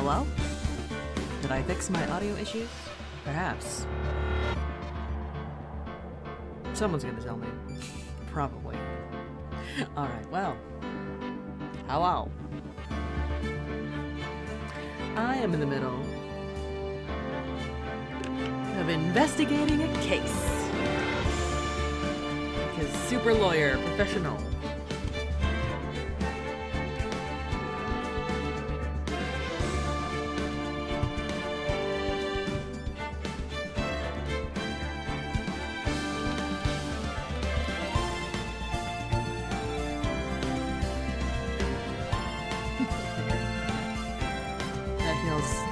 Hello? Did I fix my audio issues? Perhaps. Someone's gonna tell me. Probably. Alright, well. Hello. I am in the middle of investigating a case. Because super lawyer, professional.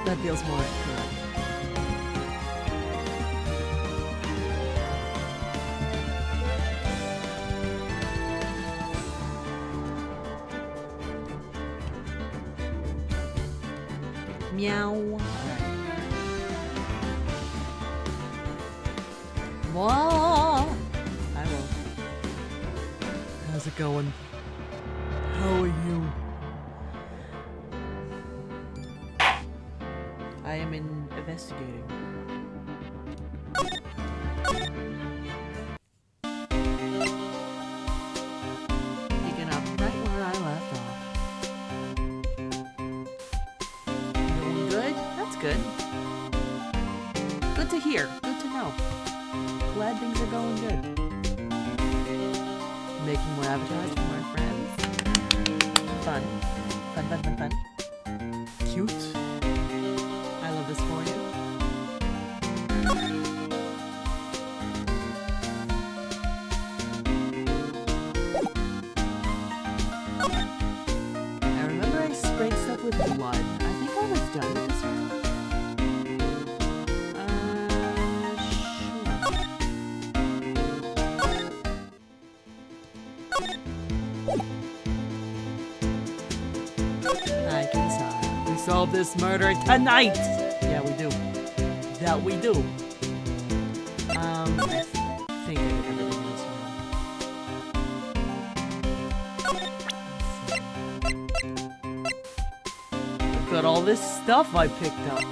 That feels more correct. Meow. Whoa! I will. How's it going? How are you? I am investigating. Picking up right where I left off. Going good? That's good. Good to hear. Good to know. Glad things are going good. Making more avatars for my friends. Fun. Fun, fun, fun, fun. Cute. I love this for you. I remember I sprayed stuff with blood. I think I was done with this round. Sure. I can solve. We solve this murder tonight! Yeah, we do. That we do. I think I did everything else wrong. Look at all this stuff I picked up.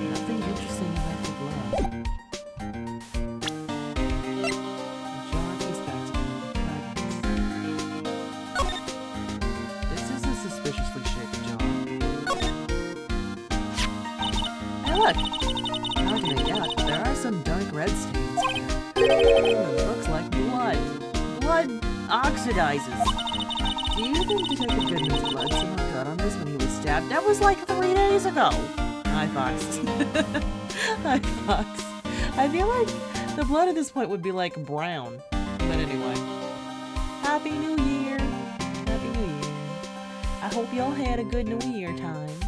Nothing interesting about the blood. The jar is back to fragments. This is a suspiciously shaped jar. Hey look! How can I doubt? There are some dark red stains here. Looks like blood. Blood oxidizes. Do you think Detective Goodman's blood somehow got on this when he was stabbed? That was like 3 days ago! Hi, Fox. Hi, Fox. I feel like the blood at this point would be like brown. But anyway. Happy New Year! Happy New Year. I hope y'all had a good New Year time.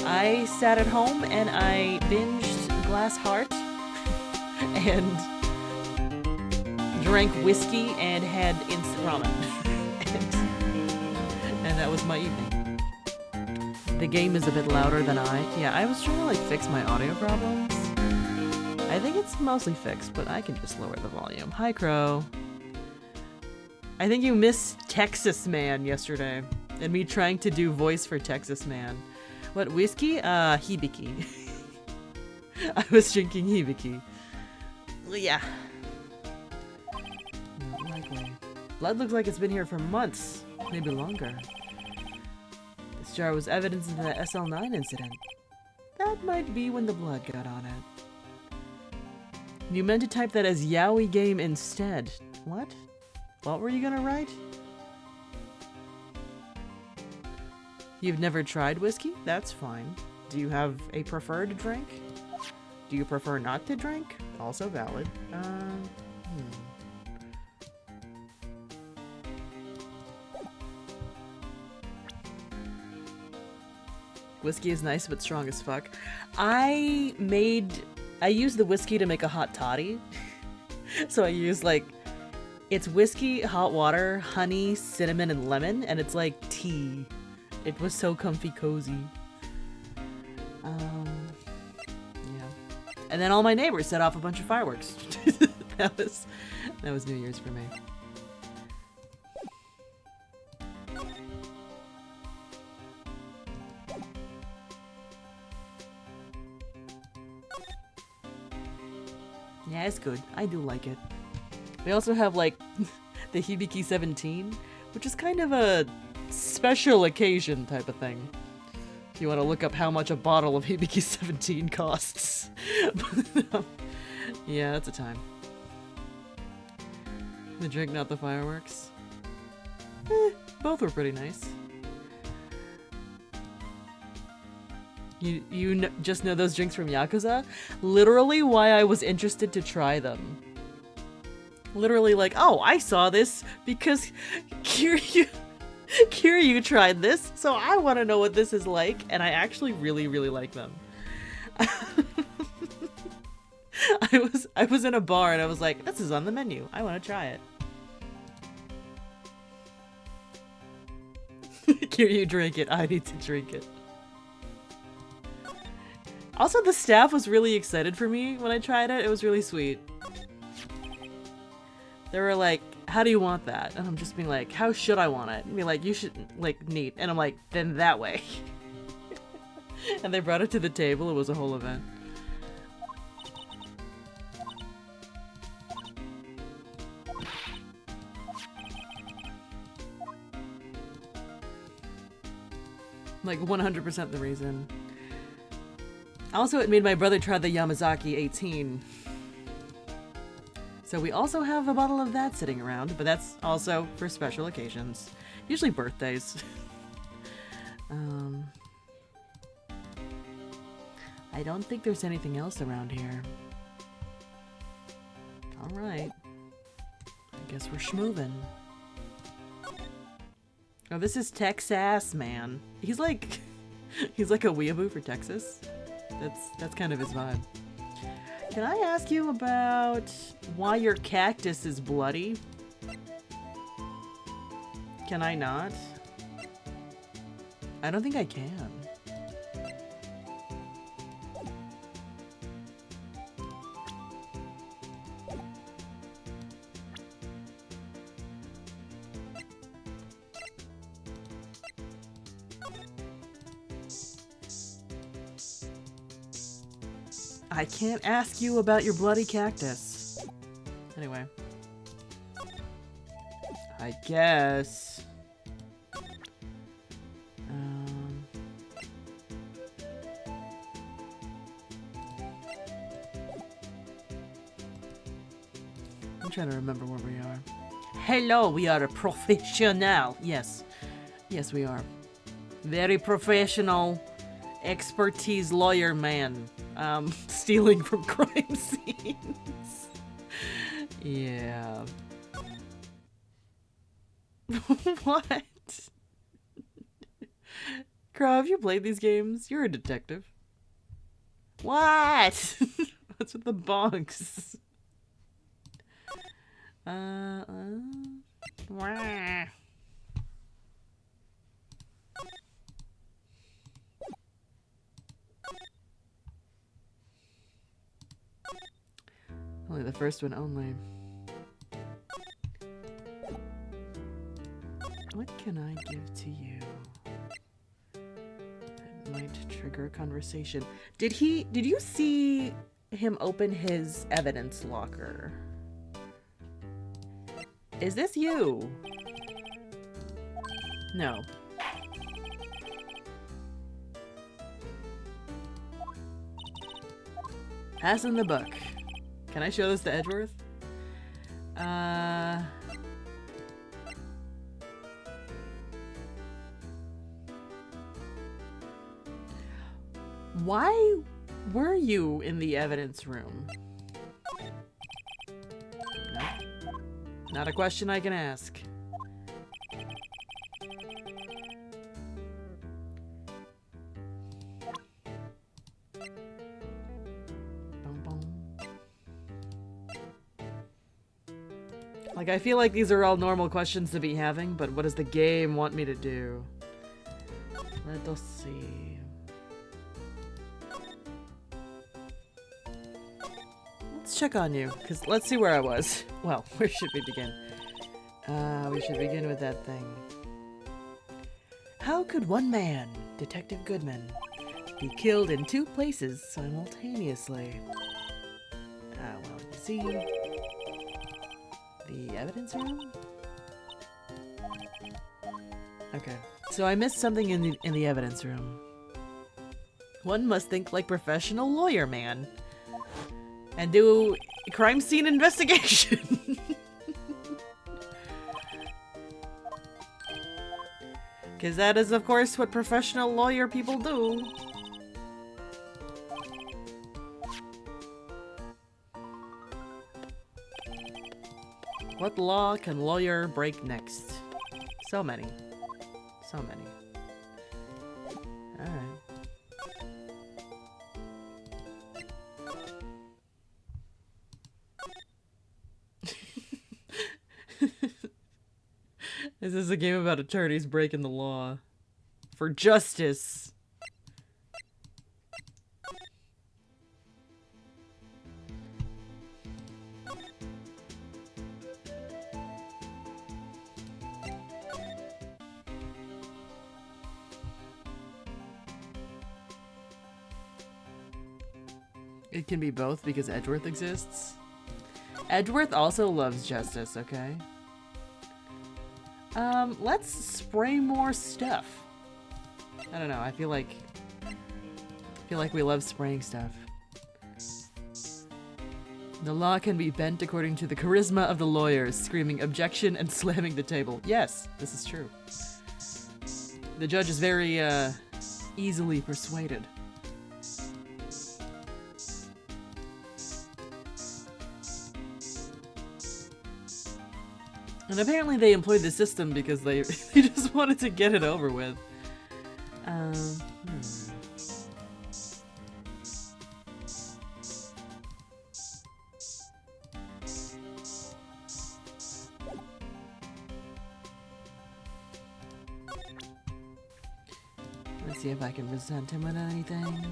I sat at home and I binged Glass Heart and drank whiskey and had instant ramen. and that was my evening. The game is a bit louder than Yeah, I was trying to like fix my audio problems. I think it's mostly fixed, but I can just lower the volume. Hi, Crow. I think you missed Texas Man yesterday and me trying to do voice for Texas Man. What, whiskey? Hibiki. I was drinking Hibiki. Yeah. Not likely. Blood looks like it's been here for months. Maybe longer. This jar was evidence of the SL9 incident. That might be when the blood got on it. You meant to type that as Yowie game instead. What? What were you gonna write? You've never tried whiskey? That's fine. Do you have a preferred drink? Do you prefer not to drink? Also valid. Whiskey is nice but strong as fuck. I used the whiskey to make a hot toddy. So I used like, it's whiskey, hot water, honey, cinnamon, and lemon, and it's like tea. It was so comfy cozy. Yeah. And then all my neighbors set off a bunch of fireworks. that was New Year's for me. Yeah, it's good. I do like it. We also have like the Hibiki 17, which is kind of a special occasion type of thing. If you want to look up how much a bottle of Hibiki 17 costs. Yeah, that's a time. The drink, not the fireworks. Both were pretty nice. You just know those drinks from Yakuza? Literally why I was interested to try them. Literally like, oh, I saw this because Kiryu tried this, so I want to know what this is like, and I actually really, really like them. I was in a bar and I was like, this is on the menu. I want to try it. Kiryu, drink it. I need to drink it. Also, the staff was really excited for me when I tried it. It was really sweet. They were like, how do you want that? And I'm just being like, how should I want it? And be like, you should, like, neat. And I'm like, then that way. And they brought it to the table. It was a whole event. Like, 100% the reason. Also, it made my brother try the Yamazaki 18. So we also have a bottle of that sitting around, but that's also for special occasions. Usually birthdays. I don't think there's anything else around here. Alright. I guess we're schmoovin'. Oh, this is Texas, man. He's like a weeaboo for Texas. That's kind of his vibe. Can I ask you about why your cactus is bloody? Can I not? I don't think I can. I can't ask you about your bloody cactus. Anyway. I guess. I'm trying to remember where we are. Hello, we are a professional. Yes. Yes, we are. Very professional, expertise lawyer man. Stealing from crime scenes. Yeah. What? Crow, have you played these games? You're a detective. What? What's with the bonks? Wah. Only the first one only. What can I give to you that might trigger a conversation? Did you see him open his evidence locker? Is this you? No. Pass in the book. Can I show this to Edgeworth? Why were you in the evidence room? No. Not a question I can ask. Like, I feel like these are all normal questions to be having, but what does the game want me to do? Let us see. let's check on you, because let's see where I was. Well, where should we begin? We should begin with that thing. How could one man, Detective Goodman, be killed in 2 places simultaneously? Well, you see... the evidence room? Okay, so I missed something in the evidence room. One must think like professional lawyer man. And do crime scene investigation. Because that is, of course, what professional lawyer people do. What law can lawyer break next? So many. So many. Alright. This is a game about attorneys breaking the law. For justice. It can be both because Edgeworth exists. Edgeworth also loves justice, okay? Let's spray more stuff. I don't know, I feel like we love spraying stuff. The law can be bent according to the charisma of the lawyers, screaming objection and slamming the table. Yes, this is true. The judge is very, easily persuaded. And apparently they employed the system because they just wanted to get it over with. Let's see if I can present him with anything.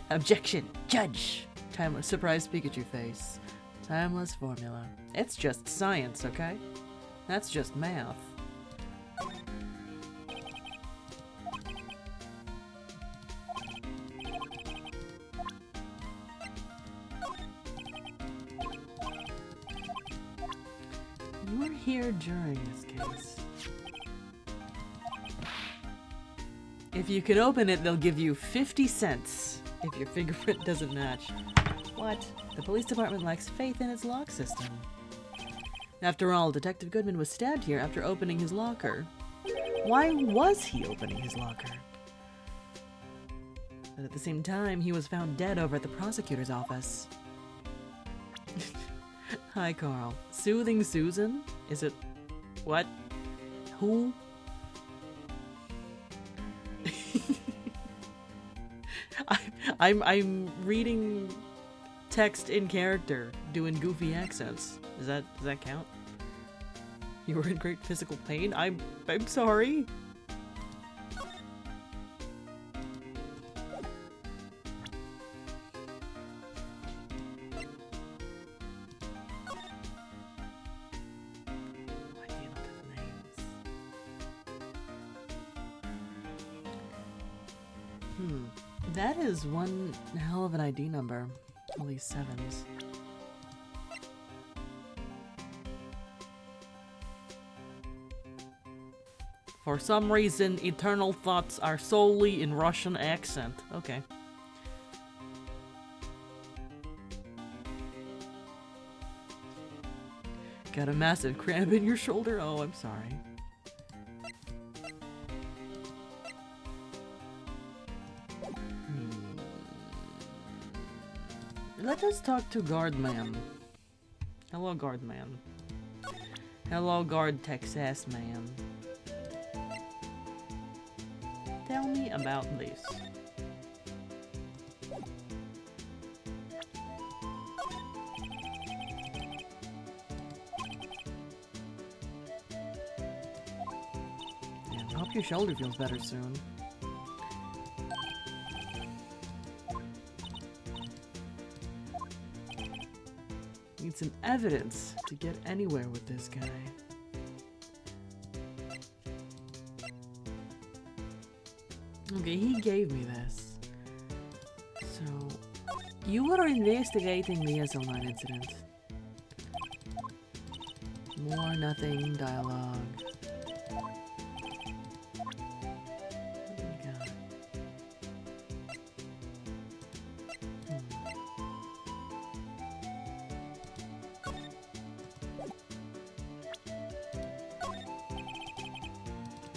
Objection! Judge! Timeless surprise Pikachu face. Timeless formula. It's just science, okay? That's just math. You were here during this case. If you can open it, they'll give you 50 cents. If your fingerprint doesn't match. What? The police department lacks faith in its lock system. After all, Detective Goodman was stabbed here after opening his locker. Why was he opening his locker? But at the same time, he was found dead over at the prosecutor's office. Hi, Carl. Soothing Susan? Is it... what? Who? I'm reading text in character, doing goofy accents. Does that count? You were in great physical pain? I'm sorry. Why do you not have names? That is one hell of an ID number. All these 7s. For some reason, eternal thoughts are solely in Russian accent. Okay. Got a massive cramp in your shoulder? Oh, I'm sorry. Let us talk to Guardman. Hello, Guardman. Hello, Guard Texas man. Tell me about this. I hope your shoulder feels better soon. Need some evidence to get anywhere with this guy. Okay, he gave me this. So, you are investigating the SL9 incident. More nothing dialogue. What do we got?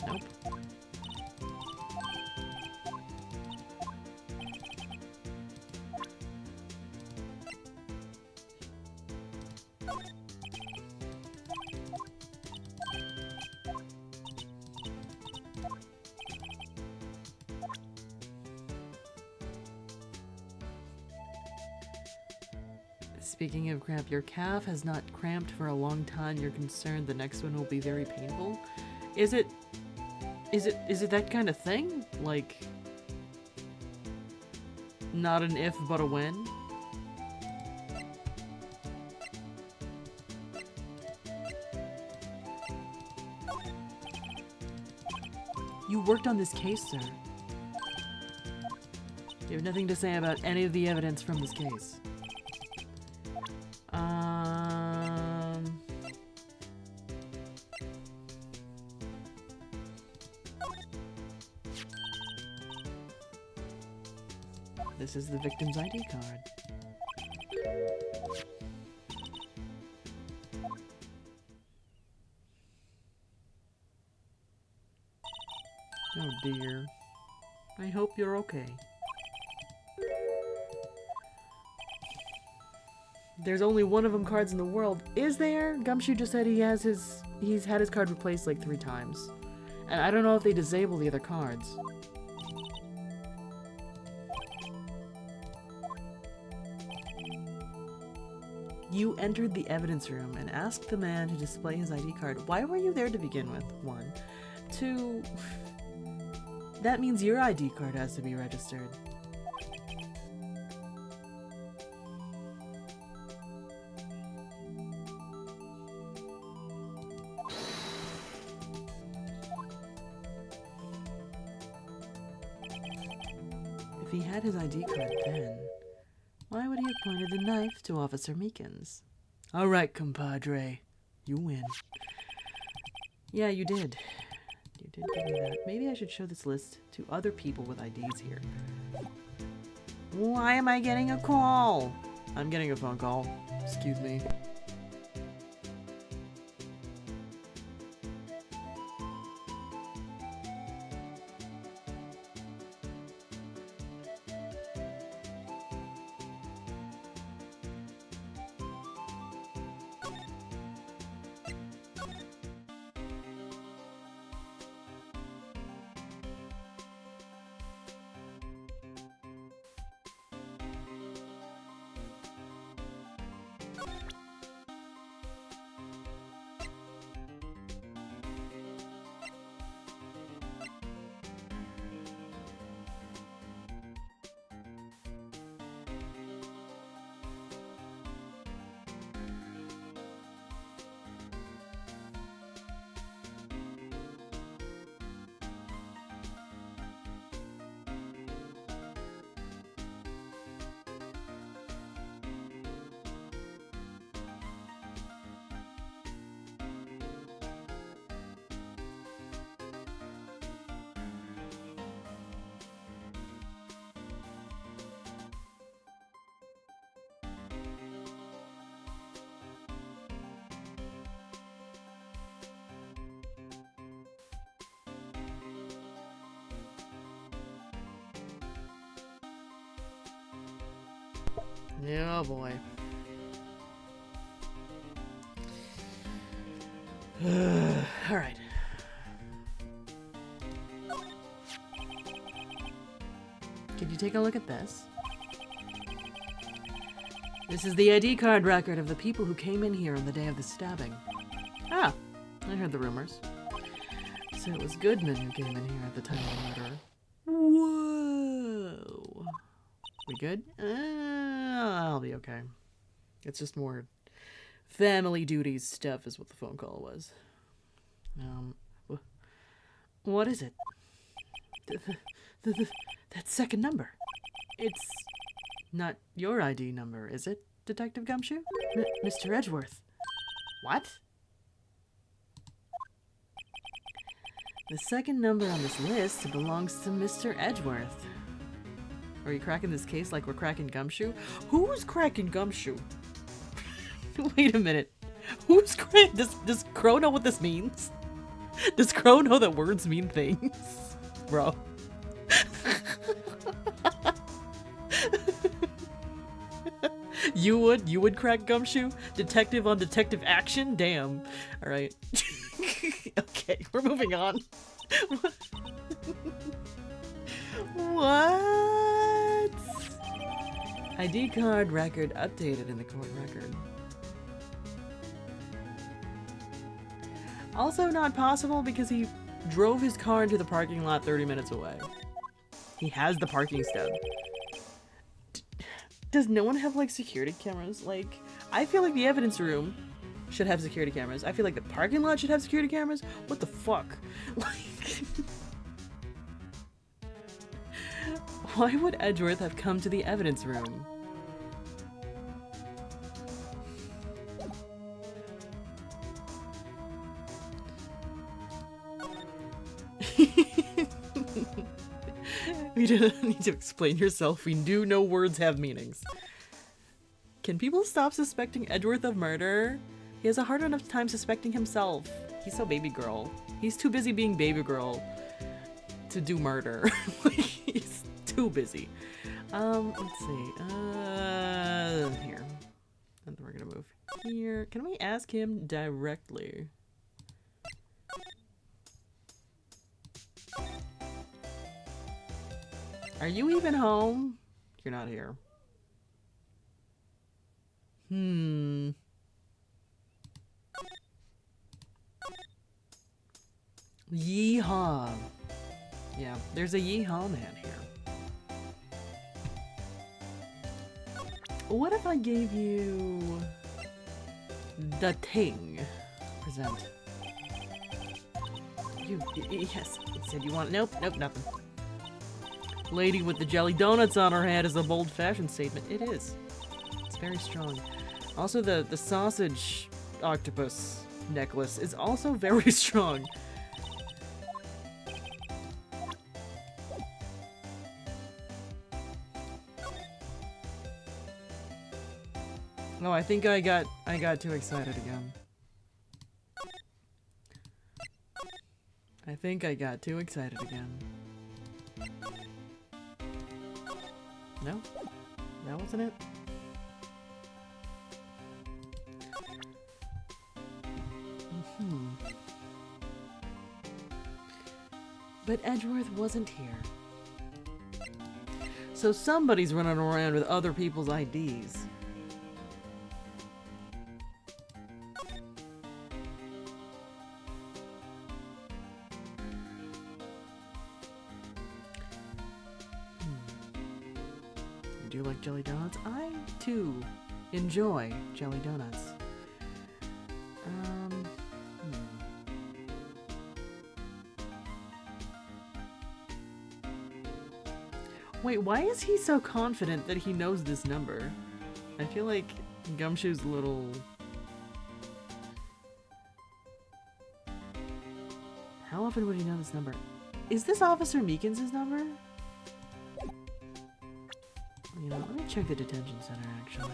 Nope. Speaking of cramp, your calf has not cramped for a long time. You're concerned the next one will be very painful. Is it that kind of thing? Like, not an if, but a when? You worked on this case, sir. You have nothing to say about any of the evidence from this case. This is the victim's ID card. Oh dear. I hope you're okay. There's only one of them cards in the world. Is there? Gumshoe just said he's had his card replaced like 3 times. And I don't know if they disable the other cards. You entered the evidence room and asked the man to display his ID card. Why were you there to begin with? 1. 2. That means your ID card has to be registered. If he had his ID card then, why would he have pointed the knife to Officer Meekins? All right, compadre. You win. Yeah, you did. You did give me that. Maybe I should show this list to other people with IDs here. Why am I getting a call? I'm getting a phone call. Excuse me. Yeah, boy. All right. Could you take a look at this? This is the ID card record of the people who came in here on the day of the stabbing. Ah, I heard the rumors. So it was Goodman who came in here at the time of the murder. Whoa. We good? I'll be okay. It's just more Family duties stuff is what the phone call was. What is it? That second number. It's not your ID number, is it, Detective Gumshoe? Mr. Edgeworth. What? The second number on this list belongs to Mr. Edgeworth. Are you cracking this case like we're cracking Gumshoe? Who's cracking Gumshoe? Wait a minute. Who's cracking? Does Crow know what this means? Does Crow know that words mean things? Bro. You would crack Gumshoe? Detective on detective action? Damn. Alright. Okay, we're moving on. What? ID card record updated in the court record. Also not possible because he drove his car into the parking lot 30 minutes away. He has the parking stub. Does no one have, like, security cameras? Like, I feel like the evidence room should have security cameras. I feel like the parking lot should have security cameras. What the fuck? Like, why would Edgeworth have come to the evidence room? You don't need to explain yourself. We do know words have meanings. Can people stop suspecting Edgeworth of murder? He has a hard enough time suspecting himself. He's so baby girl. He's too busy being baby girl to do murder. He's too busy. Let's see. Here. And then we're gonna move here. Can we ask him directly? Are you even home? You're not here. Yeehaw. Yeah, there's a yeehaw man here. What if I gave you the ting? Present. Yes, it said you want, nope, nothing. Lady with the jelly donuts on her head is a bold fashion statement. It is. It's very strong. Also, the sausage octopus necklace is also very strong. Oh, I think I got too excited again. I think I got too excited again. No? That wasn't it? But Edgeworth wasn't here. So somebody's running around with other people's IDs. Do you like jelly donuts? I, too, enjoy jelly donuts. Wait, why is he so confident that he knows this number? I feel like Gumshoe's a little... How often would he know this number? Is this Officer Meekins' number? You know, let me check the detention center, actually.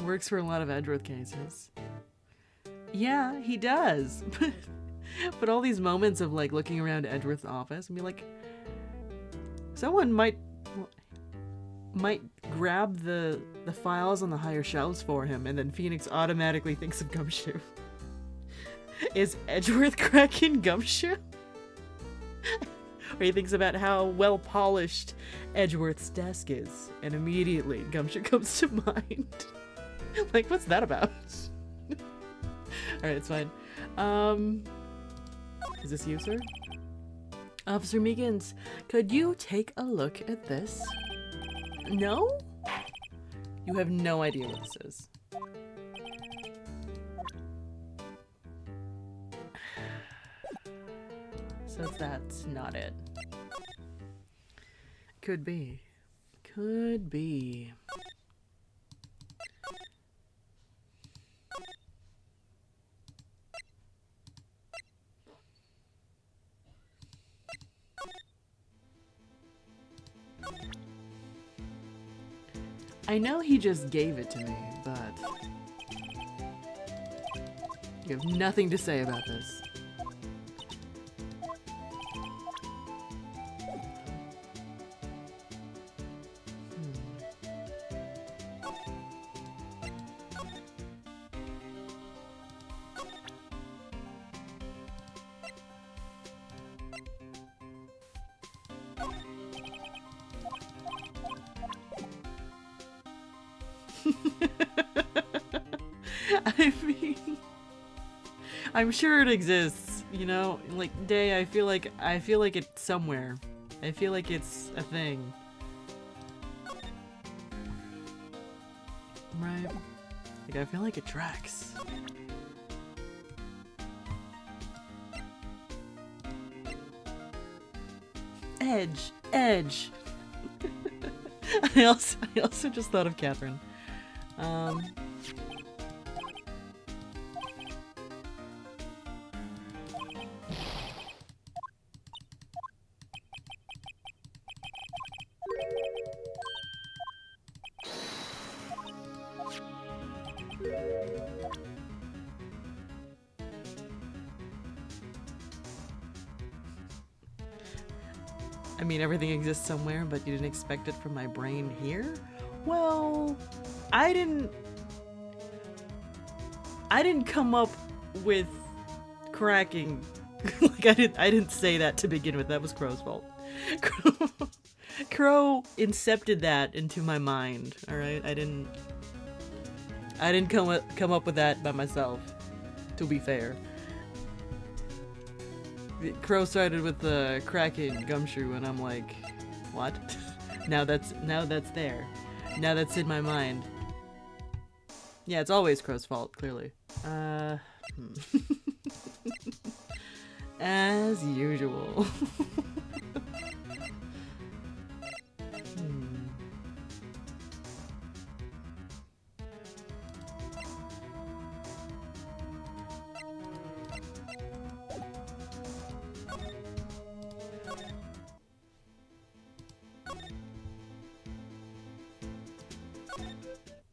Works for a lot of Edgeworth cases. Yeah, he does. But all these moments of like looking around Edgeworth's office and be like, someone might grab the files on the higher shelves for him, and then Phoenix automatically thinks of Gumshoe. Is Edgeworth cracking Gumshoe? Or he thinks about how well polished Edgeworth's desk is, and immediately Gumshoe comes to mind. Like, what's that about? Alright, it's fine. Is this you, sir? Officer Meekins, could you take a look at this? No? You have no idea what this is. So that's not it. Could be. Could be. I know he just gave it to me, but you have nothing to say about this. I mean, I'm sure it exists, you know? Like, Day, I feel like it's somewhere. I feel like it's a thing. Right? Like, I feel like it tracks. Edge! Edge! I also just thought of Catherine. I mean, everything exists somewhere, but you didn't expect it from my brain here? Well, I didn't come up with cracking. Like, I didn't say that to begin with. That was Crow's fault. Crow incepted that into my mind, alright? I didn't come up with that by myself, to be fair. Crow started with the cracking Gumshoe, and I'm like, what? now that's there. Now that's in my mind. Yeah, it's always Crow's fault, clearly. As usual.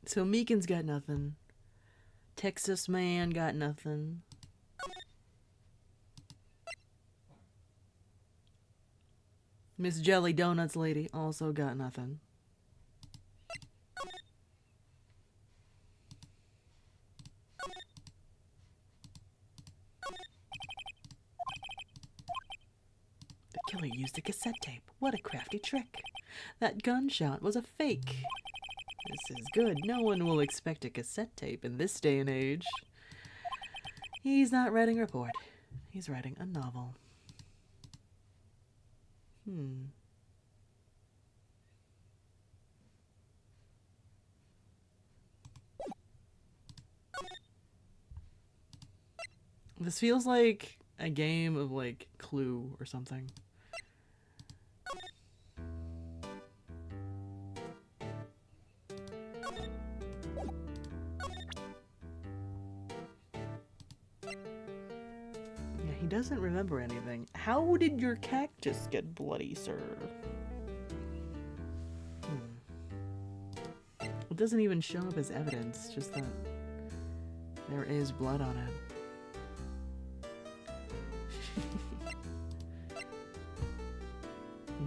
So Meekin's got nothing. Texas man got nothing. Miss Jelly Donuts lady also got nothing. The killer used a cassette tape. What a crafty trick. That gunshot was a fake. This is good. No one will expect a cassette tape in this day and age. He's not writing a report. He's writing a novel. This feels like a game of, like, Clue or something. He doesn't remember anything. How did your cactus get bloody, sir? It doesn't even show up as evidence, just that there is blood on it.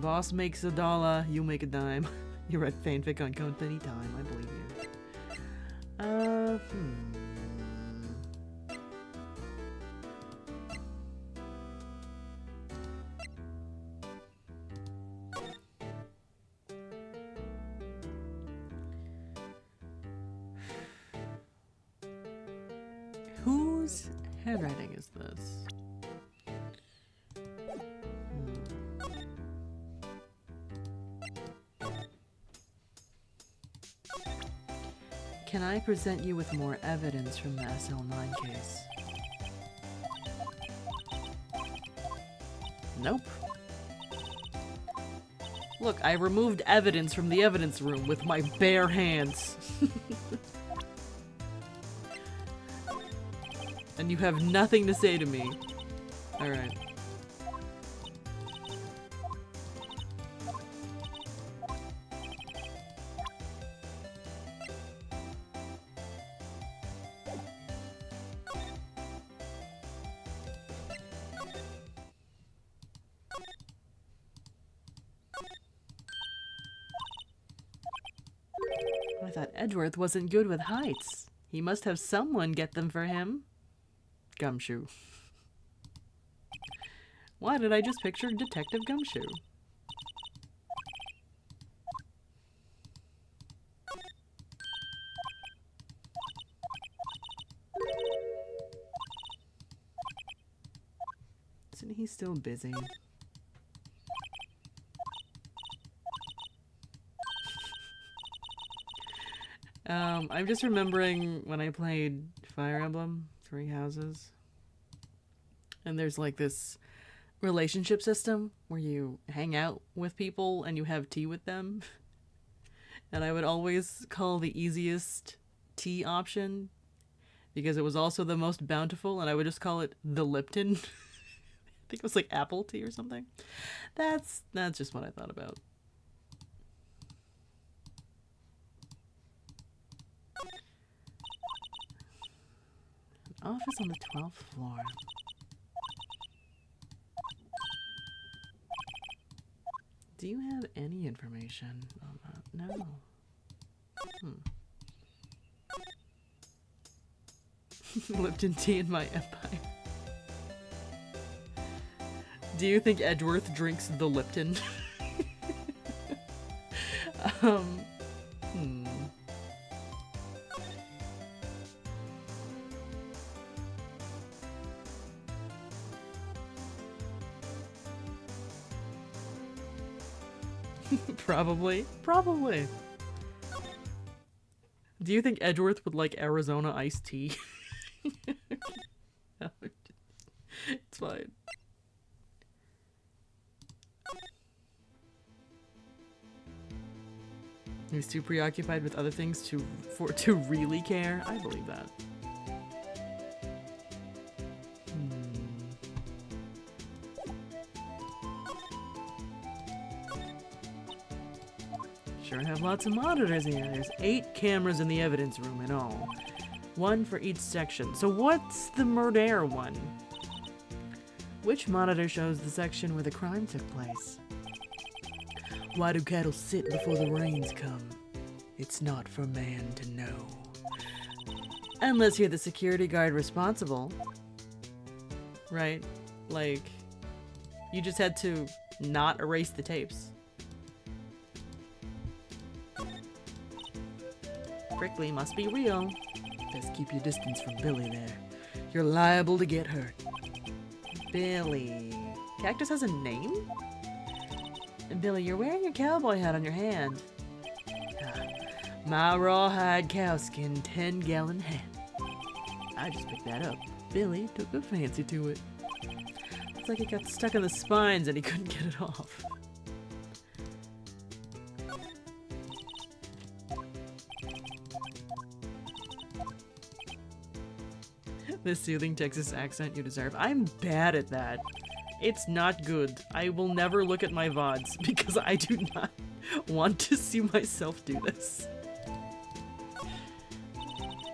Boss makes $1, you make a dime. You write fanfic on company time, I believe you. Whose handwriting is this? Can I present you with more evidence from the SL9 case? Nope. Look, I removed evidence from the evidence room with my bare hands. And you have nothing to say to me. Alright. I thought Edgeworth wasn't good with heights. He must have someone get them for him. Gumshoe. Why did I just picture Detective Gumshoe? Isn't he still busy? I'm just remembering when I played Fire Emblem Three Houses, and there's like this relationship system where you hang out with people and you have tea with them, and I would always call the easiest tea option because it was also the most bountiful, and I would just call it the Lipton. I think it was like apple tea or something. That's just what I thought about. Office on the 12th floor. Do you have any information on that? No. Lipton tea in my empire. Do you think Edgeworth drinks the Lipton? Probably. Probably. Do you think Edgeworth would like Arizona iced tea? No, it's fine. He's too preoccupied with other things to really care. I believe that. Sure have lots of monitors here. There's 8 cameras in the evidence room in all. 1 for each section. So what's the murder one? Which monitor shows the section where the crime took place? Why do cattle sit before the rains come? It's not for man to know. Unless you're the security guard responsible. Right? Like, you just had to not erase the tapes. Prickly must be real. Best keep your distance from Billy there. You're liable to get hurt. Billy. Cactus has a name? And Billy, you're wearing a cowboy hat on your hand. My rawhide cowskin 10-gallon hat. I just picked that up. Billy took a fancy to it. It's like it got stuck in the spines and he couldn't get it off. The soothing Texas accent you deserve. I'm bad at that. It's not good. I will never look at my VODs because I do not want to see myself do this.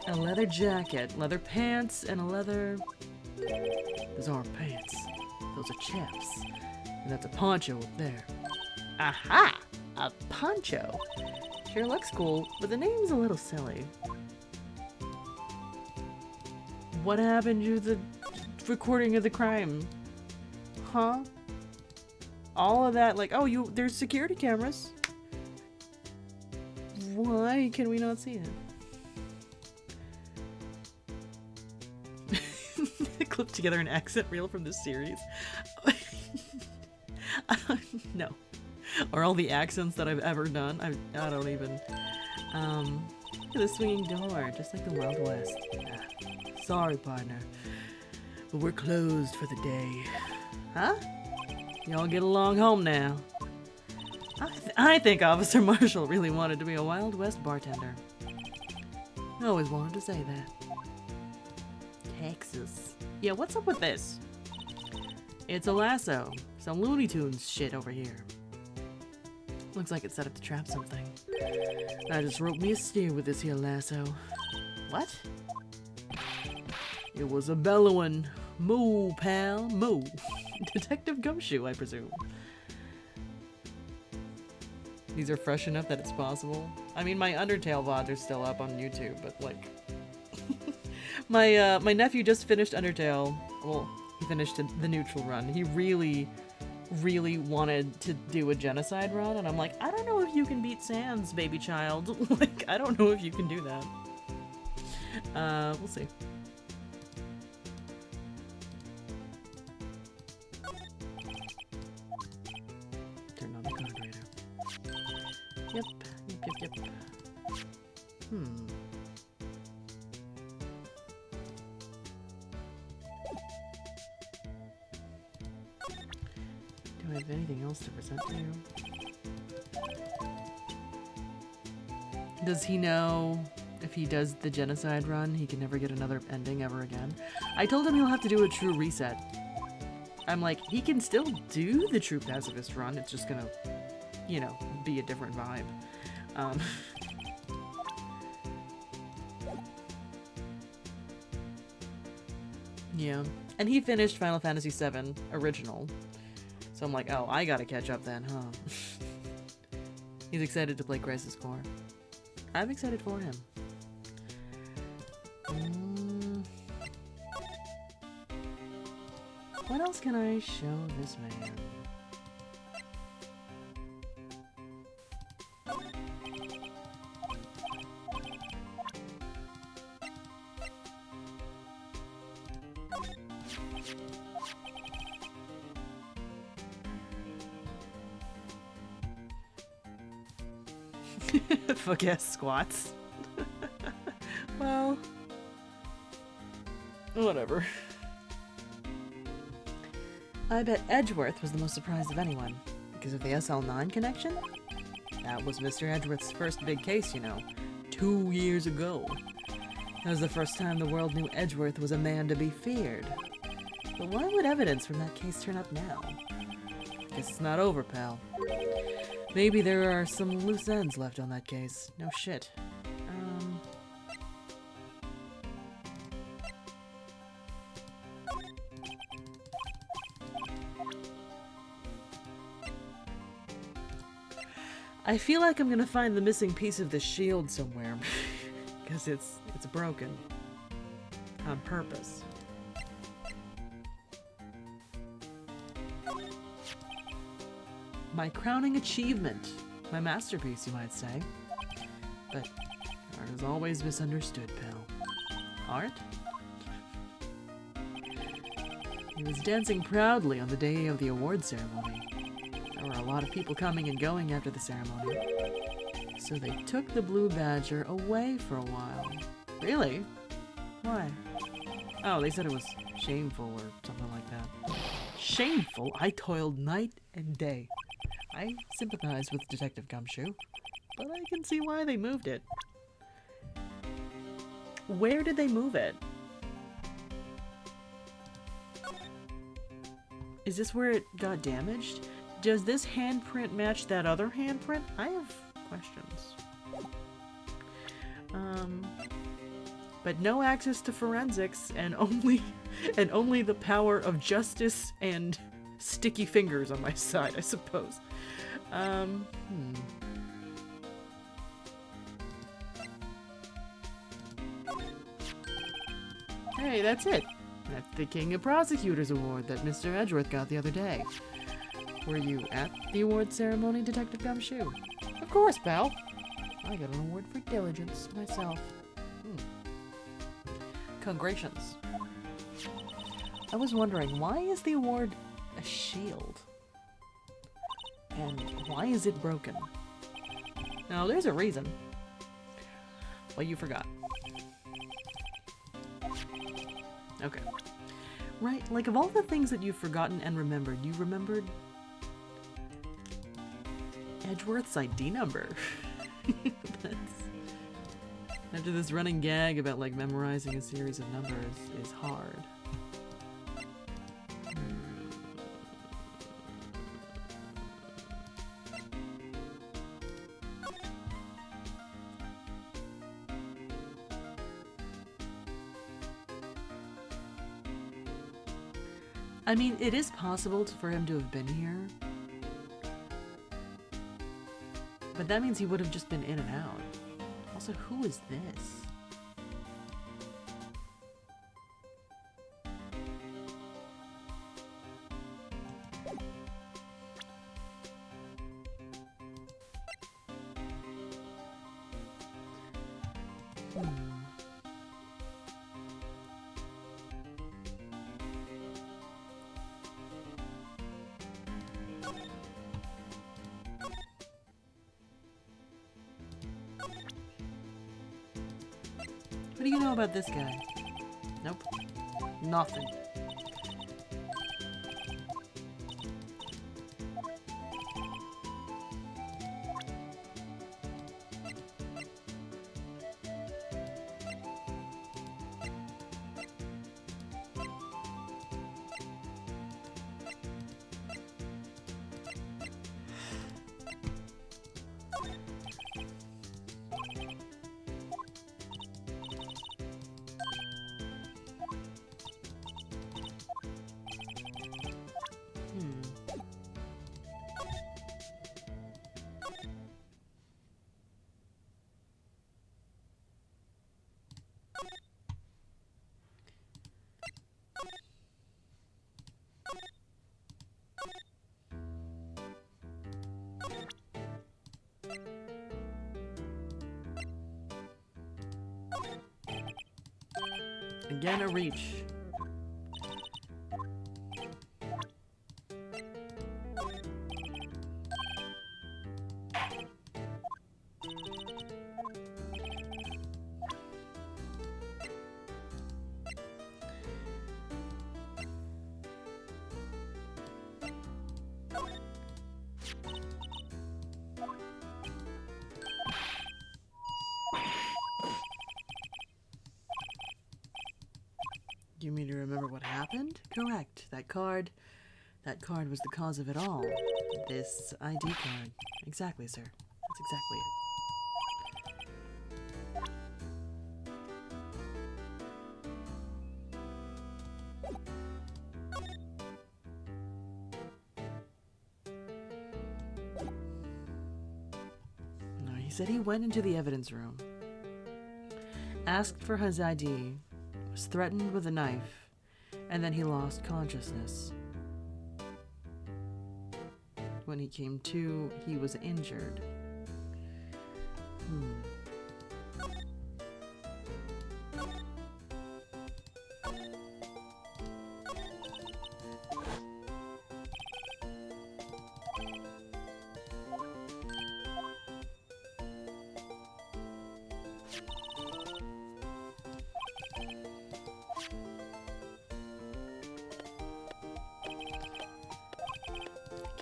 A leather jacket, leather pants, and a leather... Those aren't pants. Those are chaps. And that's a poncho up there. Aha! A poncho. Sure looks cool, but the name's a little silly. What happened to the recording of the crime? Huh? All of that, like, oh, there's security cameras. Why can we not see it? together an accent reel from this series. No. Or all the accents that I've ever done. I don't even. Look at the swinging door, just like the Wild West. Sorry, partner, but we're closed for the day. Huh? Y'all get along home now. I think Officer Marshall really wanted to be a Wild West bartender. I always wanted to say that. Texas. Yeah, what's up with this? It's a lasso. Some Looney Tunes shit over here. Looks like it's set up to trap something. I just roped me a steer with this here lasso. What? It was a bellowing. Moo, pal, moo. Detective Gumshoe, I presume. These are fresh enough that it's possible. I mean, my Undertale VODs are still up on YouTube, but like... my nephew just finished Undertale. Well, he finished the neutral run. He really wanted to do a genocide run, and I'm like, I don't know if you can beat Sans, baby child. Like, I don't know if you can do that. We'll see. Turn on the carburetor. Yep. Do I have anything else to present to you? Does he know if he does the genocide run, he can never get another ending ever again? I told him he'll have to do a true reset. I'm like, he can still do the true pacifist run, it's just gonna, you know, be a different vibe. Yeah. And he finished Final Fantasy VII Original. So I'm like, oh, I gotta catch up then, huh? He's excited to play Crisis Core. I'm excited for him. What else can I show this man? Fuck yes, squats. Well, whatever. I bet Edgeworth was the most surprised of anyone, because of the SL9 connection? That was Mr. Edgeworth's first big case, you know, 2 years ago. That was the first time the world knew Edgeworth was a man to be feared. But why would evidence from that case turn up now? Guess it's not over, pal. Maybe there are some loose ends left on that case. No shit. I feel like I'm gonna find the missing piece of the shield somewhere. Because it's broken. On purpose. My crowning achievement. My masterpiece, you might say. But art is always misunderstood, pal. Art? He was dancing proudly on the day of the award ceremony. There were a lot of people coming and going after the ceremony. So they took the Blue Badger away for a while. Really? Why? Oh, they said it was shameful or something like that. Shameful? I toiled night and day. I sympathize with Detective Gumshoe, but I can see why they moved it. Where did they move it? Is this where it got damaged? Does this handprint match that other handprint? I have questions. But no access to forensics and only the power of justice and sticky fingers on my side, I suppose. Hey, that's it. That's the King of Prosecutors Award that Mr. Edgeworth got the other day. Were you at the award ceremony, Detective Gumshoe? Of course, pal. I got an award for diligence myself. Congrations. I was wondering, why is the award a shield? And why is it broken? Now, there's a reason. Well, you forgot. Okay. Right, like of all the things that you've forgotten and remembered, you remembered Edgeworth's ID number. That's... After this running gag about like memorizing a series of numbers is hard. I mean, it is possible for him to have been here. But that means he would have just been in and out. Also, who is this? What do you know about this guy? Nope. Nothing. Again, a reach. You mean to remember what happened? Correct. That card was the cause of it all. This ID card. Exactly, sir. That's exactly it. No, he said he went into the evidence room, asked for his ID, was threatened with a knife, and then he lost consciousness. When he came to, he was injured.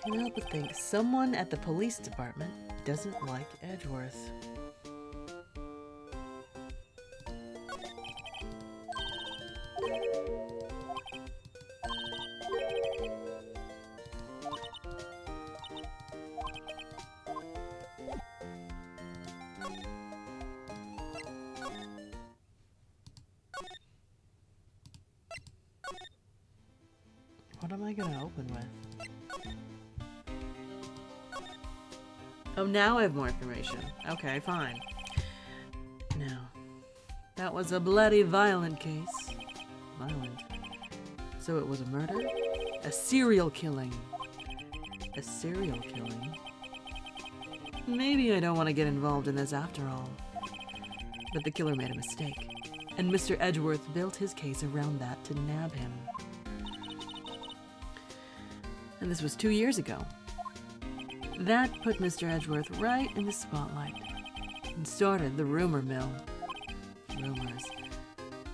Can't help but think someone at the police department doesn't like Edgeworth. What am I gonna open with? Oh, now I have more information. Okay, fine. Now, that was a bloody violent case. Violent. So it was a murder? A serial killing. A serial killing? Maybe I don't want to get involved in this after all. But the killer made a mistake, and Mr. Edgeworth built his case around that to nab him. And this was 2 years ago. That put Mr. Edgeworth right in the spotlight and started the rumor mill. Rumors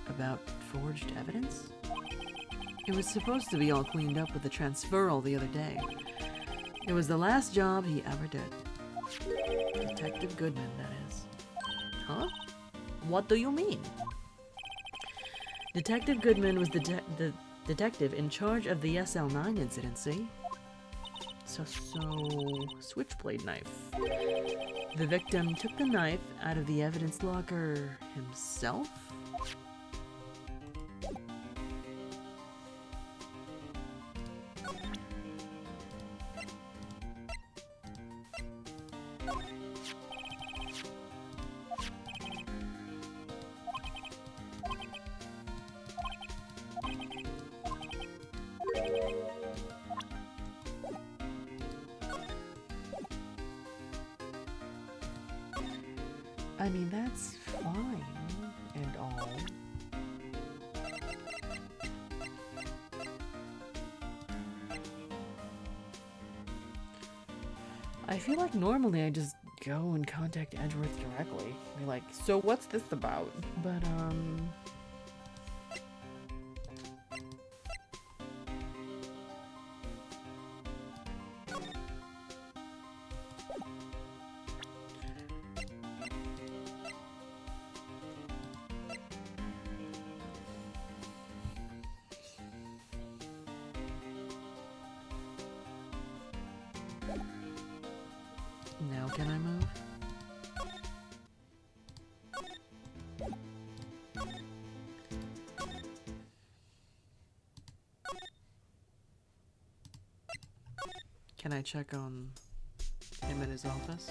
about forged evidence? It was supposed to be all cleaned up with the transferal the other day. It was the last job he ever did. Detective Goodman, that is. Huh? What do you mean? Detective Goodman was the detective in charge of the SL9 incident, see? So, switchblade knife. The victim took the knife out of the evidence locker himself? I mean, that's fine and all. I feel like normally I just go and contact Edgeworth directly. Be like, so what's this about? But, now can I move? Can I check on him in his office?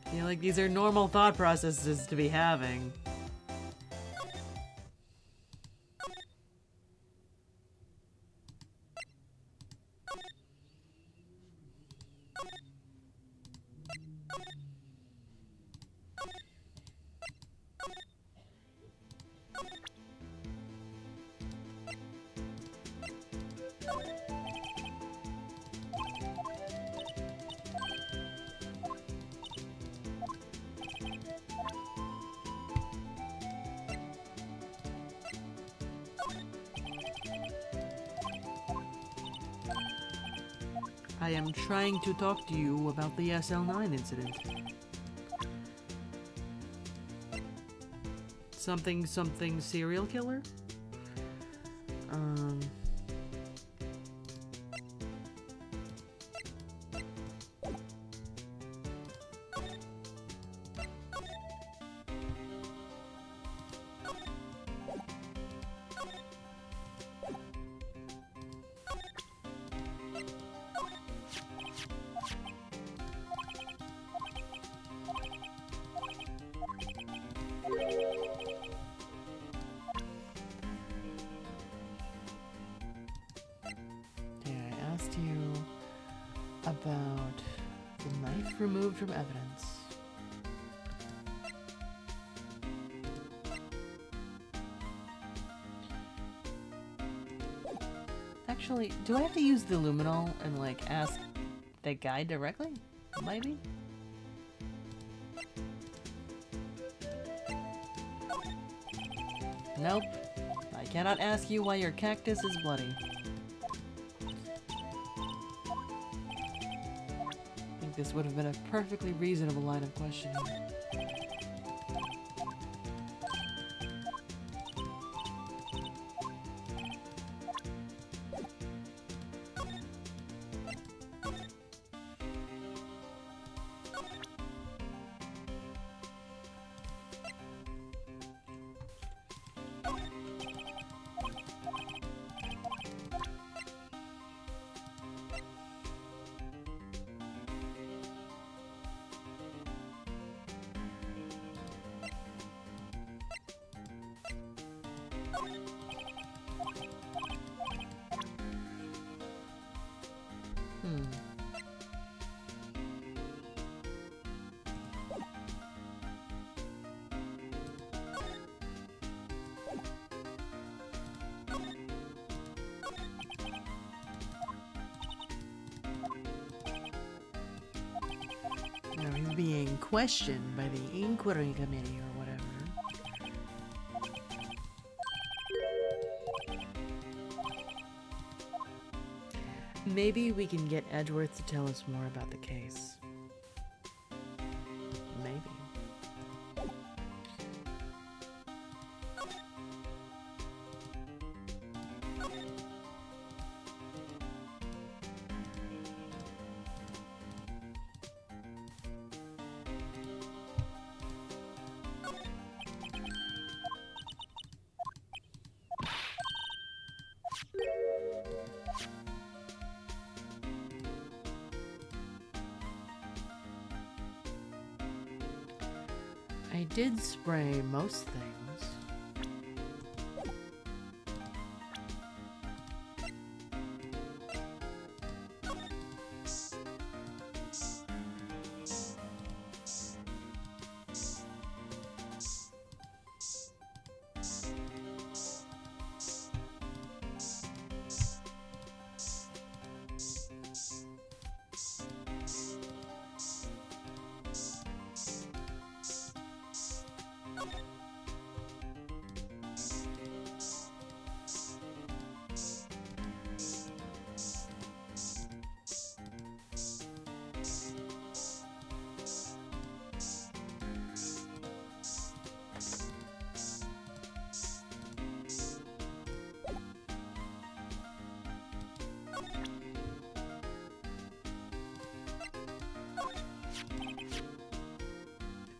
I feel like these are normal thought processes to be having. I am trying to talk to you about the SL9 incident. Something serial killer? About the knife removed from evidence. Actually, do I have to use the luminol and like ask the guy directly? Maybe? Nope. I cannot ask you why your cactus is bloody. This would have been a perfectly reasonable line of questioning. being questioned by the inquiry committee or whatever. Maybe we can get Edgeworth to tell us more about the case. Maybe. I did spray most things.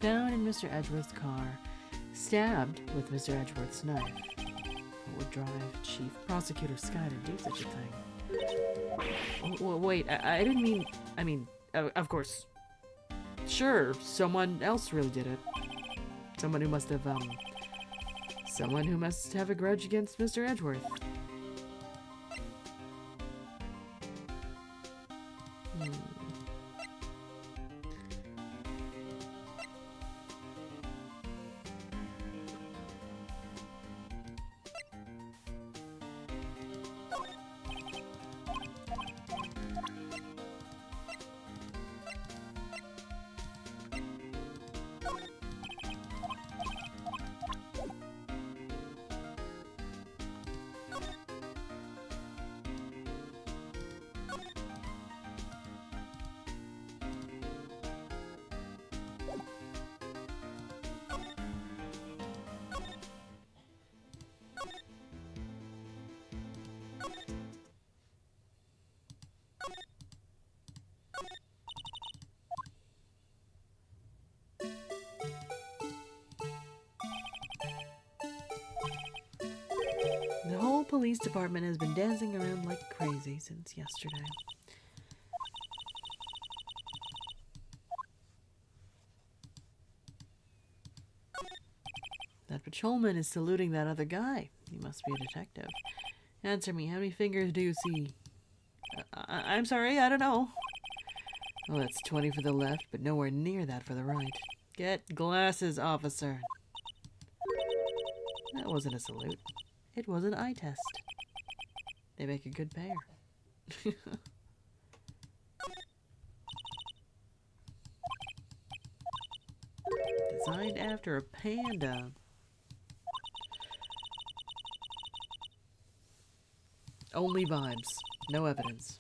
Found in Mr. Edgeworth's car, stabbed with Mr. Edgeworth's knife. What would drive Chief Prosecutor Sky to do such a thing? Wait, I didn't mean... I mean, of course. Sure, someone else really did it. Someone who must have, someone who must have a grudge against Mr. Edgeworth. The whole police department has been dancing around like crazy since yesterday. That patrolman is saluting that other guy. He must be a detective. Answer me, how many fingers do you see? I'm sorry, I don't know. Oh, that's 20 for the left, but nowhere near that for the right. Get glasses, officer. That wasn't a salute. It was an eye test. They make a good pair. Designed after a panda. Only vibes. No evidence.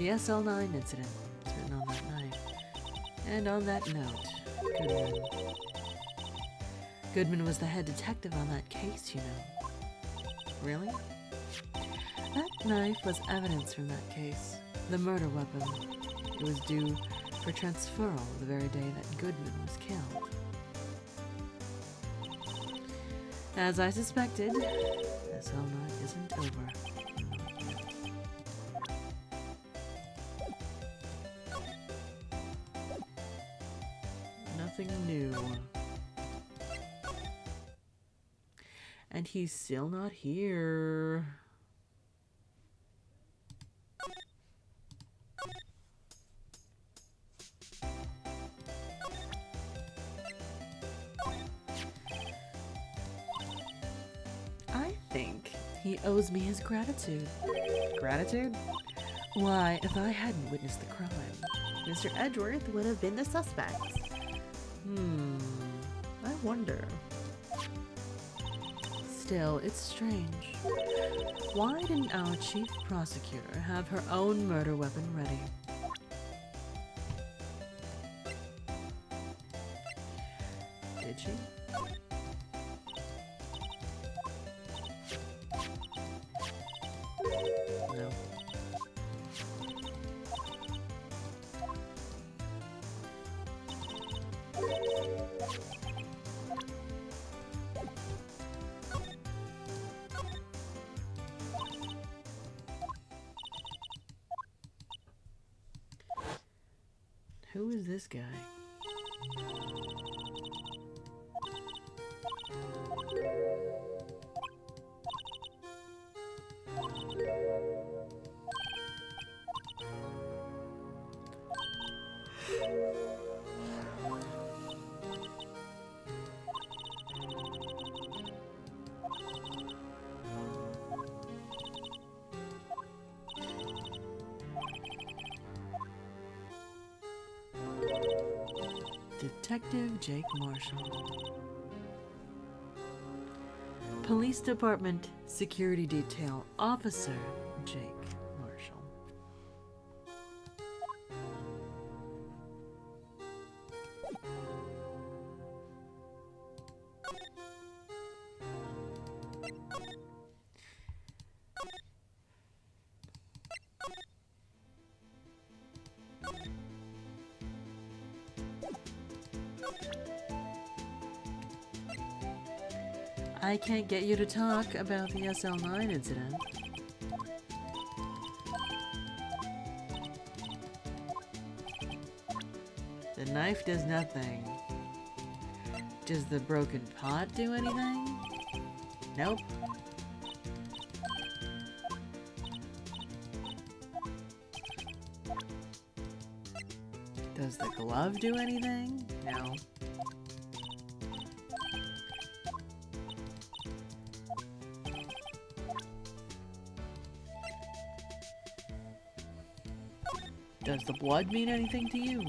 The SL9 incident is written on that knife. And on that note, Goodman. Goodman was the head detective on that case, you know. Really? That knife was evidence from that case. The murder weapon. It was due for transferal the very day that Goodman was killed. As I suspected, this whole night isn't over. Nothing new. And he's still not here. I think he owes me his gratitude. Gratitude? Why, if I hadn't witnessed the crime, Mr. Edgeworth would have been the suspect. I wonder. Still, it's strange. Why didn't our chief prosecutor have her own murder weapon ready? Did she? No. Who is this guy? Detective Jake Marshall. Police Department Security Detail Officer Jake Marshall. I can't get you to talk about the SL9 incident. The knife does nothing. Does the broken pot do anything? Nope. Does the glove do anything? No. Does the blood mean anything to you?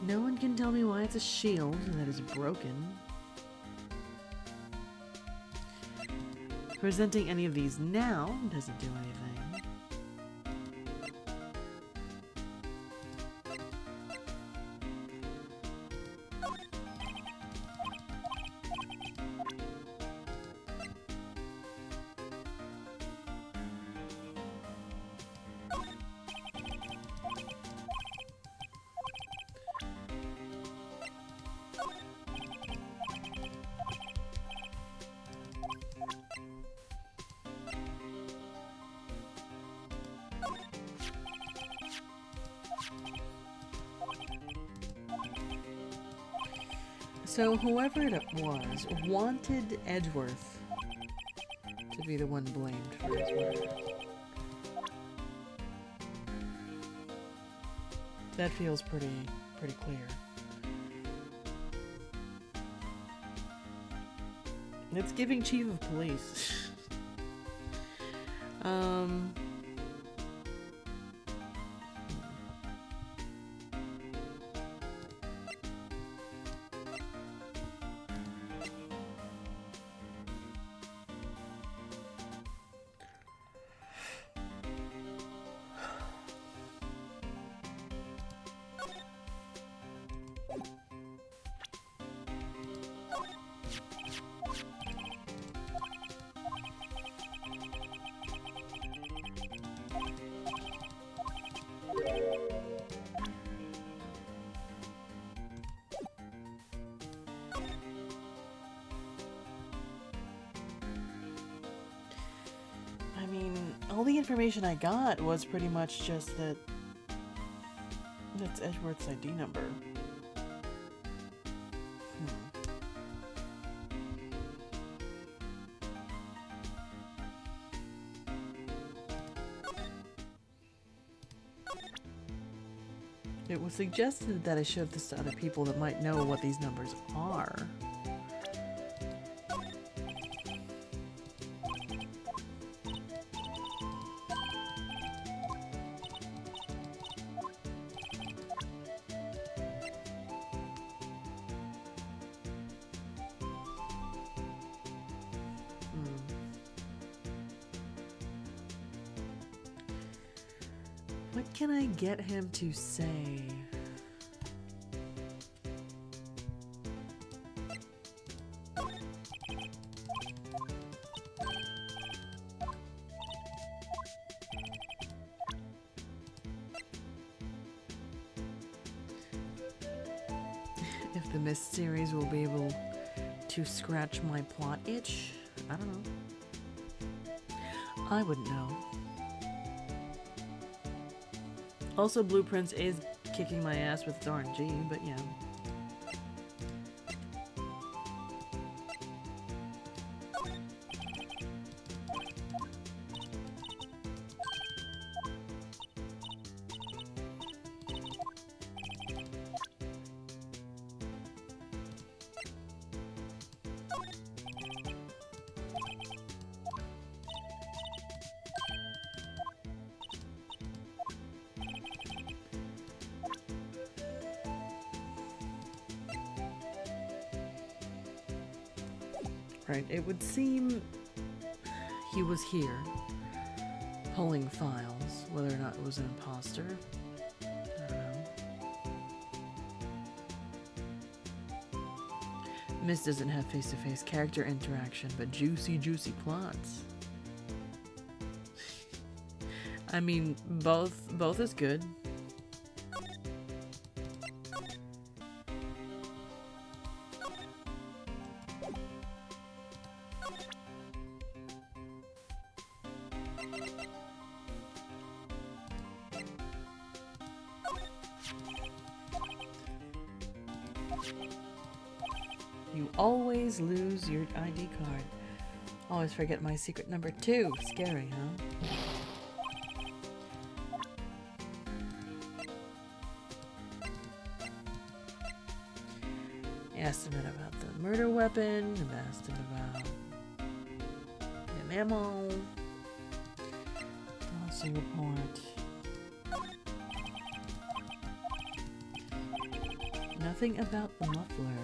No one can tell me why it's a shield that is broken. Presenting any of these now doesn't do anything. So whoever it was wanted Edgeworth to be the one blamed for his murder. That feels pretty clear. It's giving chief of police. I mean, all the information I got was pretty much just that that's Edgeworth's ID number. It was suggested that I showed this to other people that might know what these numbers are. What can I get him to say? If the Mist series will be able to scratch my plot itch? I don't know. I wouldn't know. Also, Blueprints is kicking my ass with its RNG, but yeah. Right, it would seem he was here, pulling files, whether or not it was an imposter. I don't know. Mist doesn't have face-to-face character interaction, but juicy plots. I mean, both is good. You always lose your ID card. Always forget my secret number 2. Scary, huh? Asked him about the murder weapon. Asked him about the ammo. Policy report. Nothing about the muffler.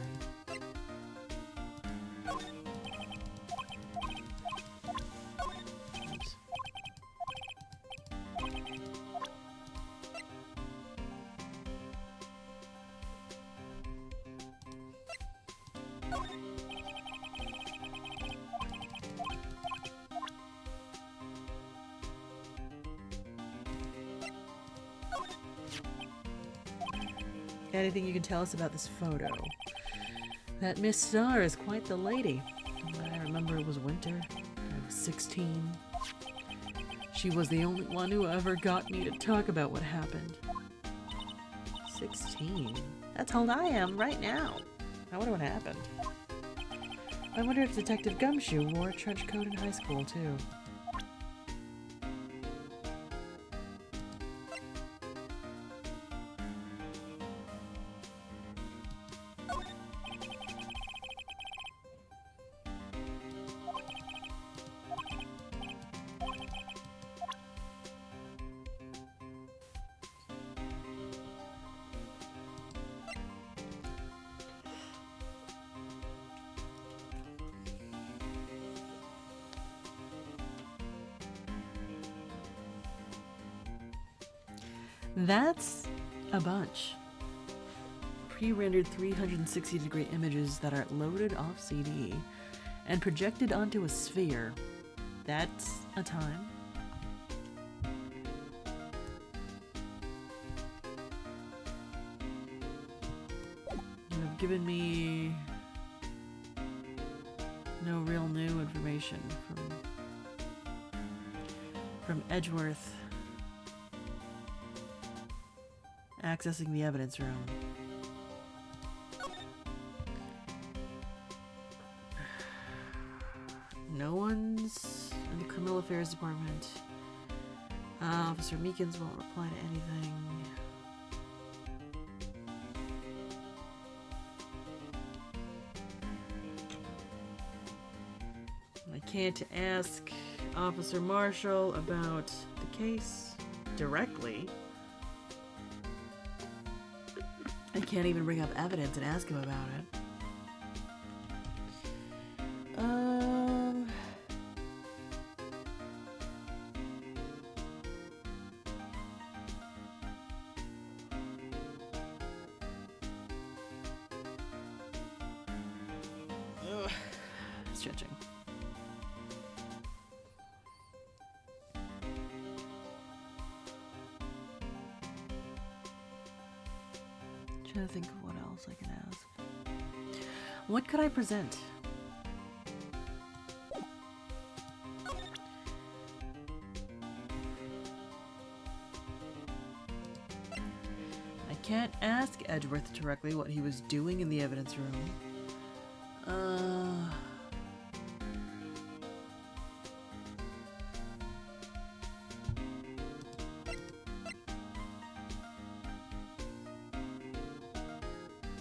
Anything you can tell us about this photo? That Miss Star is quite the lady. I remember it was winter. I was 16. She was the only one who ever got me to talk about what happened. 16? That's how old I am right now. How would it happen? I wonder if Detective Gumshoe wore a trench coat in high school, too. That's a bunch. Pre-rendered 360-degree images that are loaded off CD and projected onto a sphere. That's a time. You have given me no real new information from Edgeworth. Accessing the evidence room. No one's in the criminal affairs department. Officer Meekins won't reply to anything. I can't ask Officer Marshall about the case directly. I can't even bring up evidence and ask him about it. Stretching. Trying to think of what else I can ask. What could I present? I can't ask Edgeworth directly what he was doing in the evidence room.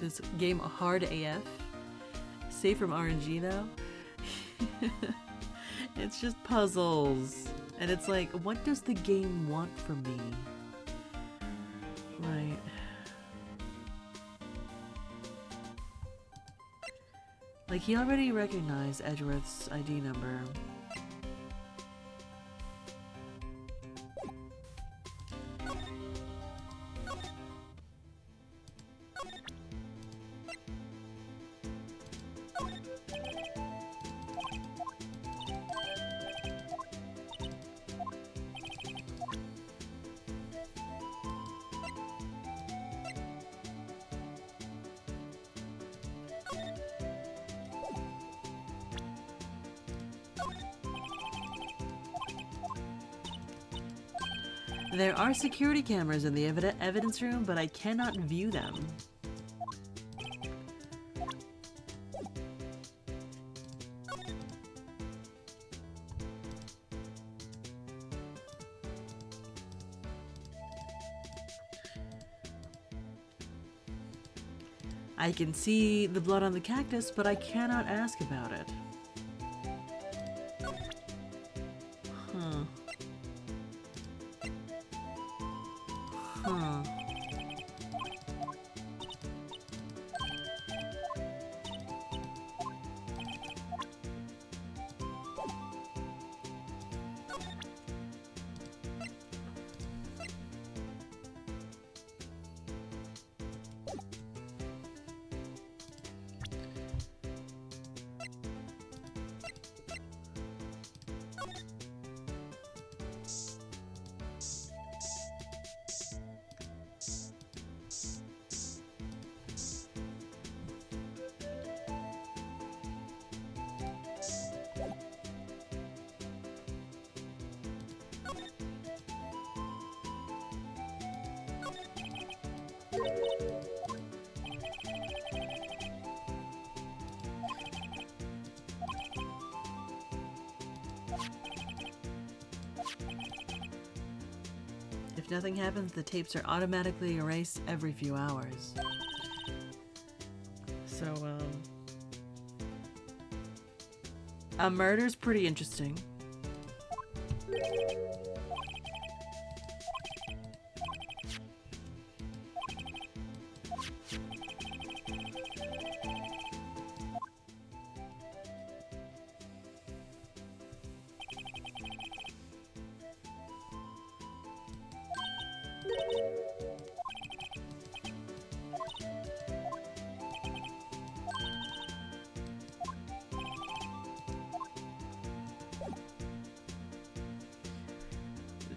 This game hard AF. Safe from RNG though. It's just puzzles. And it's like, what does the game want from me? Right. Like, he already recognized Edgeworth's ID number. There are security cameras in the evidence room, but I cannot view them. I can see the blood on the cactus, but I cannot ask about it. Huh. Huh. nothing happens, the tapes are automatically erased every few hours. So, a murder's pretty interesting.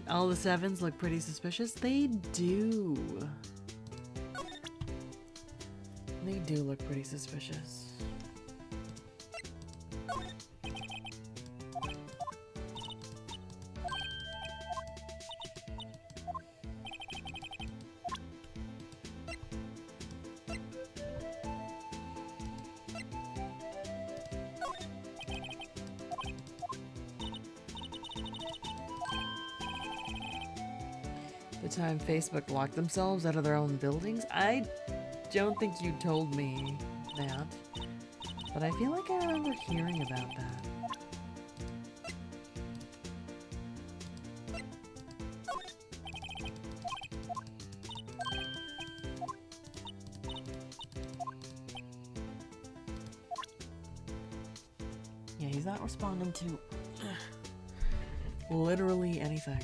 All the 7s look pretty suspicious. They do. They do look pretty suspicious. The time Facebook locked themselves out of their own buildings? I don't think you told me that, but I feel like I remember hearing about that. Yeah, he's not responding to literally anything.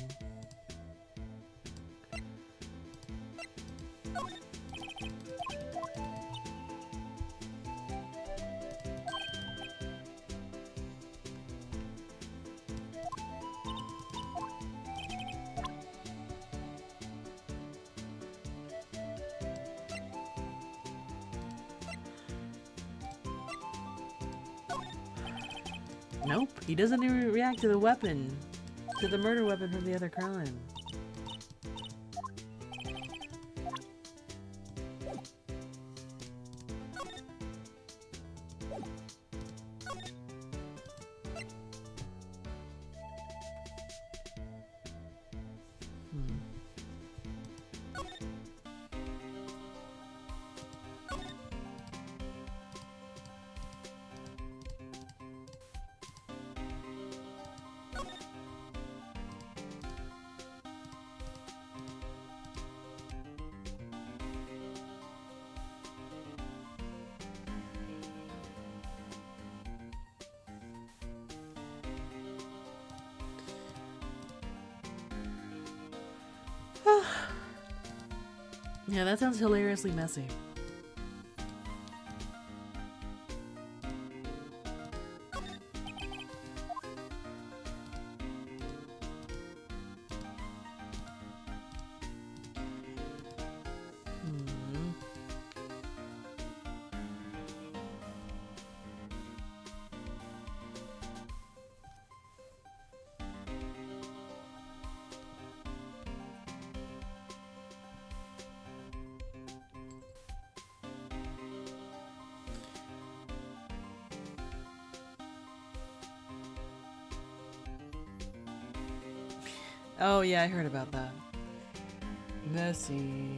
Nope, he doesn't even react to the weapon, to the murder weapon from the other crime. Yeah, that sounds hilariously messy. Oh yeah, I heard about that. Messy.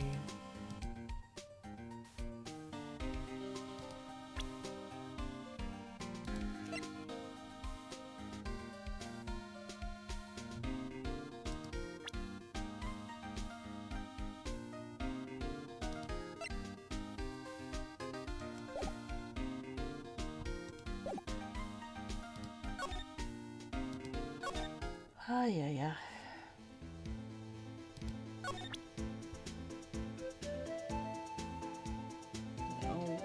Ah, yeah. No.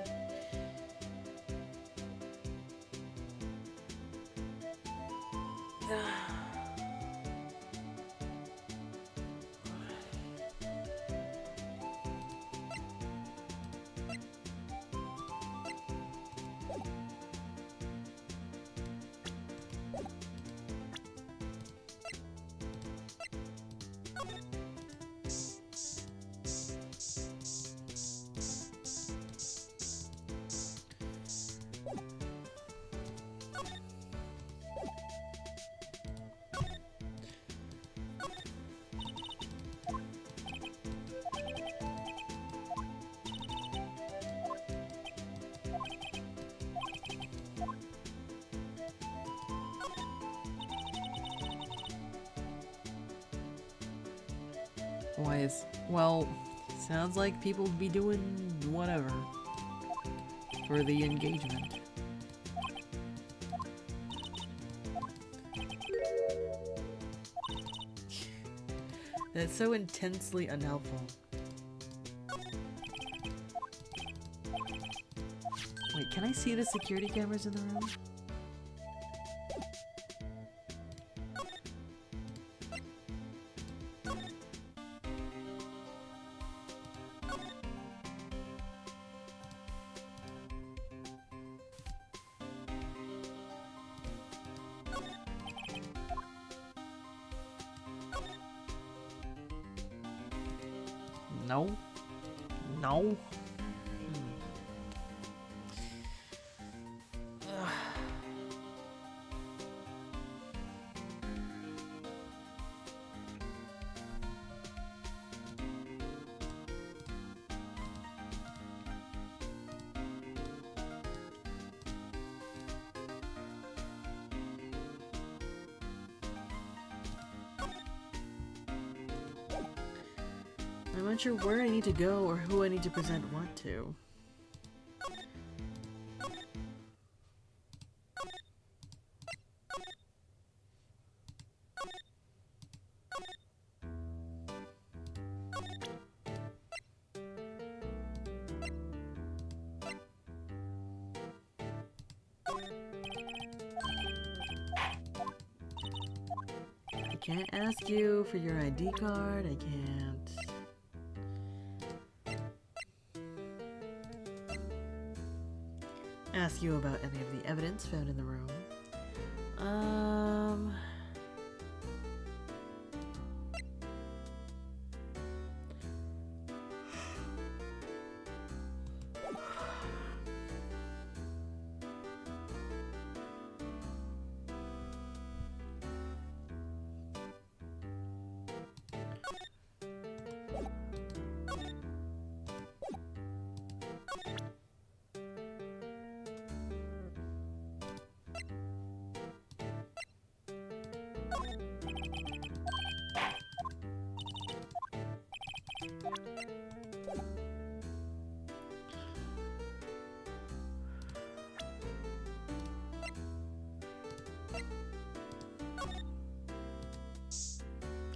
Why is... Well, sounds like people be doing whatever for the engagement. That's so intensely unhelpful. Wait, can I see the security cameras in the room? No. No. I'm unsure where I need to go or who I need to present what to. I can't ask you for your ID card, I can't. Ask you about any of the evidence found in the room.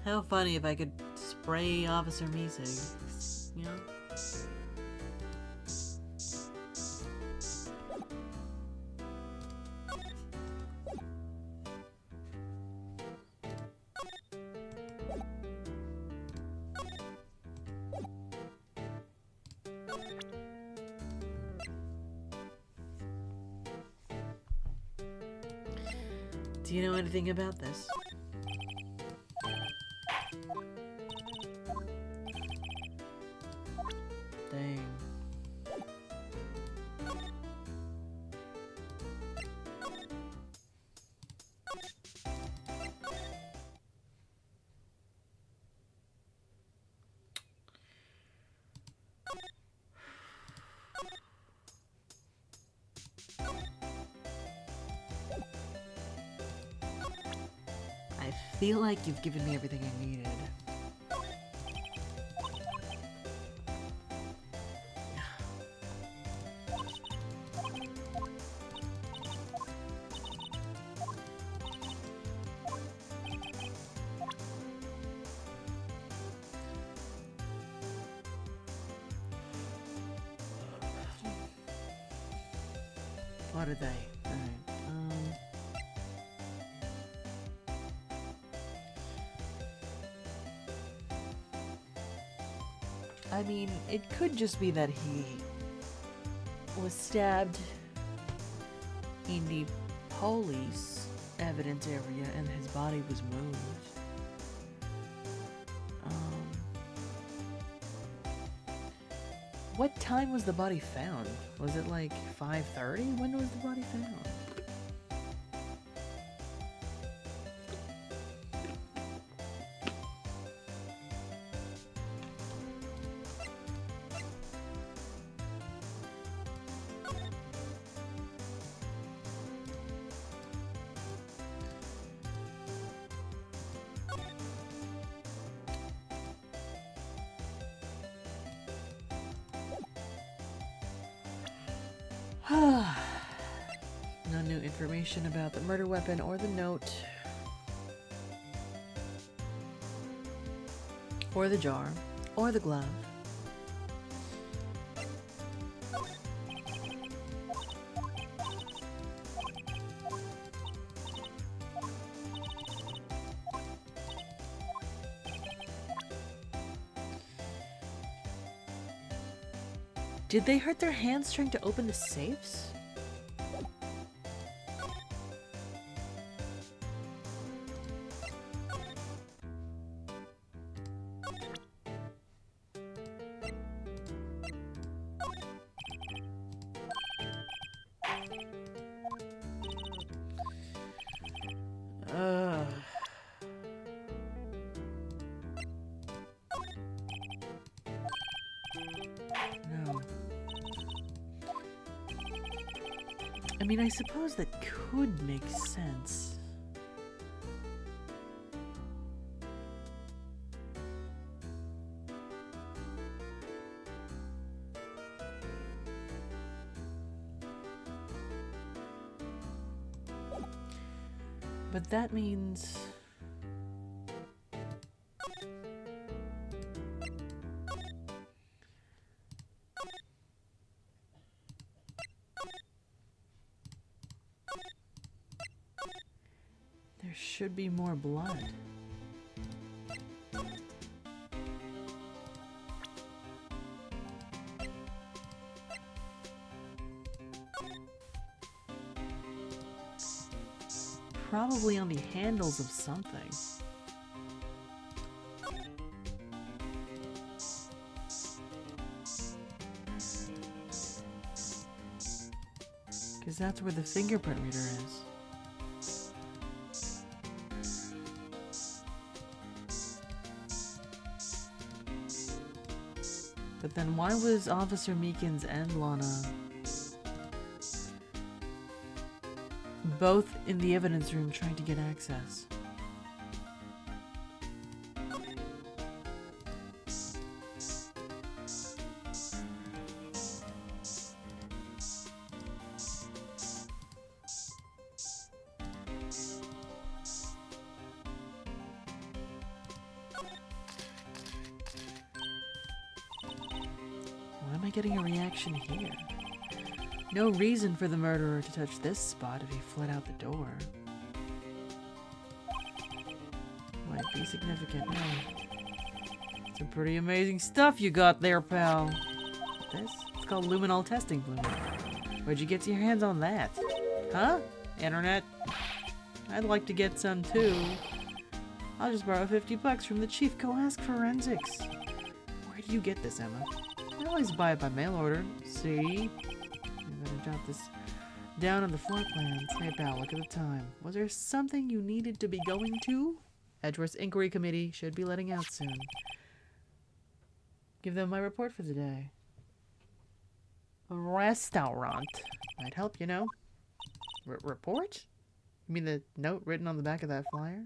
How funny if I could spray Officer Misig, you know? Do you know anything about this? Dang. I feel like you've given me everything I needed. What are they? Alright, I mean, it could just be that he was stabbed in the police evidence area and his body was moved. What time was the body found? Was it like 5:30? When was the body found? new information about the murder weapon or the note. Or the jar. Or the glove. Did they hurt their hands trying to open the safes? No. I mean, I suppose that could make sense. But that means... there should be more blood. Probably on the handles of something. Because that's where the fingerprint reader is. But then why was Officer Meekins and Lana both in the evidence room trying to get access? Why am I getting a reaction here? No reason for the murderer to touch this spot if he fled out the door. Might be significant. No. Some pretty amazing stuff you got there, pal. This? It's called luminol testing fluid. Where'd you get your hands on that? Huh? Internet? I'd like to get some too. I'll just borrow $50 from the chief. Go ask forensics. Where do you get this, Emma? I always buy it by mail order. See? I'm gonna jot this down on the floor plans. Hey pal, look at the time. Was there something you needed to be going to? Edgeworth's Inquiry Committee should be letting out soon. Give them my report for the day. A restaurant. Might help, you know. Report? You mean the note written on the back of that flyer?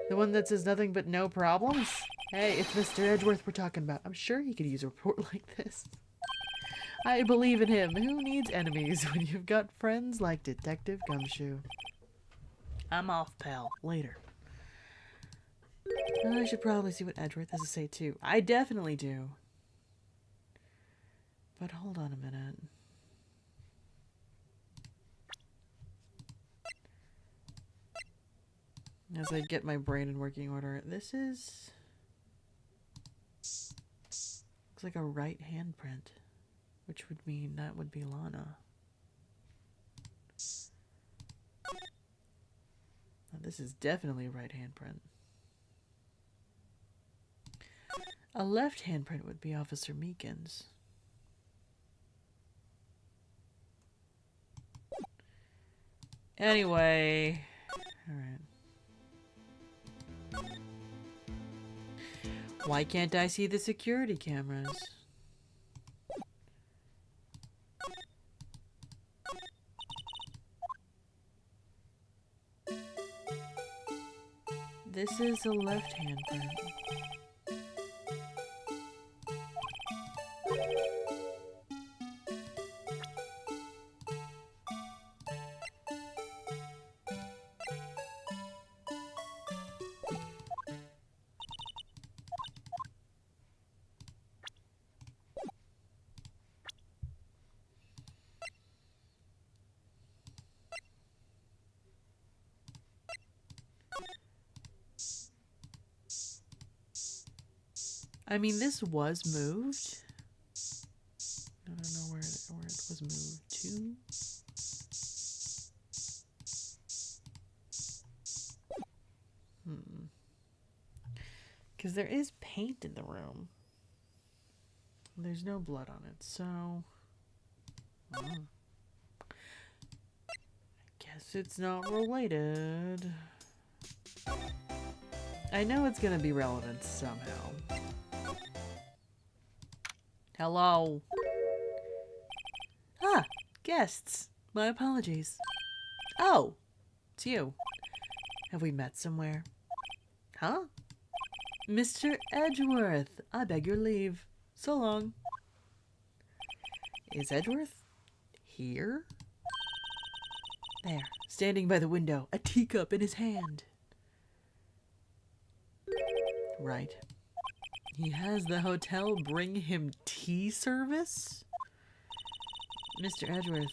The one that says nothing but no problems? Hey, it's Mr. Edgeworth we're talking about. I'm sure he could use a report like this. I believe in him. Who needs enemies when you've got friends like Detective Gumshoe? I'm off, pal. Later. I should probably see what Edgeworth has to say, too. I definitely do. But hold on a minute. As I get my brain in working order, this is... looks like a right handprint. Which would mean that would be Lana. Now, this is definitely a right handprint. A left handprint would be Officer Meekins. Anyway, alright. Why can't I see the security cameras? This is a left handprint. I mean, this was moved. I don't know where it was moved to. Because there is paint in the room. There's no blood on it, so... I guess it's not related. I know it's gonna be relevant somehow. Hello? Ah, guests. My apologies. Oh, it's you. Have we met somewhere? Huh? Mr. Edgeworth, I beg your leave. So long. Is Edgeworth here? There, standing by the window, a teacup in his hand. Right. He has the hotel bring him tea service? Mr. Edgeworth,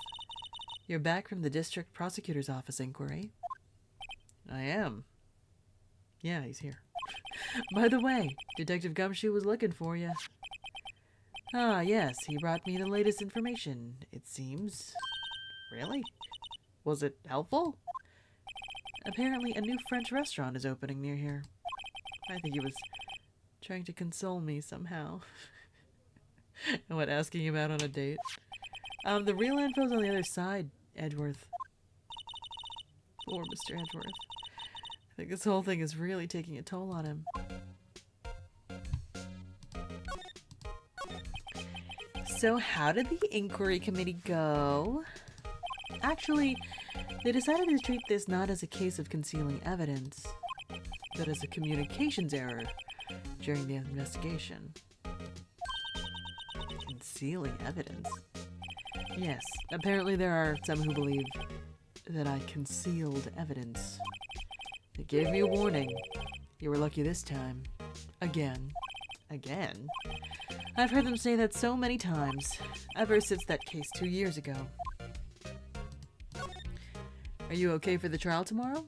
you're back from the district prosecutor's office inquiry. I am. Yeah, he's here. By the way, Detective Gumshoe was looking for you. Ah, yes, he brought me the latest information, it seems. Really? Was it helpful? Apparently a new French restaurant is opening near here. I think he was trying to console me somehow. And what, asking him out on a date? The real info's on the other side, Edgeworth. Poor Mr. Edgeworth. I think this whole thing is really taking a toll on him. So how did the inquiry committee go? Actually, they decided to treat this not as a case of concealing evidence, but as a communications error during the investigation. Concealing evidence? Yes, apparently there are some who believe that I concealed evidence. They gave me a warning. You were lucky this time. Again. Again? I've heard them say that so many times, ever since that case 2 years ago. Are you okay for the trial tomorrow?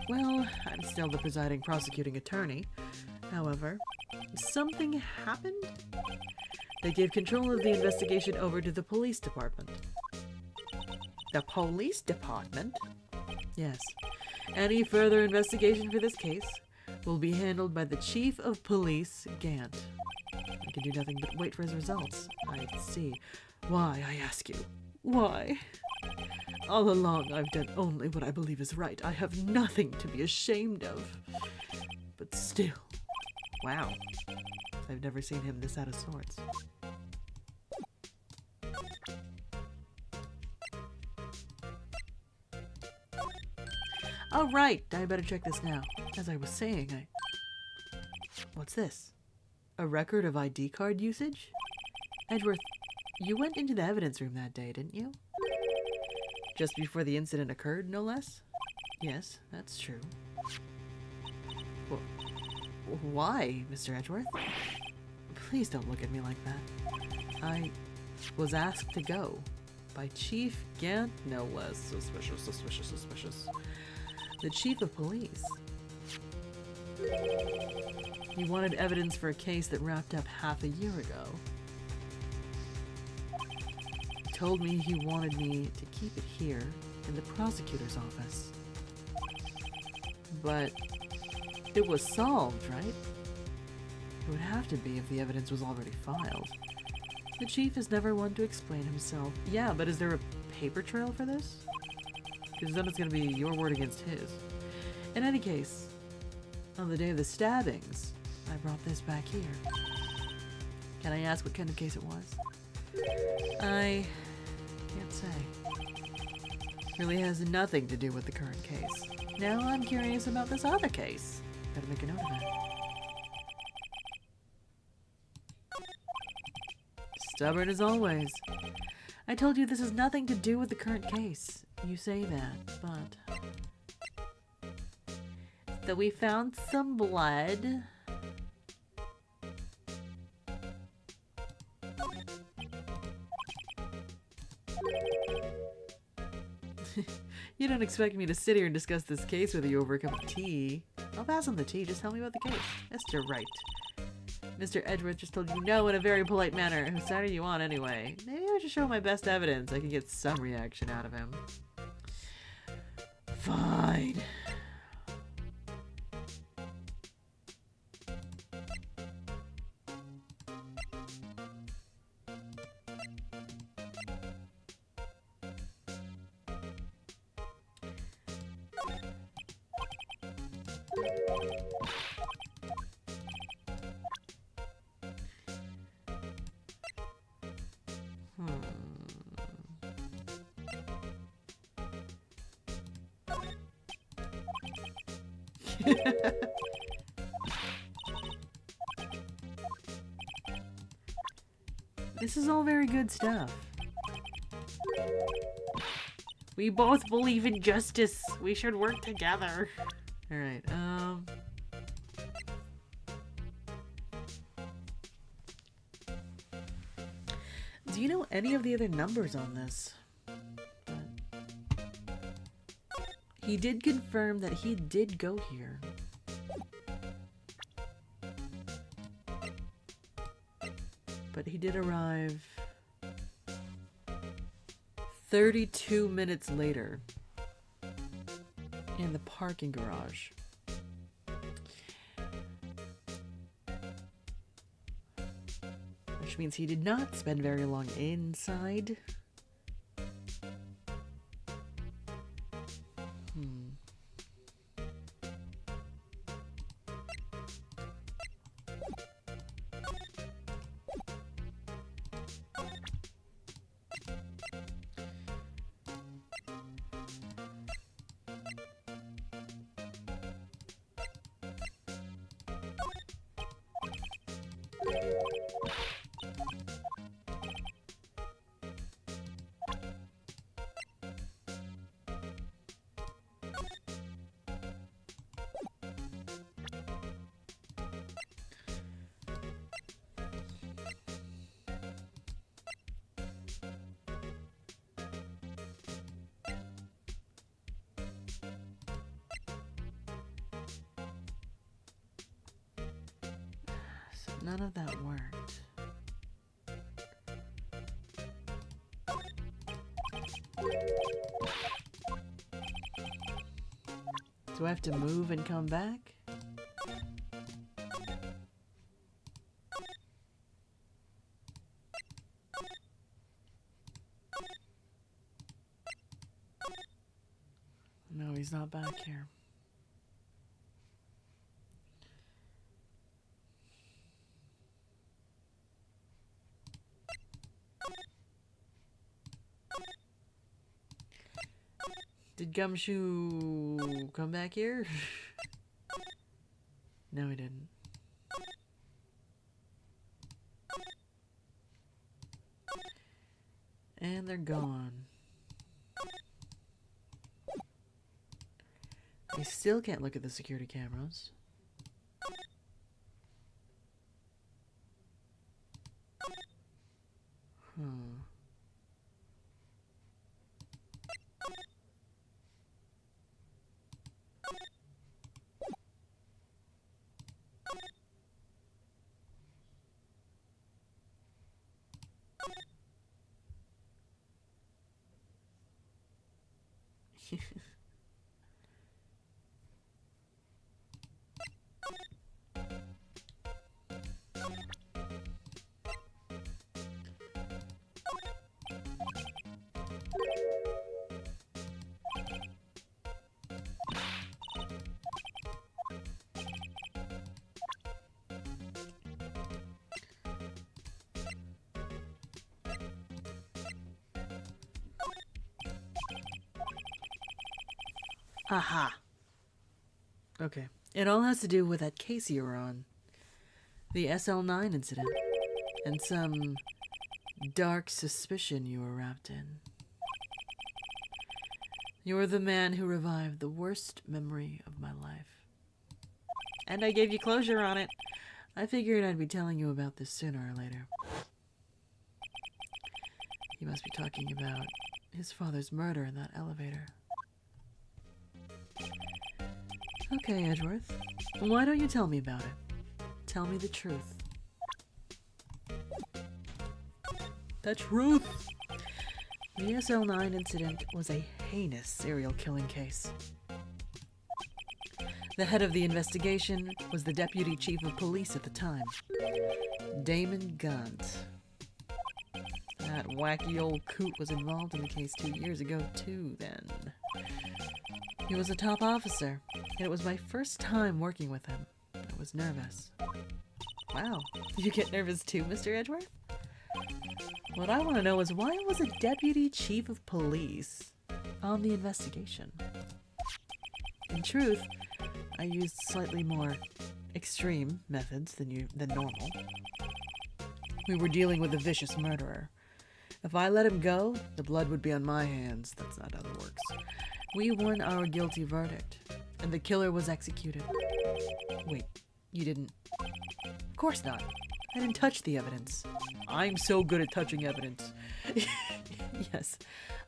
Well, I'm still the presiding prosecuting attorney. However, something happened? They gave control of the investigation over to the police department. The police department? Yes. Any further investigation for this case will be handled by the Chief of Police, Gant. I can do nothing but wait for his results. I see. Why, I ask you? Why? All along, I've done only what I believe is right. I have nothing to be ashamed of. But still... Wow. I've never seen him this out of sorts. Oh, right. I better check this now. As I was saying, What's this? A record of ID card usage? Edgeworth, you went into the evidence room that day, didn't you? Just before the incident occurred, no less? Yes, that's true. Why, Mr. Edgeworth? Please don't look at me like that. I was asked to go. By Chief Gant, no less. Suspicious, suspicious, suspicious. The Chief of Police. He wanted evidence for a case that wrapped up half a year ago. He told me he wanted me to keep it here in the prosecutor's office. But it was solved, right? It would have to be if the evidence was already filed. The chief is never one to explain himself. Yeah, but is there a paper trail for this? Because then it's going to be your word against his. In any case, on the day of the stabbings, I brought this back here. Can I ask what kind of case it was? I can't say. Really has nothing to do with the current case. Now I'm curious about this other case. Better make a note of it. Stubborn as always. I told you this has nothing to do with the current case. You say that, but... So we found some blood. You don't expect me to sit here and discuss this case with you over a cup of tea. I'll pass on the tea, just tell me about the case. Mr. Wright. Mr. Edgeworth just told you no in a very polite manner. Whose side are you on anyway? Maybe I should show my best evidence. I can get some reaction out of him. Fine. This is all very good stuff. We both believe in justice. We should work together. Alright, do you know any of the other numbers on this? He did confirm that he did go here. But he did arrive 32 minutes later in the parking garage. Which means he did not spend very long inside. None of that worked. Do I have to move and come back? No, he's not back here. Did Gumshoe come back here? No, he didn't. And they're gone. I still can't look at the security cameras. Aha. Okay. It all has to do with that case you were on. The SL9 incident. And some dark suspicion you were wrapped in. You're the man who revived the worst memory of my life. And I gave you closure on it. I figured I'd be telling you about this sooner or later. You must be talking about his father's murder in that elevator. Okay, Edgeworth. Why don't you tell me about it? Tell me the truth. The truth! The SL9 incident was a heinous serial killing case. The head of the investigation was the deputy chief of police at the time, Damon Gaunt. That wacky old coot was involved in the case 2 years ago too, then. He was a top officer, and it was my first time working with him. I was nervous. Wow, you get nervous too, Mr. Edgeworth? What I want to know is, why was a deputy chief of police on the investigation? In truth, I used slightly more extreme methods than normal. We were dealing with a vicious murderer. If I let him go, the blood would be on my hands. That's not how it works. We won our guilty verdict, and the killer was executed. Wait, you didn't? Of course not. I didn't touch the evidence. I'm so good at touching evidence. Yes,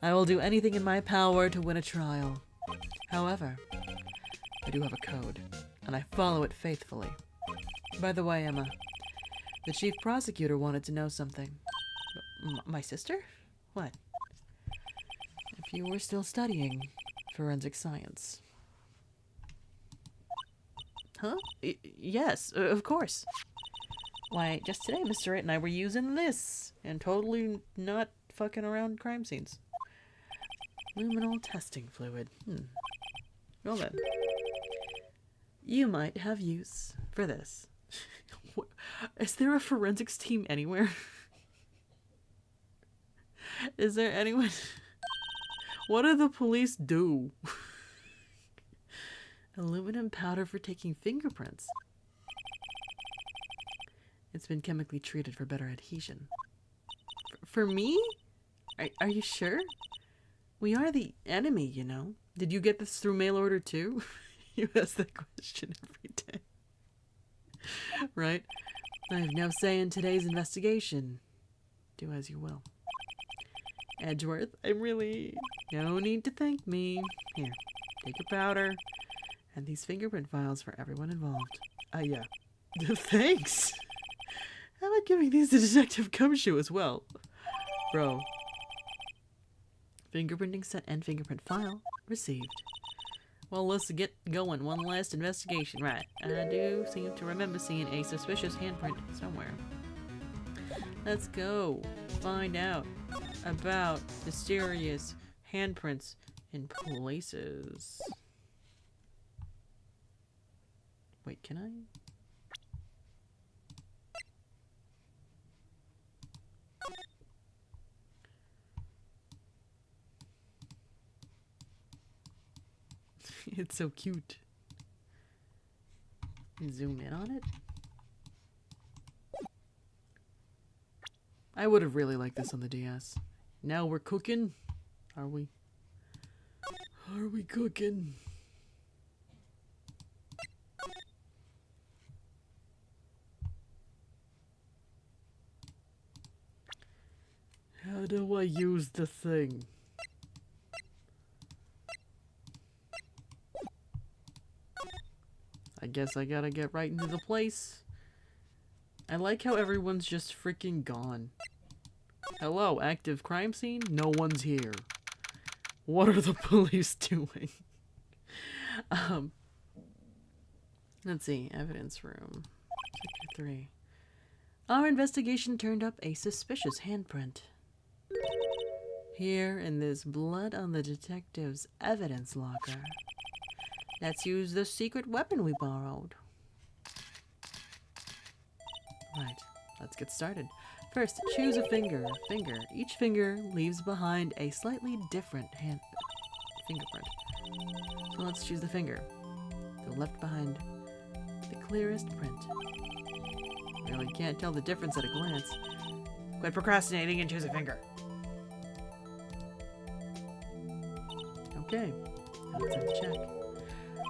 I will do anything in my power to win a trial. However, I do have a code, and I follow it faithfully. By the way, Emma, the chief prosecutor wanted to know something. My sister? What? If you were still studying forensic science. Huh? Yes, of course. Why, just today, Mr. Wright and I were using this, and totally not fucking around crime scenes. Luminol testing fluid. Well then. You might have use for this. Is there a forensics team anywhere? Is there anyone? What do the police do? Aluminum powder for taking fingerprints. It's been chemically treated for better adhesion. For me? Are you sure? We are the enemy, you know. Did you get this through mail order too? You ask that question every day. Right? I have no say in today's investigation. Do as you will. Edgeworth, no need to thank me. Here, take your powder and these fingerprint files for everyone involved. Yeah. Thanks! How about giving these to Detective Gumshoe as well? Bro. Fingerprinting set and fingerprint file received. Well, let's get going. One last investigation. Right. I do seem to remember seeing a suspicious handprint somewhere. Let's go find out about mysterious handprints in places. Wait, can I? It's so cute. Zoom in on it. I would have really liked this on the DS. Now we're cooking. Are we? Are we cooking? How do I use the thing? I guess I gotta get right into the place. I like how everyone's just freaking gone. Hello, active crime scene? No one's here. What are the police doing? Let's see. Evidence room. Sector 3. Our investigation turned up a suspicious handprint. Here in this blood on the detective's evidence locker. Let's use the secret weapon we borrowed. Right, let's get started. First, choose a finger. Each finger leaves behind a slightly different fingerprint. So let's choose the finger. The left behind the clearest print. Really can't tell the difference at a glance. Quit procrastinating and choose a finger. Okay, now it's time to check.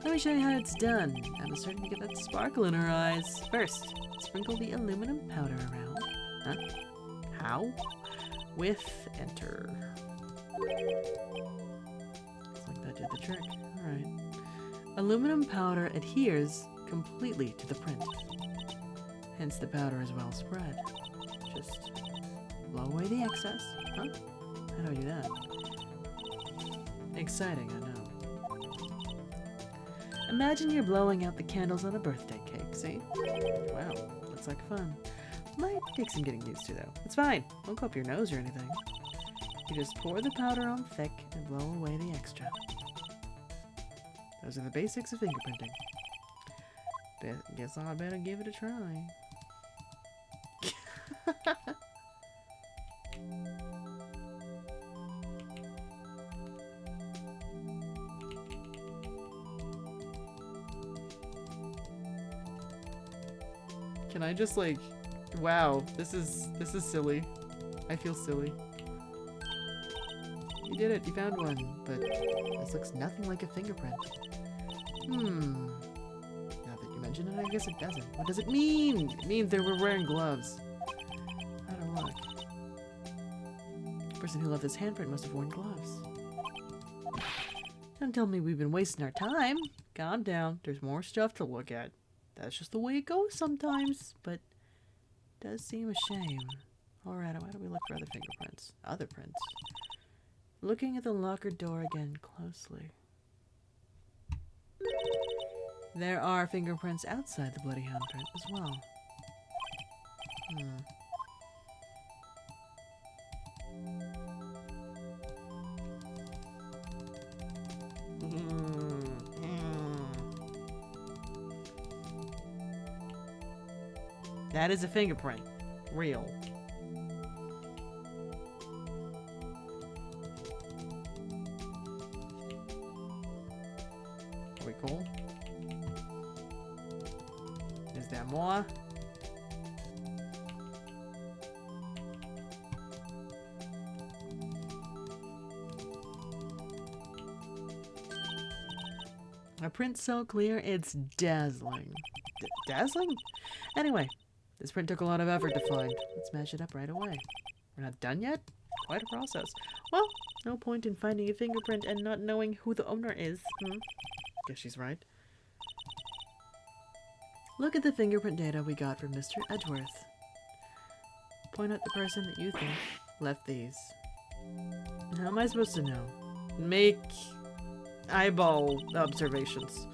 Let me show you how it's done. I'm starting to get that sparkle in her eyes. First, sprinkle the aluminum powder around. Huh? How? With enter. Looks like that did the trick. Alright. Aluminum powder adheres completely to the print. Hence the powder is well spread. Just Blow away the excess. Huh? How do I do that? Exciting, I know. Imagine you're blowing out the candles on a birthday cake, see? Wow, looks like fun. Might take some getting used to, though. It's fine. Won't go up your nose or anything. You just pour the powder on thick and blow away the extra. Those are the basics of fingerprinting. Guess I better give it a try. Can I just like, wow, this is silly. I feel silly. You did it, you found one, but this looks nothing like a fingerprint. Now that you mention it, I guess it doesn't. What does it mean? It means they were wearing gloves. How to look? The person who left this handprint must have worn gloves. Don't tell me we've been wasting our time. Calm down, there's more stuff to look at. That's just the way it goes sometimes, but it does seem a shame. Alright, why don't we look for other fingerprints? Other prints. Looking at the locker door again closely. There are fingerprints outside the bloody handprint as well. That is a fingerprint. Real. Are we cool? Is there more? A print so clear, it's dazzling. Dazzling? Anyway, this print took a lot of effort to find. Let's match it up right away. We're not done yet? Quite a process. Well, no point in finding a fingerprint and not knowing who the owner is. Guess she's right. Look at the fingerprint data we got from Mr. Edgeworth. Point out the person that you think left these. How am I supposed to know? Make eyeball observations.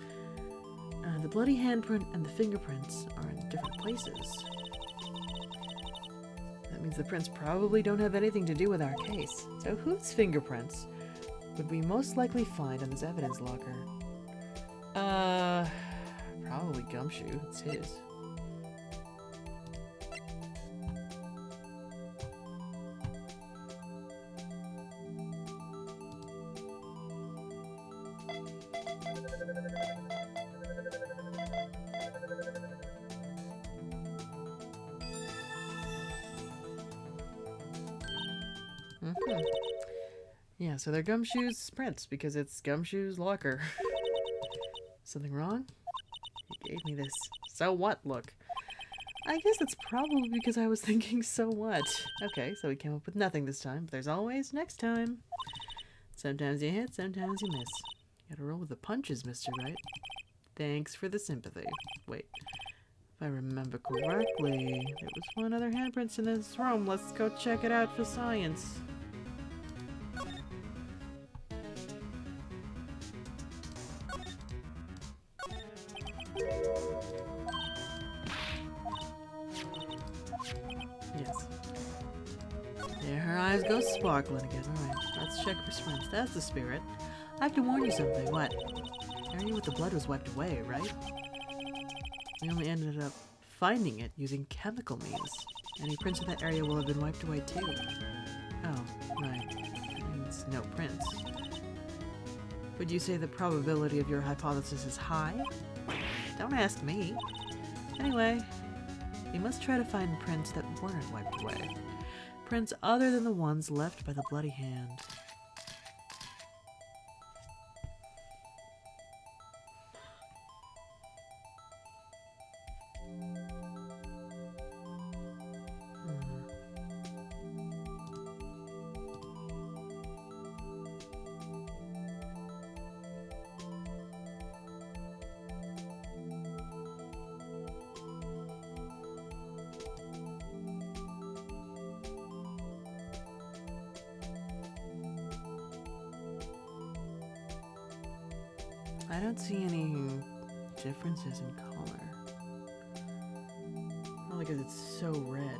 The bloody handprint and the fingerprints are in different places. That means the prints probably don't have anything to do with our case. So whose fingerprints would we most likely find on this evidence locker? Probably Gumshoe. It's his. Yeah, so they're Gumshoe's prints because it's Gumshoe's locker. Something wrong? He gave me this so what look. I guess that's probably because I was thinking so what. Okay, so we came up with nothing this time, but there's always next time. Sometimes you hit, sometimes you miss. You gotta roll with the punches, Mr. Wright. Thanks for the sympathy. Wait, if I remember correctly, there was one other handprint in this room. Let's go check it out for science. Yes. There, her eyes go sparkling again. Alright, let's check for sprints. That's the spirit. I have to warn you something. What? The area with the blood was wiped away, right? We only ended up finding it using chemical means. Any prints in that area will have been wiped away too. Oh, right. That means no prints. Would you say the probability of your hypothesis is high? Don't ask me. Anyway, we must try to find prints that weren't wiped away. Prints other than the ones left by the bloody hand. I don't see any differences in color. Probably because it's so red.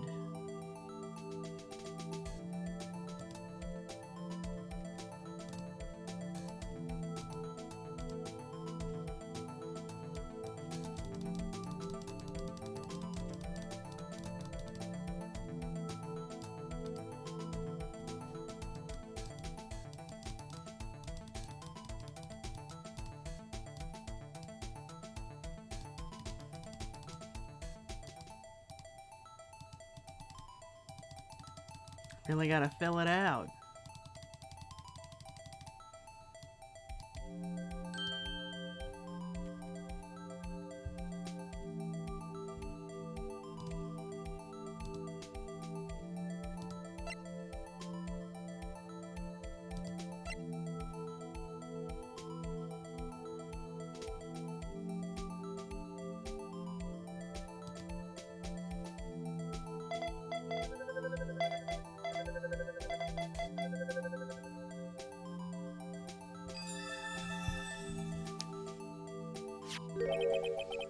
Really gotta fill it out.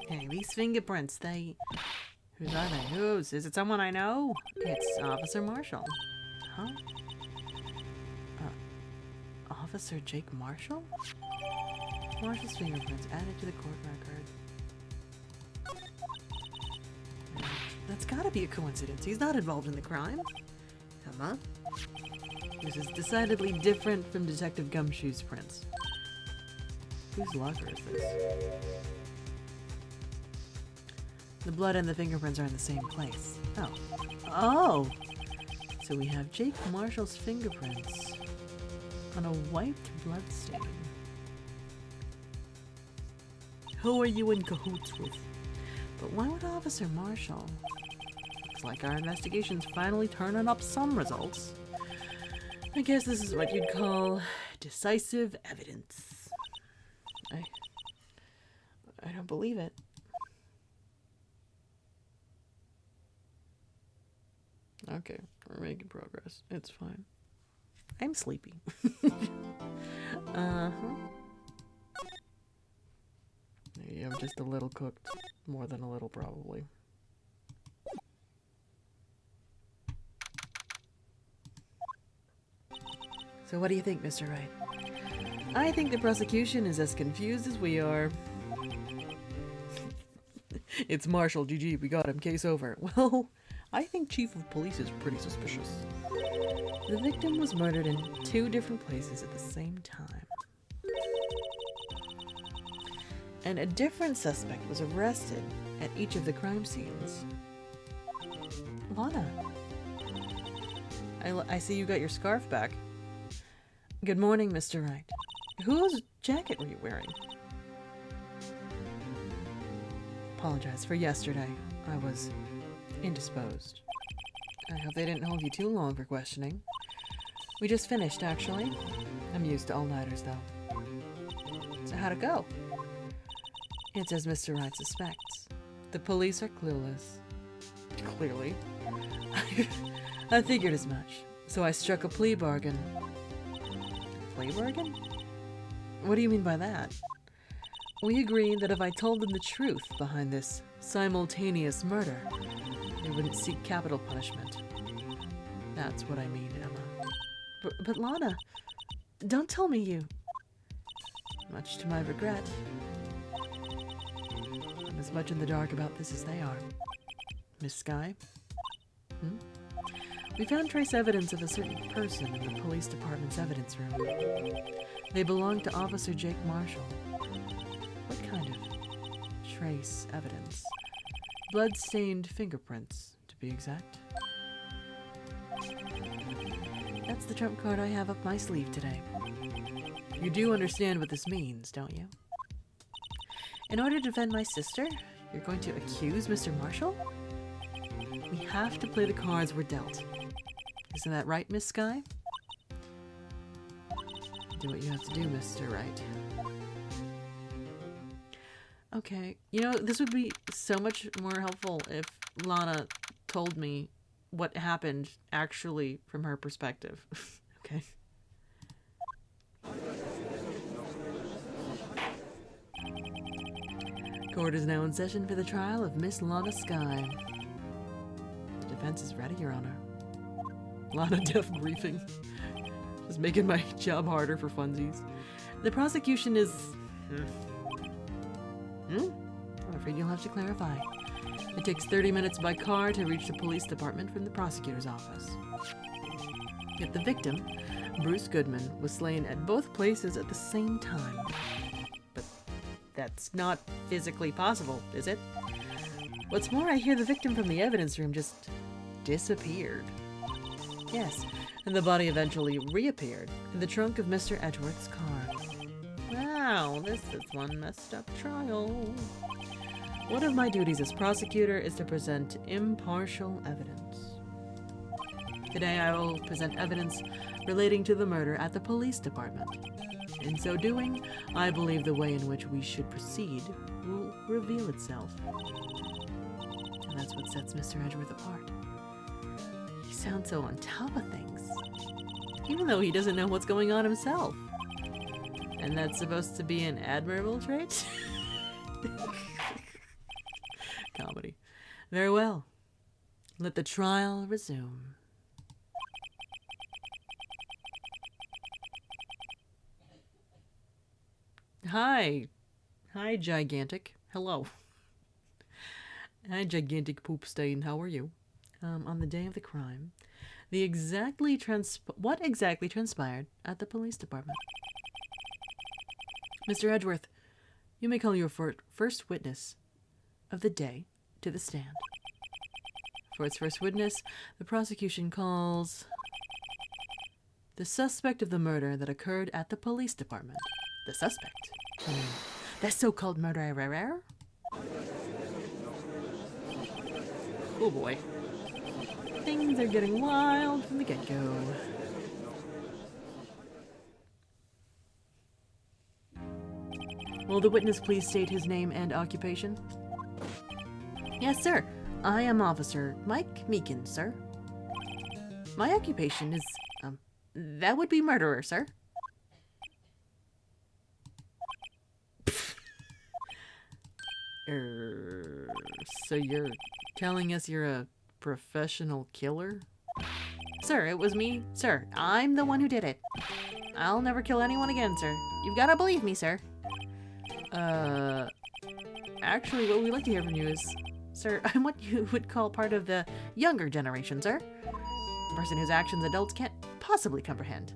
Okay, these fingerprints, whose are they? Whose? Is it someone I know? It's Officer Marshall. Huh? Officer Jake Marshall? Marshall's fingerprints added to the court record. That's gotta be a coincidence. He's not involved in the crime. Come on. This is decidedly different from Detective Gumshoe's prints. Whose locker is this? The blood and the fingerprints are in the same place. Oh. Oh! So we have Jake Marshall's fingerprints on a white blood stain. Who are you in cahoots with? But why would Officer Marshall? Looks like our investigation's finally turning up some results. I guess this is what you'd call decisive evidence. I don't believe it. Okay, we're making progress. It's fine. I'm sleepy. Uh-huh. Yeah, I'm just a little cooked. More than a little, probably. So what do you think, Mr. Wright? I think the prosecution is as confused as we are. It's Marshall, GG, we got him, case over. Well, I think Chief of Police is pretty suspicious. The victim was murdered in 2 different places at the same time. And a different suspect was arrested at each of the crime scenes. Lana. I see you got your scarf back. Good morning, Mr. Wright. Whose jacket were you wearing? Apologize for yesterday. I was indisposed. I hope they didn't hold you too long for questioning. We just finished, actually. I'm used to all-nighters, though. So how'd it go? It's as Mr. Wright suspects. The police are clueless. Clearly. I figured as much. So I struck a plea bargain. Plea bargain? What do you mean by that? We agreed that if I told them the truth behind this simultaneous murder, they wouldn't seek capital punishment. That's what I mean, Emma. But Lana, don't tell me you... Much to my regret, I'm as much in the dark about this as they are. Miss Skye? We found trace evidence of a certain person in the police department's evidence room. They belong to Officer Jake Marshall. What kind of trace evidence? Blood-stained fingerprints, to be exact. That's the trump card I have up my sleeve today. You do understand what this means, don't you? In order to defend my sister, you're going to accuse Mr. Marshall? We have to play the cards we're dealt. Isn't that right, Miss Skye? Do what you have to do, Mr. Wright. Okay, you know, this would be so much more helpful if Lana told me what happened actually from her perspective. Okay. Court is now in session for the trial of Miss Lana Skye. The defense is ready, Your Honor. Lana deaf griefing. Just making my job harder for funsies. The prosecution is... I'm afraid you'll have to clarify. It takes 30 minutes by car to reach the police department from the prosecutor's office. Yet the victim, Bruce Goodman, was slain at both places at the same time. But that's not physically possible, is it? What's more, I hear the victim from the evidence room just disappeared. Yes, and the body eventually reappeared in the trunk of Mr. Edgeworth's car. Wow, this is one messed up trial. One of my duties as prosecutor is to present impartial evidence. Today I will present evidence relating to the murder at the police department. In so doing, I believe the way in which we should proceed will reveal itself. And that's what sets Mr. Edgeworth apart. He sounds so on top of things, even though he doesn't know what's going on himself. And that's supposed to be an admirable trait? Comedy. Very well. Let the trial resume. Hi. Hi, Gigantic. Hello. Hi, Gigantic Poop Stain. How are you? On the day of the crime, what exactly transpired at the police department? Mr. Edgeworth, you may call your first witness of the day to the stand. For its first witness, the prosecution calls the suspect of the murder that occurred at the police department. The suspect? The so-called murderer? Oh boy. Things are getting wild from the get-go. Will the witness please state his name and occupation? Yes, sir. I am Officer Mike Meekin, sir. My occupation is, that would be murderer, sir. So you're telling us you're a professional killer? Sir, it was me. Sir, I'm the one who did it. I'll never kill anyone again, sir. You've got to believe me, sir. Actually, what we'd like to hear from you is, sir, I'm what you would call part of the younger generation, sir. A person whose actions adults can't possibly comprehend.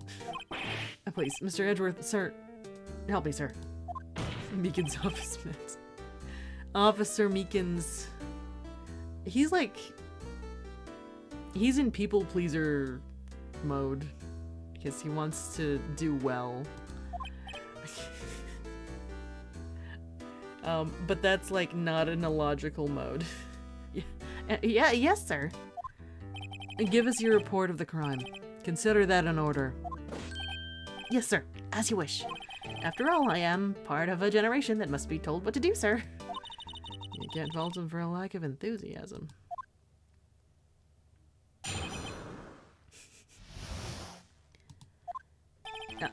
Please, Mr. Edgeworth, sir, help me, sir. Meekin's office mates. Officer Meekin's... He's like... He's in people pleaser mode. Because he wants to do well. But that's like not in a logical mode. Yes, sir. Give us your report of the crime. Consider that an order. Yes, sir. As you wish. After all, I am part of a generation that must be told what to do, sir. You can't fault him for a lack of enthusiasm.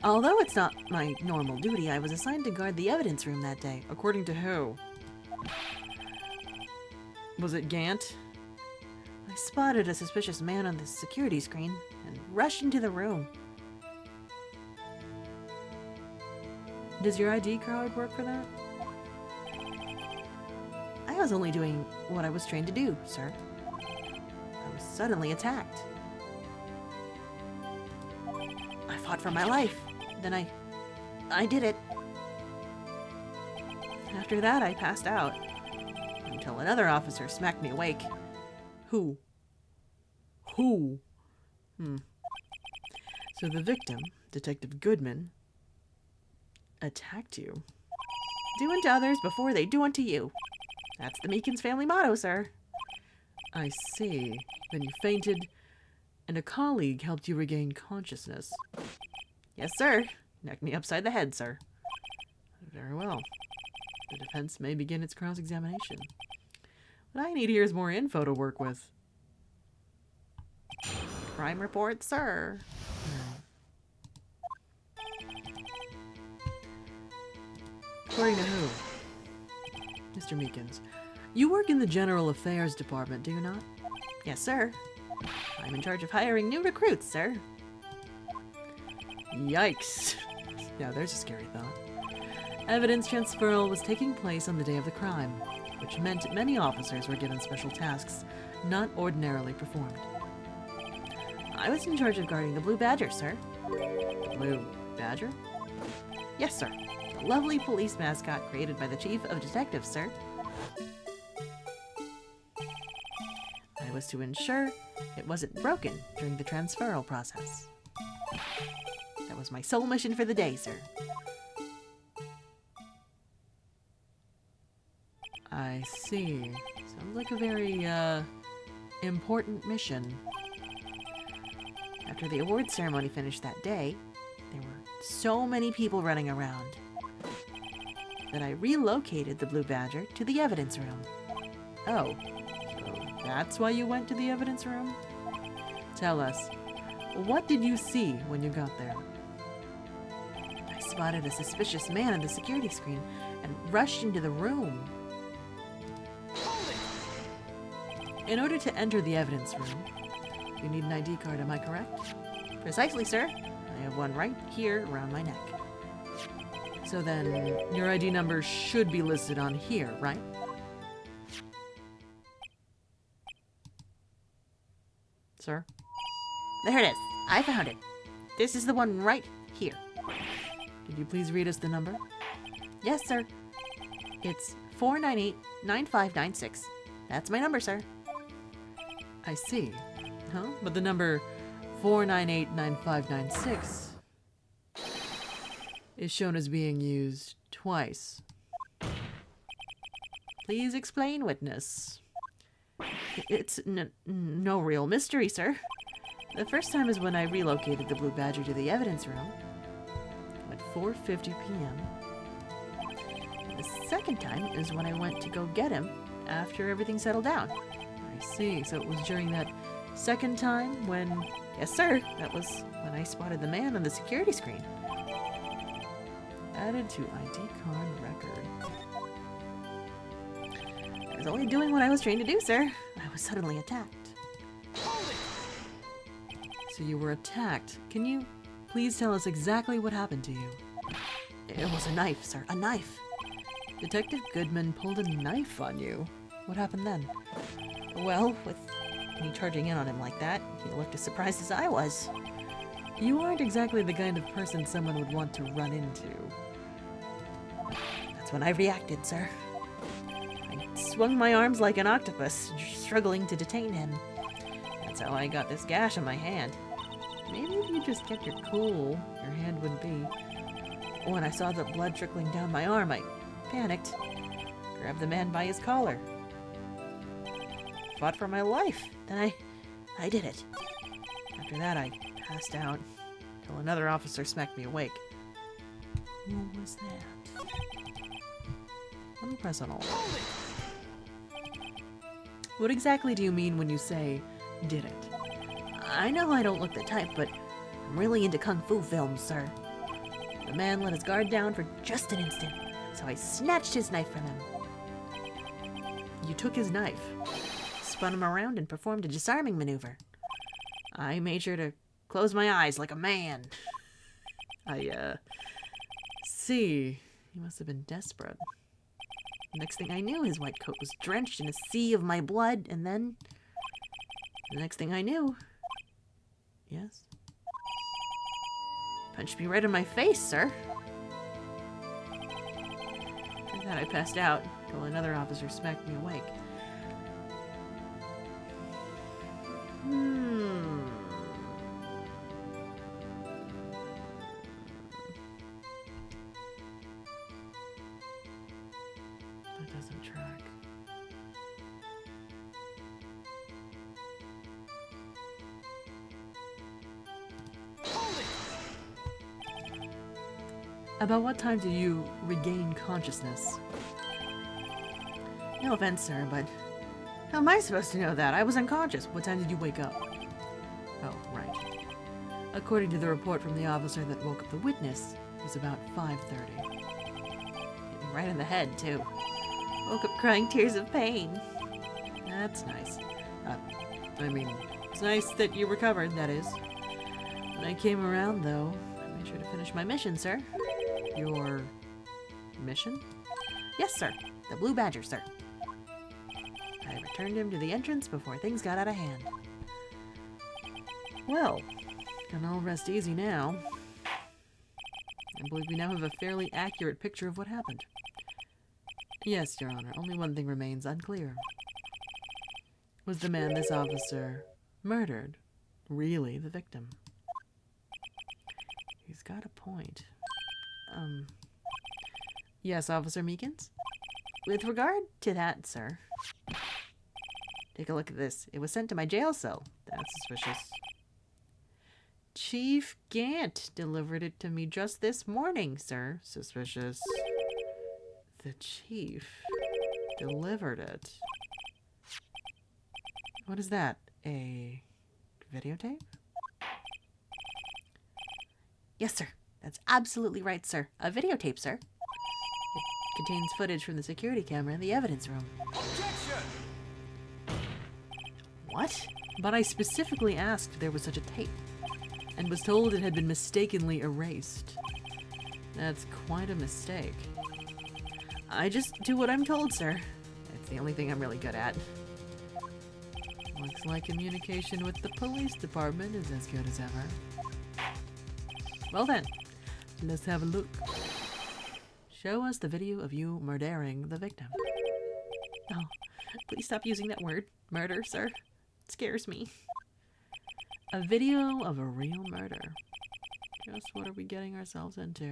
Although it's not my normal duty, I was assigned to guard the evidence room that day. According to who? Was it Gant? I spotted a suspicious man on the security screen and rushed into the room. Does your ID card work for that? I was only doing what I was trained to do, sir. I was suddenly attacked. I fought for my life. Then I did it. After that, I passed out. Until another officer smacked me awake. Who? Who? So the victim, Detective Goodman, attacked you. Do unto others before they do unto you. That's the Meekins family motto, sir. I see. Then you fainted, and a colleague helped you regain consciousness. Yes, sir. Knocked me upside the head, sir. Very well. The defense may begin its cross-examination. What I need here is more info to work with. Crime report, sir. According to who? Mr. Meekins, you work in the General Affairs Department, do you not? Yes, sir. I'm in charge of hiring new recruits, sir. Yikes. Yeah, there's a scary thought. Evidence transferal was taking place on the day of the crime, which meant many officers were given special tasks not ordinarily performed. I was in charge of guarding the Blue Badger, sir. Blue Badger? Yes, sir. A lovely police mascot created by the Chief of Detectives, sir. I was to ensure it wasn't broken during the transferal process. That was my sole mission for the day, sir. I see. Sounds like a very, important mission. After the award ceremony finished that day, there were so many people running around that I relocated the Blue Badger to the evidence room. Oh, so that's why you went to the evidence room? Tell us, what did you see when you got there? I spotted a suspicious man on the security screen and rushed into the room. In order to enter the evidence room, you need an ID card, am I correct? Precisely, sir. I have one right here around my neck. So then, your ID number should be listed on here, right? Sir? There it is. I found it. This is the one right here. Could you please read us the number? Yes, sir. It's 498-9596. That's my number, sir. I see. Huh? But the number 498-9596 is shown as being used twice. Please explain, witness. It's no real mystery, sir. The first time is when I relocated the Blue Badger to the evidence room at 4:50 p.m. The second time is when I went to go get him after everything settled down. I see. So it was during that second time when... Yes, sir. That was when I spotted the man on the security screen. Added to ID card record. I was only doing what I was trained to do, sir. I was suddenly attacked. So you were attacked. Can you please tell us exactly what happened to you? It was a knife, sir. A knife. Detective Goodman pulled a knife on you. What happened then? Well, with me charging in on him like that, he looked as surprised as I was. You aren't exactly the kind of person someone would want to run into. That's when I reacted, sir. I swung my arms like an octopus, struggling to detain him. That's how I got this gash on my hand. Maybe if you just kept your cool, your hand wouldn't be. When I saw the blood trickling down my arm, I panicked, grabbed the man by his collar. Fought for my life. Then I did it. After that, I passed out until another officer smacked me awake. Who was that? Let me press on all. What exactly do you mean when you say, did it? I know I don't look the type, but I'm really into kung fu films, sir. The man let his guard down for just an instant, so I snatched his knife from him. You took his knife, spun him around, and performed a disarming maneuver. I made sure to close my eyes like a man. See. He must have been desperate. Next thing I knew, his white coat was drenched in a sea of my blood, and then... The next thing I knew... Yes? Punched me right in my face, sir. After that, I passed out until another officer smacked me awake. That doesn't track. About what time do you regain consciousness? No offense, sir, but how am I supposed to know that? I was unconscious. What time did you wake up? Oh, right. According to the report from the officer that woke up the witness, it was about 5:30. Hit me right in the head, too. Woke up crying tears of pain. That's nice. I mean, it's nice that you recovered, that is. When I came around, though, I made sure to finish my mission, sir. Your mission? Yes, sir. The Blue Badger, sir. I returned him to the entrance before things got out of hand. Well, can all rest easy now. I believe we now have a fairly accurate picture of what happened. Yes, Your Honor. Only one thing remains unclear. Was the man this officer murdered really the victim? He's got a point. Yes, Officer Meekins? With regard to that, sir. Take a look at this. It was sent to my jail cell. That's suspicious. Chief Gant delivered it to me just this morning, sir. Suspicious. The chief delivered it. What is that? A videotape? Yes, sir. That's absolutely right, sir. A videotape, sir. It contains footage from the security camera in the evidence room. Objection! What? But I specifically asked if there was such a tape, and was told it had been mistakenly erased. That's quite a mistake. I just do what I'm told, sir. It's the only thing I'm really good at. Looks like communication with the police department is as good as ever. Well then, let's have a look. Show us the video of you murdering the victim. Oh, please stop using that word, murder, sir. It scares me. A video of a real murder. Just what are we getting ourselves into?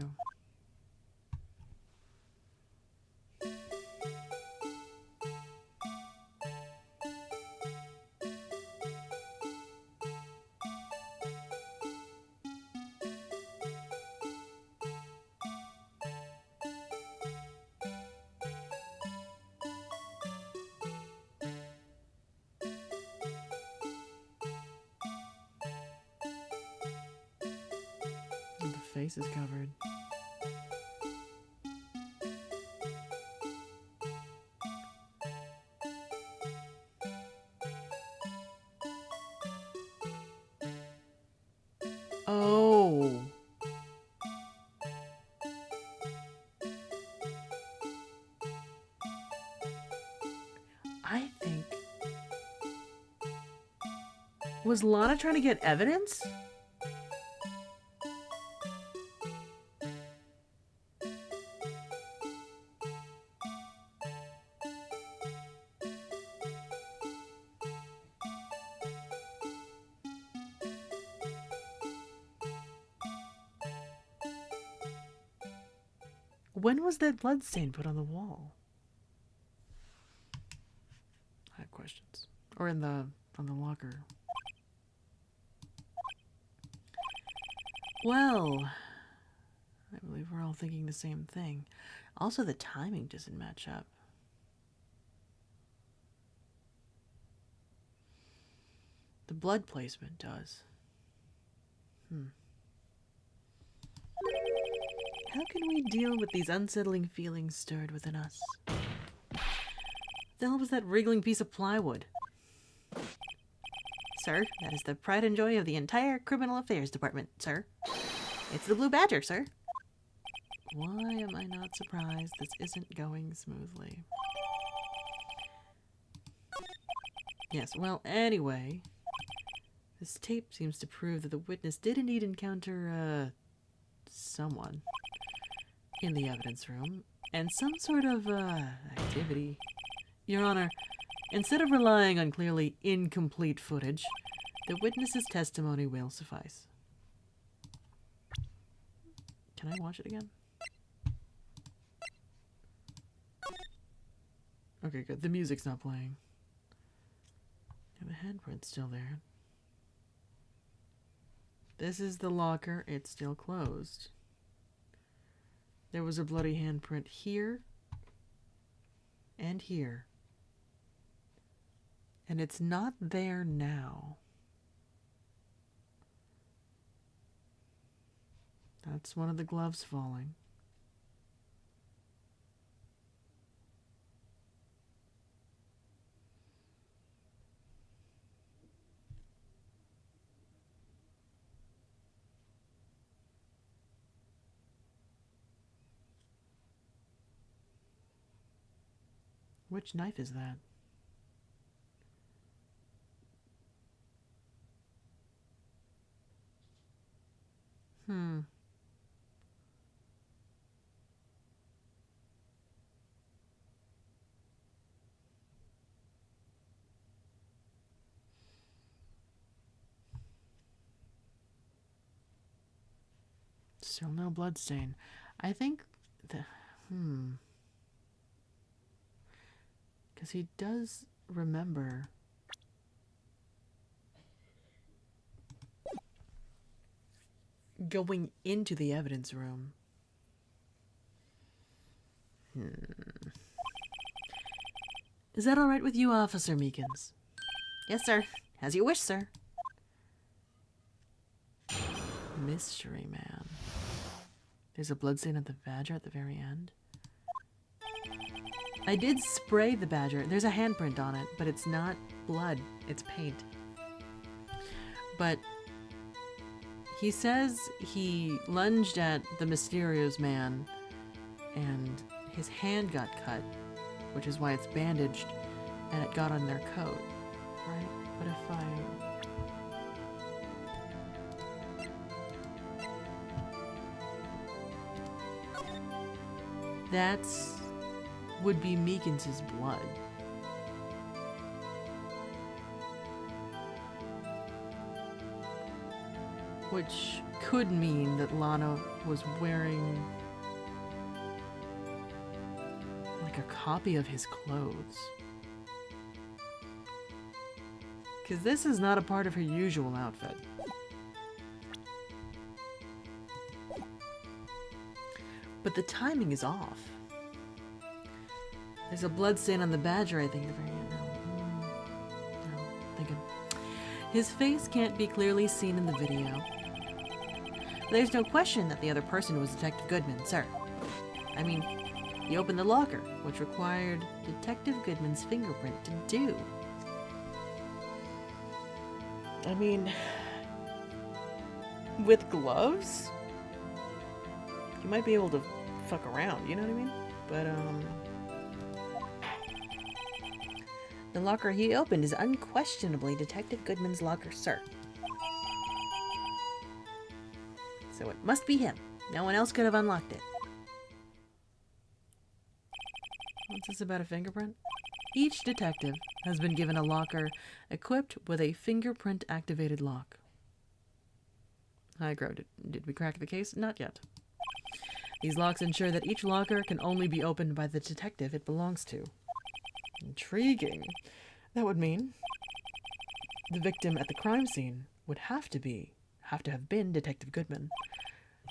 The face is covered. Oh. I think... Was Lana trying to get evidence? When was that bloodstain put on the wall? I have questions. Or on the locker. Well, I believe we're all thinking the same thing. Also, the timing doesn't match up. The blood placement does. How can we deal with these unsettling feelings stirred within us? The hell was that wriggling piece of plywood? Sir, that is the pride and joy of the entire Criminal Affairs Department, sir. It's the Blue Badger, sir. Why am I not surprised this isn't going smoothly? Yes, well, anyway, this tape seems to prove that the witness did indeed encounter, someone in the evidence room, and some sort of, activity. Your Honor, instead of relying on clearly incomplete footage, the witness's testimony will suffice. Can I watch it again? Okay, good. The music's not playing. And the handprint's still there. This is the locker. It's still closed. There was a bloody handprint here and here. And it's not there now. That's one of the gloves falling. Which knife is that? Still no bloodstain. I think the because he does remember going into the evidence room. Is that all right with you, Officer Meekins? Yes, sir. As you wish, sir. Mystery man. There's a bloodstain at the badger at the very end. I did spray the badger. There's a handprint on it, but it's not blood. It's paint. But he says he lunged at the mysterious man and his hand got cut, which is why it's bandaged, and it got on their coat, right? But if I... That's... would be Meekins' blood. Which could mean that Lana was wearing like a copy of his clothes. Because this is not a part of her usual outfit. But the timing is off. There's a bloodstain on the badger, I think. No, thinking. His face can't be clearly seen in the video. There's no question that the other person was Detective Goodman, sir. I mean, he opened the locker, which required Detective Goodman's fingerprint to do. I mean, with gloves, you might be able to fuck around, you know what I mean? But, the locker he opened is unquestionably Detective Goodman's locker, sir. So it must be him. No one else could have unlocked it. What's this about a fingerprint? Each detective has been given a locker equipped with a fingerprint-activated lock. Hi, Grow. Did we crack the case? Not yet. These locks ensure that each locker can only be opened by the detective it belongs to. Intriguing. That would mean the victim at the crime scene would have to have been Detective Goodman.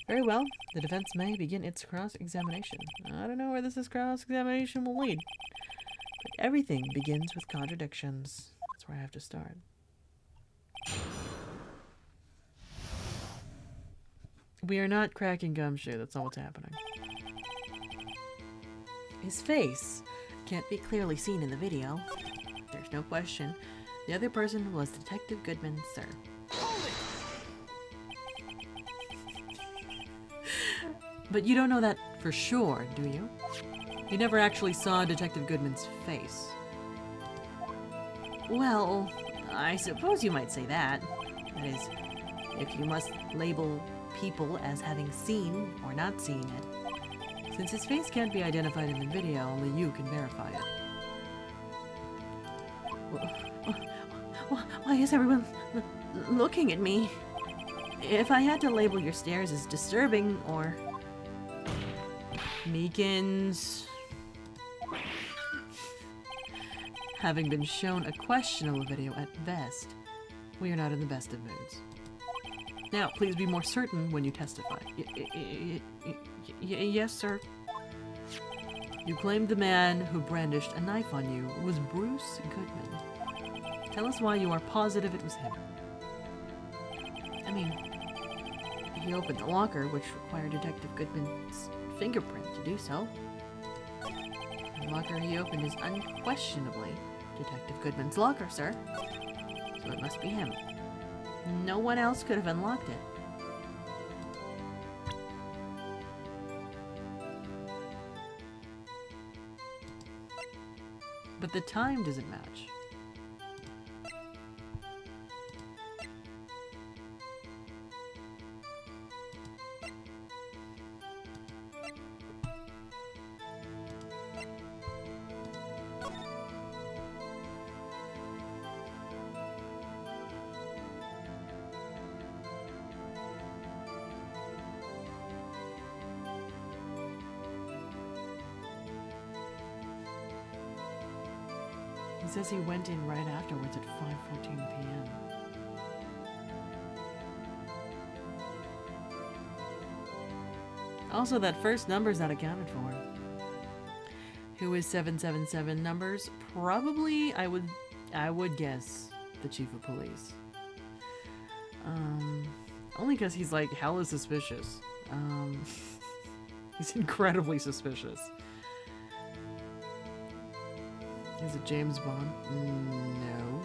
Very well, the defense may begin its cross-examination. I don't know where this cross-examination will lead. But everything begins with contradictions. That's where I have to start. We are not cracking gumshoe, that's not what's happening. His face can't be clearly seen in the video. There's no question. The other person was Detective Goodman, sir. But you don't know that for sure, do you? You never actually saw Detective Goodman's face. Well, I suppose you might say that. That is, if you must label people as having seen or not seen it. Since his face can't be identified in the video, only you can verify it. Why is everyone looking at me? If I had to label your stares as disturbing or... Meekins... Having been shown a questionable video at best, we are not in the best of moods. Now, please be more certain when you testify. Yes, sir. You claimed the man who brandished a knife on you was Bruce Goodman. Tell us why you are positive it was him. I mean, he opened the locker, which required Detective Goodman's fingerprint to do so. The locker he opened is unquestionably Detective Goodman's locker, sir. So it must be him. No one else could have unlocked it. But the time doesn't match. He says he went in right afterwards at 5:14 p.m. Also, that first number's not accounted for. Who is 777 numbers? Probably, I would guess the chief of police. Only because he's like hella suspicious. He's incredibly suspicious. Is it James Bond? No.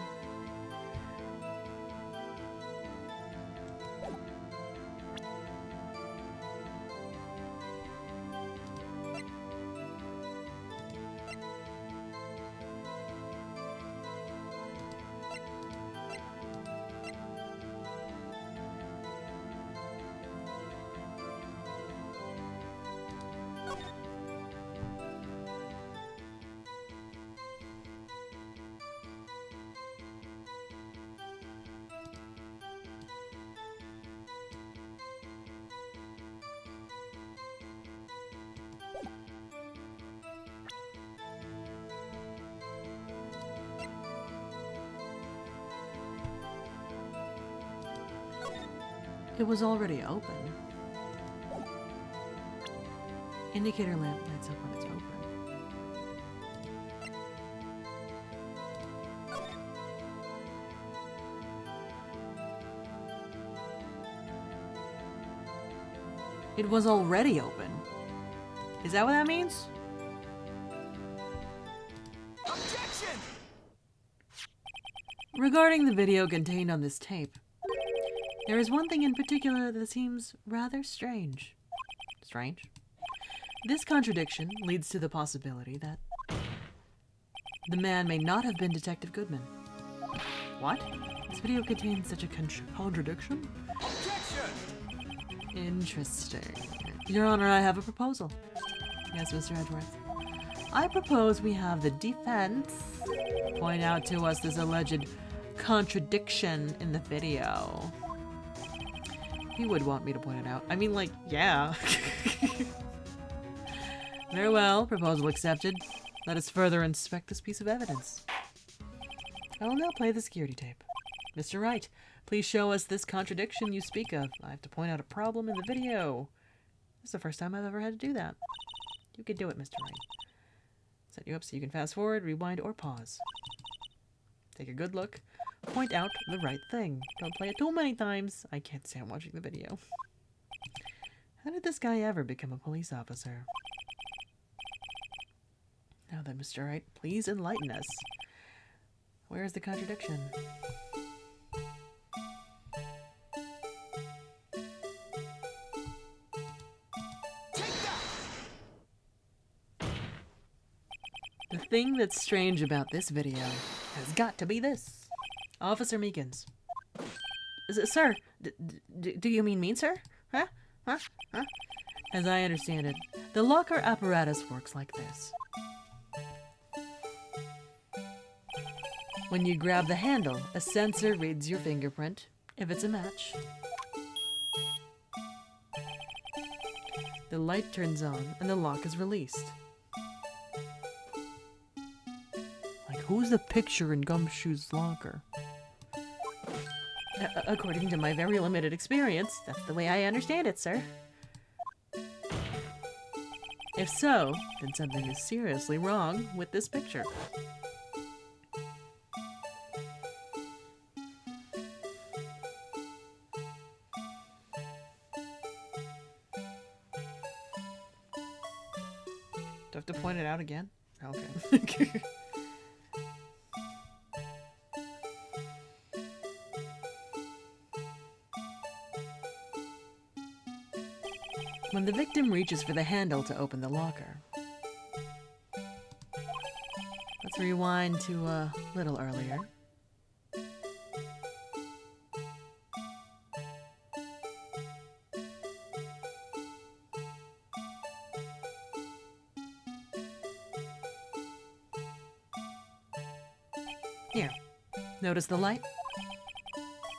It was already open. Indicator lamp lights up when it's open. It was already open. Is that what that means? Objection! Regarding the video contained on this tape, there is one thing in particular that seems rather strange. Strange? This contradiction leads to the possibility that the man may not have been Detective Goodman. What? This video contains such a contradiction? Objection! Interesting. Your Honor, I have a proposal. Yes, Mr. Edgeworth. I propose we have the defense point out to us this alleged contradiction in the video. He would want me to point it out. I mean, like, yeah. Very well, proposal accepted. Let us further inspect this piece of evidence. I will now play the security tape. Mr. Wright, please show us this contradiction you speak of. I have to point out a problem in the video. This is the first time I've ever had to do that. You can do it, Mr. Wright. Set you up so you can fast forward, rewind, or pause. Take a good look. Point out the right thing. Don't play it too many times. I can't stand watching the video. How did this guy ever become a police officer? Now then, Mr. Wright, please enlighten us. Where is the contradiction? The thing that's strange about this video has got to be this. Officer Meekins. Sir, do you mean sir? Huh? As I understand it, the locker apparatus works like this. When you grab the handle, a sensor reads your fingerprint, if it's a match. The light turns on and the lock is released. Like, who's the picture in Gumshoe's locker? According to my very limited experience, that's the way I understand it, sir. If so, then something is seriously wrong with this picture. Do I have to point it out again? Okay. When the victim reaches for the handle to open the locker. Let's Let's rewind to a little earlier. Here, notice the light?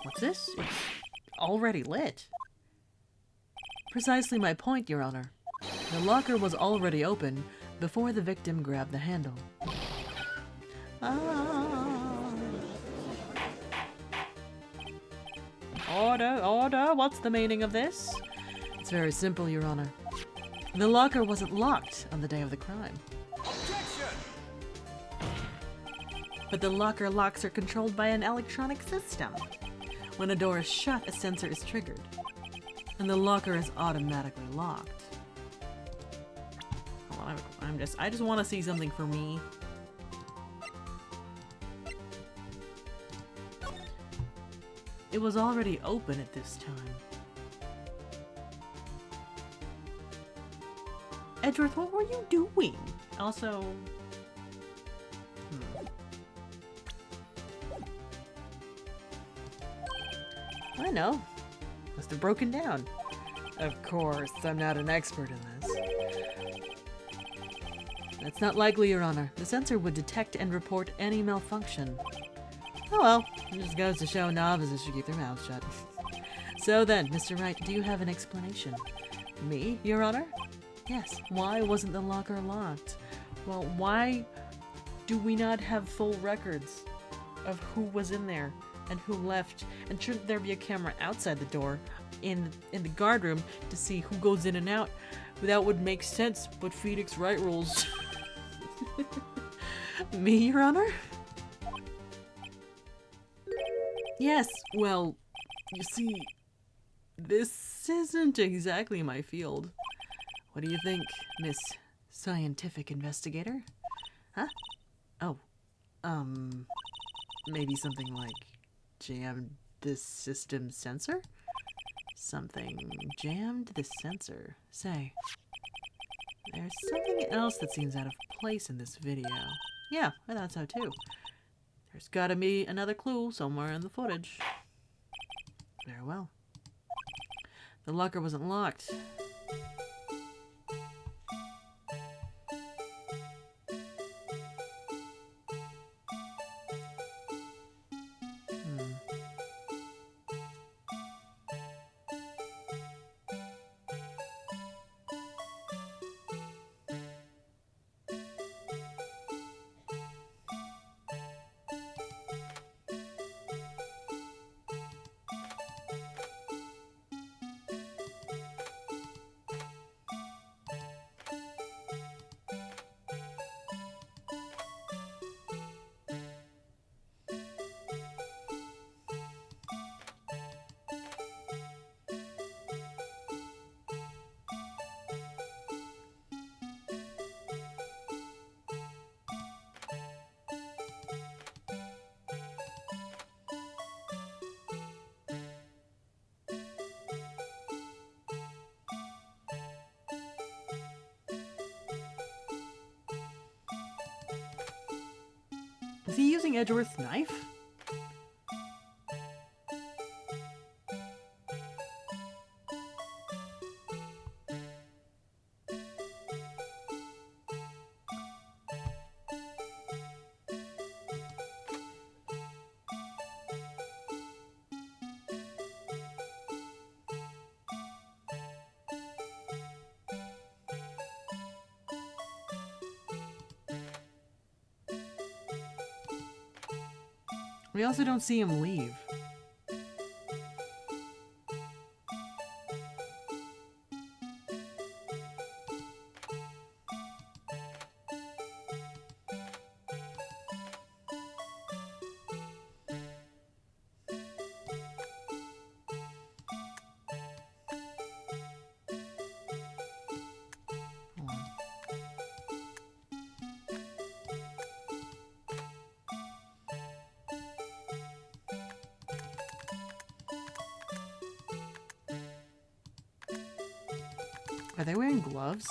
What's this? It's already lit. Precisely my point, Your Honor. The locker was already open before the victim grabbed the handle. Order, order, what's the meaning of this? It's very simple, Your Honor. The locker wasn't locked on the day of the crime. Objection! But the locker locks are controlled by an electronic system. When a door is shut, a sensor is triggered, and the locker is automatically locked. Hold on, I just want to see something for me. It was already open at this time. Edgeworth, what were you doing? Also... I know. Must have broken down. Of course, I'm not an expert in this. That's not likely, Your Honor. The sensor would detect and report any malfunction. Oh well, it just goes to show novices should keep their mouths shut. So then, Mr. Wright, do you have an explanation? Me, Your Honor? Yes. Why wasn't the locker locked? Well, why do we not have full records of who was in there and who left? And shouldn't there be a camera outside the door in the guard room to see who goes in and out? That would make sense, but Phoenix Wright rules. Me, Your Honor? Yes, well, you see, this isn't exactly my field. What do you think, Miss Scientific Investigator? Huh? Oh, maybe something like jammed the system sensor? Something jammed the sensor. Say, there's something else that seems out of place in this video. Yeah, I thought so too. There's gotta be another clue somewhere in the footage. Very well. The locker wasn't locked. Is he using Edgeworth's knife? We also don't see him leave. Are they wearing gloves?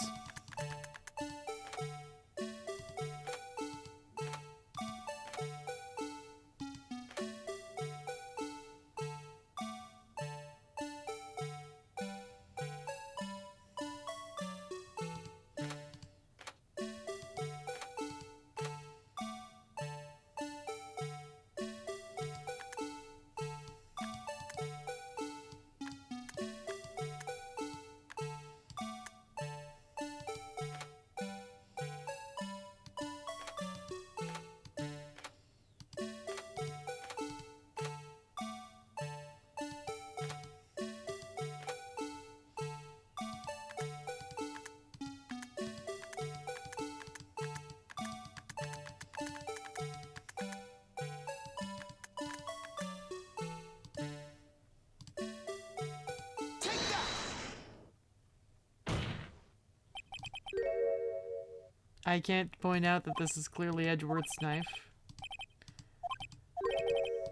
I can't point out that this is clearly Edgeworth's knife.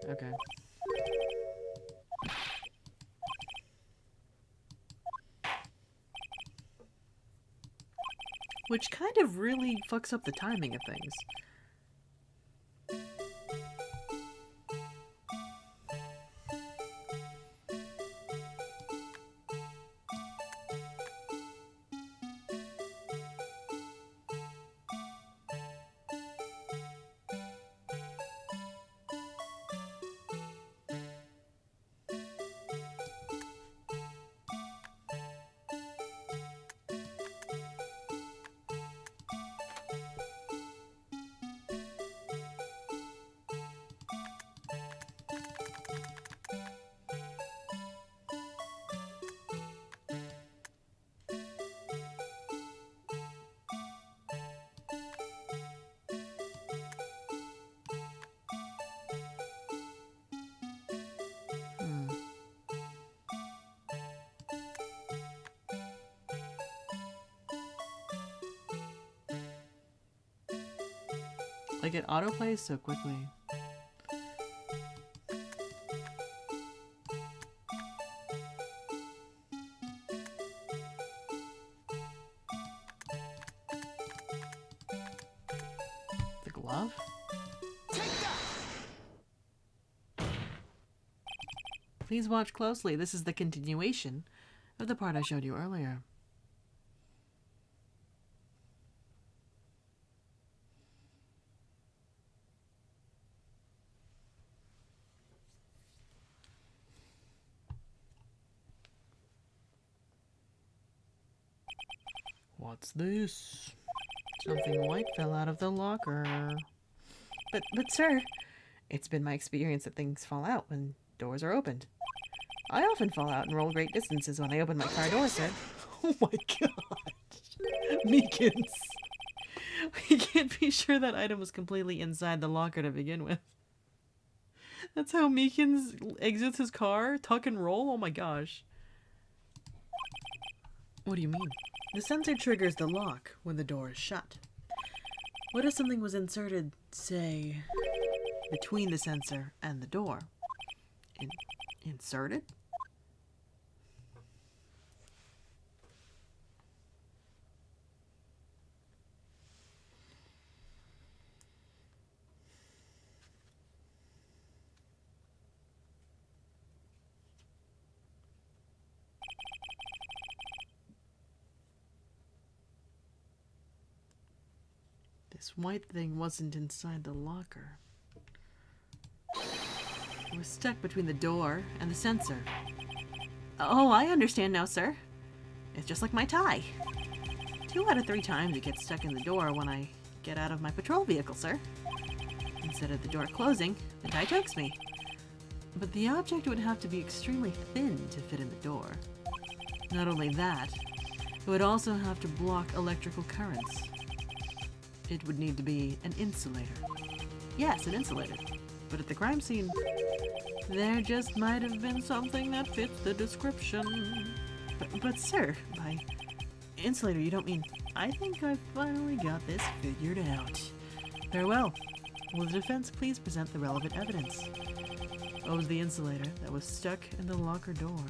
Okay. Which kind of really fucks up the timing of things. Like, it autoplays so quickly. The glove? Please watch closely. This is the continuation of the part I showed you earlier. What's this? Something white fell out of the locker. But sir, it's been my experience that things fall out when doors are opened. I often fall out and roll great distances when I open my car door, sir. Oh my god. Meekins. We can't be sure that item was completely inside the locker to begin with. That's how Meekins exits his car? Tuck and roll? Oh my gosh. What do you mean? The sensor triggers the lock when the door is shut. What if something was inserted, say, between the sensor and the door? Inserted? This white thing wasn't inside the locker. It was stuck between the door and the sensor. Oh, I understand now, sir. It's just like my tie. 2 out of 3 times it gets stuck in the door when I get out of my patrol vehicle, sir. Instead of the door closing, the tie chokes me. But the object would have to be extremely thin to fit in the door. Not only that, it would also have to block electrical currents. It would need to be an insulator. Yes, an insulator. But at the crime scene, there just might have been something that fits the description. But sir, by insulator you don't mean... I think I finally got this figured out. Farewell. Will the defense please present the relevant evidence? What was the insulator that was stuck in the locker door?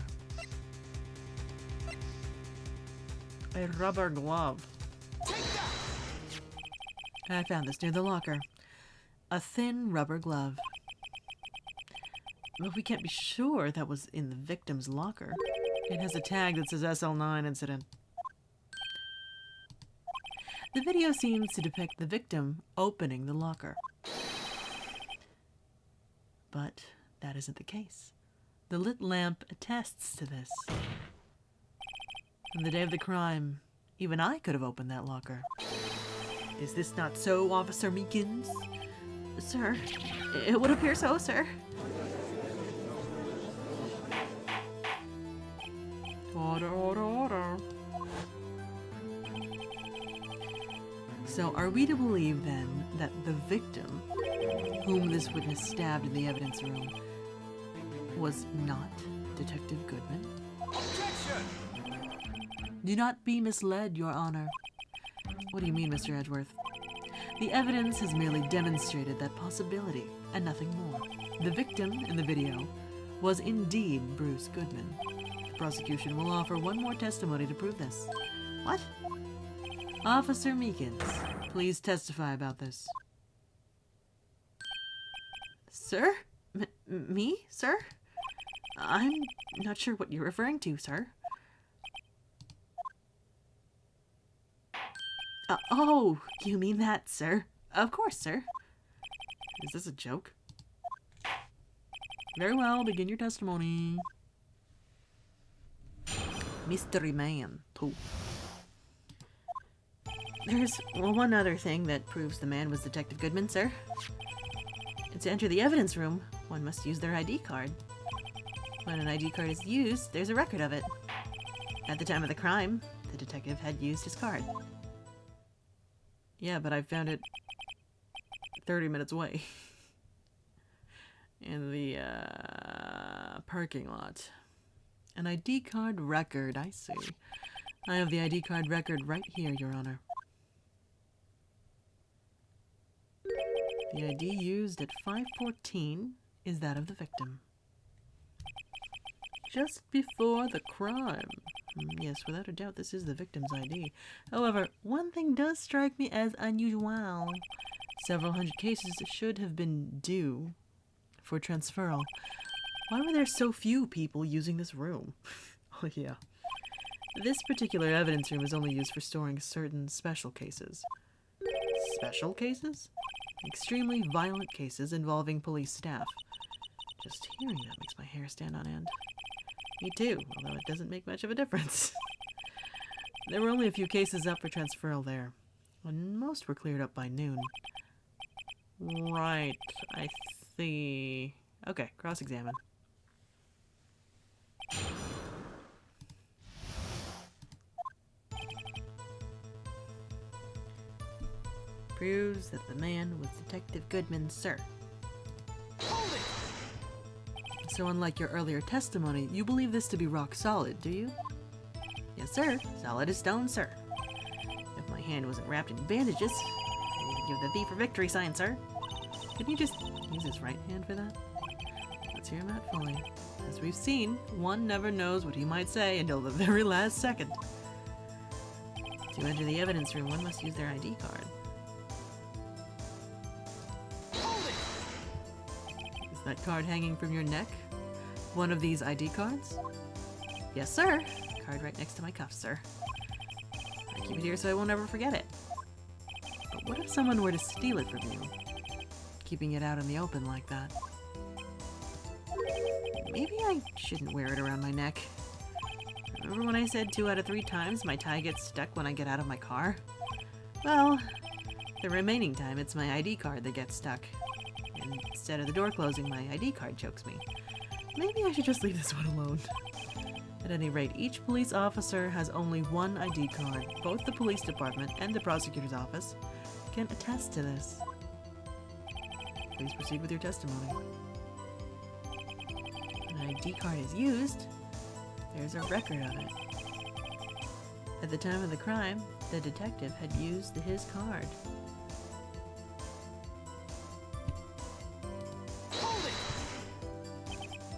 A rubber glove. I found this near the locker. A thin rubber glove. But we can't be sure that was in the victim's locker. It has a tag that says SL9 incident. The video seems to depict the victim opening the locker. But that isn't the case. The lit lamp attests to this. On the day of the crime, even I could have opened that locker. Is this not so, Officer Meekins? Sir, it would appear so, sir. Order, order, order. So, are we to believe then that the victim, whom this witness stabbed in the evidence room, was not Detective Goodman? Objection! Do not be misled, Your Honor. What do you mean, Mr. Edgeworth? The evidence has merely demonstrated that possibility, and nothing more. The victim in the video was indeed Bruce Goodman. The prosecution will offer one more testimony to prove this. What? Officer Meekins, please testify about this. Sir? Me, sir? I'm not sure what you're referring to, sir. Oh, you mean that, sir? Of course, sir. Is this a joke? Very well, begin your testimony. Mystery Man 2. There's one other thing that proves the man was Detective Goodman, sir. And to enter the evidence room, one must use their ID card. When an ID card is used, there's a record of it. At the time of the crime, the detective had used his card. Yeah, but I found it 30 minutes away. In the parking lot. An ID card record, I see. I have the ID card record right here, Your Honor. The ID used at 5:14 is that of the victim. Just before the crime. Yes, without a doubt, this is the victim's ID. However, one thing does strike me as unusual. Several hundred cases should have been due for transferal. Why were there so few people using this room? Oh, yeah. This particular evidence room is only used for storing certain special cases. Special cases? Extremely violent cases involving police staff. Just hearing that makes my hair stand on end. Me too, although it doesn't make much of a difference. There were only a few cases up for transferal there, and most were cleared up by noon. Right, I see. Okay, cross-examine. Proves that the man was Detective Goodman, sir. So unlike your earlier testimony, you believe this to be rock solid, do you? Yes, sir. Solid as stone, sir. If my hand wasn't wrapped in bandages, I'd even give the V for victory sign, sir. Couldn't you just use his right hand for that? Let's hear him out fully. As we've seen, one never knows what he might say until the very last second. To enter the evidence room, one must use their ID card. Is that card hanging from your neck? One of these ID cards? Yes, sir. Card right next to my cuff, sir. I keep it here so I won't ever forget it. But what if someone were to steal it from you? Keeping it out in the open like that. Maybe I shouldn't wear it around my neck. Remember when I said 2 out of 3 times my tie gets stuck when I get out of my car? Well, the remaining time it's my ID card that gets stuck. And instead of the door closing, my ID card chokes me. Maybe I should just leave this one alone. At any rate, each police officer has only one ID card. Both the police department and the prosecutor's office can attest to this. Please proceed with your testimony. When an ID card is used, there's a record of it. At the time of the crime, the detective had used his card.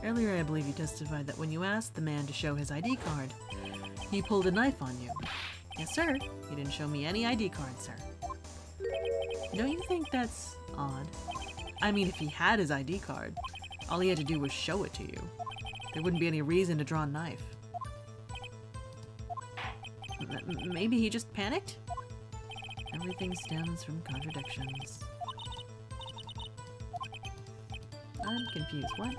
Earlier, I believe you testified that when you asked the man to show his ID card, he pulled a knife on you. Yes, sir. You didn't show me any ID card, sir. Don't you think that's odd? I mean, if he had his ID card, all he had to do was show it to you. There wouldn't be any reason to draw a knife. Maybe he just panicked? Everything stems from contradictions. I'm confused. What?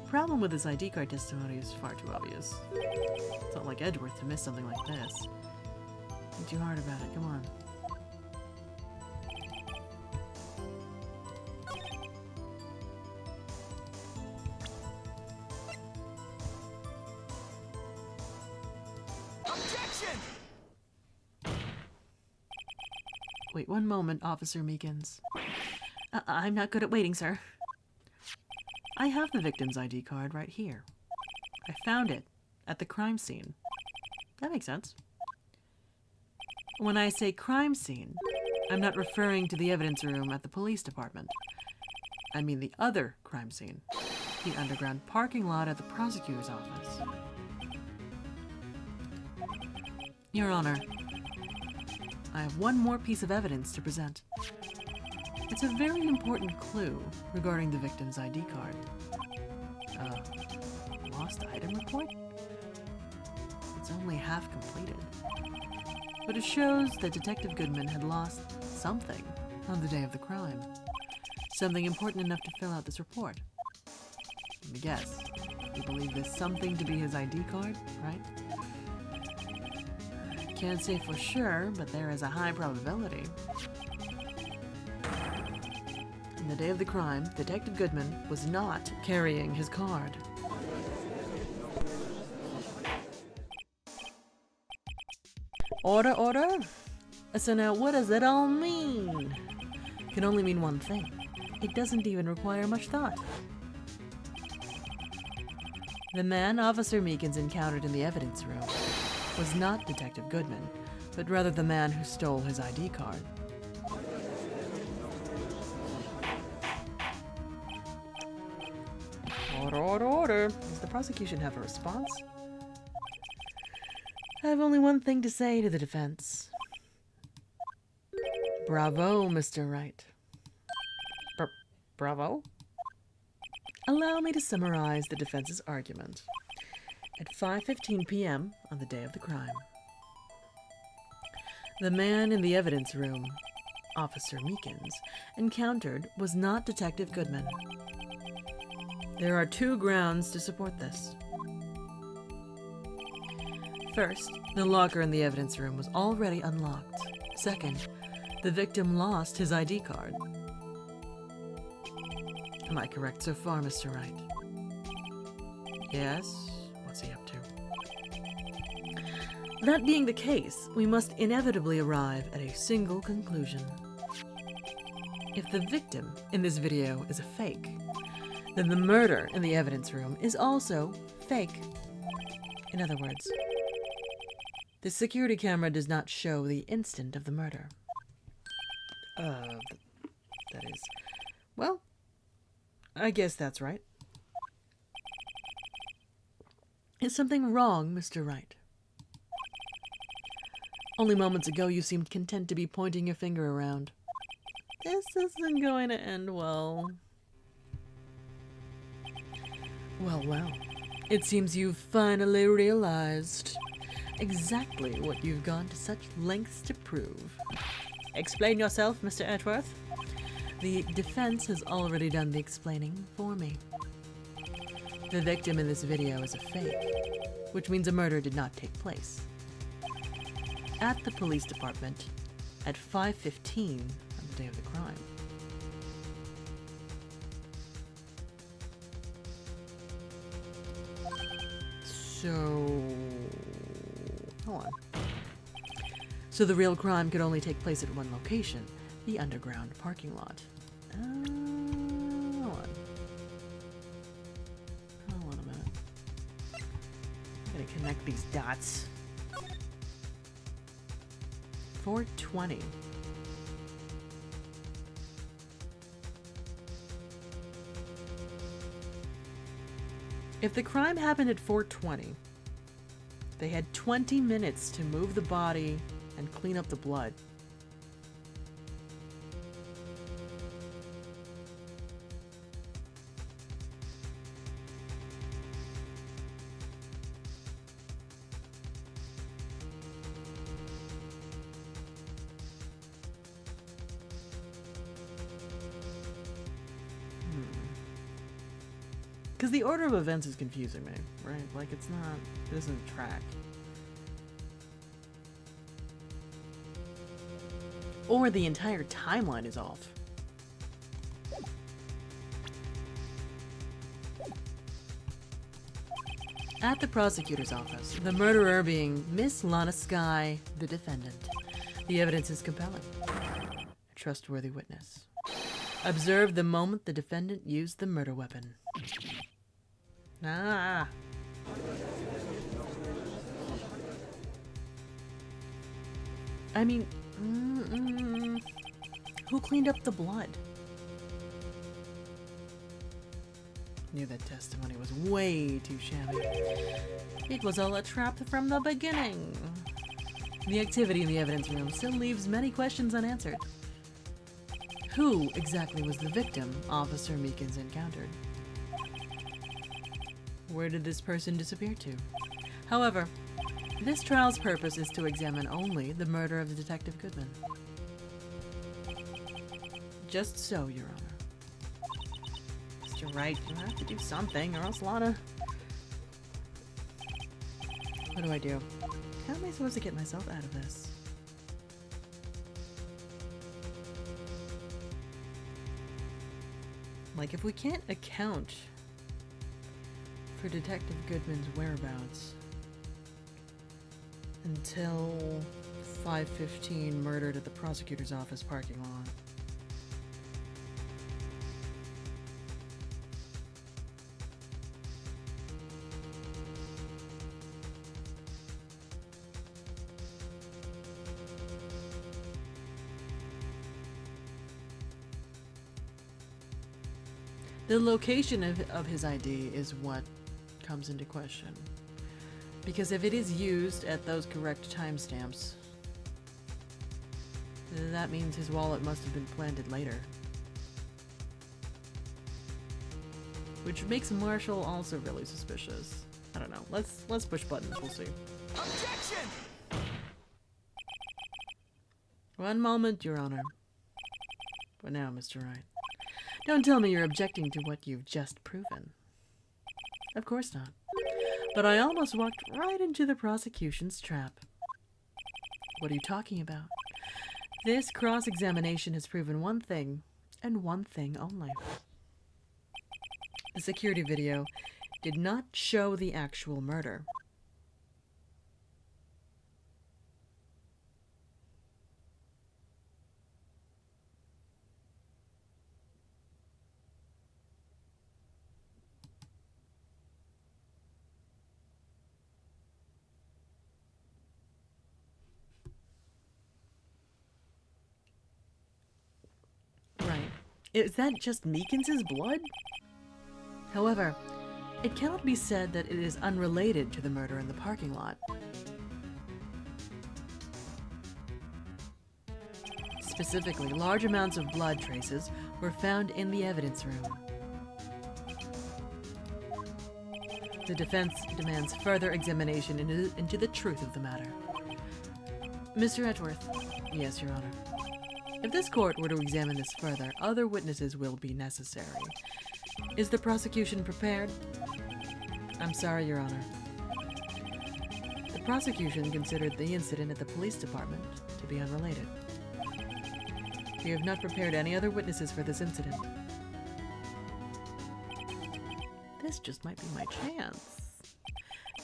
The problem with his ID card testimony is far too obvious. It's not like Edgeworth to miss something like this. Think too hard about it, come on. Objection! Wait one moment, Officer Meekins. I'm not good at waiting, sir. I have the victim's ID card right here. I found it at the crime scene. That makes sense. When I say crime scene, I'm not referring to the evidence room at the police department. I mean the other crime scene, the underground parking lot at the prosecutor's office. Your Honor, I have one more piece of evidence to present. It's a very important clue regarding the victim's ID card. Lost item report? It's only half completed. But it shows that Detective Goodman had lost something on the day of the crime. Something important enough to fill out this report. Let me guess. You believe this something to be his ID card, right? Can't say for sure, but there is a high probability. On the day of the crime, Detective Goodman was not carrying his card. Order, order? So now what does it all mean? It can only mean one thing. It doesn't even require much thought. The man Officer Meekins encountered in the evidence room was not Detective Goodman, but rather the man who stole his ID card. Order, order, order. Does the prosecution have a response? I have only one thing to say to the defense. Bravo, Mr. Wright. Bravo? Allow me to summarize the defense's argument. At 5:15 p.m. on the day of the crime, the man in the evidence room, Officer Meekins, encountered was not Detective Goodman. There are two grounds to support this. First, the locker in the evidence room was already unlocked. Second, the victim lost his ID card. Am I correct so far, Mr. Wright? Yes? What's he up to? That being the case, we must inevitably arrive at a single conclusion. If the victim in this video is a fake, then the murder in the evidence room is also fake. In other words, the security camera does not show the instant of the murder. That is... Well, I guess that's right. Is something wrong, Mr. Wright? Only moments ago you seemed content to be pointing your finger around. This isn't going to end well. Well, well. It seems you've finally realized exactly what you've gone to such lengths to prove. Explain yourself, Mr. Edgeworth. The defense has already done the explaining for me. The victim in this video is a fake, which means a murder did not take place. At the police department at 5:15 on the day of the crime. So... hold on. So the real crime could only take place at one location, the underground parking lot. Hold on. Hold on a minute. I'm gonna connect these dots. 4:20. If the crime happened at 4:20, they had 20 minutes to move the body and clean up the blood. Because the order of events is confusing me, right? Like, it's not, it doesn't track. Or the entire timeline is off. At the prosecutor's office, the murderer being Miss Lana Skye, the defendant. The evidence is compelling. A trustworthy witness. Observe the moment the defendant used the murder weapon. Ah. I mean, who cleaned up the blood? Knew that testimony was way too shabby. It was all a trap from the beginning. The activity in the evidence room still leaves many questions unanswered. Who exactly was the victim Officer Meekins encountered? Where did this person disappear to? However, this trial's purpose is to examine only the murder of the Detective Goodman. Just so, Your Honor. Mr. Wright, you have to do something, or else Lana... What do I do? How am I supposed to get myself out of this? Like, if we can't account for Detective Goodman's whereabouts until 5:15 murdered at the prosecutor's office parking lot. The location of his ID is what comes into question. Because if it is used at those correct timestamps, that means his wallet must have been planted later. Which makes Marshall also really suspicious. I don't know. Let's push buttons, we'll see. Objection! One moment, Your Honor. But now, Mr. Wright, don't tell me you're objecting to what you've just proven. Of course not. But I almost walked right into the prosecution's trap. What are you talking about? This cross-examination has proven one thing, and one thing only. The security video did not show the actual murder. Is that just Meekins' blood? However, it cannot be said that it is unrelated to the murder in the parking lot. Specifically, large amounts of blood traces were found in the evidence room. The defense demands further examination into the truth of the matter. Mr. Edgeworth. Yes, Your Honor. If this court were to examine this further, other witnesses will be necessary. Is the prosecution prepared? I'm sorry, Your Honor. The prosecution considered the incident at the police department to be unrelated. We have not prepared any other witnesses for this incident. This just might be my chance.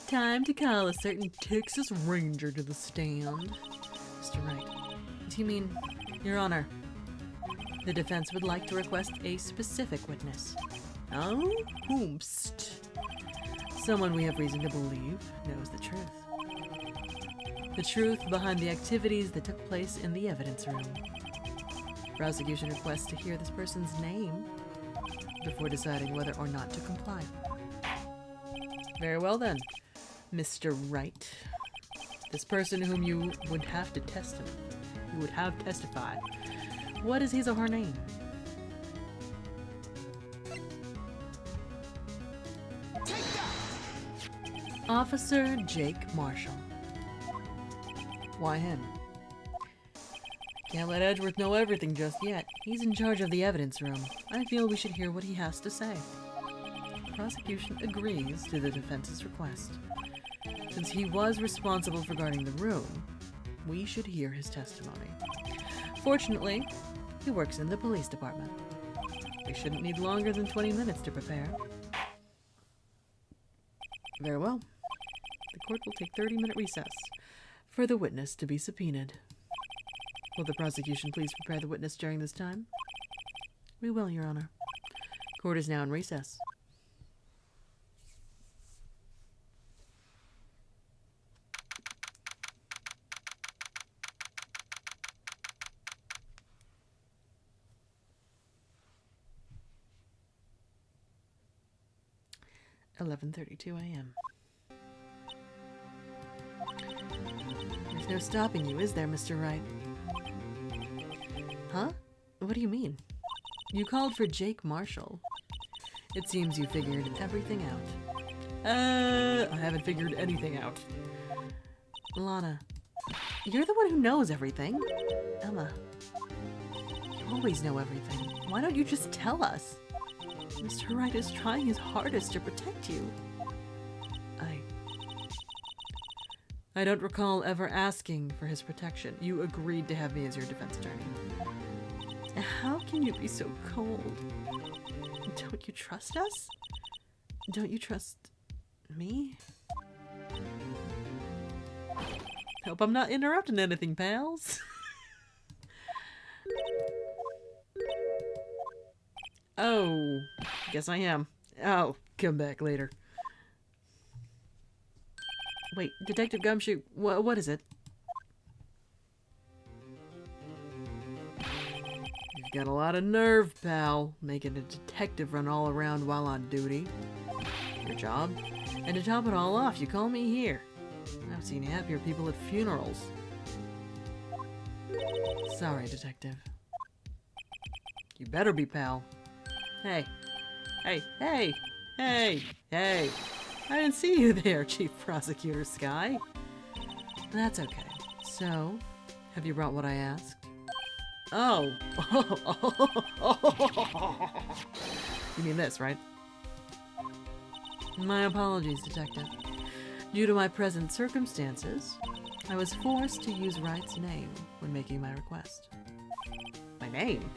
Time to call a certain Texas Ranger to the stand. Mr. Wright, do you mean... Your Honor, the defense would like to request a specific witness. Oh, whomst. Someone we have reason to believe knows the truth. The truth behind the activities that took place in the evidence room. Prosecution requests to hear this person's name before deciding whether or not to comply. Very well then, Mr. Wright. This person whom you would have to testify. You would have testified. What is his or her name? Take that! Officer Jake Marshall. Why him? Can't let Edgeworth know everything just yet. He's in charge of the evidence room. I feel we should hear what he has to say. The prosecution agrees to the defense's request. Since he was responsible for guarding the room, we should hear his testimony. Fortunately, he works in the police department. We shouldn't need longer than 20 minutes to prepare. Very well. The court will take 30-minute recess for the witness to be subpoenaed. Will the prosecution please prepare the witness during this time? We will, Your Honor. Court is now in recess. 11:32 a.m. There's no stopping you, is there, Mr. Wright? Huh? What do you mean? You called for Jake Marshall. It seems you figured everything out. I haven't figured anything out. Lana, you're the one who knows everything. Emma, you always know everything. Why don't you just tell us? Mr. Wright is trying his hardest to protect you. I don't recall ever asking for his protection. You agreed to have me as your defense attorney. How can you be so cold? Don't you trust us? Don't you trust me? Hope I'm not interrupting anything, pals. Oh, guess I am. I'll come back later. Wait, Detective Gumshoe, what is it? You've got a lot of nerve, pal, making a detective run all around while on duty. Your job? And to top it all off, you call me here. I've seen happier people at funerals. Sorry, Detective. You better be, pal. Hey. Hey, hey, hey, hey. I didn't see you there, Chief Prosecutor Sky. That's okay. So, have you brought what I asked? Oh. You mean this, right? My apologies, Detective. Due to my present circumstances, I was forced to use Wright's name when making my request. My name?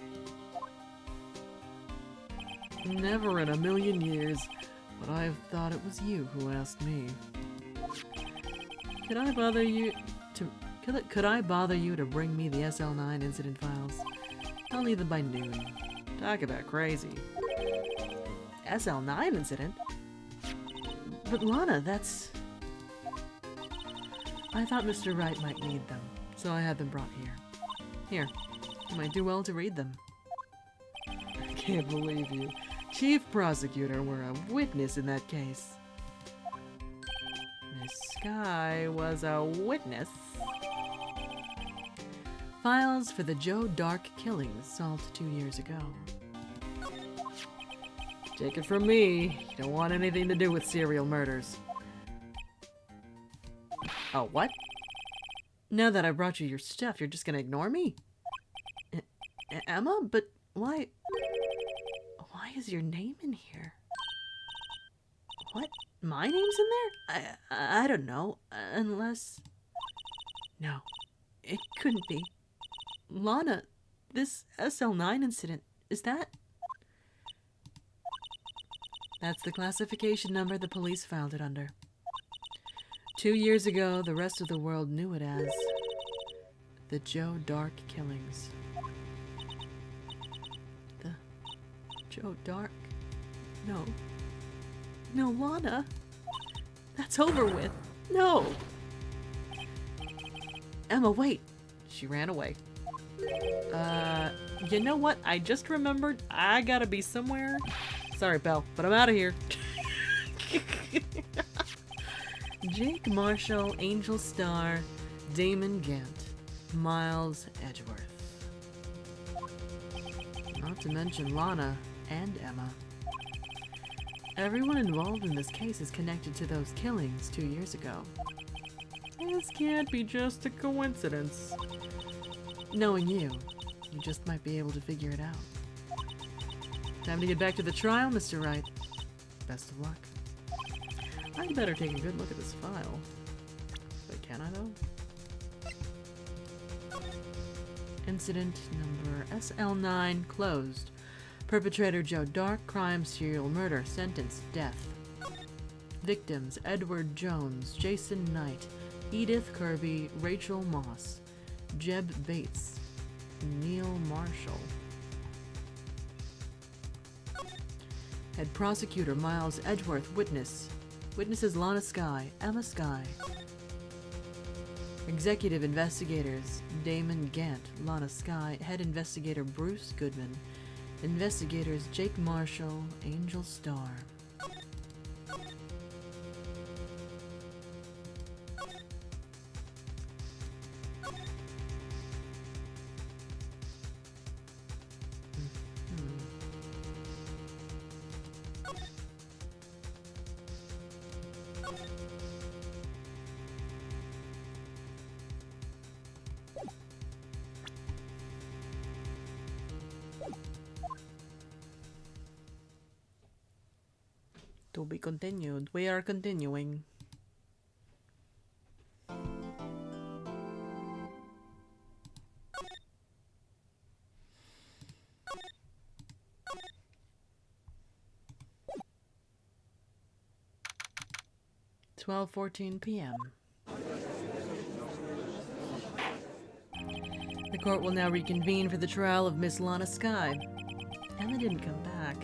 Never in a million years would I have thought it was you who asked me. Could I bother you to bring me the SL9 incident files? I'll need them by noon. Talk about crazy. SL9 incident? But Lana, that's... I thought Mr. Wright might need them, so I had them brought here. Here, you might do well to read them. I can't believe you. Chief Prosecutor were a witness in that case. Miss Sky was a witness. Files for the Joe Dark killings solved 2 years ago. Take it from me, you don't want anything to do with serial murders. Oh, what? Now that I brought you your stuff, you're just gonna ignore me? Emma? But why... Why is your name in here? What? My name's in there? I don't know. Unless... No. It couldn't be. Lana, this SL9 incident, is that... That's the classification number the police filed it under. 2 years ago, the rest of the world knew it as the Joe Dark killings. The Joe Dark? No. No, Lana. That's over with. No. Emma, wait. She ran away. You know what? I just remembered I gotta be somewhere. Sorry, Belle, but I'm out of here. Jake Marshall, Angel Star, Damon Gant, Miles Edgeworth. Not to mention Lana and Emma. Everyone involved in this case is connected to those killings 2 years ago. This can't be just a coincidence. Knowing you just might be able to figure it out. Time to get back to the trial, Mr. Wright. Best of luck. I'd better take a good look at this file. But can I, though? Incident number SL9 closed. Perpetrator Joe Dark, crime, serial murder, sentence, death. Victims Edward Jones, Jason Knight, Edith Kirby, Rachel Moss, Jeb Bates, Neil Marshall. Head prosecutor Miles Edgeworth, witnesses Lana Sky, Emma Sky. Executive investigators Damon Gant, Lana Sky, head investigator Bruce Goodman, investigators Jake Marshall, Angel Star. To be continued. We are continuing. (12:14 p.m.) The court will now reconvene for the trial of Miss Lana Skye. Emma didn't come back.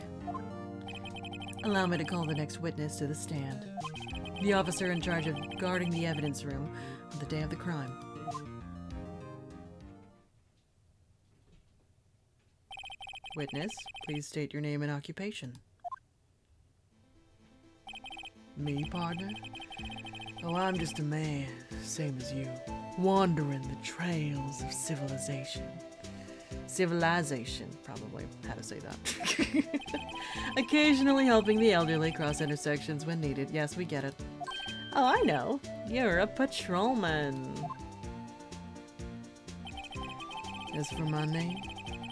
Allow me to call the next witness to the stand. The officer in charge of guarding the evidence room on the day of the crime. Witness, please state your name and occupation. Me, partner? Oh, I'm just a man, same as you, wandering the trails of civilization. Civilization, probably how to say that. Occasionally helping the elderly cross intersections when needed. Yes, we get it. Oh, I know. You're a patrolman. As for my name,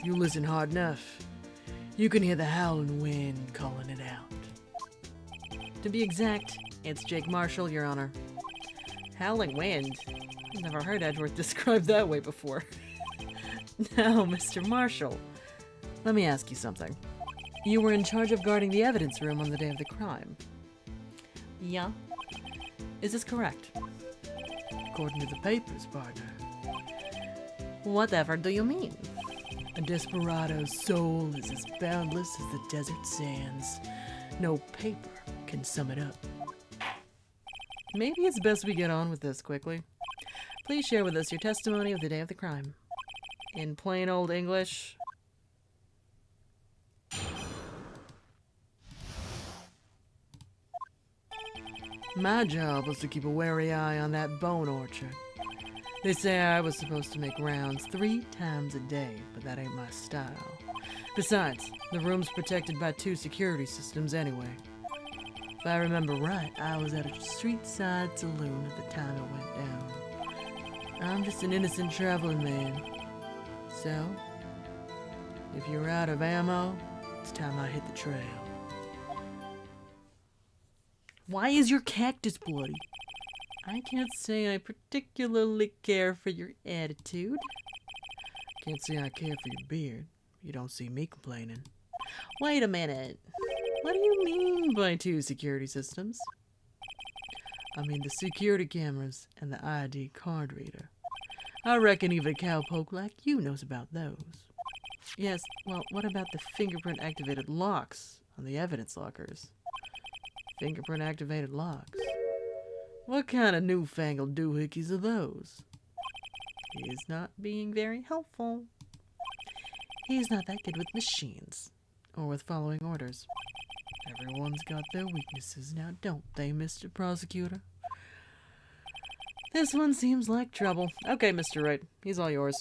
you listen hard enough. You can hear the howling wind calling it out. To be exact, it's Jake Marshall, Your Honor. Howling wind? I've never heard Edgeworth described that way before. Now, Mr. Marshall, let me ask you something. You were in charge of guarding the evidence room on the day of the crime. Yeah? Is this correct? According to the papers, partner. Whatever do you mean? A desperado's soul is as boundless as the desert sands. No paper can sum it up. Maybe it's best we get on with this quickly. Please share with us your testimony of the day of the crime. In plain old English. My job was to keep a wary eye on that bone orchard. They say I was supposed to make rounds 3 times a day, but that ain't my style. Besides, the room's protected by 2 security systems anyway. If I remember right, I was at a street-side saloon at the time it went down. I'm just an innocent traveling man. So, if you're out of ammo, it's time I hit the trail. Why is your cactus bloody? I can't say I particularly care for your attitude. Can't say I care for your beard. You don't see me complaining. Wait a minute. What do you mean by 2 security systems? I mean the security cameras and the ID card reader. I reckon even a cowpoke like you knows about those. Yes, well, what about the fingerprint-activated locks on the evidence lockers? Fingerprint-activated locks? What kind of newfangled doohickeys are those? He's not being very helpful. He's not that good with machines, or with following orders. Everyone's got their weaknesses now, don't they, Mr. Prosecutor? This one seems like trouble. Okay, Mr. Wright, he's all yours.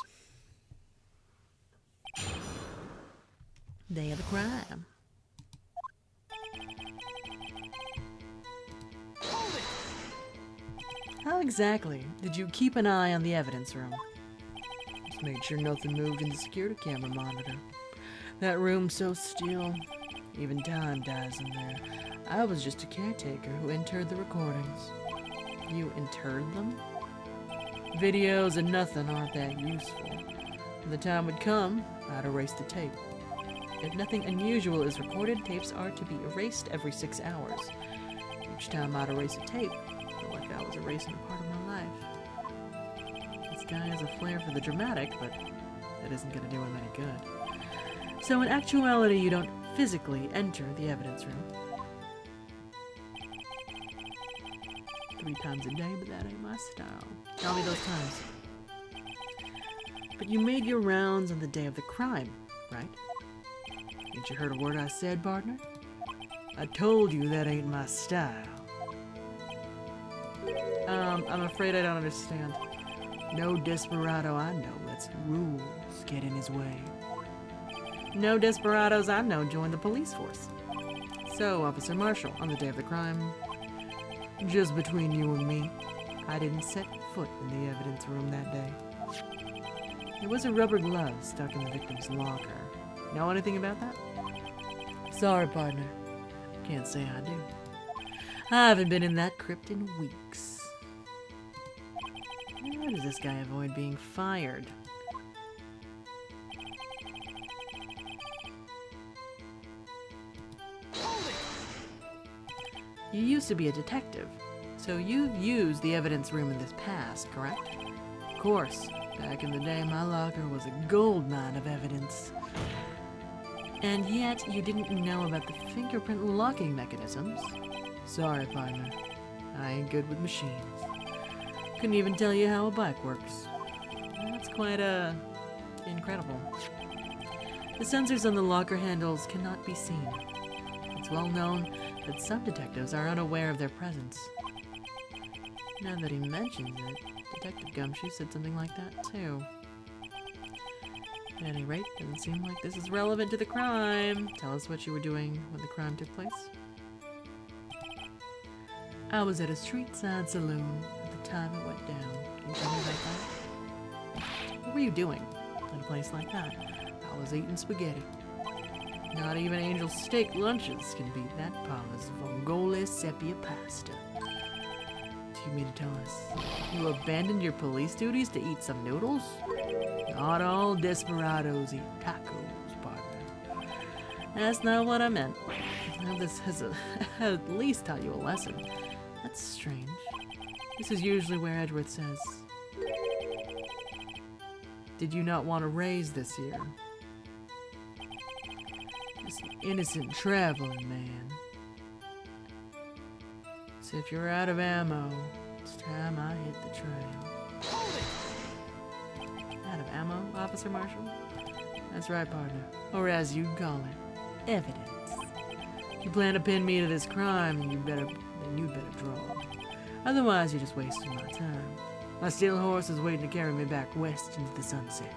Day of the crime. Hold it! How exactly did you keep an eye on the evidence room? Just made sure nothing moved in the security camera monitor. That room's so still, even time dies in there. I was just a caretaker who entered the recordings. You interred them? Videos and nothing aren't that useful. When the time would come, I'd erase the tape. If nothing unusual is recorded, tapes are to be erased every 6 hours. Each time I'd erase a tape, I felt like I was erasing a part of my life. This guy has a flair for the dramatic, but that isn't going to do him any good. So in actuality, you don't physically enter the evidence room. 3 times a day, but that ain't my style. Tell me those times. But you made your rounds on the day of the crime, right? Ain't you heard a word I said, partner? I told you that ain't my style. I'm afraid I don't understand. No desperado I know lets rules get in his way. No desperados I know join the police force. So, Officer Marshall, on the day of the crime, just between you and me, I didn't set foot in the evidence room that day. There was a rubber glove stuck in the victim's locker. Know anything about that? Sorry, partner. Can't say I do. I haven't been in that crypt in weeks. How does this guy avoid being fired? Hold it! You used to be a detective, so you've used the evidence room in this past, correct? Of course. Back in the day, my locker was a gold mine of evidence. And yet, you didn't know about the fingerprint locking mechanisms. Sorry, partner. I ain't good with machines. Couldn't even tell you how a bike works. That's quite, incredible. The sensors on the locker handles cannot be seen. It's well known that some detectives are unaware of their presence. Now that he mentions it, Detective Gumshoe said something like that, too. At any rate, doesn't seem like this is relevant to the crime. Tell us what you were doing when the crime took place. I was at a street-side saloon at the time it went down. Can you tell me about that? What were you doing at a place like that? I was eating spaghetti. Not even Angel's steak lunches can beat that Paula's vongole sepia pasta. Do you mean to tell us you abandoned your police duties to eat some noodles? Not all desperados eat tacos, partner. That's not what I meant. Now this has at least taught you a lesson. That's strange. This is usually where Edgeworth says, "Did you not want to raise this year?" Just an innocent traveling man. So if you're out of ammo, it's time I hit the trail. Hold it! Out of ammo, Officer Marshall? That's right, partner. Or as you'd call it, evidence. If you plan to pin me to this crime, then you'd better draw. Otherwise, you're just wasting my time. My steel horse is waiting to carry me back west into the sunset.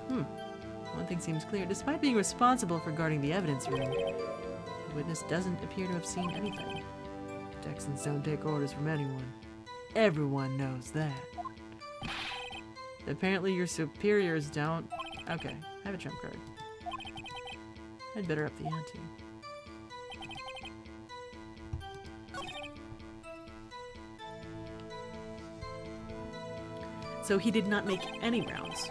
One thing seems clear. Despite being responsible for guarding the evidence room, the witness doesn't appear to have seen anything. Texans don't take orders from anyone. Everyone knows that. Apparently your superiors don't. Okay, I have a trump card. I'd better up the ante. So he did not make any rounds.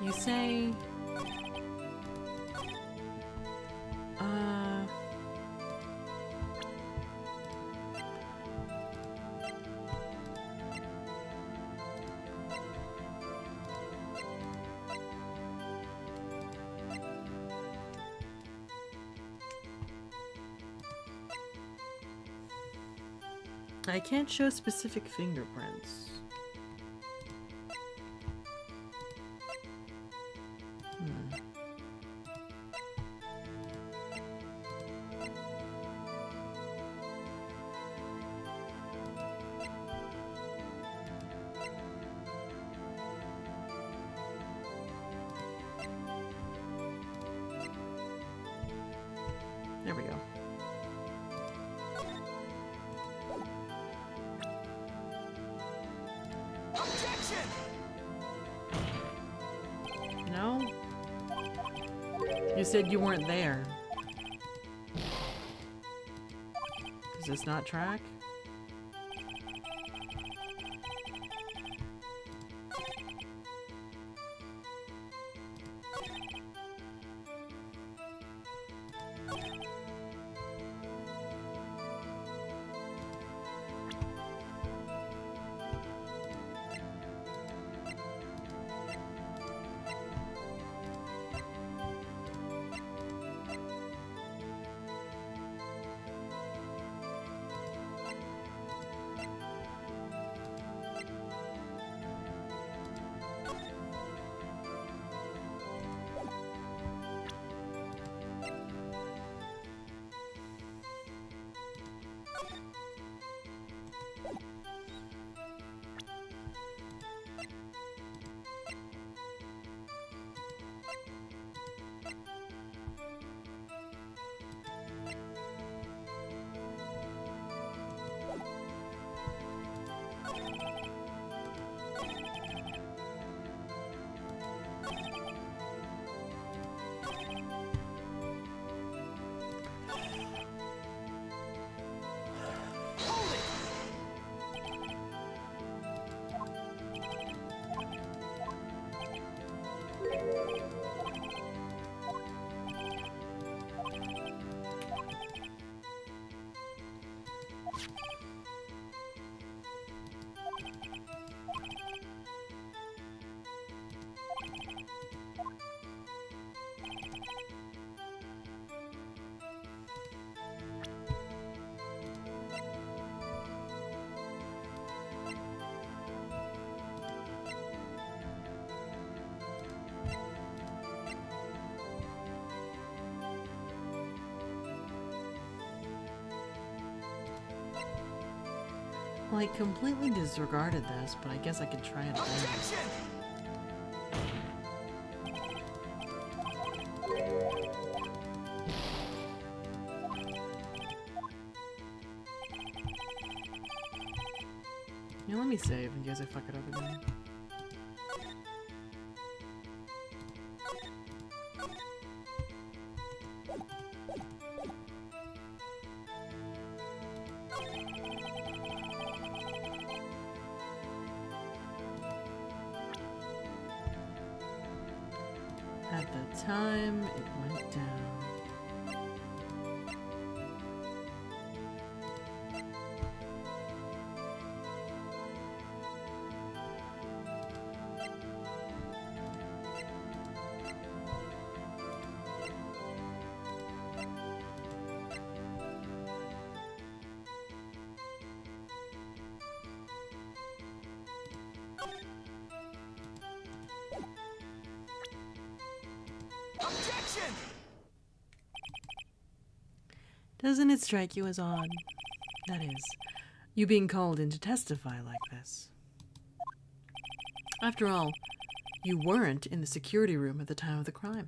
You say... I can't show specific fingerprints. There we go. Objection! No? You said you weren't there. Does this not track? Well, I completely disregarded this, but I guess I could try it again. Objection! Yeah, let me save in case I fuck it up again. At the time, it went down. Objection! Doesn't it strike you as odd? That is, you being called in to testify like this. After all, you weren't in the security room at the time of the crime.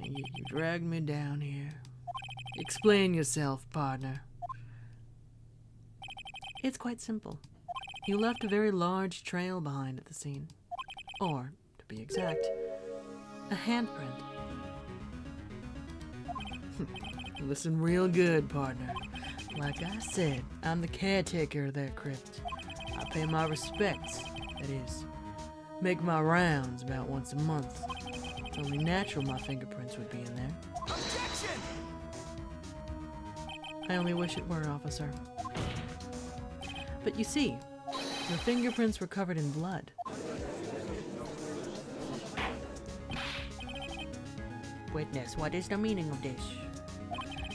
And yet you dragged me down here. Explain yourself, partner. It's quite simple. You left a very large trail behind at the scene. Or, to be exact, a handprint. Listen real good, partner. Like I said, I'm the caretaker of that crypt. I pay my respects, that is, make my rounds about once a month. It's only natural my fingerprints would be in there. Objection! I only wish it were, officer. But you see, your fingerprints were covered in blood. Witness, what is the meaning of this?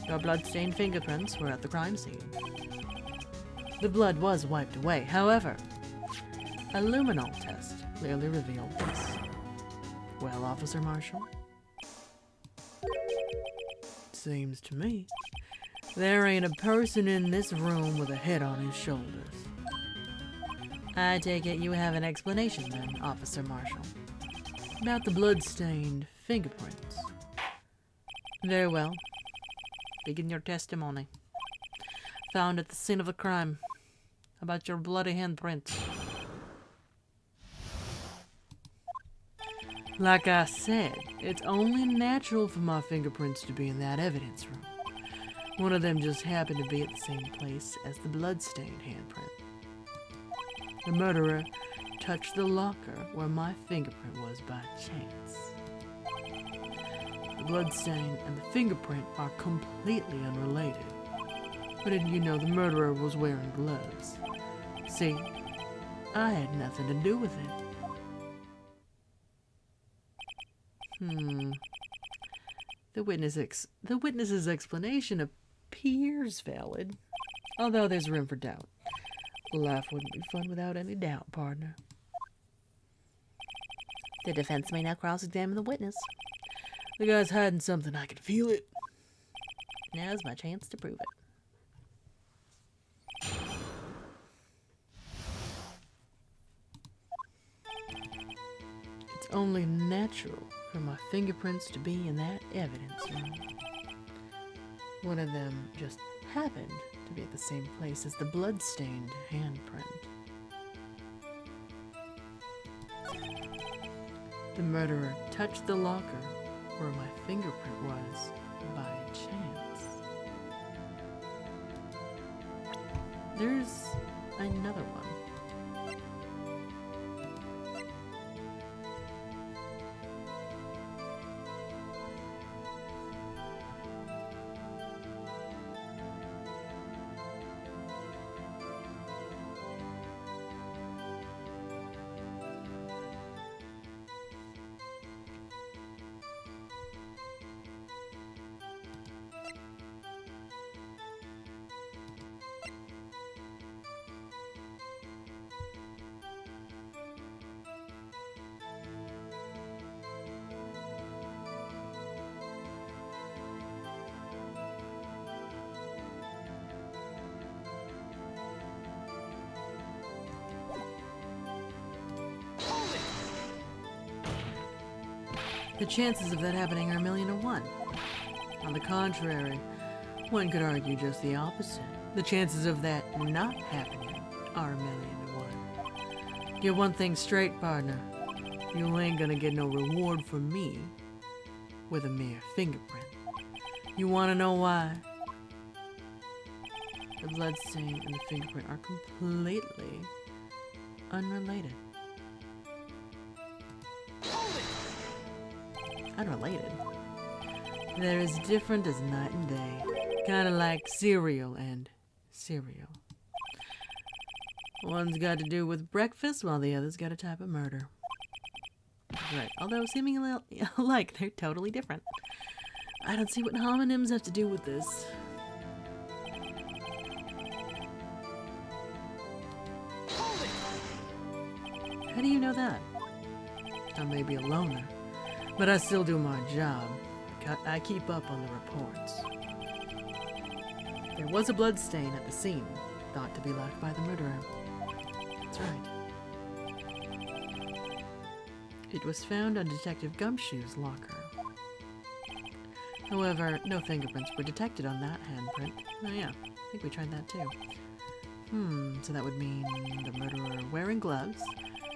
Your blood-stained fingerprints were at the crime scene. The blood was wiped away. However, a luminol test clearly revealed this. Well, Officer Marshall? Seems to me there ain't a person in this room with a head on his shoulders. I take it you have an explanation then, Officer Marshall, about the blood-stained fingerprints. Very well. Begin your testimony. Found at the scene of the crime. About your bloody handprint. Like I said, it's only natural for my fingerprints to be in that evidence room. One of them just happened to be at the same place as the blood-stained handprint. The murderer touched the locker where my fingerprint was by chance. The bloodstain and the fingerprint are completely unrelated. But didn't you know the murderer was wearing gloves? See, I had nothing to do with it. The witness's explanation appears valid, although there's room for doubt. Life wouldn't be fun without any doubt, partner. The defense may now cross-examine the witness. The guy's hiding something, I can feel it. Now's my chance to prove it. It's only natural for my fingerprints to be in that evidence room. One of them just happened to be at the same place as the blood-stained handprint. The murderer touched the locker where my fingerprint was by chance. There's another one. The chances of that happening are 1,000,000 to 1. On the contrary, one could argue just the opposite. The chances of that not happening are 1,000,000 to 1. Get one thing straight, partner. You ain't gonna get no reward from me with a mere fingerprint. You wanna know why? The bloodstain and the fingerprint are completely unrelated. Unrelated? They're as different as night and day. Kinda like cereal and cereal. One's got to do with breakfast while the other's got a type of murder. Right, although seemingly alike, they're totally different. I don't see what homonyms have to do with this. How do you know that? I may be a loner, but I still do my job. I keep up on the reports. There was a blood stain at the scene, thought to be left by the murderer. That's right. It was found on Detective Gumshoe's locker. However, no fingerprints were detected on that handprint. Oh yeah, I think we tried that too. So that would mean the murderer wearing gloves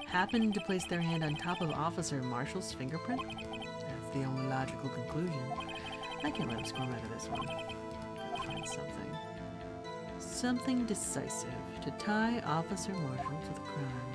happened to place their hand on top of Officer Marshall's fingerprint? That's the only logical conclusion. I can't let him squirm out of this one. Gotta find something. Something decisive to tie Officer Marshall to the crime.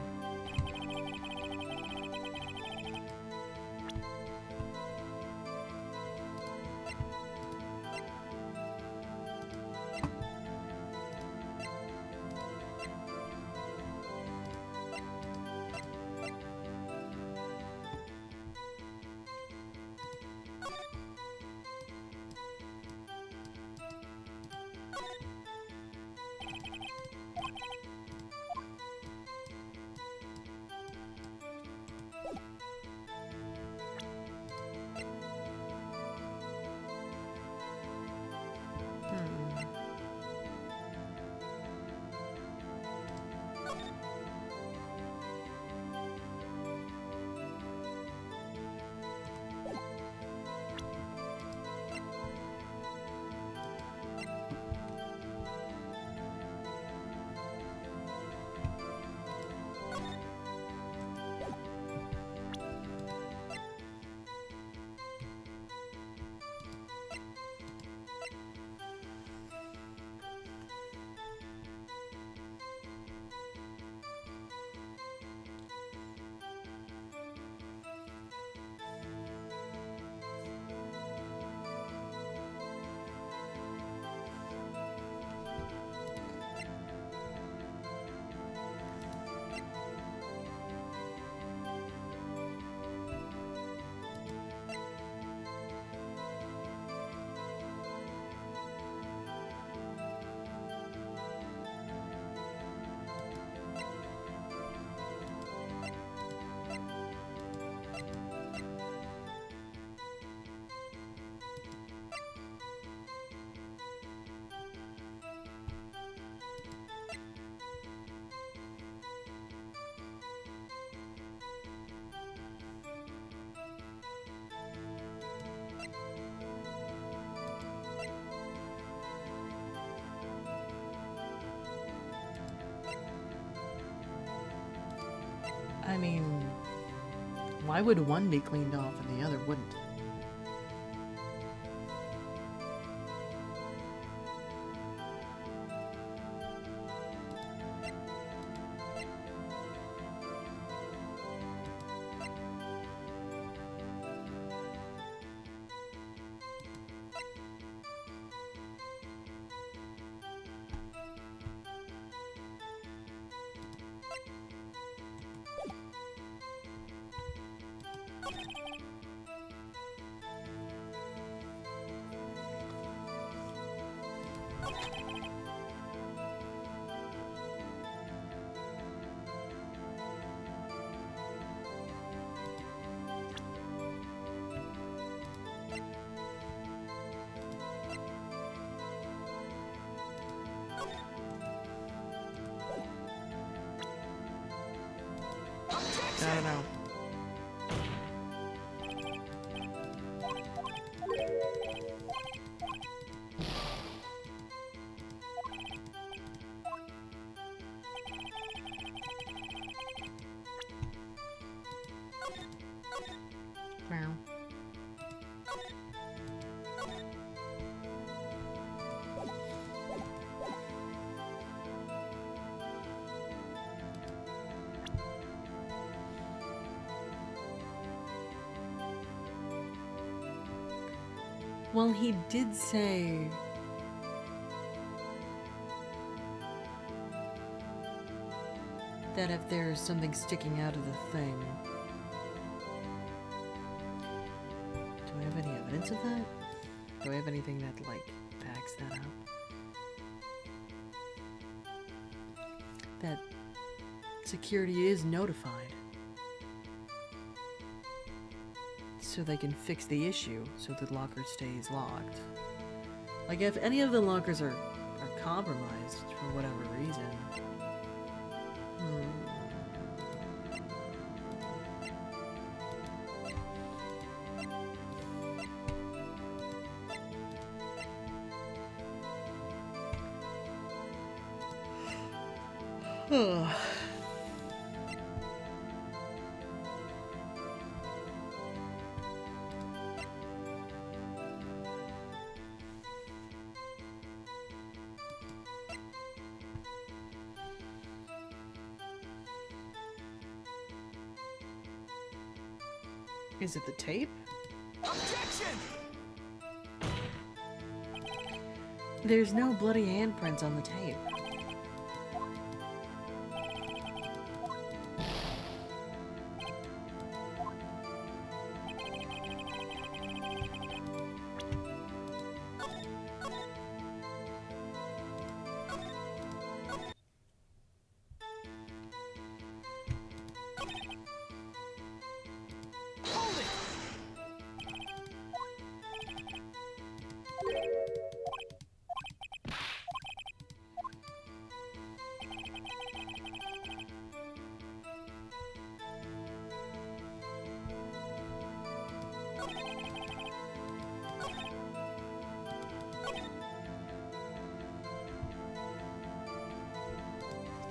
I mean, why would one be cleaned off and the other wouldn't? I don't know. Well, he did say... that if there's something sticking out of the thing... Do I have any evidence of that? Do I have anything that, like, backs that up? That security is notified. So they can fix the issue so the locker stays locked. Like, if any of the lockers are compromised for whatever reason... Is it the tape? Objection! There's no bloody handprints on the tape. Hold it!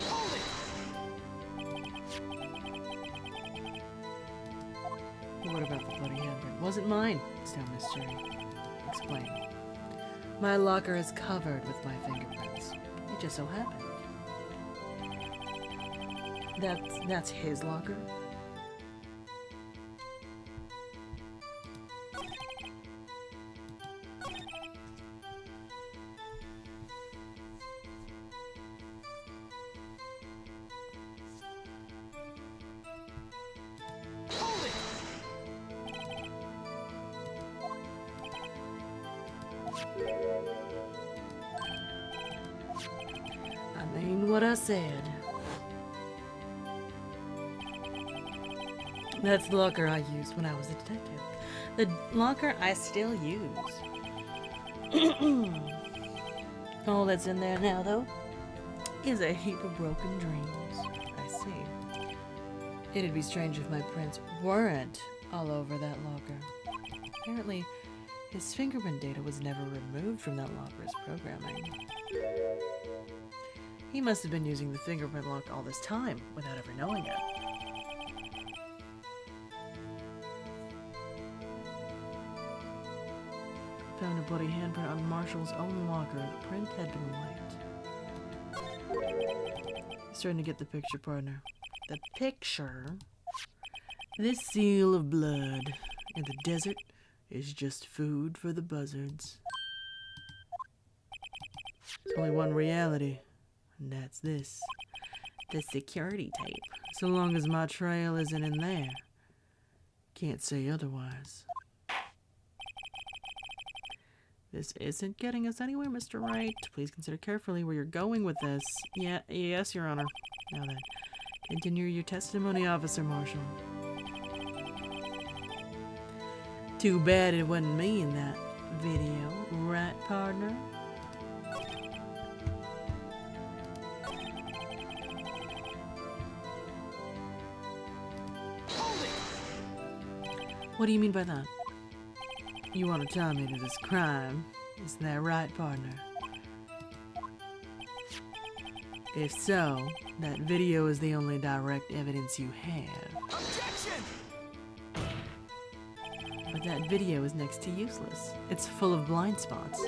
Hold it! What about the bloody handprint? Wasn't mine. It's no mystery. Explain. My locker is covered with my fingerprints. It just so happened. That's his locker? Hold it! I mean what I said. That's the locker I used when I was a detective. The locker I still use. All that's in there now, though, is a heap of broken dreams. I see. It'd be strange if my prints weren't all over that locker. Apparently, his fingerprint data was never removed from that locker's programming. He must have been using the fingerprint lock all this time without ever knowing it. Found a bloody handprint on Marshall's own locker. The print had been wiped. Starting to get the picture, partner. The picture? This seal of blood in the desert is just food for the buzzards. There's only one reality, and that's this. The security tape. So long as my trail isn't in there. Can't say otherwise. This isn't getting us anywhere, Mr. Wright. Please consider carefully where you're going with this. Yes, Your Honor. Now then, continue your testimony, Officer Marshall. Too bad it wasn't me in that video, right, partner? Hold it! What do you mean by that? You want to tie me to this crime, isn't that right, partner? If so, that video is the only direct evidence you have. Objection! But that video is next to useless. It's full of blind spots.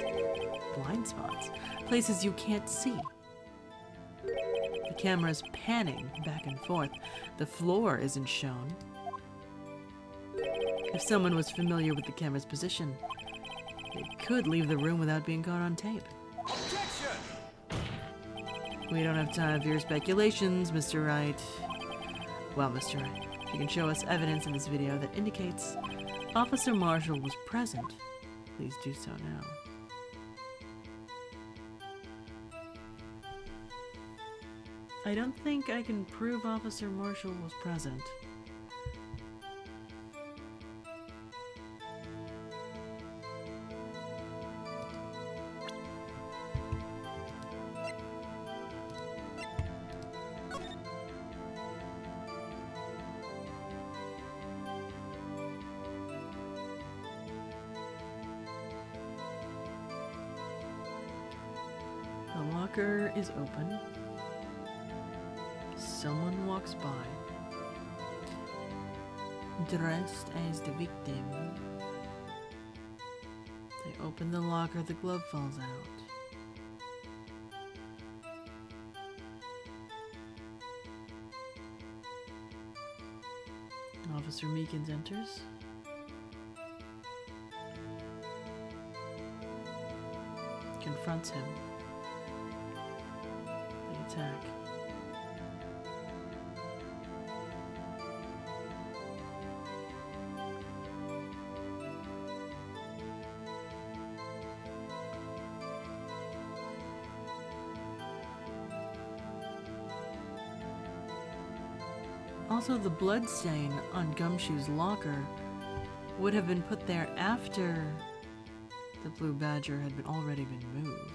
Blind spots? Places you can't see. The camera's panning back and forth. The floor isn't shown. If someone was familiar with the camera's position, They could leave the room without being caught on tape. Objection! We don't have time for your speculations, Mr. Wright. Well, Mr. Wright, you can show us evidence in this video that indicates Officer Marshall was present. Please do so now. I don't think I can prove Officer Marshall was present. The locker is open. Someone walks by, dressed as the victim. They open the locker, the glove falls out. Officer Meekins enters. Confronts him. They attack. Also, the blood stain on Gumshoe's locker would have been put there after the Blue Badger had already been moved.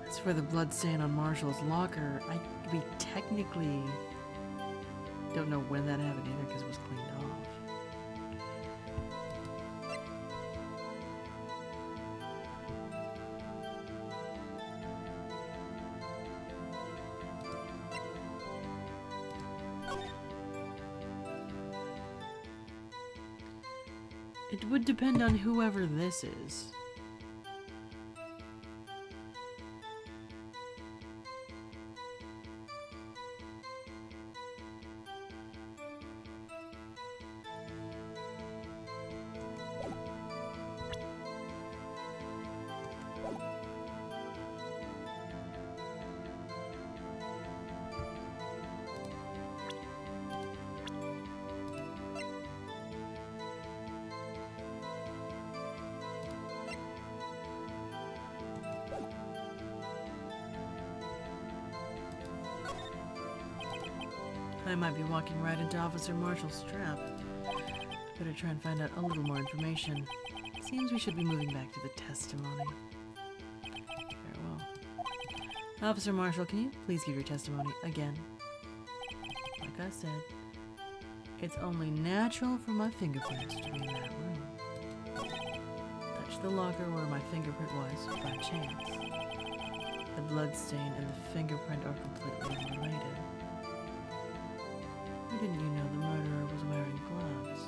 As for the blood stain on Marshall's locker, we technically don't know when that happened either because it was cleaned off. It would depend on whoever this is. I might be walking right into Officer Marshall's trap. Better try and find out a little more information. Seems we should be moving back to the testimony. Farewell. Officer Marshall, can you please give your testimony again? Like I said, it's only natural for my fingerprints to be in that room. Touch the locker where my fingerprint was by chance. The blood stain and the fingerprint are completely unrelated. How didn't you know the murderer was wearing gloves?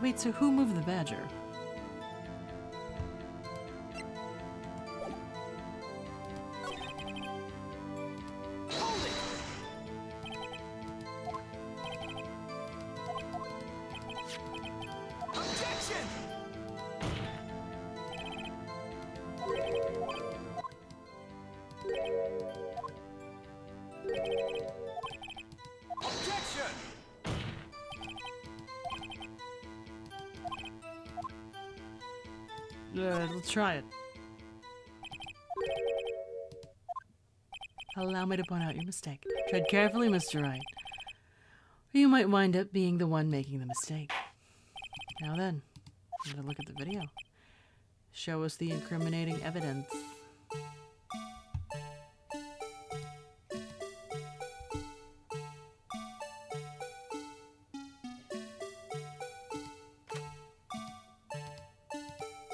Wait, so who moved the badger? Hold it! Objection! Objection! Let's try it. Allow me to point out your mistake. Tread carefully, Mr. Wright. Or you might wind up being the one making the mistake. Now then, let us look at the video. Show us the incriminating evidence.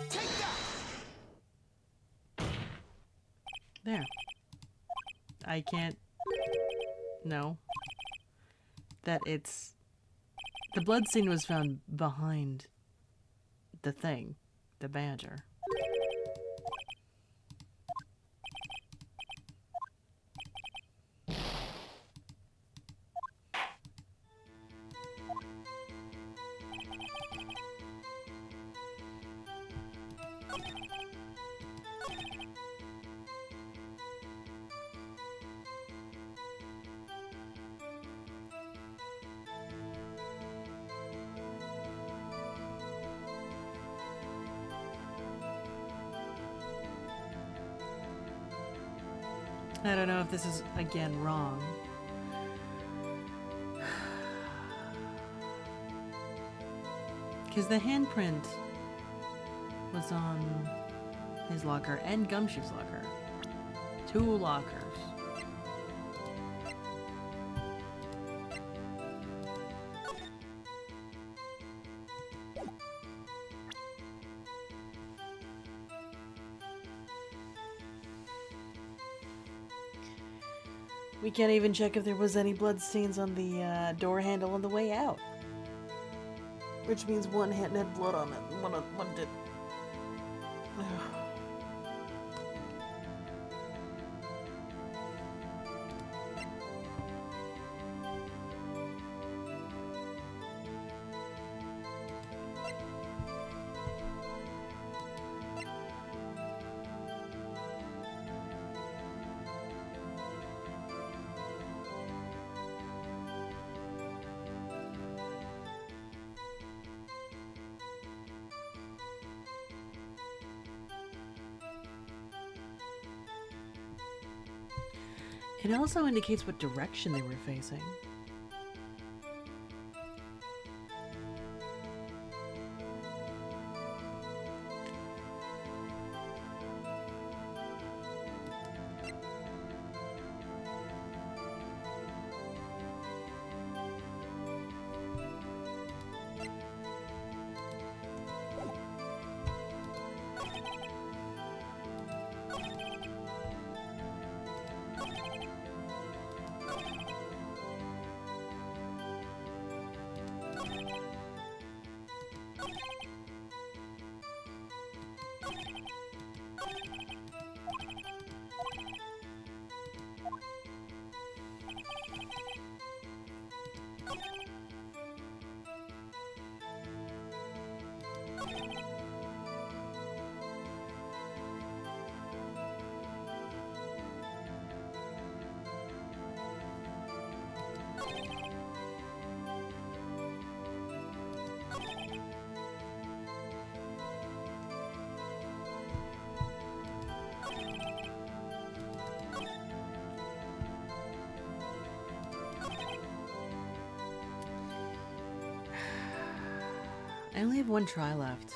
Take that! There. I can't know that it's... The bloodstain was found behind the thing, the badger. I don't know if this is, again, wrong. Because the handprint was on his locker and Gumshoe's locker. 2 lockers. We can't even check if there was any bloodstains on the door handle on the way out. Which means one hand had blood on it, one did. It also indicates what direction they were facing. I only have 1 try left.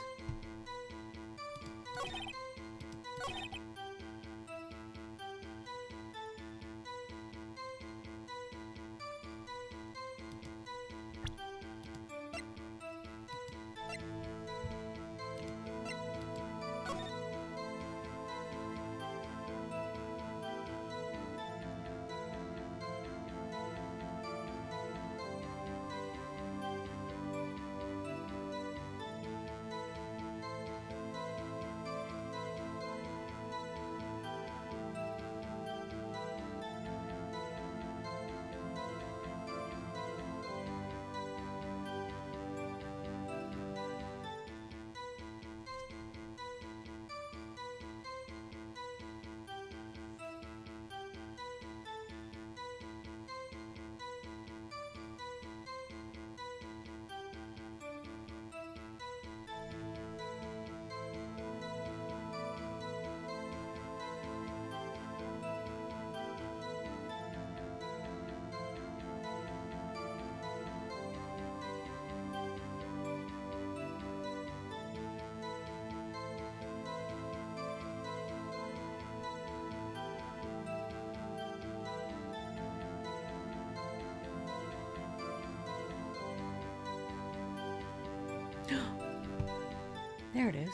There it is.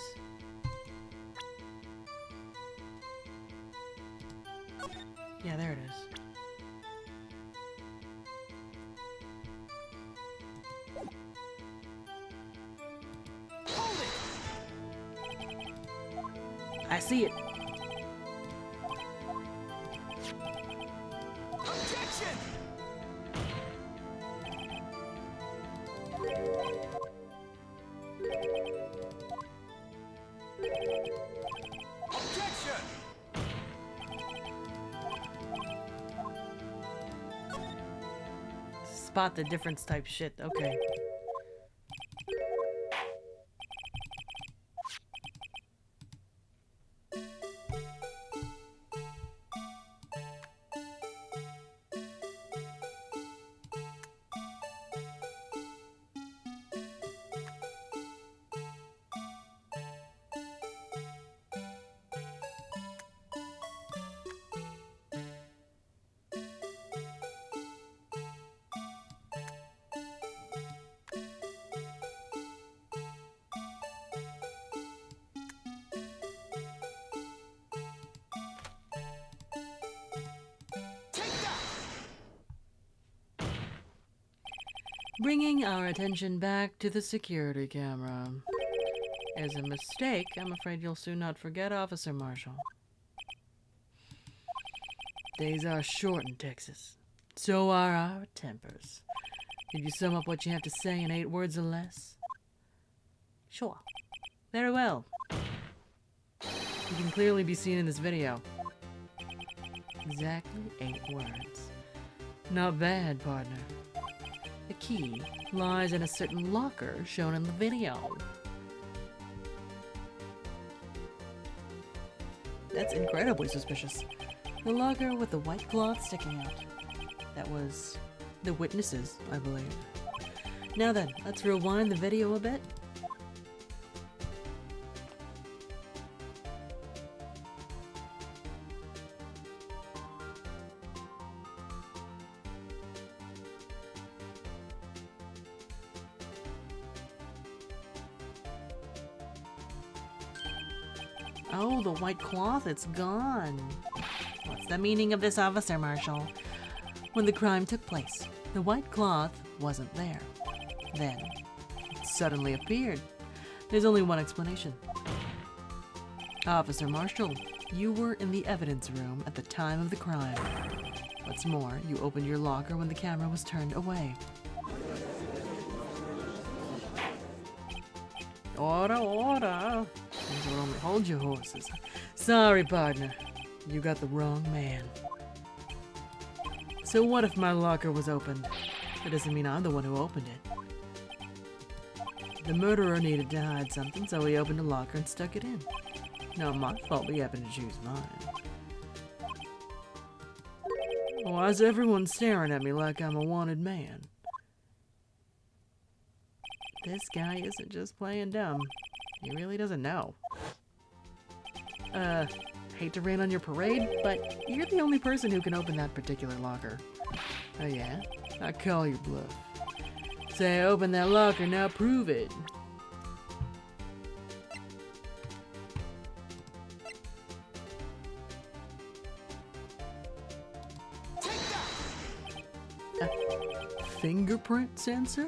Yeah, there it is. Hold it! I see it. Objection! Objection! Spot the difference type shit. Okay. Take that! Bringing our attention back to the security camera. As a mistake, I'm afraid you'll soon not forget, Officer Marshall. Days are short in Texas. So are our tempers. Could you sum up what you have to say in 8 words or less? Sure. Very well. You can clearly be seen in this video. Exactly 8 words. Not bad, partner. The key lies in a certain locker shown in the video. That's incredibly suspicious. The locker with the white cloth sticking out. That was the witnesses, I believe. Now then, let's rewind the video a bit. Oh, the white cloth, it's gone. What's the meaning of this, Officer Marshall? When the crime took place, the white cloth wasn't there. Then, it suddenly appeared. There's only one explanation. Officer Marshall, you were in the evidence room at the time of the crime. What's more, you opened your locker when the camera was turned away. Order, order. Things will only hold your horses. Sorry, partner. You got the wrong man. So what if my locker was opened? That doesn't mean I'm the one who opened it. The murderer needed to hide something, so he opened a locker and stuck it in. Not my fault we happened to choose mine. Why is everyone staring at me like I'm a wanted man? This guy isn't just playing dumb. He really doesn't know. Hate to rain on your parade, but you're the only person who can open that particular locker. Oh yeah? I call your bluff. Say I opened that locker, now prove it. Fingerprint sensor?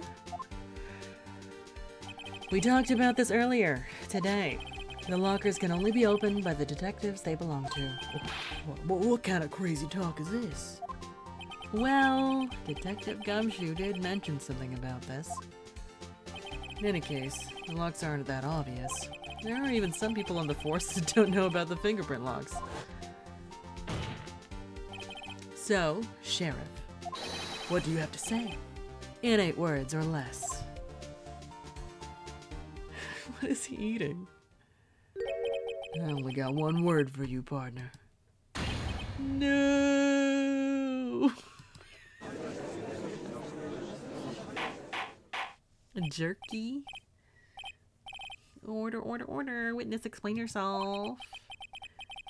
We talked about this earlier today. The lockers can only be opened by the detectives they belong to. What kind of crazy talk is this? Well, Detective Gumshoe did mention something about this. In any case, the locks aren't that obvious. There are even some people on the force that don't know about the fingerprint locks. So, Sheriff, what do you have to say? In 8 words or less. What is he eating? I only got 1 word for you, partner. No! Jerky? Order, order, order. Witness, explain yourself.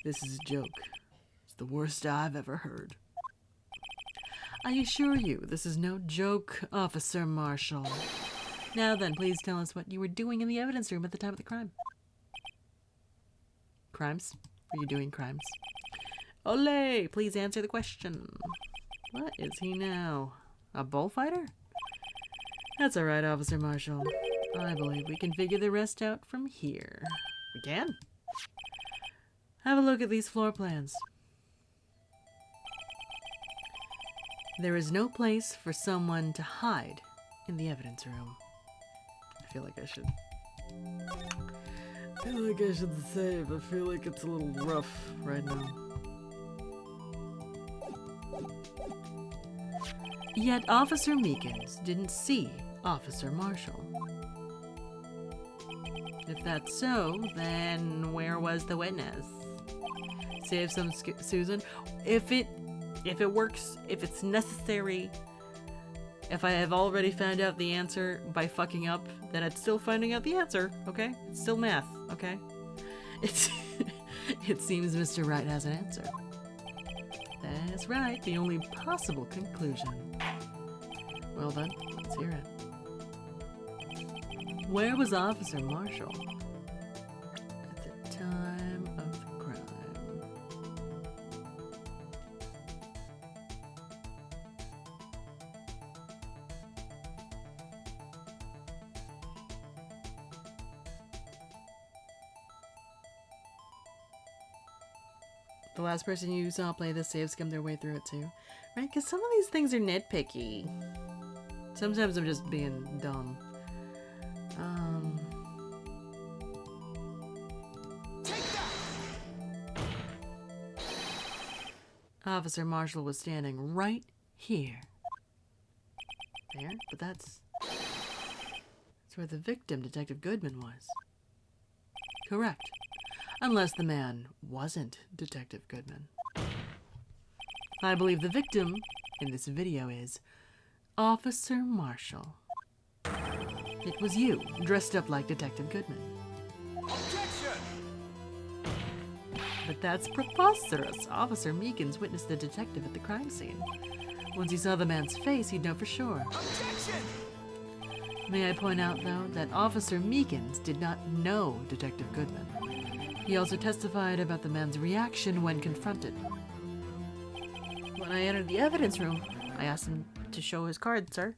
This is a joke. It's the worst I've ever heard. I assure you, this is no joke, Officer Marshall. Now then, please tell us what you were doing in the evidence room at the time of the crime. Crimes? Were you doing crimes? Ole! Please answer the question. What is he now? A bullfighter? That's alright, Officer Marshall. I believe we can figure the rest out from here. We can? Have a look at these floor plans. There is no place for someone to hide in the evidence room. I feel like I should save. I feel like it's a little rough right now. Yet Officer Meekins didn't see Officer Marshall. If that's so, then where was the witness? Save some Susan. If it works, if it's necessary, if I have already found out the answer by fucking up, then it's still finding out the answer, okay? It's still math, okay? It seems Mr. Wright has an answer. That's right, the only possible conclusion. Well done, let's hear it. Where was Officer Marshall at the time of the crime? The last person you saw play this save skimmed their way through it too. Right? Because some of these things are nitpicky. Sometimes I'm just being dumb. Take that! Officer Marshall was standing right here. There? But that's where the victim, Detective Goodman, was. Correct. Unless the man wasn't Detective Goodman. I believe the victim in this video is Officer Marshall. It was you, dressed up like Detective Goodman. Objection! But that's preposterous. Officer Meekins witnessed the detective at the crime scene. Once he saw the man's face, he'd know for sure. Objection! May I point out, though, that Officer Meekins did not know Detective Goodman. He also testified about the man's reaction when confronted. When I entered the evidence room, I asked him to show his card, sir.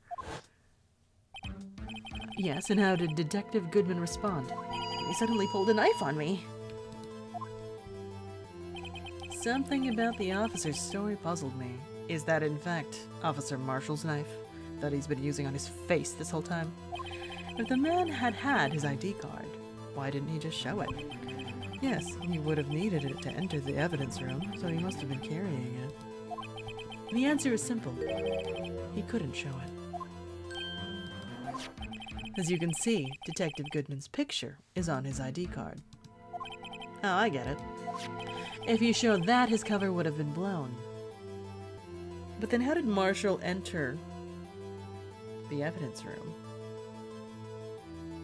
Yes, and how did Detective Goodman respond? He suddenly pulled a knife on me. Something about the officer's story puzzled me. Is that, in fact, Officer Marshall's knife that he's been using on his face this whole time? If the man had had his ID card, why didn't he just show it? Yes, he would have needed it to enter the evidence room, so he must have been carrying it. The answer is simple. He couldn't show it. As you can see, Detective Goodman's picture is on his ID card. Oh, I get it. If you showed that, his cover would have been blown. But then how did Marshall enter the evidence room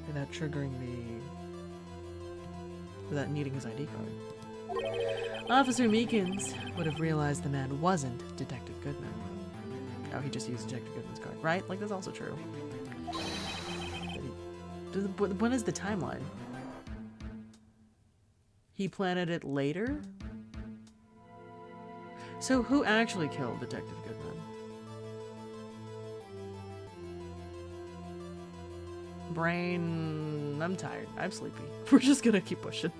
without without needing his ID card? Officer Meekins would have realized the man wasn't Detective Goodman. Oh, he just used Detective Goodman's card, right? Like, that's also true. When is the timeline? He planted it later? So who actually killed Detective Goodman? Brain... I'm tired. I'm sleepy. We're just gonna keep pushing.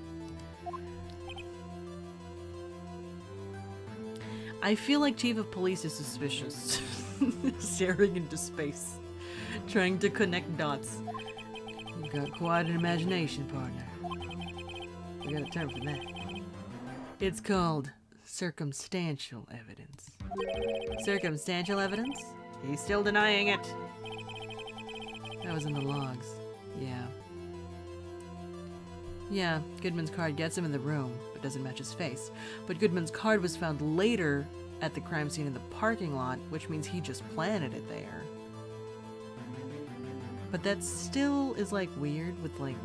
I feel like Chief of Police is suspicious. Staring into space. Trying to connect dots. You've got quite an imagination, partner. We got a term for that. It's called circumstantial evidence. Circumstantial evidence? He's still denying it. That was in the logs. Yeah. Yeah, Goodman's card gets him in the room, but doesn't match his face. But Goodman's card was found later at the crime scene in the parking lot, which means he just planted it there. But that still is, like, weird with, like...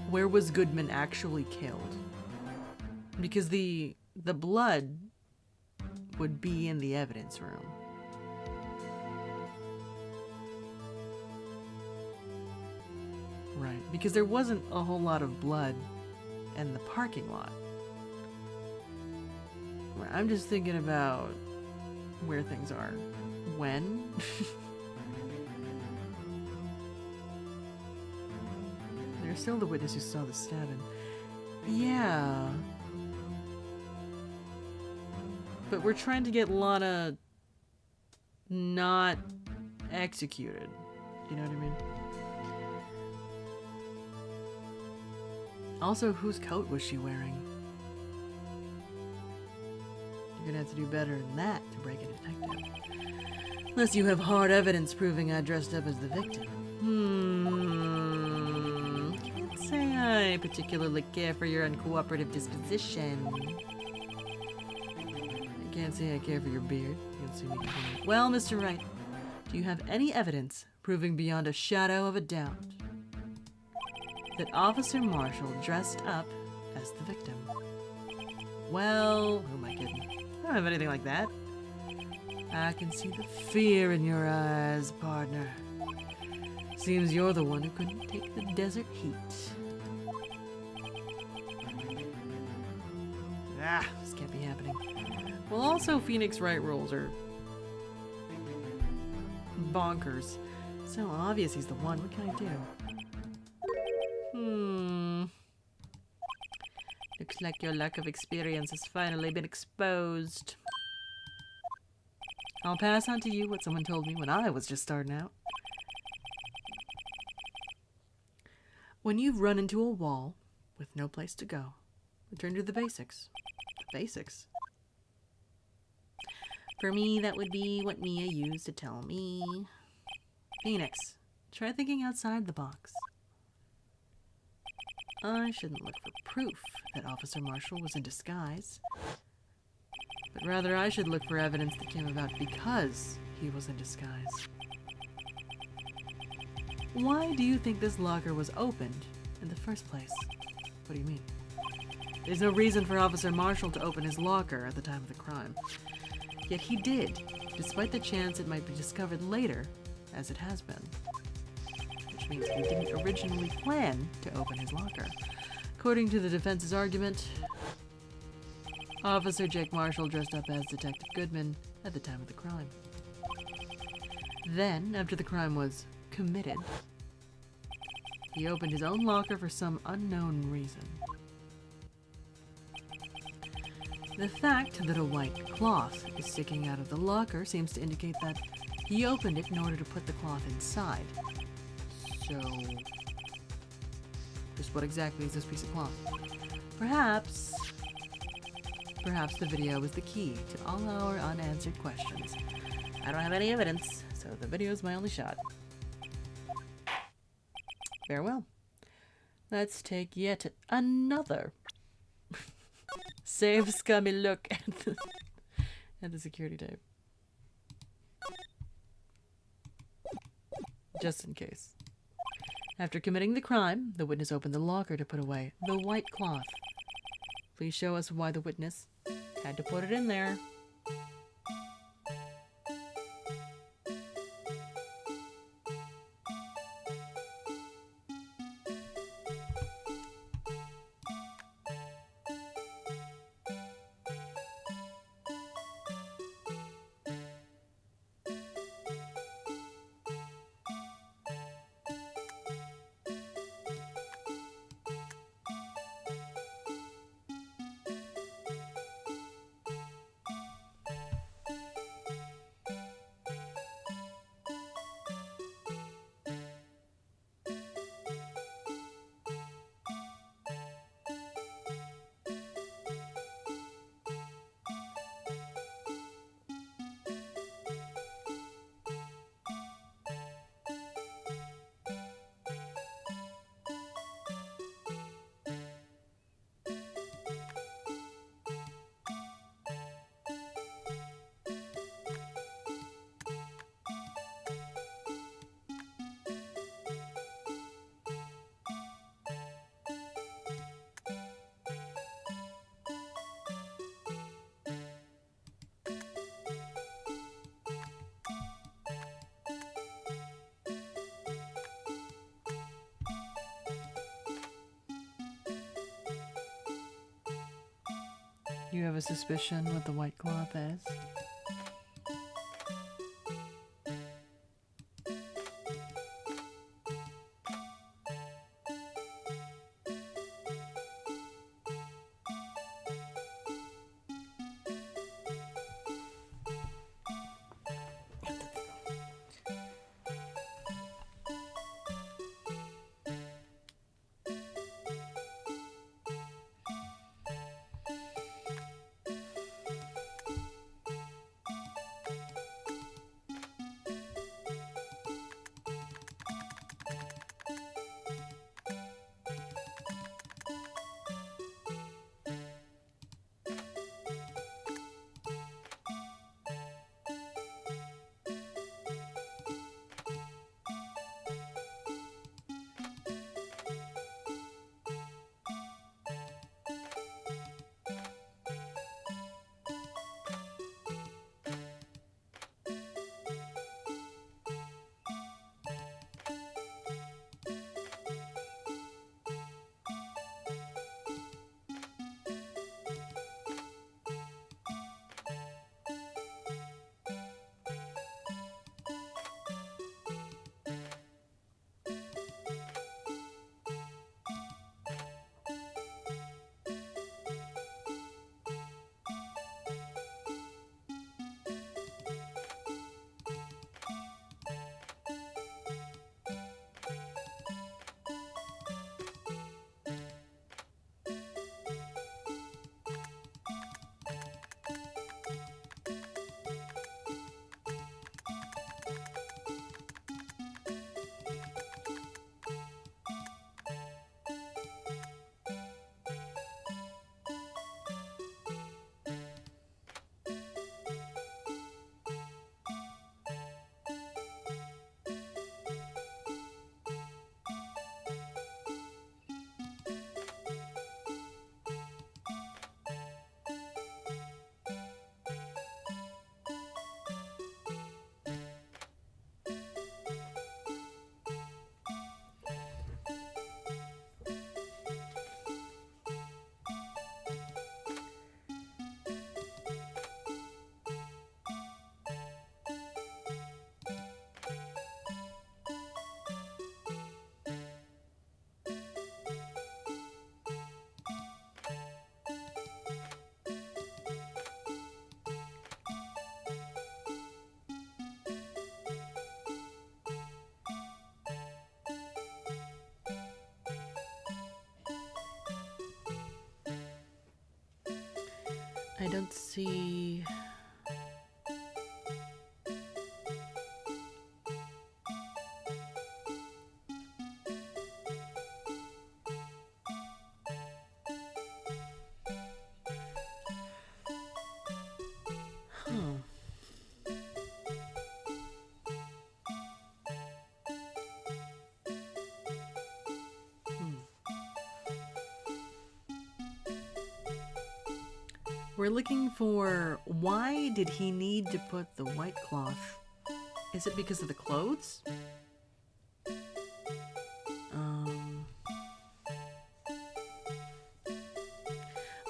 Where was Goodman actually killed? Because the blood would be in the evidence room. Right, because there wasn't a whole lot of blood in the parking lot. I'm just thinking about where things are. When? There's still the witness who saw the stabbing. Yeah. But we're trying to get Lana not executed. You know what I mean? Also, whose coat was she wearing? You're gonna have to do better than that to break a detective. Unless you have hard evidence proving I dressed up as the victim. Can't say I particularly care for your uncooperative disposition. I can't say I care for your beard. You can see me continue. Well, Mr. Wright, do you have any evidence proving beyond a shadow of a doubt that Officer Marshall dressed up as the victim? Well, who am I kidding? I don't have anything like that. I can see the fear in your eyes, partner. Seems you're the one who couldn't take the desert heat. This can't be happening. Well, also Phoenix Wright rules are bonkers. So obvious he's the one. What can I do? Looks like your lack of experience has finally been exposed. I'll pass on to you what someone told me when I was just starting out. When you've run into a wall with no place to go, return to the basics. The basics? For me, that would be what Mia used to tell me. Phoenix, try thinking outside the box. I shouldn't look for proof that Officer Marshall was in disguise, but rather I should look for evidence that came about because he was in disguise. Why do you think this locker was opened in the first place? What do you mean? There's no reason for Officer Marshall to open his locker at the time of the crime. Yet he did, despite the chance it might be discovered later, as it has been. Which means he didn't originally plan to open his locker. According to the defense's argument, Officer Jake Marshall dressed up as Detective Goodman at the time of the crime. Then, after the crime was committed, he opened his own locker for some unknown reason. The fact that a white cloth is sticking out of the locker seems to indicate that he opened it in order to put the cloth inside. So, just what exactly is this piece of cloth? Perhaps the video is the key to all our unanswered questions. I don't have any evidence, so the video is my only shot. Farewell. Let's take yet another save scummy look at the security tape. Just in case. After committing the crime, the witness opened the locker to put away the white cloth. Please show us why the witness had to put it in there. You have a suspicion what the white cloth is? I don't see... We're looking for why did he need to put the white cloth? Is it because of the clothes?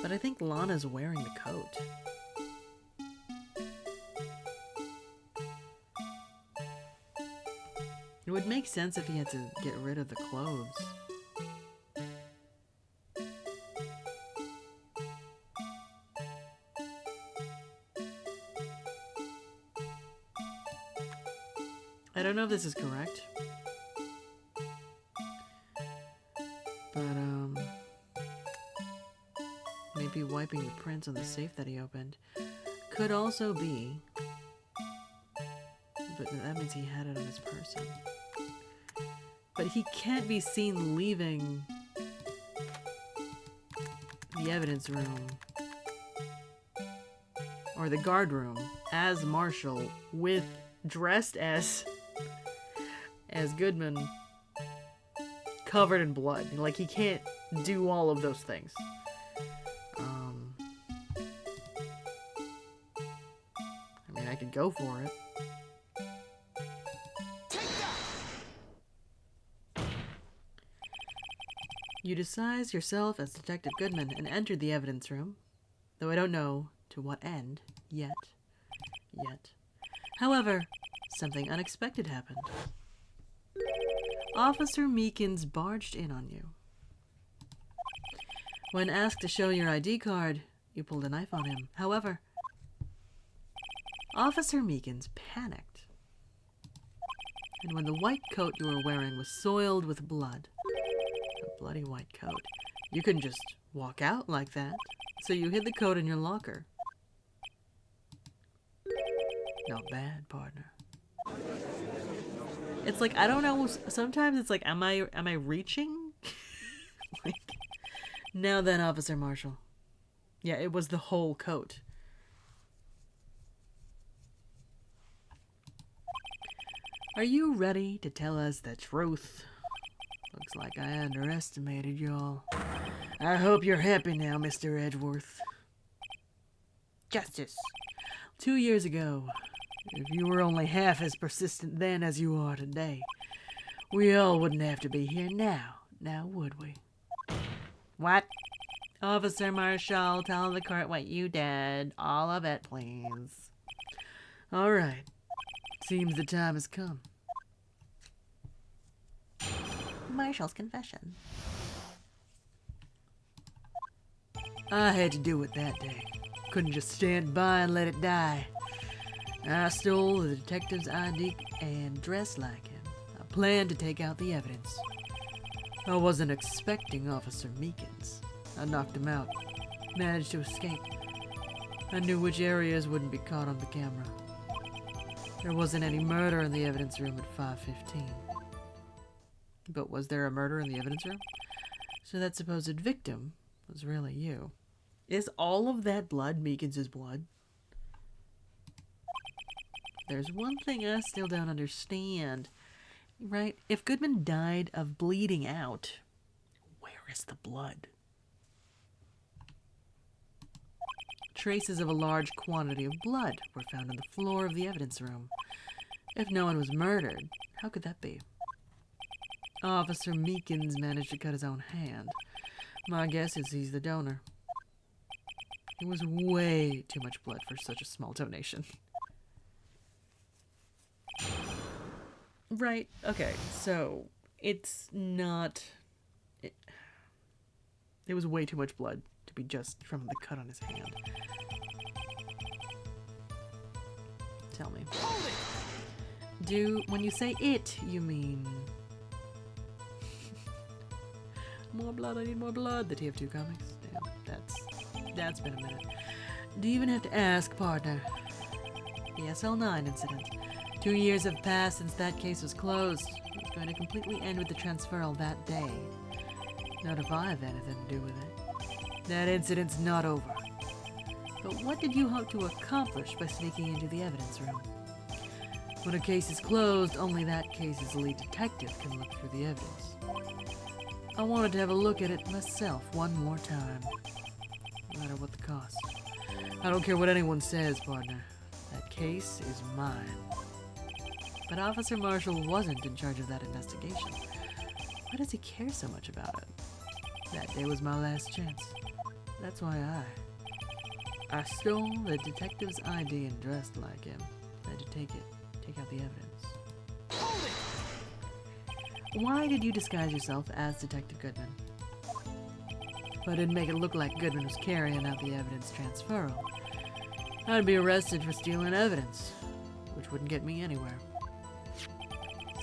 But I think Lana's wearing the coat. It would make sense if he had to get rid of the clothes. I don't know if this is correct, but maybe wiping the prints on the safe that he opened could also be, but that means he had it on his person. But he can't be seen leaving the evidence room or the guard room as Marshall dressed as Goodman, covered in blood. Like, he can't do all of those things. I mean, I could go for it. Take that! You disguise yourself as Detective Goodman and enter the evidence room. though I don't know to what end yet. However, something unexpected happened. Officer Meekins barged in on you. When asked to show your ID card, you pulled a knife on him. However, Officer Meekins panicked. And when the white coat you were wearing was soiled with blood, a bloody white coat, you couldn't just walk out like that. So you hid the coat in your locker. Not bad, partner. It's like, I don't know, sometimes it's like, am I reaching? Like, now then, Officer Marshall. Yeah, it was the whole coat. Are you ready to tell us the truth? Looks like I underestimated y'all. I hope you're happy now, Mr. Edgeworth. Justice. 2 years ago, if you were only half as persistent then as you are today, we all wouldn't have to be here now would we? What? Officer Marshall, tell the court what you did. All of it, please. All right. Seems the time has come. Marshall's confession. I had to do it that day. Couldn't just stand by and let it die. I stole the detective's ID and dressed like him. I planned to take out the evidence. I wasn't expecting Officer Meekins. I knocked him out. Managed to escape. I knew which areas wouldn't be caught on the camera. There wasn't any murder in the evidence room at 5:15. But was there a murder in the evidence room? So that supposed victim was really you. Is all of that blood Meekins' blood? There's one thing I still don't understand. Right? If Goodman died of bleeding out, where is the blood? Traces of a large quantity of blood were found on the floor of the evidence room. If no one was murdered, how could that be? Officer Meekins managed to cut his own hand. My guess is he's the donor. It was way too much blood for such a small donation. Right, okay, so it's not... It was way too much blood to be just from the cut on his hand. Tell me. When you say it, you mean... More blood, I need more blood. The TF2 comics? Damn, that's been a minute. Do you even have to ask, partner? The SL9 incident. 2 years have passed since that case was closed. It was going to completely end with the transferal that day. Not if I have anything to do with it. That incident's not over. But what did you hope to accomplish by sneaking into the evidence room? When a case is closed, only that case's lead detective can look through the evidence. I wanted to have a look at it myself one more time. No matter what the cost. I don't care what anyone says, partner. That case is mine. But Officer Marshall wasn't in charge of that investigation. Why does he care so much about it? That day was my last chance. That's why I stole the detective's ID and dressed like him. I had to take out the evidence. Why did you disguise yourself as Detective Goodman? If I didn't make it look like Goodman was carrying out the evidence transferal, I'd be arrested for stealing evidence, which wouldn't get me anywhere.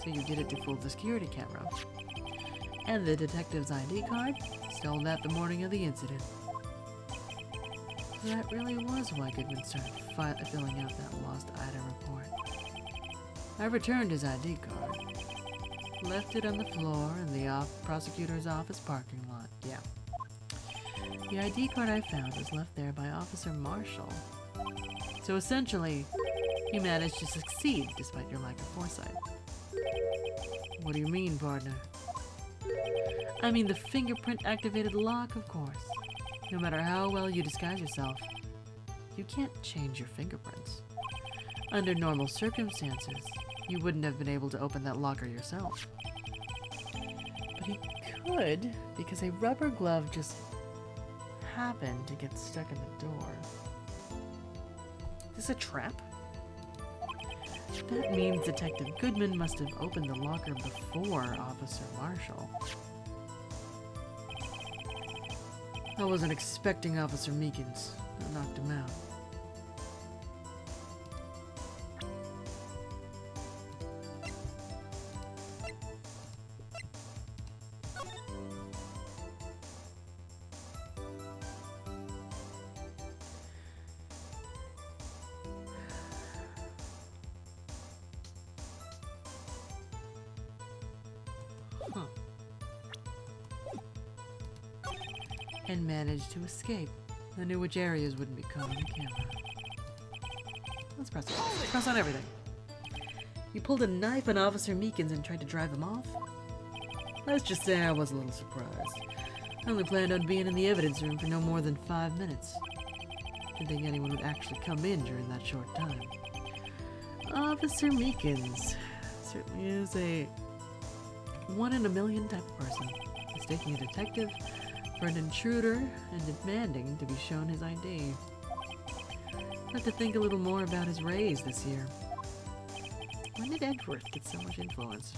So you did it to fool the security camera. And the detective's ID card? Stole that the morning of the incident. So that really was why Goodman started filling out that lost item report. I returned his ID card. Left it on the floor in the prosecutor's office parking lot. Yeah. The ID card I found was left there by Officer Marshall. So essentially, you managed to succeed despite your lack of foresight. What do you mean, partner? I mean the fingerprint-activated lock, of course. No matter how well you disguise yourself, you can't change your fingerprints. Under normal circumstances, you wouldn't have been able to open that locker yourself. But he could, because a rubber glove just happened to get stuck in the door? Is this a trap? That means Detective Goodman must have opened the locker before Officer Marshall. I wasn't expecting Officer Meekins. I knocked him out. Huh. And managed to escape. I knew which areas wouldn't be caught on camera. Let's press it. Press on everything. You pulled a knife on Officer Meekins and tried to drive him off? Let's just say I was a little surprised. I only planned on being in the evidence room for no more than 5 minutes. Didn't think anyone would actually come in during that short time. Officer Meekins certainly is a 1 in a million type of person. Mistaking a detective for an intruder and demanding to be shown his ID. I have to think a little more about his raise this year. When did Edgeworth get so much influence?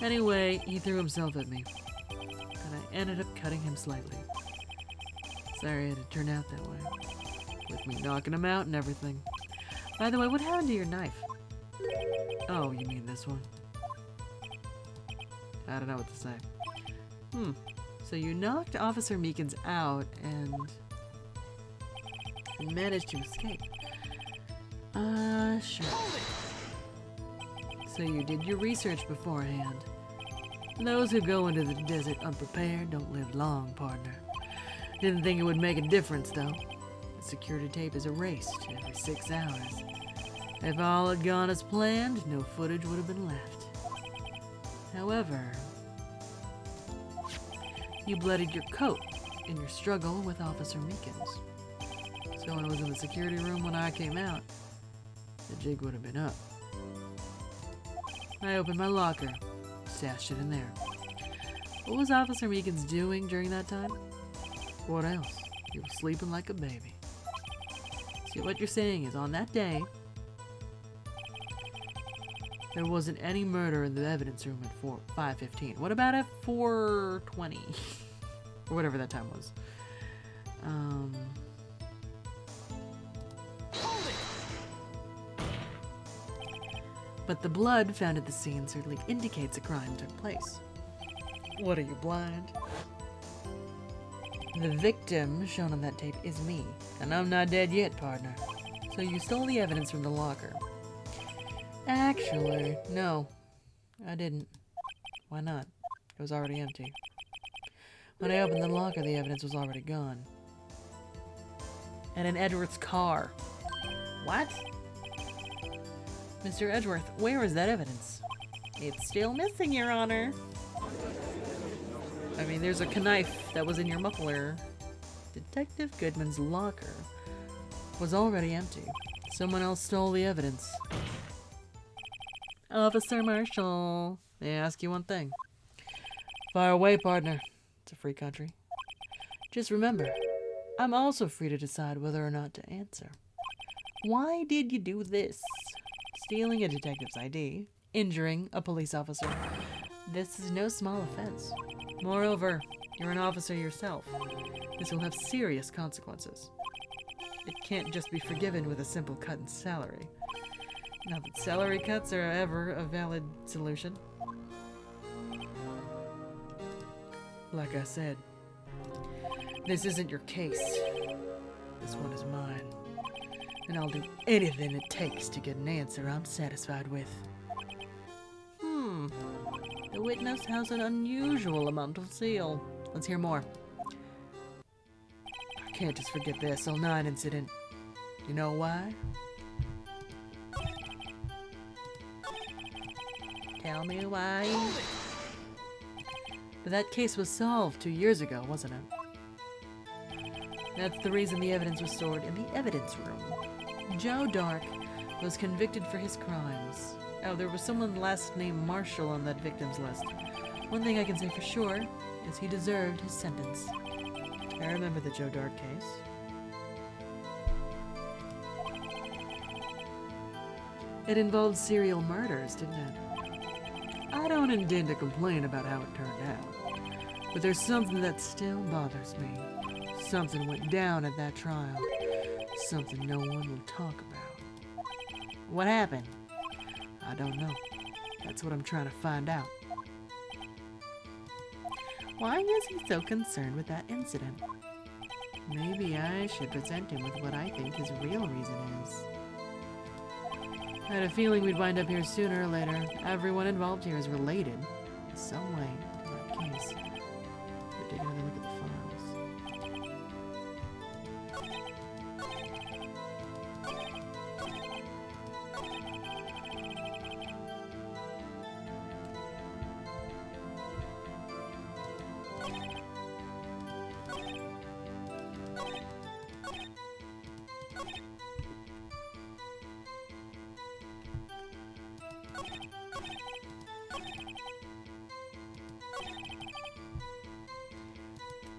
Anyway, he threw himself at me, and I ended up cutting him slightly. Sorry it had turned out that way, with me knocking him out and everything. By the way, what happened to your knife? Oh, you mean this one? I don't know what to say. So you knocked Officer Meekins out and managed to escape. Sure. So you did your research beforehand. Those who go into the desert unprepared don't live long, partner. Didn't think it would make a difference, though. The security tape is erased every 6 hours. If all had gone as planned, no footage would have been left. However, you bloodied your coat in your struggle with Officer Meekins. So when I was in the security room when I came out, the jig would have been up. I opened my locker, stashed it in there. What was Officer Meekins doing during that time? What else? He was sleeping like a baby. See, what you're saying is on that day, there wasn't any murder in the evidence room at 5:15. What about at 4:20? Or whatever that time was. But the blood found at the scene certainly indicates a crime took place. What, are you blind? The victim shown on that tape is me, and I'm not dead yet, partner. So you stole the evidence from the locker. Actually, no, I didn't. Why not? It was already empty. When I opened the locker, the evidence was already gone. And in Edgeworth's car. What? Mr. Edgeworth, where is that evidence? It's still missing, Your Honor. I mean, there's a knife that was in your muffler. Detective Goodman's locker was already empty. Someone else stole the evidence. Officer Marshall, may I ask you one thing? Fire away, partner. It's a free country. Just remember, I'm also free to decide whether or not to answer. Why did you do this? Stealing a detective's ID, injuring a police officer. This is no small offense. Moreover, you're an officer yourself. This will have serious consequences. It can't just be forgiven with a simple cut in salary. Not that salary cuts are ever a valid solution. Like I said, this isn't your case. This one is mine. And I'll do anything it takes to get an answer I'm satisfied with. The witness has an unusual amount of zeal. Let's hear more. I can't just forget the SL9 incident. You know why? Tell me why. But that case was solved 2 years ago, wasn't it? That's the reason the evidence was stored in the evidence room. Joe Dark was convicted for his crimes. Oh, there was someone last named Marshall on that victim's list. One thing I can say for sure is he deserved his sentence. I remember the Joe Dart case. It involved serial murders, didn't it? I don't intend to complain about how it turned out, but there's something that still bothers me. Something went down at that trial. Something no one will talk about. What happened? I don't know. That's what I'm trying to find out. Why is he so concerned with that incident? Maybe I should present him with what I think his real reason is. I had a feeling we'd wind up here sooner or later. Everyone involved here is related in some way to that case. Better take another look at the files.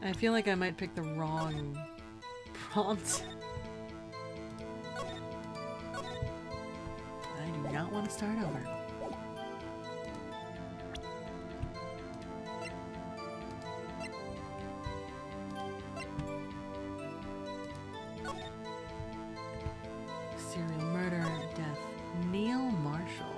I feel like I might pick the wrong prompt. I do not want to start over. Serial murder, death. Neil Marshall.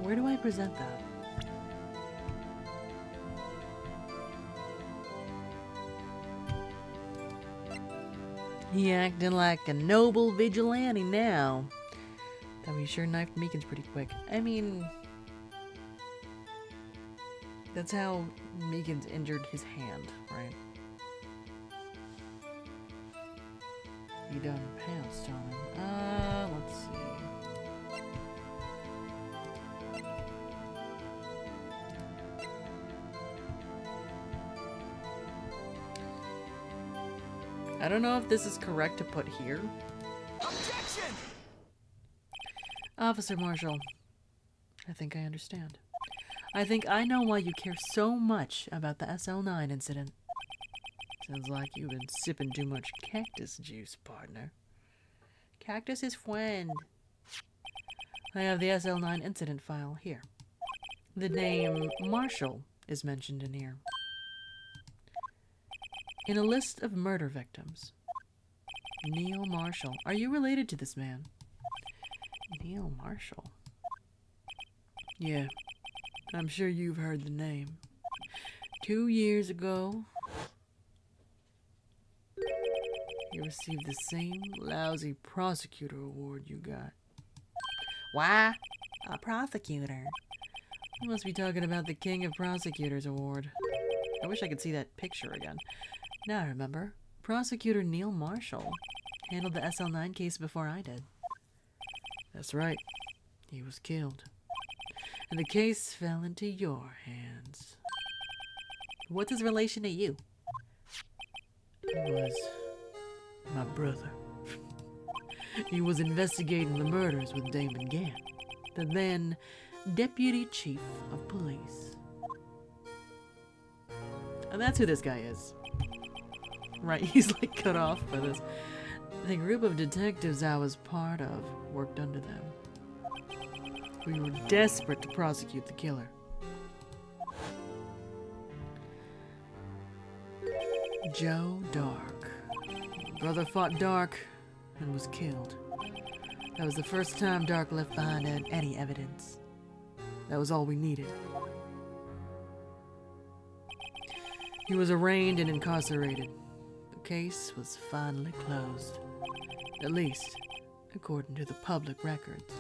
Where do I present that? He acting like a noble vigilante now. Though he sure knifed Meekins pretty quick. I mean, that's how Meekins injured his hand, right? He done pounced on him. Let's see. I don't know if this is correct to put here. Objection! Officer Marshall, I think I understand. I think I know why you care so much about the SL9 incident. Sounds like you've been sipping too much cactus juice, partner. Cactus is friend. I have the SL9 incident file here. The name Marshall is mentioned in here. In a list of murder victims. Neil Marshall. Are you related to this man? Neil Marshall. Yeah, I'm sure you've heard the name. 2 years ago, he received the same lousy prosecutor award you got. Why? A prosecutor? You must be talking about the King of Prosecutors award. I wish I could see that picture again. Now I remember. Prosecutor Neil Marshall handled the SL9 case before I did. That's right. He was killed. And the case fell into your hands. What's his relation to you? He was my brother. He was investigating the murders with Damon Gann, the then Deputy Chief of Police. And that's who this guy is. Right, he's like cut off by this. The group of detectives I was part of worked under them. We were desperate to prosecute the killer. Joe Dark. Brother fought Dark and was killed. That was the first time Dark left behind any evidence. That was all we needed. He was arraigned and incarcerated. The case was finally closed. At least, according to the public records.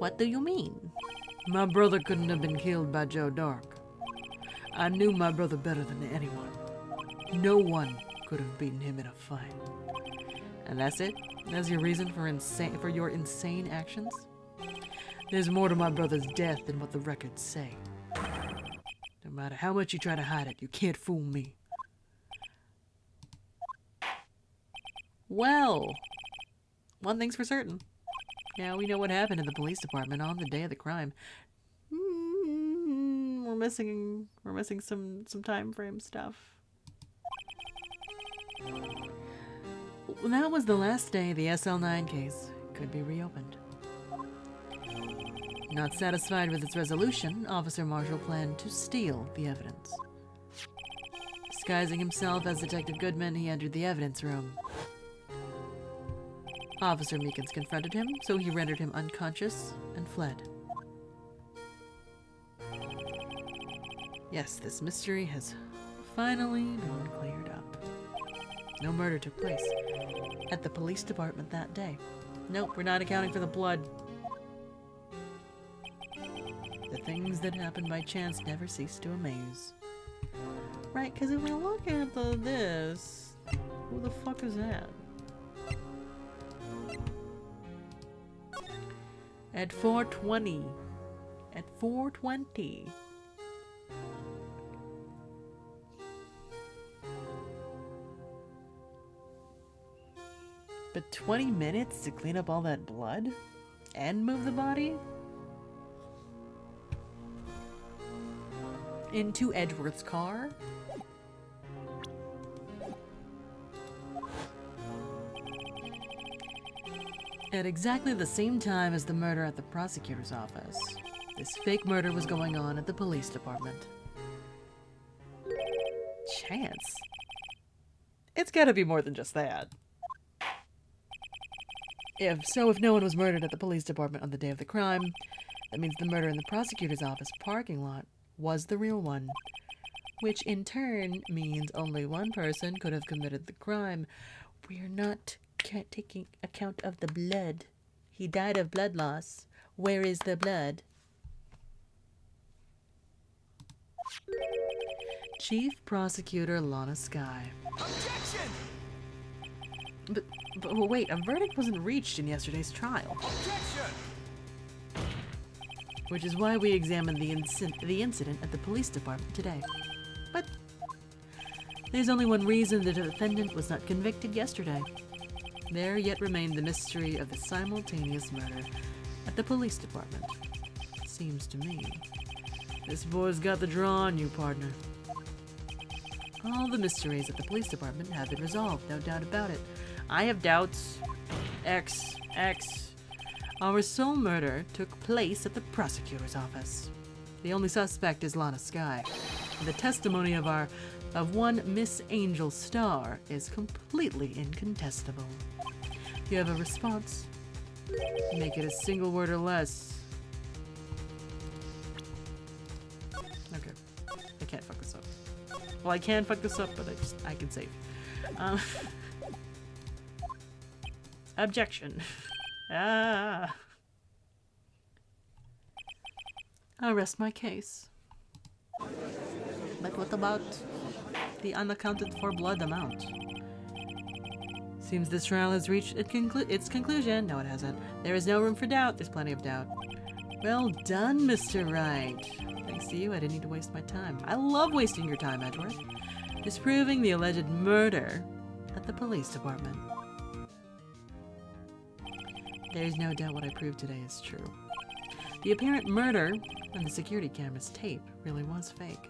What do you mean? My brother couldn't have been killed by Joe Dark. I knew my brother better than anyone. No one could have beaten him in a fight. And that's it? That's your reason for your insane actions? There's more to my brother's death than what the records say. No matter how much you try to hide it, you can't fool me. Well, one thing's for certain. Now we know what happened in the police department on the day of the crime. We're missing some time frame stuff. Well, that was the last day the SL9 case could be reopened. Not satisfied with its resolution, Officer Marshall planned to steal the evidence. Disguising himself as Detective Goodman, he entered the evidence room. Officer Meekins confronted him, so he rendered him unconscious and fled. Yes, this mystery has finally been cleared up. No murder took place at the police department that day. Nope, we're not accounting for the blood. The things that happen by chance never cease to amaze. Right, because if we look at this, who the fuck is that? At 4:20. At 4:20. But 20 minutes to clean up all that blood? And move the body? Into Edgeworth's car? At exactly the same time as the murder at the prosecutor's office, this fake murder was going on at the police department. Chance? It's gotta be more than just that. If no one was murdered at the police department on the day of the crime, that means the murder in the prosecutor's office parking lot was the real one, which in turn means only one person could have committed the crime. We're not taking account of the blood. He died of blood loss. Where is the blood? Chief Prosecutor Lana Skye. Objection! But wait, a verdict wasn't reached in yesterday's trial. Objection! Which is why we examined the incident at the police department today. But there's only one reason the defendant was not convicted yesterday. There yet remained the mystery of the simultaneous murder at the police department. Seems to me this boy's got the draw on you, partner. All the mysteries at the police department have been resolved, no doubt about it. I have doubts. X. Our sole murder took place at the prosecutor's office. The only suspect is Lana Skye. The testimony of one Miss Angel Starr is completely incontestable. You have a response? Make it a single word or less. Okay. I can't fuck this up. Well, I can fuck this up, but I can save. Objection. I'll rest my case. But what about the unaccounted for blood amount? Seems this trial has reached its conclusion. No, it hasn't. There is no room for doubt. There's plenty of doubt. Well done, Mr. Wright. Thanks to you, I didn't need to waste my time. I love wasting your time, Edgeworth. Disproving the alleged murder at the police department. There's no doubt what I proved today is true. The apparent murder on the security camera's tape really was fake.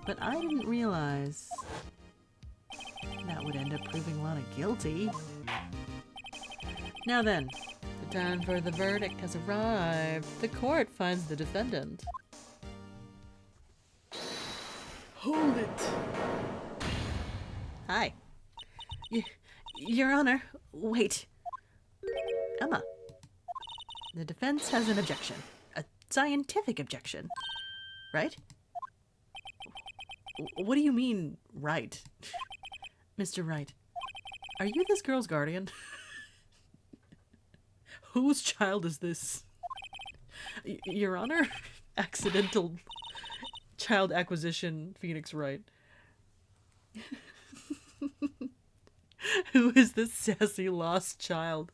But I didn't realize that would end up proving Lana guilty. Now then, the time for the verdict has arrived. The court finds the defendant. Hold it. Hi. Your Honor, wait. Emma. The defense has an objection. A scientific objection. Right? What do you mean, Wright? Mr. Wright, are you this girl's guardian? Whose child is this? Your Honor? Accidental child acquisition, Phoenix Wright. Who is this sassy lost child?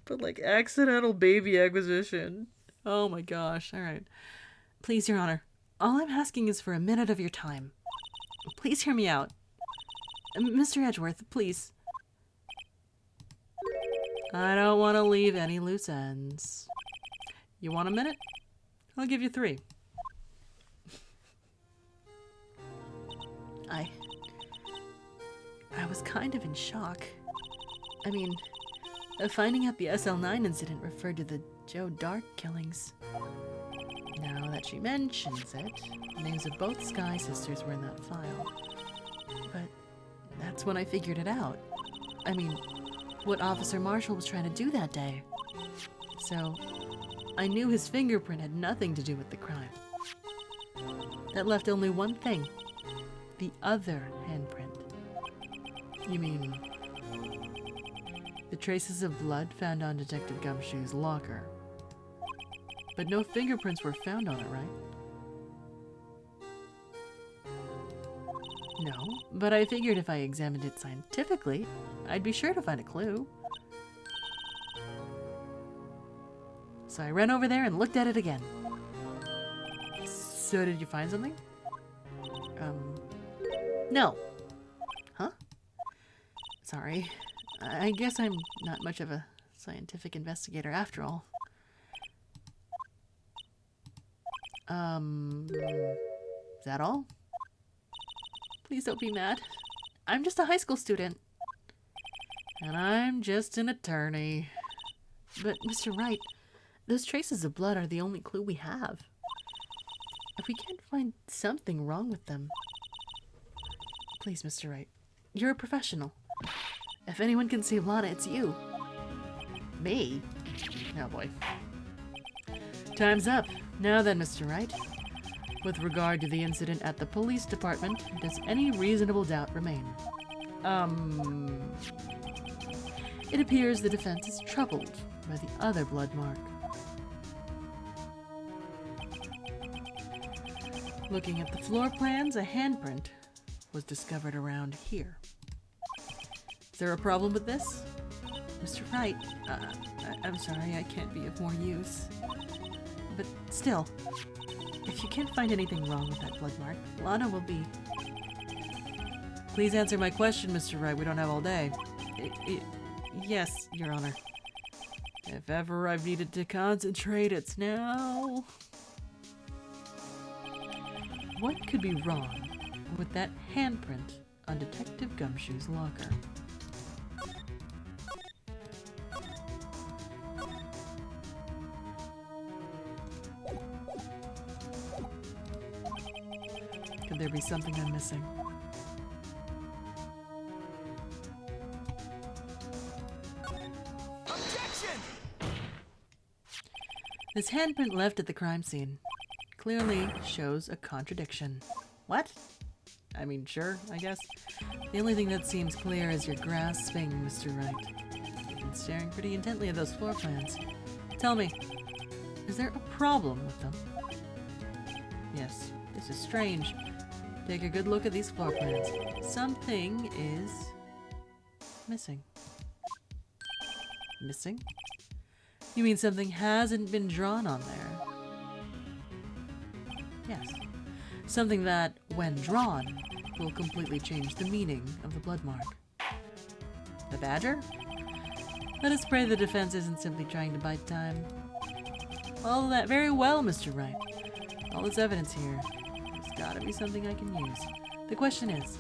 But like accidental baby acquisition. Oh my gosh. All right. Please, Your Honor. All I'm asking is for a minute of your time. Please hear me out. Mr. Edgeworth, please. I don't want to leave any loose ends. You want a minute? I'll give you 3. I was kind of in shock. I mean, finding out the SL9 incident referred to the Joe Dark killings. Now that she mentions it, names of both Sky sisters were in that file. But that's when I figured it out. I mean, what Officer Marshall was trying to do that day. So, I knew his fingerprint had nothing to do with the crime. That left only one thing. The other handprint. You mean the traces of blood found on Detective Gumshoe's locker? But no fingerprints were found on it, right? No, but I figured if I examined it scientifically, I'd be sure to find a clue. So I ran over there and looked at it again. So did you find something? No. Huh? Sorry. I guess I'm not much of a scientific investigator after all. Is that all? Please don't be mad. I'm just a high school student. And I'm just an attorney. But, Mr. Wright, those traces of blood are the only clue we have. If we can't find something wrong with them... Please, Mr. Wright, you're a professional. If anyone can save Lana, it's you. Me? Oh boy. Time's up. Now then, Mr. Wright. With regard to the incident at the police department, does any reasonable doubt remain? It appears the defense is troubled by the other blood mark. Looking at the floor plans, a handprint was discovered around here. Is there a problem with this? Mr. Wright, I'm sorry, I can't be of more use. But still, if you can't find anything wrong with that blood mark, Lana will be... Please answer my question, Mr. Wright. We don't have all day. Yes, Your Honor. If ever I've needed to concentrate, it's now. What could be wrong with that handprint on Detective Gumshoe's locker? Could there be something I'm missing? Objection! This handprint left at the crime scene clearly shows a contradiction. What? I mean, sure, I guess. The only thing that seems clear is your grasping, Mr. Wright. You've been staring pretty intently at those floor plans. Tell me, is there a problem with them? Yes, this is strange. Take a good look at these floor plans. Something is missing. Missing? You mean something hasn't been drawn on there? Yes. Something that, when drawn, will completely change the meaning of the blood mark. The badger? Let us pray the defense isn't simply trying to bide time. All that very well, Mr. Wright. All this evidence here. There's gotta be something I can use. The question is,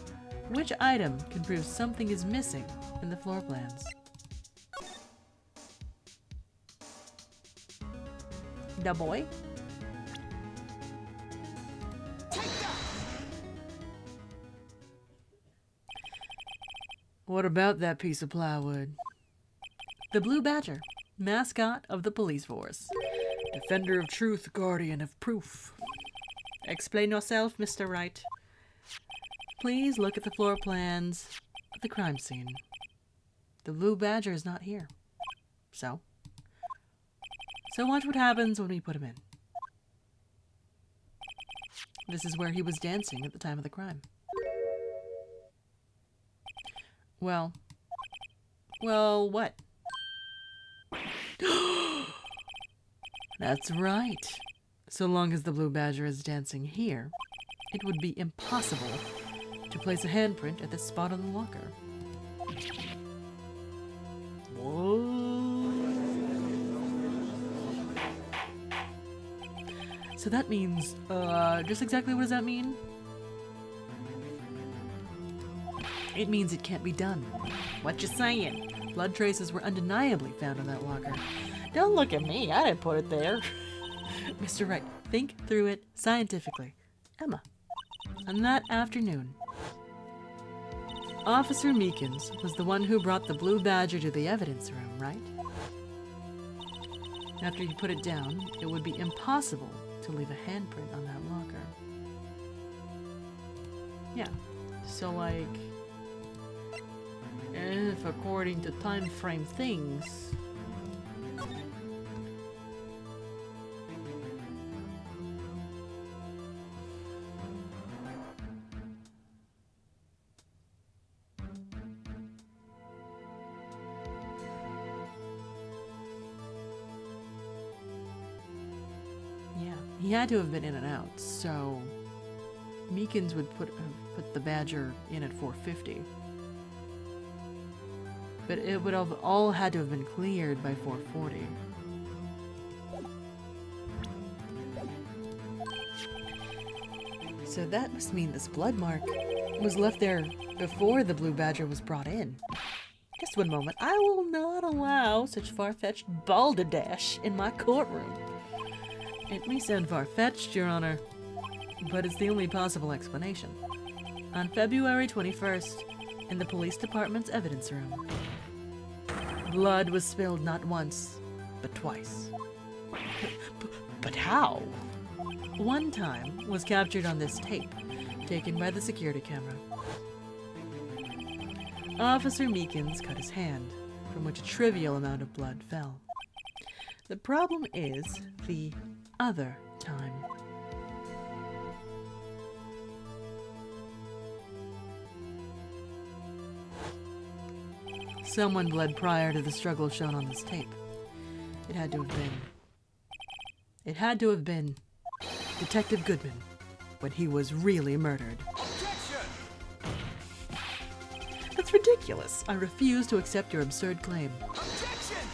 which item can prove something is missing in the floor plans? The boy? What about that piece of plywood? The Blue Badger, mascot of the police force. Defender of truth, guardian of proof. Explain yourself, Mr. Wright. please look at the floor plans of the crime scene. The Blue Badger is not here. So watch what happens when we put him in. This is where he was dancing at the time of the crime. Well, what? That's right. So long as the Blue Badger is dancing here, it would be impossible to place a handprint at this spot on the locker. So that means, just exactly what does that mean? It means it can't be done. What you saying? Blood traces were undeniably found on that locker. Don't look at me, I didn't put it there. Mr. Wright, think through it scientifically. Emma, on that afternoon, Officer Meekins was the one who brought the Blue Badger to the evidence room, right? After you put it down, it would be impossible to leave a handprint on that locker. Yeah, so like, if according to time frame things, he had to have been in and out, so Meekins would put the Badger in at 4:50. But it would have all had to have been cleared by 4:40. So that must mean this blood mark was left there before the Blue Badger was brought in. Just one moment. I will not allow such far-fetched balderdash in my courtroom. It may sound far-fetched, Your Honor, but it's the only possible explanation. On February 21st, in the police department's evidence room, blood was spilled not once, but twice. But how? One time was captured on this tape, taken by the security camera. Officer Meekins cut his hand, from which a trivial amount of blood fell. The problem is the other time. Someone bled prior to the struggle shown on this tape. It had to have been Detective Goodman when he was really murdered. Objection! That's ridiculous. I refuse to accept your absurd claim. Objection!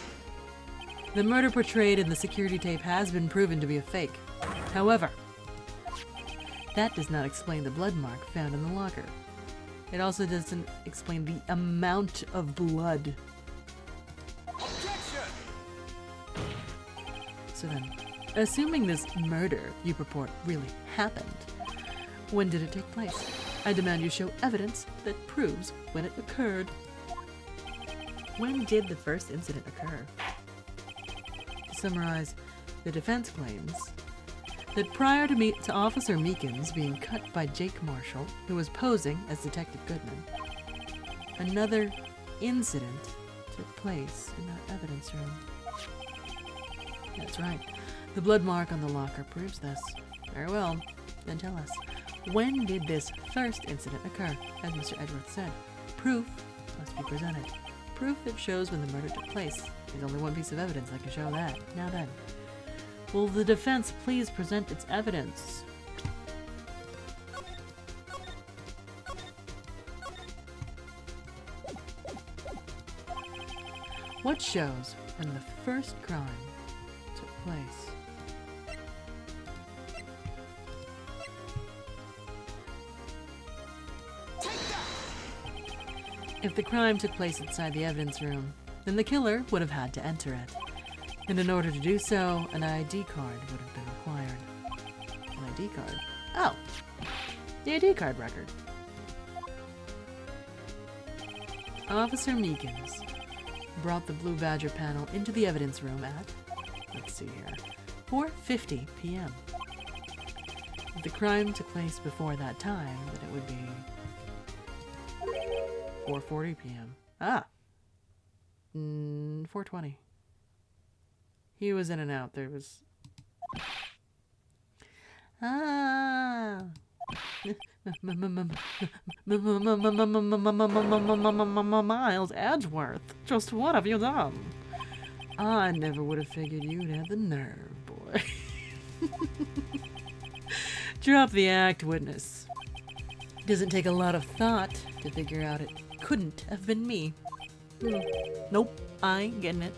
The murder portrayed in the security tape has been proven to be a fake. However, that does not explain the blood mark found in the locker. It also doesn't explain the amount of blood. Objection! So then, assuming this murder you purport really happened, when did it take place? I demand you show evidence that proves when it occurred. When did the first incident occur? To summarize, the defense claims that prior to Officer Meekins being cut by Jake Marshall, who was posing as Detective Goodman, another incident took place in that evidence room. That's right. The blood mark on the locker proves this. Very well. Then tell us, when did this first incident occur? As Mr. Edgeworth said, proof must be presented. Proof that shows when the murder took place. There's only one piece of evidence that can show that. Now then, will the defense please present its evidence? What shows when the first crime took place? If the crime took place inside the evidence room, then the killer would have had to enter it. And in order to do so, an ID card would have been required. An ID card? Oh, the ID card record. Officer Meekins brought the Blue Badger panel into the evidence room at, let's see here, 4:50 p.m. If the crime took place before that time, then it would be 4:40 p.m. Ah. 4:20. He was in and out. There was... Ah. Miles Edgeworth, just what have you done? I never would have figured you'd have the nerve, boy. Drop the act, witness. Doesn't take a lot of thought to figure out it couldn't have been me. Nope, I ain't getting it.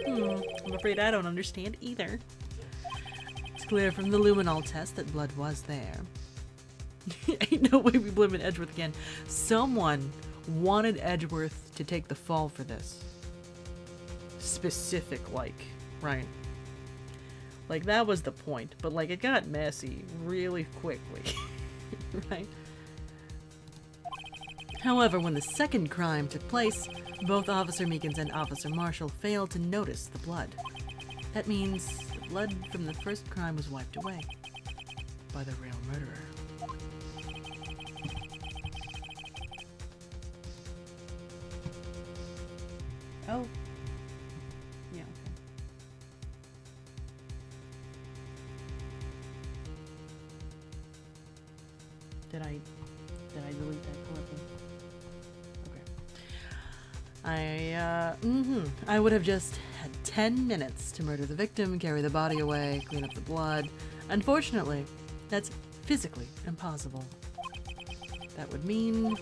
I'm afraid I don't understand either. It's clear from the luminol test that blood was there. Ain't no way we blaming Edgeworth again. Someone wanted Edgeworth to take the fall for this. Specific, right? Like, that was the point, but, like, it got messy really quickly, right? However, when the second crime took place, both Officer Meekins and Officer Marshall failed to notice the blood. That means the blood from the first crime was wiped away by the real murderer. Oh. Yeah, okay. Did I delete that correctly? Okay. I would have just had 10 minutes to murder the victim, carry the body away, clean up the blood. Unfortunately, that's physically impossible. That would mean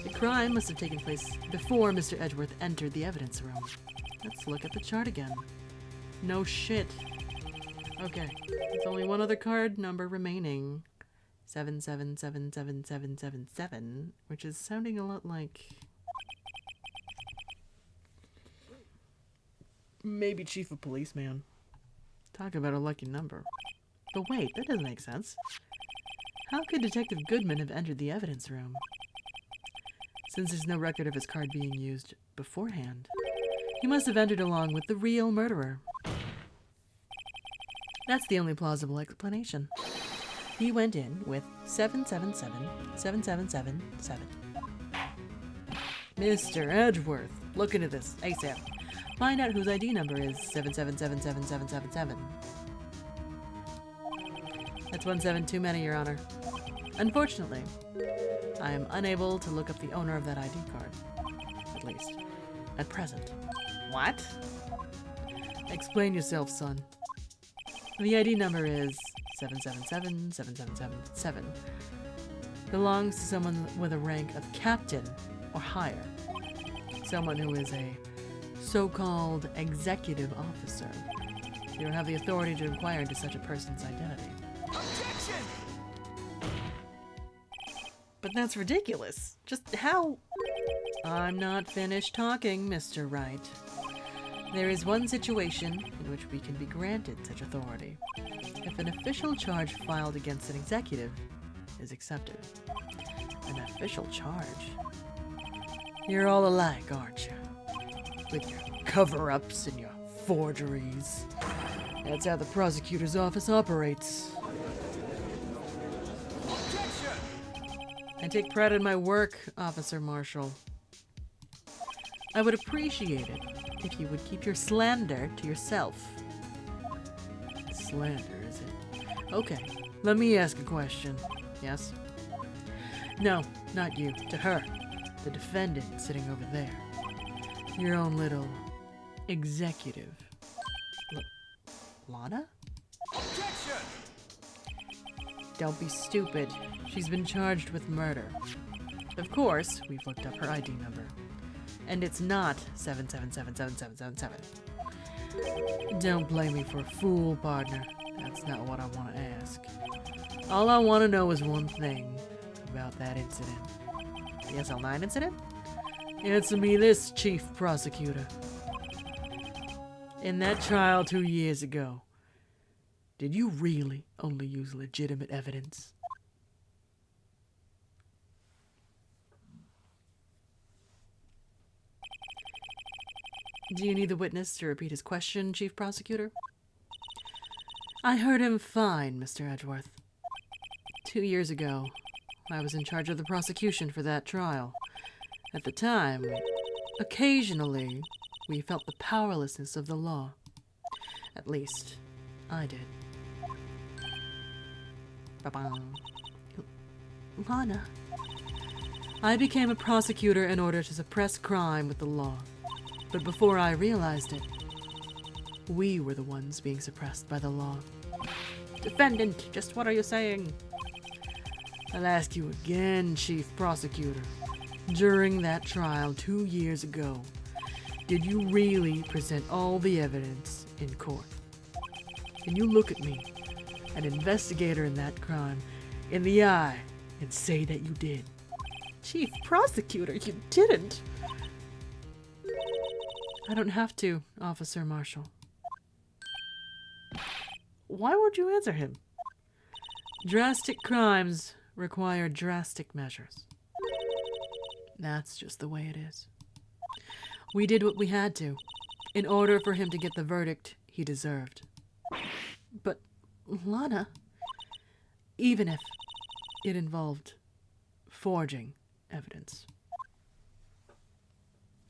the crime must have taken place before Mr. Edgeworth entered the evidence room. Let's look at the chart again. No shit. Okay, there's only one other card number remaining. 77777777, which is sounding a lot like... maybe Chief of Police, man. Talk about a lucky number. But wait, that doesn't make sense. How could Detective Goodman have entered the evidence room? Since there's no record of his card being used beforehand, he must have entered along with the real murderer. That's the only plausible explanation. He went in with 77777777. Mr. Edgeworth, look into this ASAP. Find out whose ID number is 77777777. That's 17 too many, Your Honor. Unfortunately, I am unable to look up the owner of that ID card. At least, at present. What? Explain yourself, son. The ID number is 77777777. Belongs to someone with a rank of captain or higher. Someone who is a so-called executive officer. You don't have the authority to inquire into such a person's identity. Objection! But that's ridiculous. Just how... I'm not finished talking, Mr. Wright. There is one situation in which we can be granted such authority. If an official charge filed against an executive is accepted. An official charge? You're all alike, aren't you? With your cover-ups and your forgeries. That's how the prosecutor's office operates. Objection! I take pride in my work, Officer Marshall. I would appreciate it if you would keep your slander to yourself. Slander, is it? Okay, let me ask a question. Yes? No, not you. To her. The defendant sitting over there. Your own little executive. Lana? Objection! Don't be stupid. She's been charged with murder. Of course, we've looked up her ID number. And it's not 77777777. Don't blame me for a fool, partner. That's not what I want to ask. All I want to know is one thing about that incident. The SL9 incident? Answer me this, Chief Prosecutor. In that trial 2 years ago, did you really only use legitimate evidence? Do you need the witness to repeat his question, Chief Prosecutor? I heard him fine, Mr. Edgeworth. 2 years ago, I was in charge of the prosecution for that trial. At the time, occasionally, we felt the powerlessness of the law. At least, I did. Ba-bang. Lana. I became a prosecutor in order to suppress crime with the law. But before I realized it, we were the ones being suppressed by the law. Defendant, just what are you saying? I'll ask you again, Chief Prosecutor. During that trial 2 years ago, did you really present all the evidence in court? Can you look at me, an investigator in that crime, in the eye and say that you did? Chief Prosecutor, you didn't. I don't have to, Officer Marshall. Why would you answer him? Drastic crimes require drastic measures. That's just the way it is. We did what we had to, in order for him to get the verdict he deserved. But, Lana... Even if it involved forging evidence.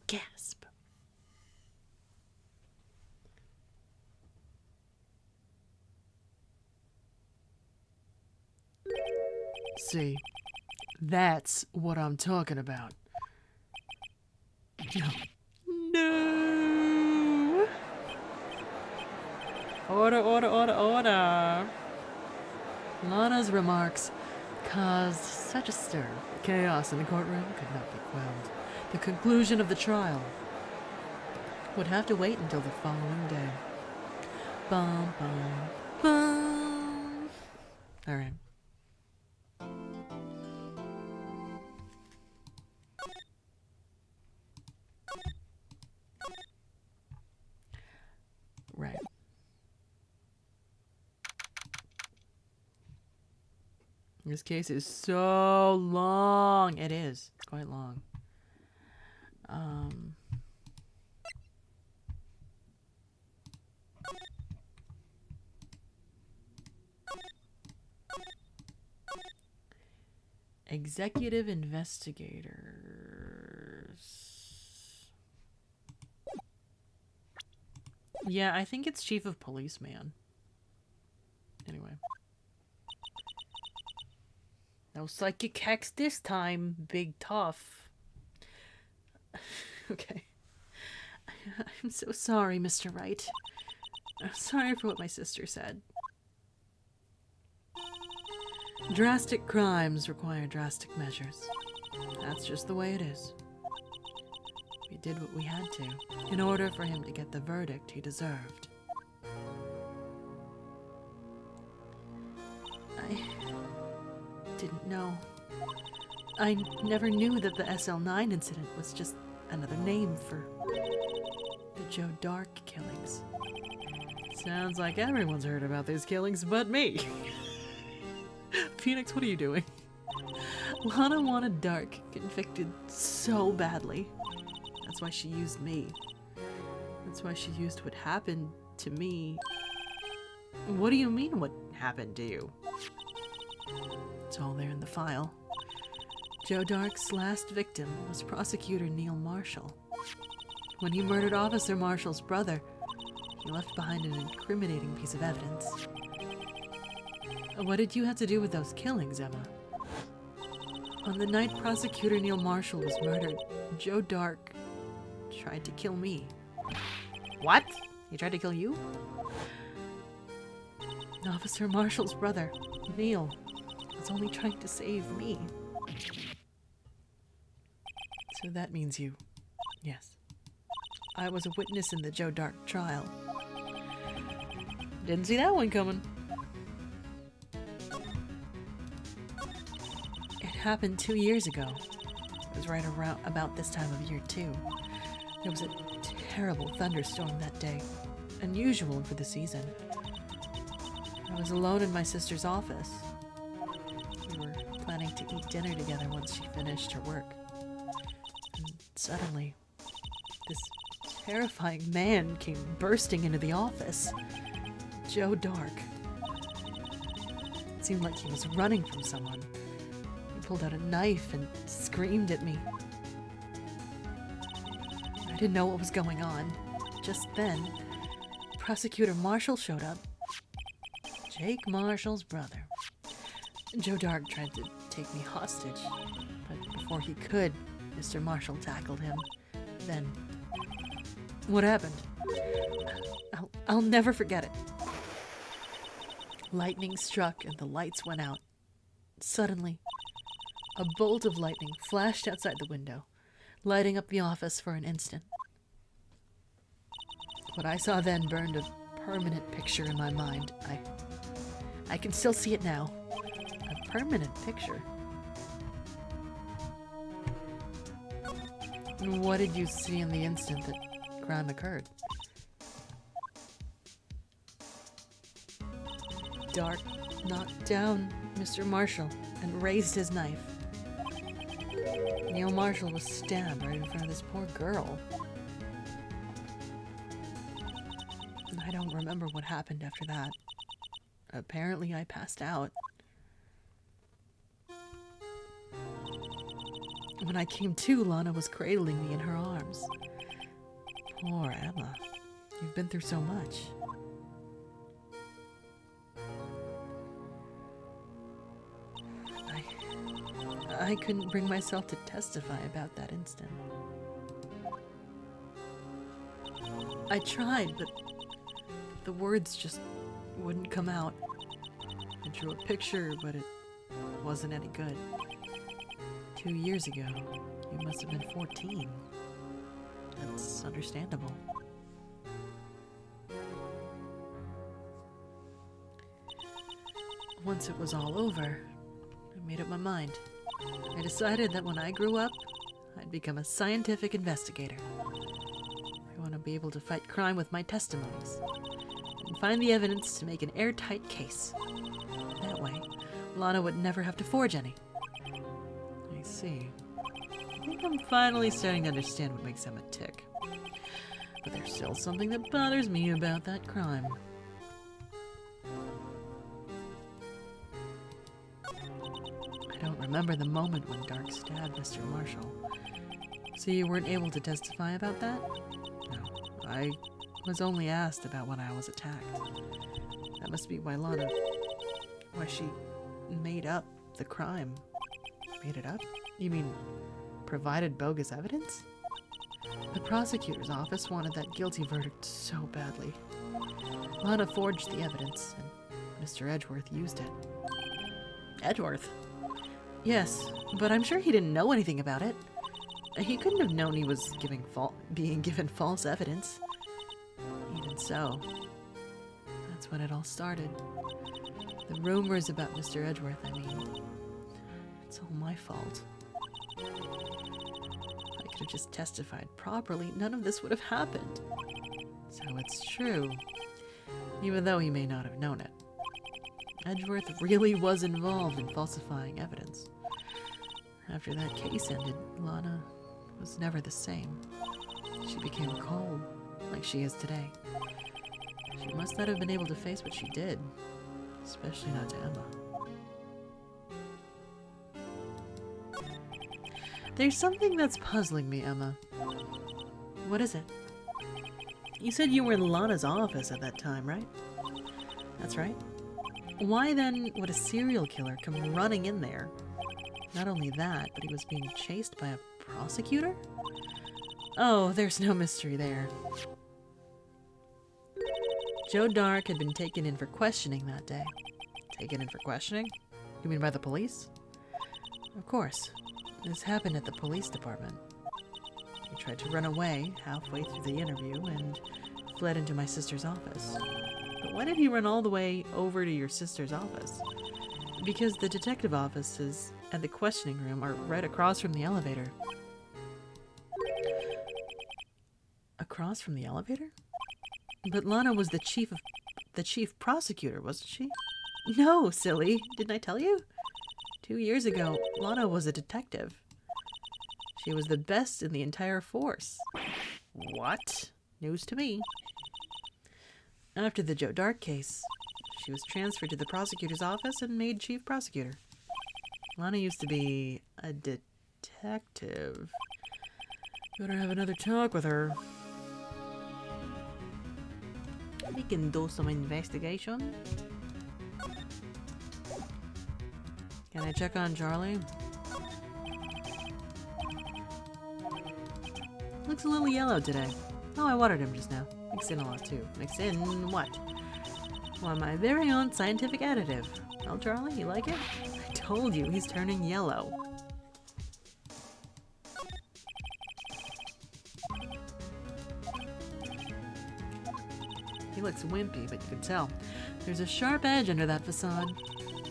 Gasp. See, that's what I'm talking about. No! Order. Lana's remarks caused such a stir. Chaos in the courtroom could not be quelled. The conclusion of the trial would have to wait until the following day. Bum, bum, bum. All right. Right. This case is so long. It is. It's quite long. Executive investigators. Yeah, I think it's chief of police, man. Anyway. No psychic hacks this time, Big Tough. Okay. I'm so sorry, Mr. Wright. I'm sorry for what my sister said. Drastic crimes require drastic measures. That's just the way it is. We did what we had to in order for him to get the verdict he deserved. I didn't know. I never knew that the SL9 incident was just another name for the Joe Dark killings. Sounds like everyone's heard about these killings but me. Phoenix, what are you doing? Lana wanted Dark convicted so badly. That's why she used me. That's why she used what happened to me. What do you mean, what happened to you? It's all there in the file. Joe Dark's last victim was prosecutor Neil Marshall. When he murdered Officer Marshall's brother, he left behind an incriminating piece of evidence. What did you have to do with those killings, Emma? On the night prosecutor Neil Marshall was murdered, Joe Dark tried to kill me. What? He tried to kill you? Officer Marshall's brother, Neil, was only trying to save me. So that means you. Yes. I was a witness in the Joe Dark trial. Didn't see that one coming. It happened 2 years ago. It was right around about this time of year too. There was a terrible thunderstorm that day, unusual for the season. I was alone in my sister's office. We were planning to eat dinner together once she finished her work. And suddenly, this terrifying man came bursting into the office. Joe Dark. It seemed like he was running from someone. He pulled out a knife and screamed at me. didn't know what was going on. Just then, Prosecutor Marshall showed up. Jake Marshall's brother. Joe Dark tried to take me hostage, but before he could, Mr. Marshall tackled him. Then, what happened? I'll never forget it. Lightning struck and the lights went out. Suddenly, a bolt of lightning flashed outside the window, lighting up the office for an instant. What I saw then burned a permanent picture in my mind. I can still see it now. A permanent picture. And what did you see in the instant that crime occurred? Dark knocked down Mr. Marshall and raised his knife. Neil Marshall was stabbed right in front of this poor girl. I don't remember what happened after that. Apparently I passed out. When I came to, Lana was cradling me in her arms. Poor Emma. You've been through so much. I couldn't bring myself to testify about that instant. I tried, but the words just wouldn't come out. I drew a picture, but it wasn't any good. 2 years ago, you must have been 14. That's understandable. Once it was all over, I made up my mind. I decided that when I grew up, I'd become a scientific investigator. I want to be able to fight crime with my testimonies and find the evidence to make an airtight case. That way, Lana would never have to forge any. I see. I think I'm finally starting to understand what makes Emma tick. But there's still something that bothers me about that crime. I don't remember the moment when Dark stabbed Mr. Marshall. So you weren't able to testify about that? No, I was only asked about when I was attacked. That must be why she made up the crime. Made it up? You mean provided bogus evidence? The prosecutor's office wanted that guilty verdict so badly. Lana forged the evidence, and Mr. Edgeworth used it. Edgeworth? Yes, but I'm sure he didn't know anything about it. He couldn't have known he was being given false evidence. Even so, that's when it all started. The rumors about Mr. Edgeworth, I mean. It's all my fault. If I could have just testified properly, none of this would have happened. So it's true, even though he may not have known it. Edgeworth really was involved in falsifying evidence. After that case ended, Lana was never the same. She became cold, like she is today. She must not have been able to face what she did, especially not to Emma. There's something that's puzzling me, Emma. What is it? You said you were in Lana's office at that time, right? That's right. Why then would a serial killer come running in there? Not only that, but he was being chased by a prosecutor? Oh, there's no mystery there. Joe Dark had been taken in for questioning that day. Taken in for questioning? You mean by the police? Of course. This happened at the police department. He tried to run away halfway through the interview and fled into my sister's office. But why did he run all the way over to your sister's office? Because the detective offices and the questioning room are right across from the elevator. Across from the elevator? But Lana was the chief prosecutor, wasn't she? No, silly. Didn't I tell you? 2 years ago, Lana was a detective. She was the best in the entire force. What? News to me. After the Joe Dark case, she was transferred to the prosecutor's office and made chief prosecutor. Lana used to be a detective. Better have another talk with her. We can do some investigation. Can I check on Charlie? Looks a little yellow today. Oh, I watered him just now. Mix in a lot too. Mix in what? Why, my very own scientific additive. Well, Charlie, you like it? I told you, he's turning yellow. He looks wimpy, but you can tell. There's a sharp edge under that facade.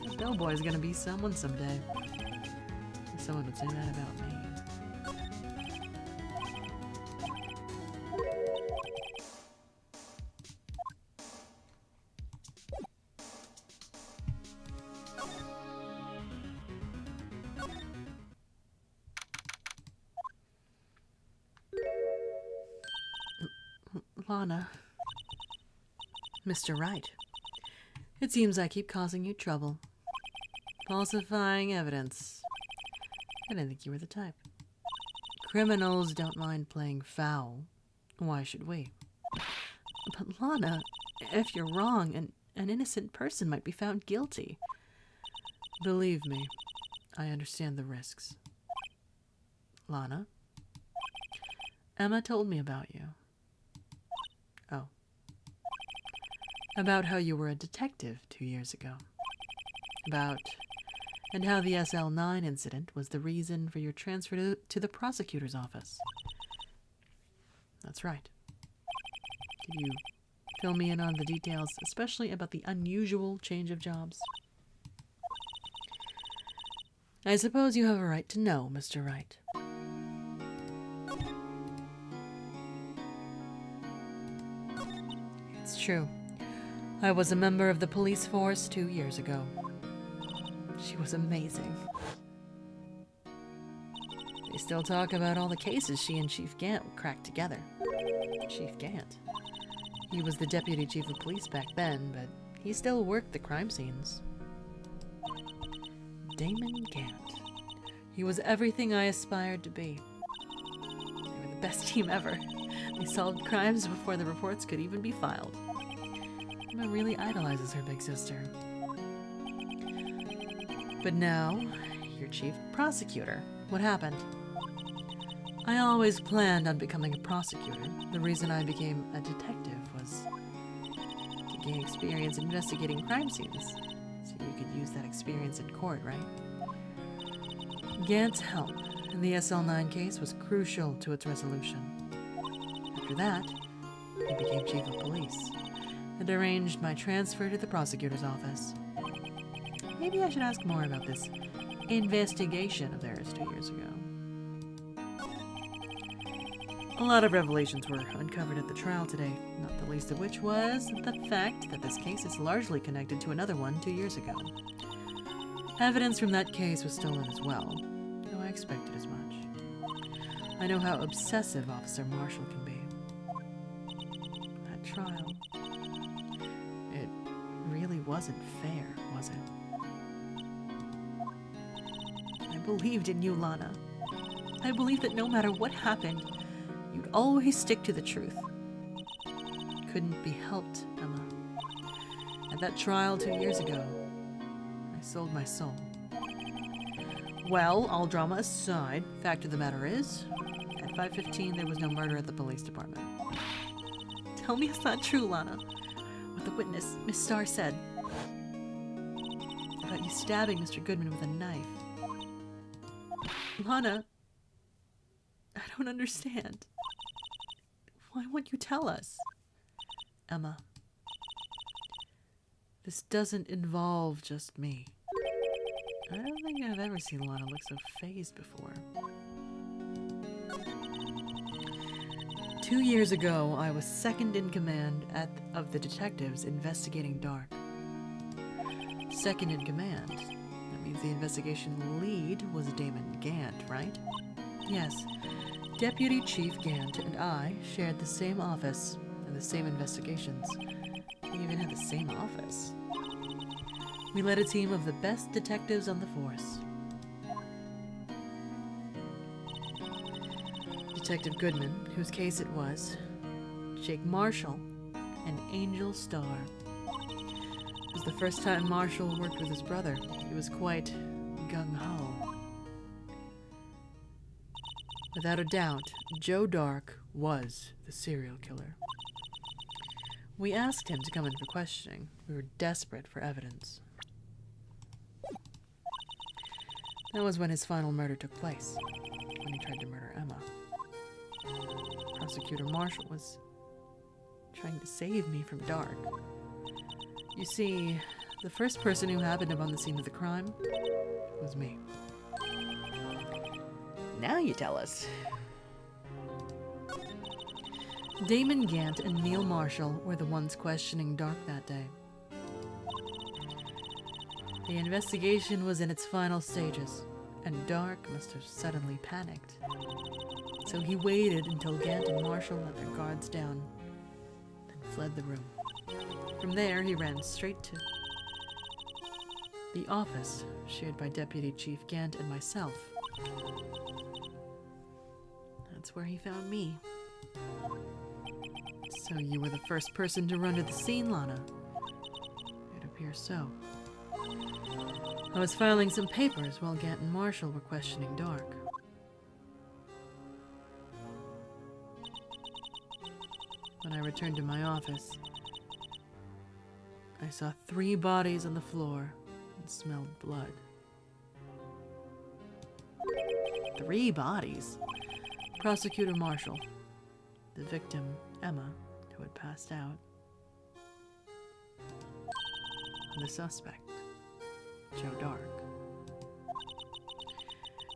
That bellboy's gonna be someone someday. Someone would say that about me. Lana. Mr. Wright. It seems I keep causing you trouble. Falsifying evidence. I didn't think you were the type. Criminals don't mind playing foul. Why should we? But Lana, if you're wrong, an innocent person might be found guilty. Believe me, I understand the risks. Lana? Emma told me about you. Oh. About how you were a detective 2 years ago. And how the SL9 incident was the reason for your transfer to the prosecutor's office. That's right. Could you fill me in on the details, especially about the unusual change of jobs? I suppose you have a right to know, Mr. Wright. It's true. I was a member of the police force 2 years ago. She was amazing. They still talk about all the cases she and Chief Gant cracked together. Chief Gant? He was the deputy chief of police back then, but he still worked the crime scenes. Damon Gant. He was everything I aspired to be. They were the best team ever. They solved crimes before the reports could even be filed. Emma really idolizes her big sister. But now, you're chief prosecutor. What happened? I always planned on becoming a prosecutor. The reason I became a detective was to gain experience investigating crime scenes, so you could use that experience in court, right? Gant's help in the SL9 case was crucial to its resolution. After that, he became chief of police and arranged my transfer to the prosecutor's office. Maybe I should ask more about this investigation of theirs 2 years ago. A lot of revelations were uncovered at the trial today, not the least of which was the fact that this case is largely connected to another one 2 years ago. Evidence from that case was stolen as well, though I expected as much. I know how obsessive Officer Marshall can be. That trial, it really wasn't fair, was it? I believed in you, Lana. I believed that no matter what happened, you'd always stick to the truth. Couldn't be helped, Emma. At that trial 2 years ago, I sold my soul. Well, all drama aside, fact of the matter is, at 5:15 there was no murder at the police department. Tell me it's not true, Lana. What the witness, Miss Starr, said about you stabbing Mr. Goodman with a knife. Lana, I don't understand. Why won't you tell us? Emma, this doesn't involve just me. I don't think I've ever seen Lana look so fazed before. 2 years ago, I was second in command of the detectives investigating Dark. Second in command. That means the investigation lead was Damon Gant, right? Yes. Deputy Chief Gant and I shared the same office and the same investigations. We even had the same office. We led a team of the best detectives on the force. Detective Goodman, whose case it was, Jake Marshall, and Angel Starr. It was the first time Marshall worked with his brother. He was quite gung-ho. Without a doubt, Joe Dark was the serial killer. We asked him to come in for questioning. We were desperate for evidence. That was when his final murder took place, when he tried to murder Emma. Prosecutor Marshall was trying to save me from Dark. You see, the first person who happened upon the scene of the crime was me. Now you tell us. Damon Gant and Neil Marshall were the ones questioning Dark that day. The investigation was in its final stages, and Dark must have suddenly panicked. So he waited until Gant and Marshall let their guards down, then fled the room. From there, he ran straight to the office shared by Deputy Chief Gant and myself. That's where he found me. So you were the first person to run to the scene, Lana? It appears so. I was filing some papers while Gant and Marshall were questioning Dark. When I returned to my office, I saw 3 bodies on the floor and smelled blood. 3 bodies? Prosecutor Marshall, the victim, Emma, who had passed out, and the suspect, Joe Dark.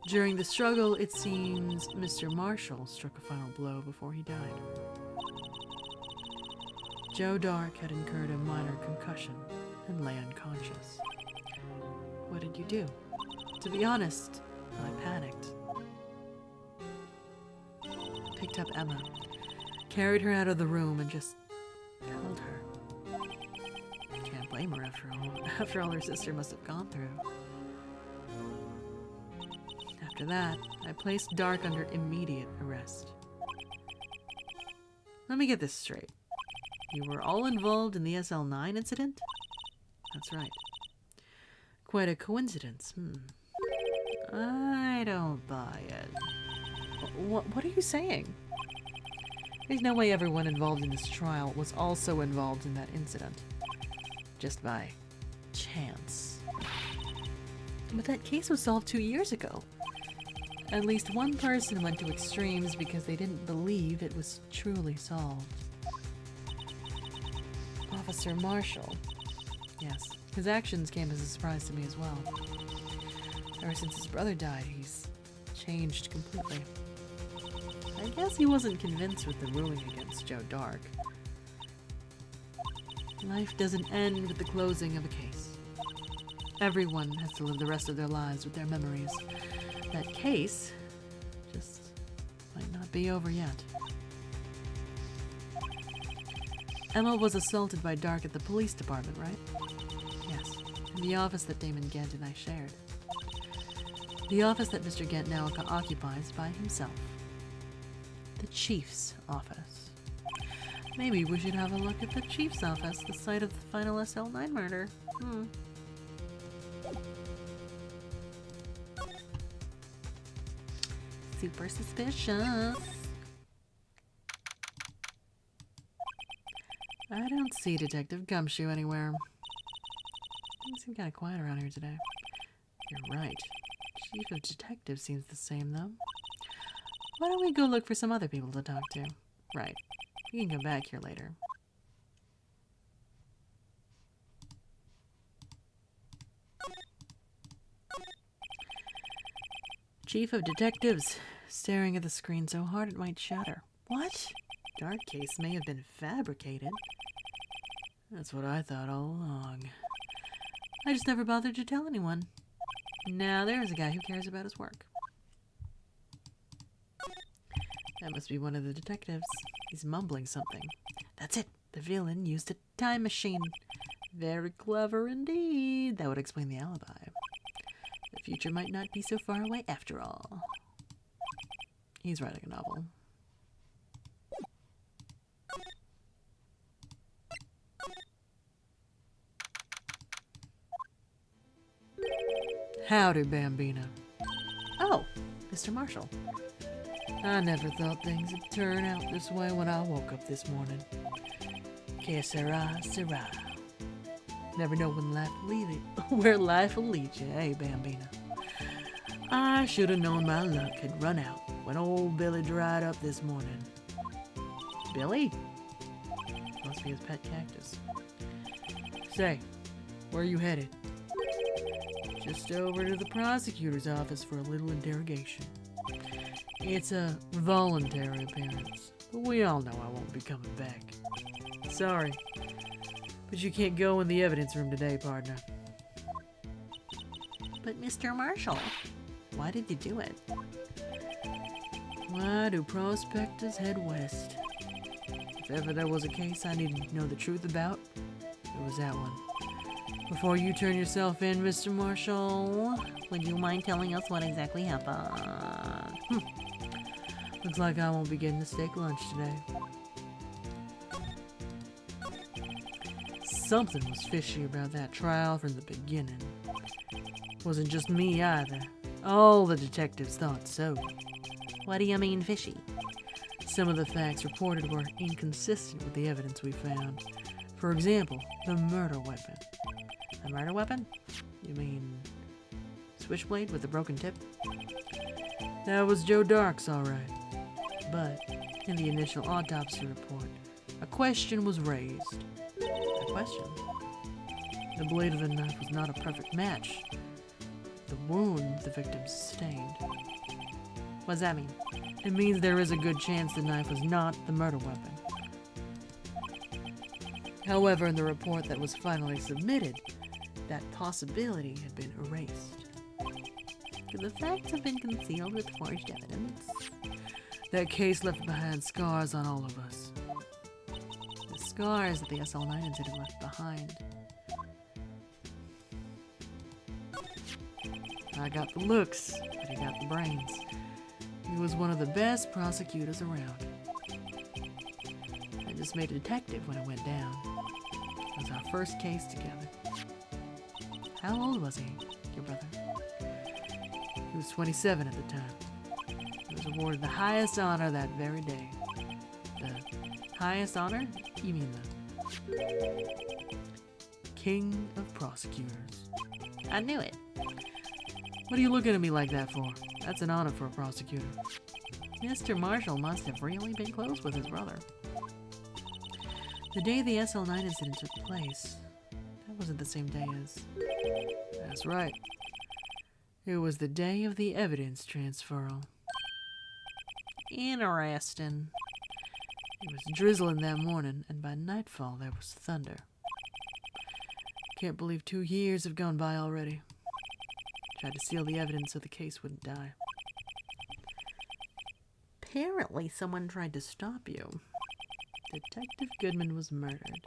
During the struggle, it seems Mr. Marshall struck a final blow before he died. Joe Dark had incurred a minor concussion and lay unconscious. What did you do? To be honest, I panicked. Picked up Emma, carried her out of the room, and just held her. Can't blame her after all her sister must have gone through. After that, I placed Dark under immediate arrest. Let me get this straight. You were all involved in the SL9 incident? That's right. Quite a coincidence, I don't buy it. What are you saying? There's no way everyone involved in this trial was also involved in that incident. Just by chance. But that case was solved 2 years ago. At least one person went to extremes because they didn't believe it was truly solved. Officer Marshall. Yes, his actions came as a surprise to me as well. Ever since his brother died, he's changed completely. I guess he wasn't convinced with the ruling against Joe Dark. Life doesn't end with the closing of a case. Everyone has to live the rest of their lives with their memories. That case just might not be over yet. Emma was assaulted by Dark at the police department, right? Yes, in the office that Damon Gant and I shared. The office that Mr. Gant now occupies by himself. The Chief's office. Maybe we should have a look at the Chief's office, the site of the final SL9 murder. Super suspicious. I don't see Detective Gumshoe anywhere. Things seem kind of quiet around here today. You're right. Chief of Detectives seems the same, though. Why don't we go look for some other people to talk to? Right. We can come back here later. Chief of Detectives, staring at the screen so hard it might shatter. What? Dark case may have been fabricated. That's what I thought all along. I just never bothered to tell anyone. Now there's a guy who cares about his work. That must be one of the detectives. He's mumbling something. That's it. The villain used a time machine. Very clever indeed. That would explain the alibi. The future might not be so far away after all. He's writing a novel. Howdy, Bambina. Oh, Mr. Marshall. I never thought things would turn out this way when I woke up this morning. Que sera, sera. Never know when life will lead you, where life will lead you, eh, Bambina? I should have known my luck had run out when old Billy dried up this morning. Billy? Must be his pet cactus. Say, where are you headed? Just over to the prosecutor's office for a little interrogation. It's a voluntary appearance, but we all know I won't be coming back. Sorry, but you can't go in the evidence room today, partner. But Mr. Marshall, why did you do it? Why do prospectors head west? If ever there was a case I needed to know the truth about, it was that one. Before you turn yourself in, Mr. Marshall, Would you mind telling us what exactly happened? looks like I won't be getting a steak lunch today. Something was fishy about that trial from the beginning. Wasn't just me either. All the detectives thought so. What do you mean fishy? Some of the facts reported were inconsistent with the evidence we found. For example, the murder weapon. A murder weapon? You mean switchblade with a broken tip? That was Joe Dark's, all right. But in the initial autopsy report, a question was raised. A question? The blade of the knife was not a perfect match. The wound the victim sustained. What does that mean? It means there is a good chance the knife was not the murder weapon. However, in the report that was finally submitted, that possibility had been erased. Could the facts have been concealed with forged evidence? That case left behind scars on all of us. The scars that the SL9 incident left behind. I got the looks, but he got the brains. He was one of the best prosecutors around. I just made a detective when it went down. It was our first case together. How old was he, your brother? He was 27 at the time. He was awarded the highest honor that very day. The highest honor? You mean the King of Prosecutors. I knew it. What are you looking at me like that for? That's an honor for a prosecutor. Mr. Marshall must have really been close with his brother. The day the SL9 incident took place, that wasn't the same day as... That's right. It was the day of the evidence transferal. Interesting. It was drizzling that morning, and by nightfall there was thunder. Can't believe 2 years have gone by already. Tried to seal the evidence so the case wouldn't die. Apparently someone tried to stop you. Detective Goodman was murdered.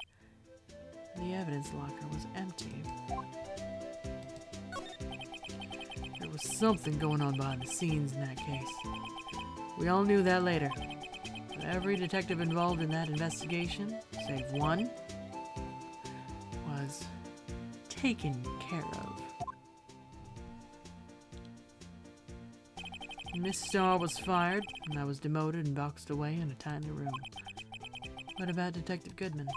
The evidence locker was empty. There was something going on behind the scenes in that case. We all knew that later. But every detective involved in that investigation, save one, was taken care of. Miss Starr was fired, and I was demoted and boxed away in a tiny room. What about Detective Goodman?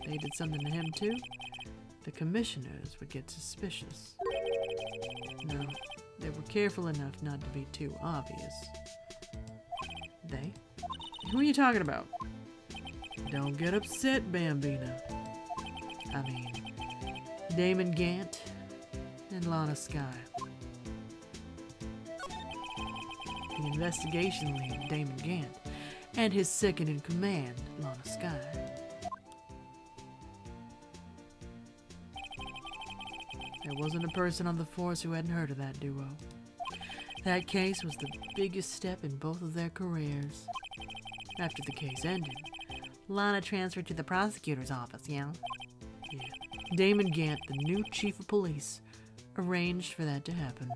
They did something to him too? The commissioners would get suspicious. No, they were careful enough not to be too obvious. They? Who are you talking about? Don't get upset, Bambina. I mean, Damon Gant and Lana Skye. The investigation lead, Damon Gant, and his second in command, Lana Skye. There wasn't a person on the force who hadn't heard of that duo. That case was the biggest step in both of their careers. After the case ended, Lana transferred to the prosecutor's office, yeah? yeah, Damon Gant, the new chief of police, arranged for that to happen.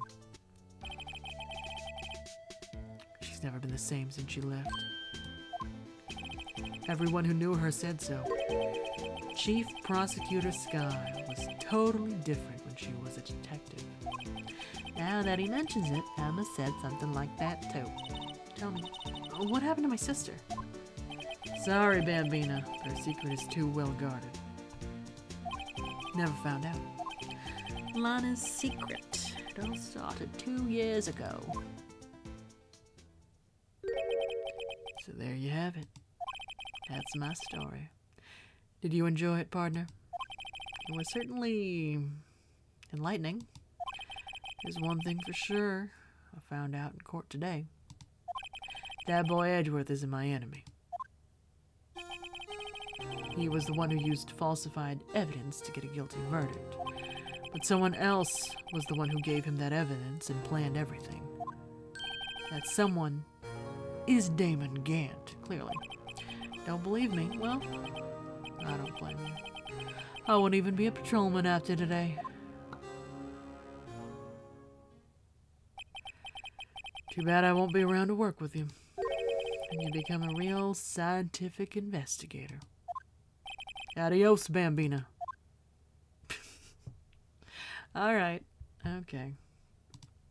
She's never been the same since she left. Everyone who knew her said so. Chief Prosecutor Skye was totally different when she was a detective. Now that he mentions it, Emma said something like that too. Tell me, what happened to my sister? Sorry, Bambina, but her secret is too well guarded. Never found out. Lana's secret. It all started 2 years ago. So there you have it. That's my story. Did you enjoy it, partner? It was certainly enlightening. There's one thing for sure I found out in court today. That boy Edgeworth isn't my enemy. He was the one who used falsified evidence to get a guilty verdict. But someone else was the one who gave him that evidence and planned everything. That someone is Damon Gant, clearly. Don't believe me? Well, I don't blame you. I won't even be a patrolman after today. Too bad I won't be around to work with you. And you become a real scientific investigator. Adios, Bambina. Alright. Okay.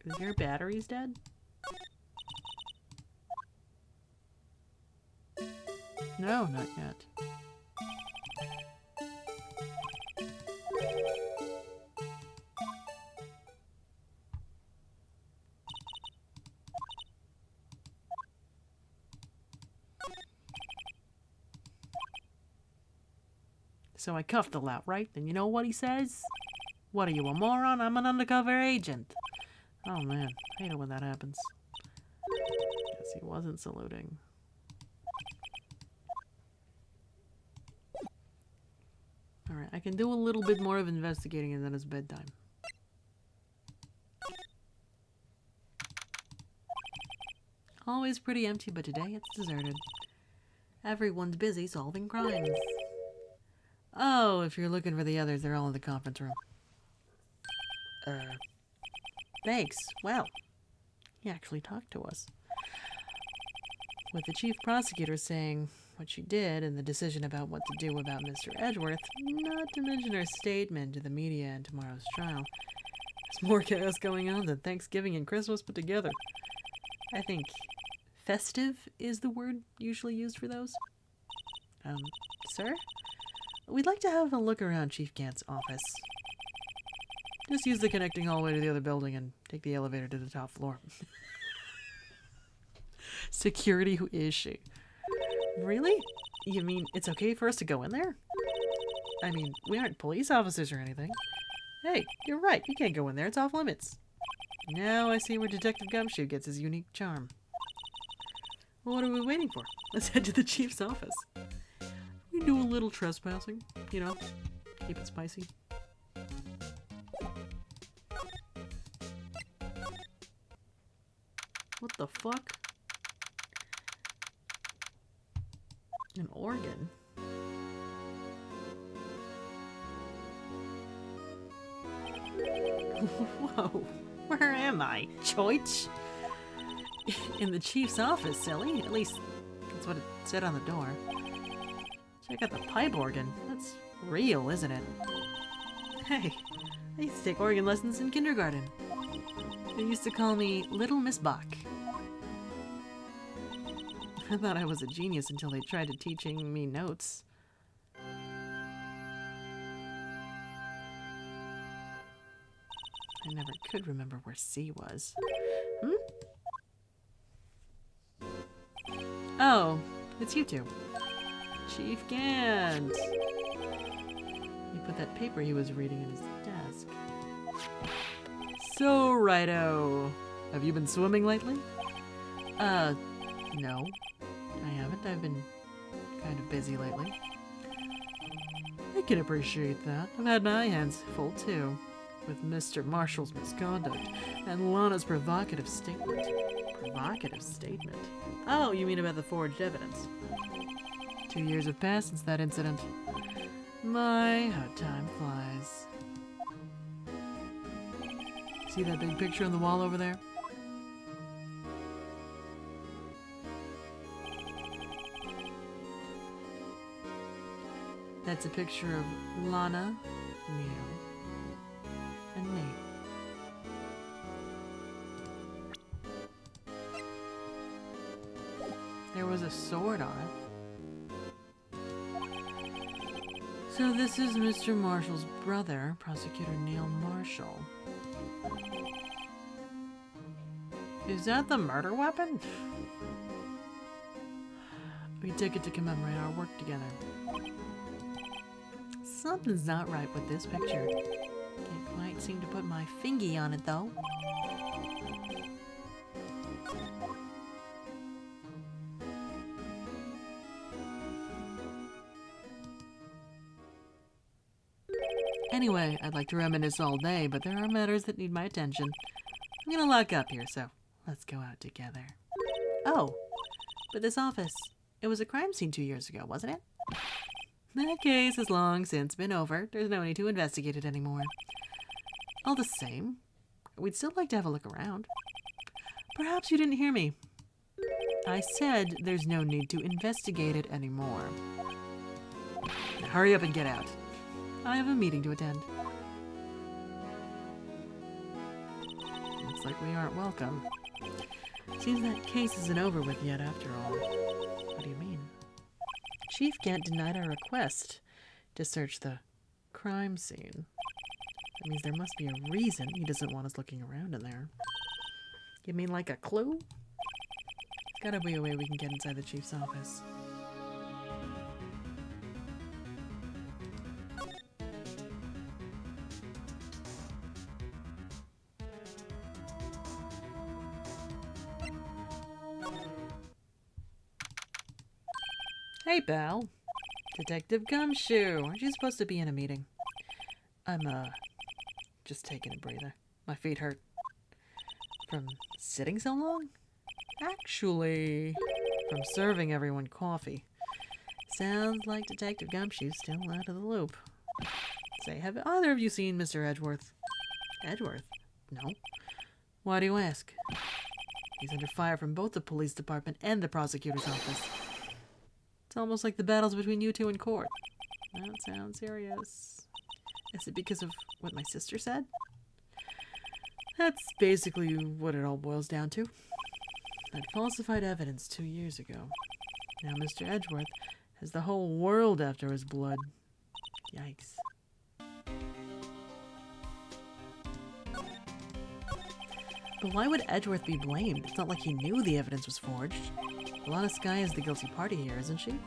Is your batteries dead? No, not yet. So I cuffed the lout, right? Then you know what he says? What are you, a moron? I'm an undercover agent. Oh man, I hate it when that happens. Guess he wasn't saluting. Alright, I can do a little bit more of investigating and then it's bedtime. Always pretty empty, but today it's deserted. Everyone's busy solving crimes. Oh, if you're looking for the others, they're all in the conference room. Thanks. Well, he actually talked to us. With the chief prosecutor saying what she did and the decision about what to do about Mr. Edgeworth, not to mention her statement to the media in tomorrow's trial. There's more chaos going on than Thanksgiving and Christmas put together. I think festive is the word usually used for those. Sir? We'd like to have a look around Chief Gant's office. Just use the connecting hallway to the other building and take the elevator to the top floor. Security, who is she? Really? You mean it's okay for us to go in there? I mean, we aren't police officers or anything. Hey, you're right. You can't go in there. It's off limits. Now I see where Detective Gumshoe gets his unique charm. Well, what are we waiting for? Let's head to the chief's office. We do a little trespassing, you know, keep it spicy. What the fuck? An organ? Whoa, where am I? Choich? In the chief's office, silly. At least that's what it said on the door. Check out the pipe organ. That's real, isn't it? Hey, I used to take organ lessons in kindergarten. They used to call me Little Miss Bach. I thought I was a genius until they tried to teaching me notes. I never could remember where C was. Oh, it's you two. Chief Gant! He put that paper he was reading in his desk. So, righto. Have you been swimming lately? No. I haven't. I've been kind of busy lately. I can appreciate that. I've had my hands full, too. With Mr. Marshall's misconduct and Lana's provocative statement. Provocative statement? Oh, you mean about the forged evidence? 2 years have passed since that incident. My, how time flies. See that big picture on the wall over there? That's a picture of Lana, Neil, and me. was a sword on it. So this is Mr. Marshall's brother, Prosecutor Neil Marshall. Is that the murder weapon? We took it to commemorate our work together. Something's not right with this picture. Can't quite seem to put my fingy on it, though. Anyway, I'd like to reminisce all day, but there are matters that need my attention. I'm gonna lock up here, so let's go out together. Oh, but this office, it was a crime scene 2 years ago, wasn't it? That case has long since been over. There's no need to investigate it anymore. All the same, we'd still like to have a look around. Perhaps you didn't hear me. I said there's no need to investigate it anymore. Now hurry up and get out. I have a meeting to attend. Looks like we aren't welcome. Seems that case isn't over with yet after all. What do you mean? Chief Gant denied our request to search the crime scene. That means there must be a reason he doesn't want us looking around in there. You mean like a clue? There's gotta be a way we can get inside the chief's office. Hey, pal. Detective Gumshoe. Aren't you supposed to be in a meeting? I'm, just taking a breather. My feet hurt. From sitting so long? Actually, from serving everyone coffee. Sounds like Detective Gumshoe's still out of the loop. Say, have either of you seen Mr. Edgeworth? Edgeworth? No. Why do you ask? He's under fire from both the police department and the prosecutor's office. It's almost like the battles between you two in court. That sounds serious. Is it because of what my sister said? That's basically what it all boils down to. That falsified evidence 2 years ago. Now Mr. Edgeworth has the whole world after his blood. Yikes. But why would Edgeworth be blamed? It's not like he knew the evidence was forged. Alana Skye is the guilty party here, isn't she?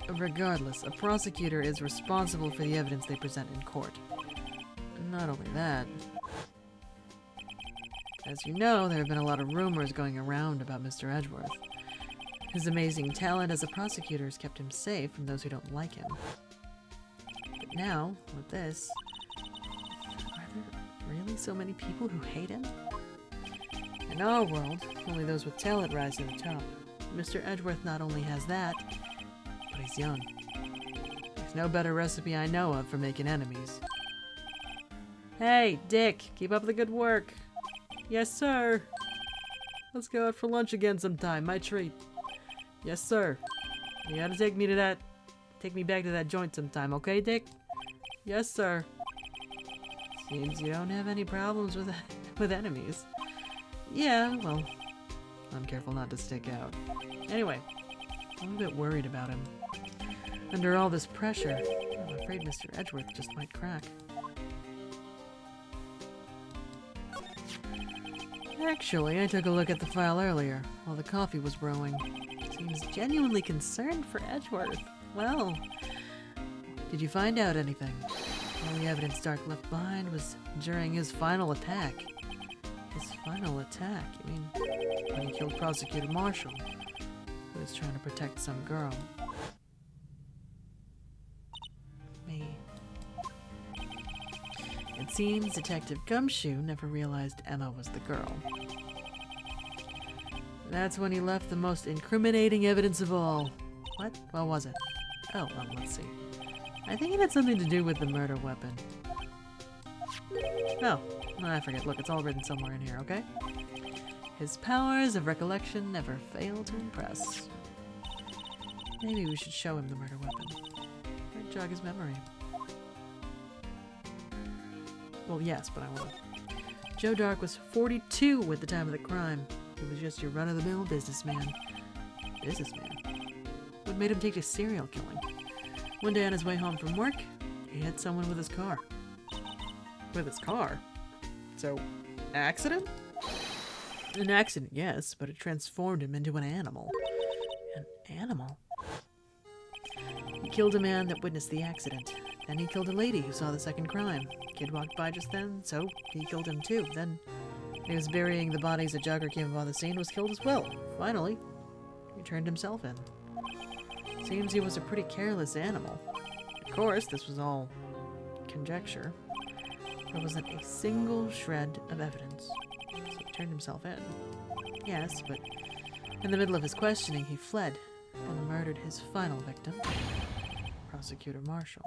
Regardless, a prosecutor is responsible for the evidence they present in court. Not only that, as you know, there have been a lot of rumors going around about Mr. Edgeworth. His amazing talent as a prosecutor has kept him safe from those who don't like him. But now, with this, are there really so many people who hate him? In our world, only those with talent rise to the top. Mr. Edgeworth not only has that, but he's young. There's no better recipe I know of for making enemies. Hey, Dick, keep up the good work. Yes, sir. Let's go out for lunch again sometime, my treat. Yes, sir. You gotta take me back to that joint sometime, okay, Dick? Yes, sir. Seems you don't have any problems with enemies. Yeah, well, I'm careful not to stick out. Anyway, I'm a bit worried about him. Under all this pressure, I'm afraid Mr. Edgeworth just might crack. Actually, I took a look at the file earlier, while the coffee was brewing. Seems genuinely concerned for Edgeworth. Well, did you find out anything? The only evidence Stark left behind was during his final attack. His final attack? You mean when he killed Prosecutor Marshall, who was trying to protect some girl? Me. It seems Detective Gumshoe never realized Emma was the girl. That's when he left the most incriminating evidence of all. What? What was it? Oh, well, let's see. I think it had something to do with the murder weapon. Oh, I forget. Look, it's all written somewhere in here, okay? His powers of recollection never fail to impress. Maybe we should show him the murder weapon. Might jog his memory. Well, yes, but I won't. Joe Dark was 42 at the time of the crime. It was just your run-of-the-mill businessman. Businessman? What made him take to serial killing? One day on his way home from work, he hit someone with his car. With his car? So, accident? An accident, yes, but it transformed him into an animal. An animal? He killed a man that witnessed the accident. Then he killed a lady who saw the second crime. Kid walked by just then, so he killed him too. Then he was burying the bodies. A jogger came upon the scene, was killed as well. Finally, he turned himself in. Seems he was a pretty careless animal. Of course, this was all conjecture. There wasn't a single shred of evidence. So he turned himself in. Yes, but in the middle of his questioning, he fled and murdered his final victim, Prosecutor Marshall.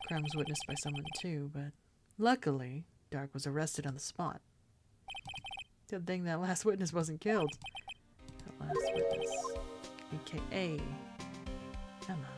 The crime was witnessed by someone too, but luckily, Dark was arrested on the spot. Good thing that last witness wasn't killed. That last witness, aka Emma.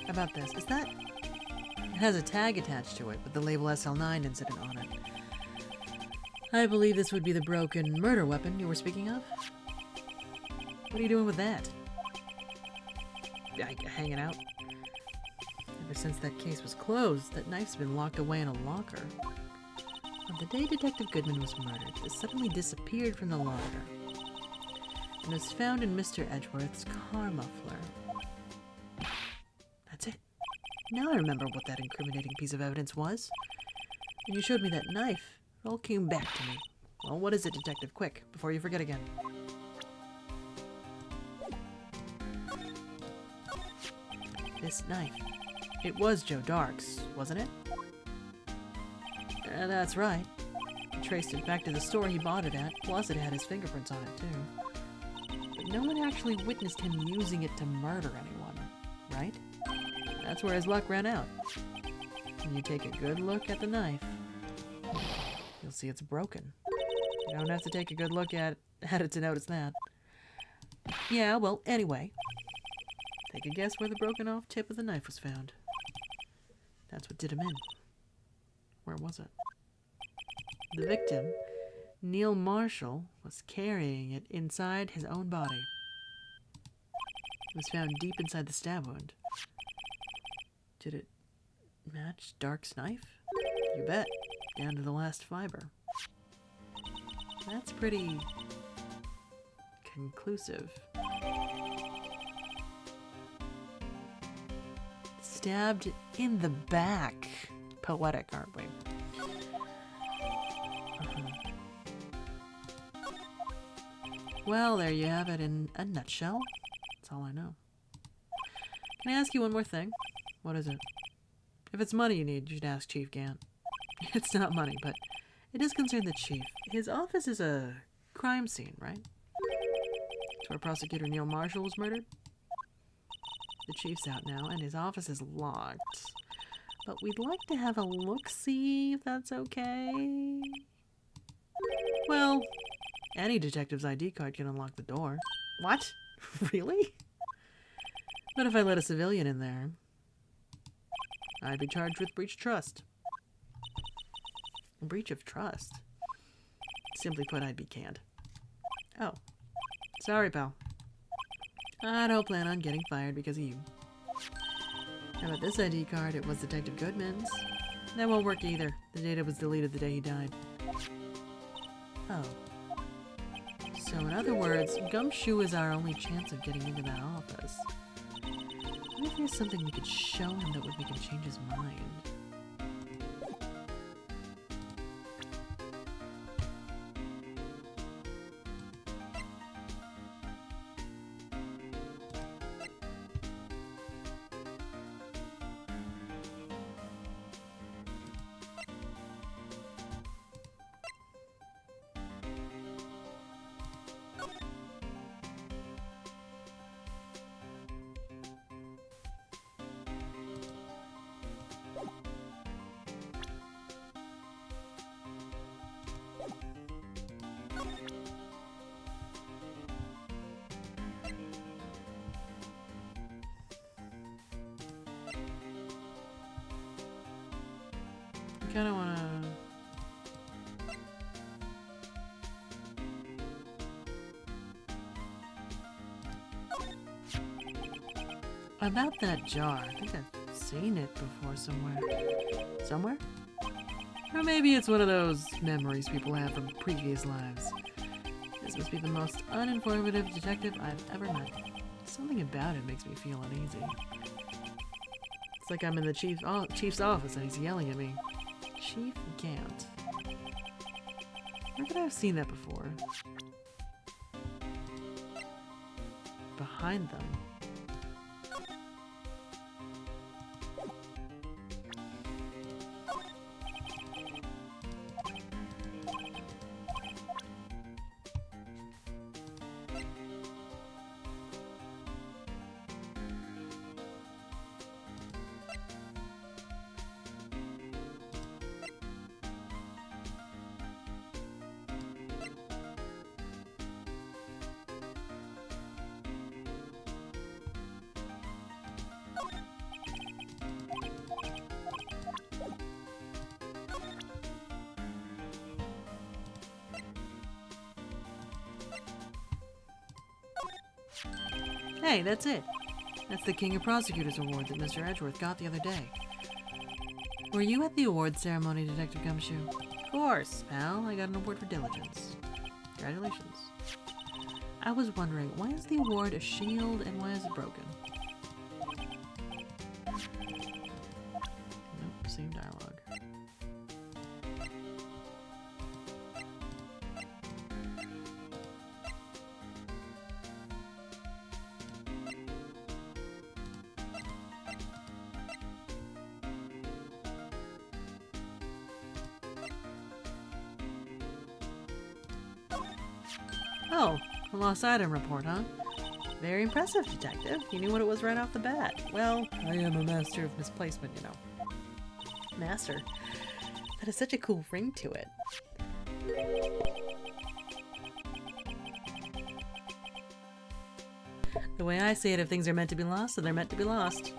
About this. Is that... It has a tag attached to it with the label SL9 incident on it. I believe this would be the broken murder weapon you were speaking of. What are you doing with that? Hanging out? Ever since that case was closed, that knife's been locked away in a locker. On the day Detective Goodman was murdered, it suddenly disappeared from the locker and was found in Mr. Edgeworth's car muffler. That's it. Now I remember what that incriminating piece of evidence was. When you showed me that knife, it all came back to me. Well, what is it, Detective? Quick, before you forget again. This knife. It was Joe Dark's, wasn't it? That's right. I traced it back to the store he bought it at, plus it had his fingerprints on it, too. But no one actually witnessed him using it to murder anyone, right? That's where his luck ran out. When you take a good look at the knife, you'll see it's broken. You don't have to take a good look at it to notice that. Yeah, well, anyway. Take a guess where the broken off tip of the knife was found. That's what did him in. Where was it? The victim, Neil Marshall, was carrying it inside his own body. It was found deep inside the stab wound. Did it match Dark's knife? You bet. Down to the last fiber. That's pretty conclusive. Stabbed in the back. Poetic, aren't we? Well, there you have it in a nutshell. That's all I know. Can I ask you one more thing? What is it? If it's money you need, you should ask Chief Gant. It's not money, but it does concern the Chief. His office is a crime scene, right? It's where Prosecutor Neil Marshall was murdered. The Chief's out now, and his office is locked. But we'd like to have a look-see, if that's okay. Well, any detective's ID card can unlock the door. What? Really? What if I let a civilian in there? I'd be charged with breach of trust. Breach of trust? Simply put, I'd be canned. Oh. Sorry, pal. I don't plan on getting fired because of you. How about this ID card? It was Detective Goodman's. That won't work either. The data was deleted the day he died. Oh. So in other words, Gumshoe is our only chance of getting into that office. What if there's something we could show him that would make him change his mind? kind of want to... About that jar, I think I've seen it before somewhere. Somewhere? Or maybe it's one of those memories people have from previous lives. This must be the most uninformative detective I've ever met. Something about it makes me feel uneasy. It's like I'm in the chief's office and he's yelling at me. Chief Gant. Where could I have seen that before? Behind them. Hey, that's it. That's the King of Prosecutors Award that Mr. Edgeworth got the other day. Were you at the awards ceremony, Detective Gumshoe? Of course, pal. I got an award for diligence. Congratulations. I was wondering, why is the award a shield and why is it broken? Nope, same dialogue. Oh, a lost item report, huh? Very impressive, Detective. You knew what it was right off the bat. Well, I am a master of misplacement, you know. Master? That is such a cool ring to it. The way I see it, if things are meant to be lost, then they're meant to be lost.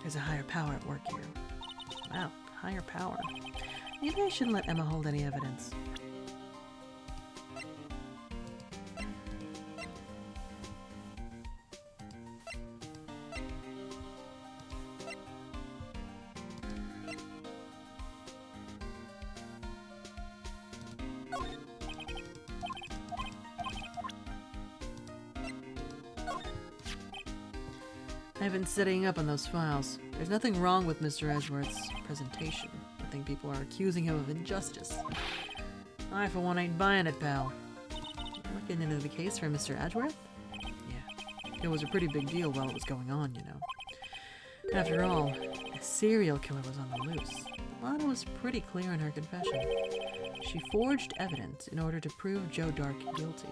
There's a higher power at work here. Wow, higher power. Maybe I shouldn't let Emma hold any evidence. I've been studying up on those files. There's nothing wrong with Mr. Edgeworth's presentation. I think people are accusing him of injustice. I, for one, ain't buying it, pal. You're looking into the case for Mr. Edgeworth? Yeah. It was a pretty big deal while it was going on, you know. After all, a serial killer was on the loose. Lana was pretty clear in her confession. She forged evidence in order to prove Joe Dark guilty.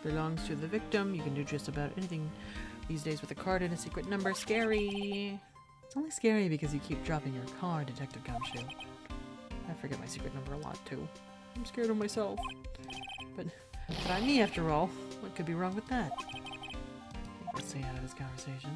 Belongs to the victim. You can do just about anything these days with a card and a secret number. Scary. It's only scary because you keep dropping your card, Detective Gumshoe. I forget my secret number a lot too. I'm scared of myself. But I'm me after all. What could be wrong with that? I think let's stay out of this conversation.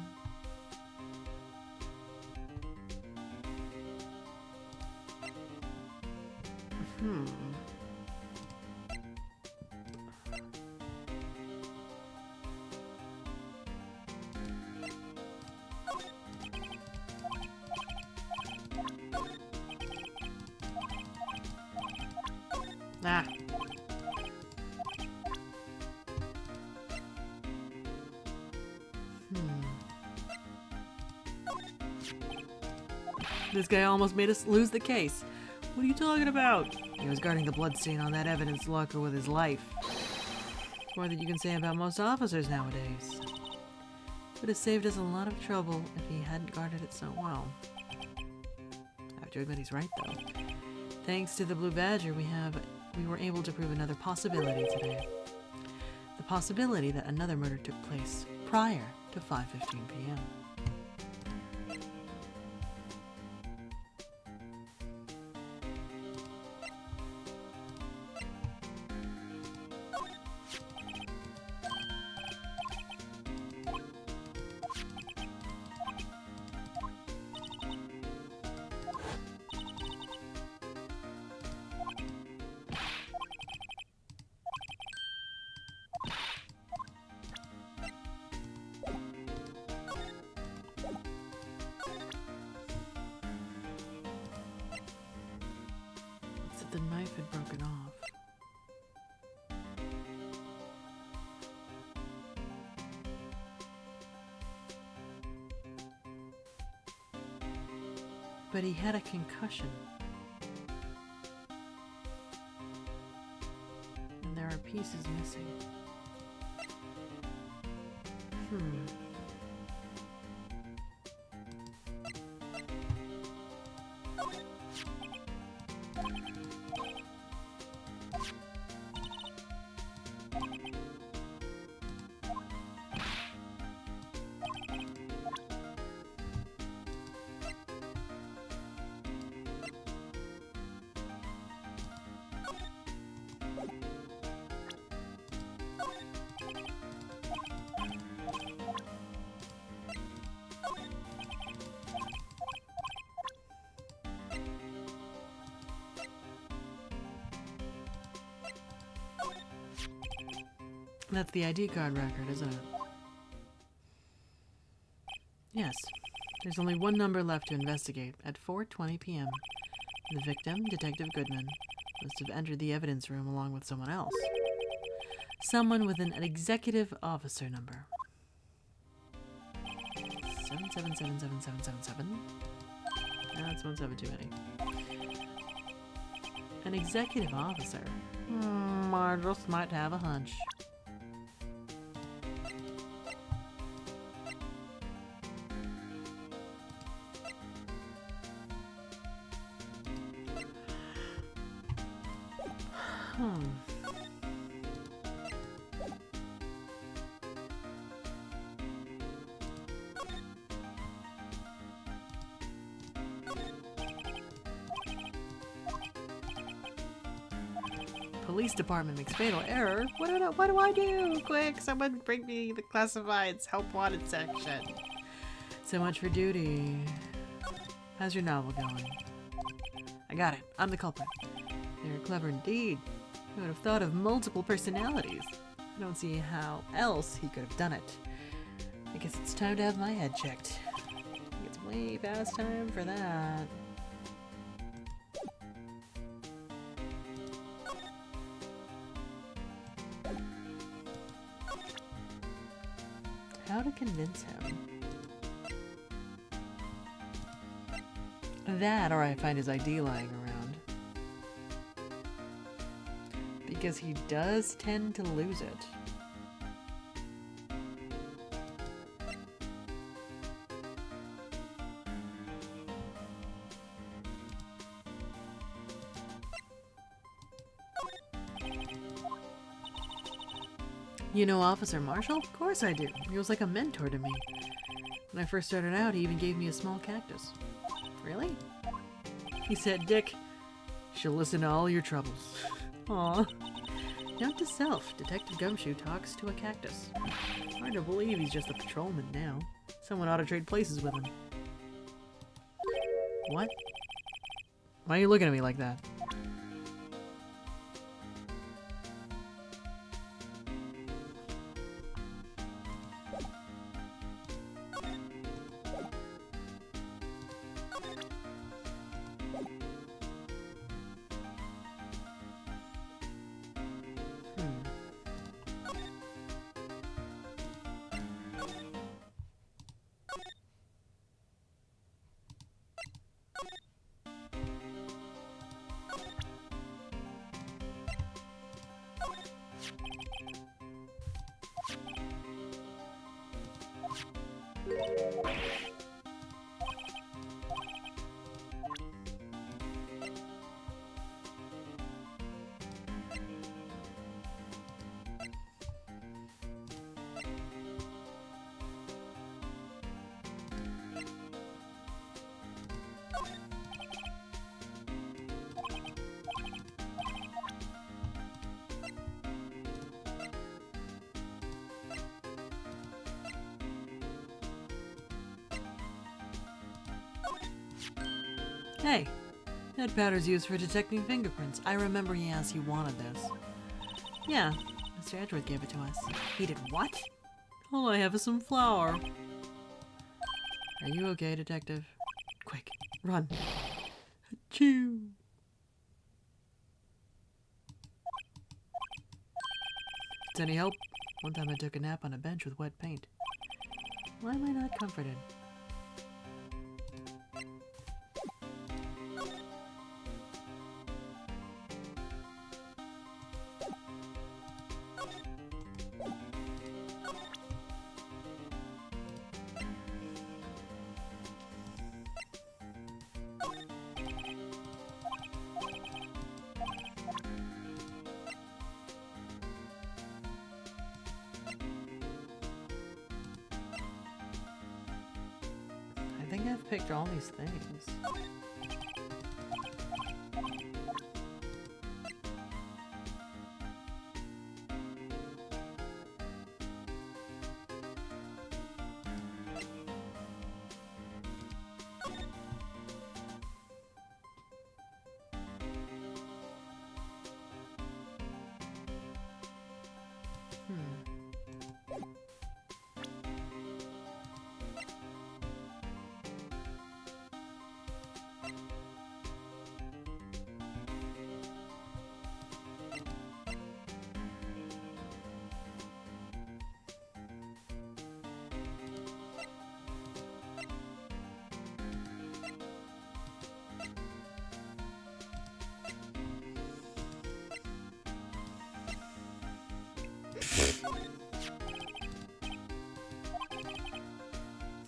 Ah. This guy almost made us lose the case. What are you talking about? He was guarding the bloodstain on that evidence locker with his life. More than you can say about most officers nowadays. Would have saved us a lot of trouble if he hadn't guarded it so well. I have to admit he's right, though. Thanks to the Blue Badger, we were able to prove another possibility today. The possibility that another murder took place prior to 5:15 p.m. The knife had broken off. But he had a concussion. And there are pieces missing. That's the ID card record, isn't it? Yes. There's only one number left to investigate at 4:20 p.m. The victim, Detective Goodman, must have entered the evidence room along with someone else. Someone with an executive officer number. 7777777. That's 17 too many. An executive officer? I just might have a hunch. Police department makes fatal error. What do I do? Quick, someone bring me the classifieds help wanted section. So much for duty. How's your novel going? I got it. I'm the culprit. You're clever indeed. Who would have thought of multiple personalities? I don't see how else he could have done it. I guess it's time to have my head checked. It's way past time for that. How to convince him? That, or I find his ID lying around. Because he does tend to lose it. You know Officer Marshall? Of course I do. He was like a mentor to me. When I first started out, he even gave me a small cactus. Really? He said, Dick, she'll listen to all your troubles. Aw. Note to self, Detective Gumshoe talks to a cactus. Hard to believe he's just a patrolman now. Someone ought to trade places with him. What? Why are you looking at me like that? Hey, that powder's used for detecting fingerprints. I remember he asked you wanted this. Yeah, Mr. Edgeworth gave it to us. He did what? All I have is some flour. Are you okay, Detective? Quick, run. Achoo! It's any help? One time I took a nap on a bench with wet paint. Why am I not comforted? I think I've picked all these things.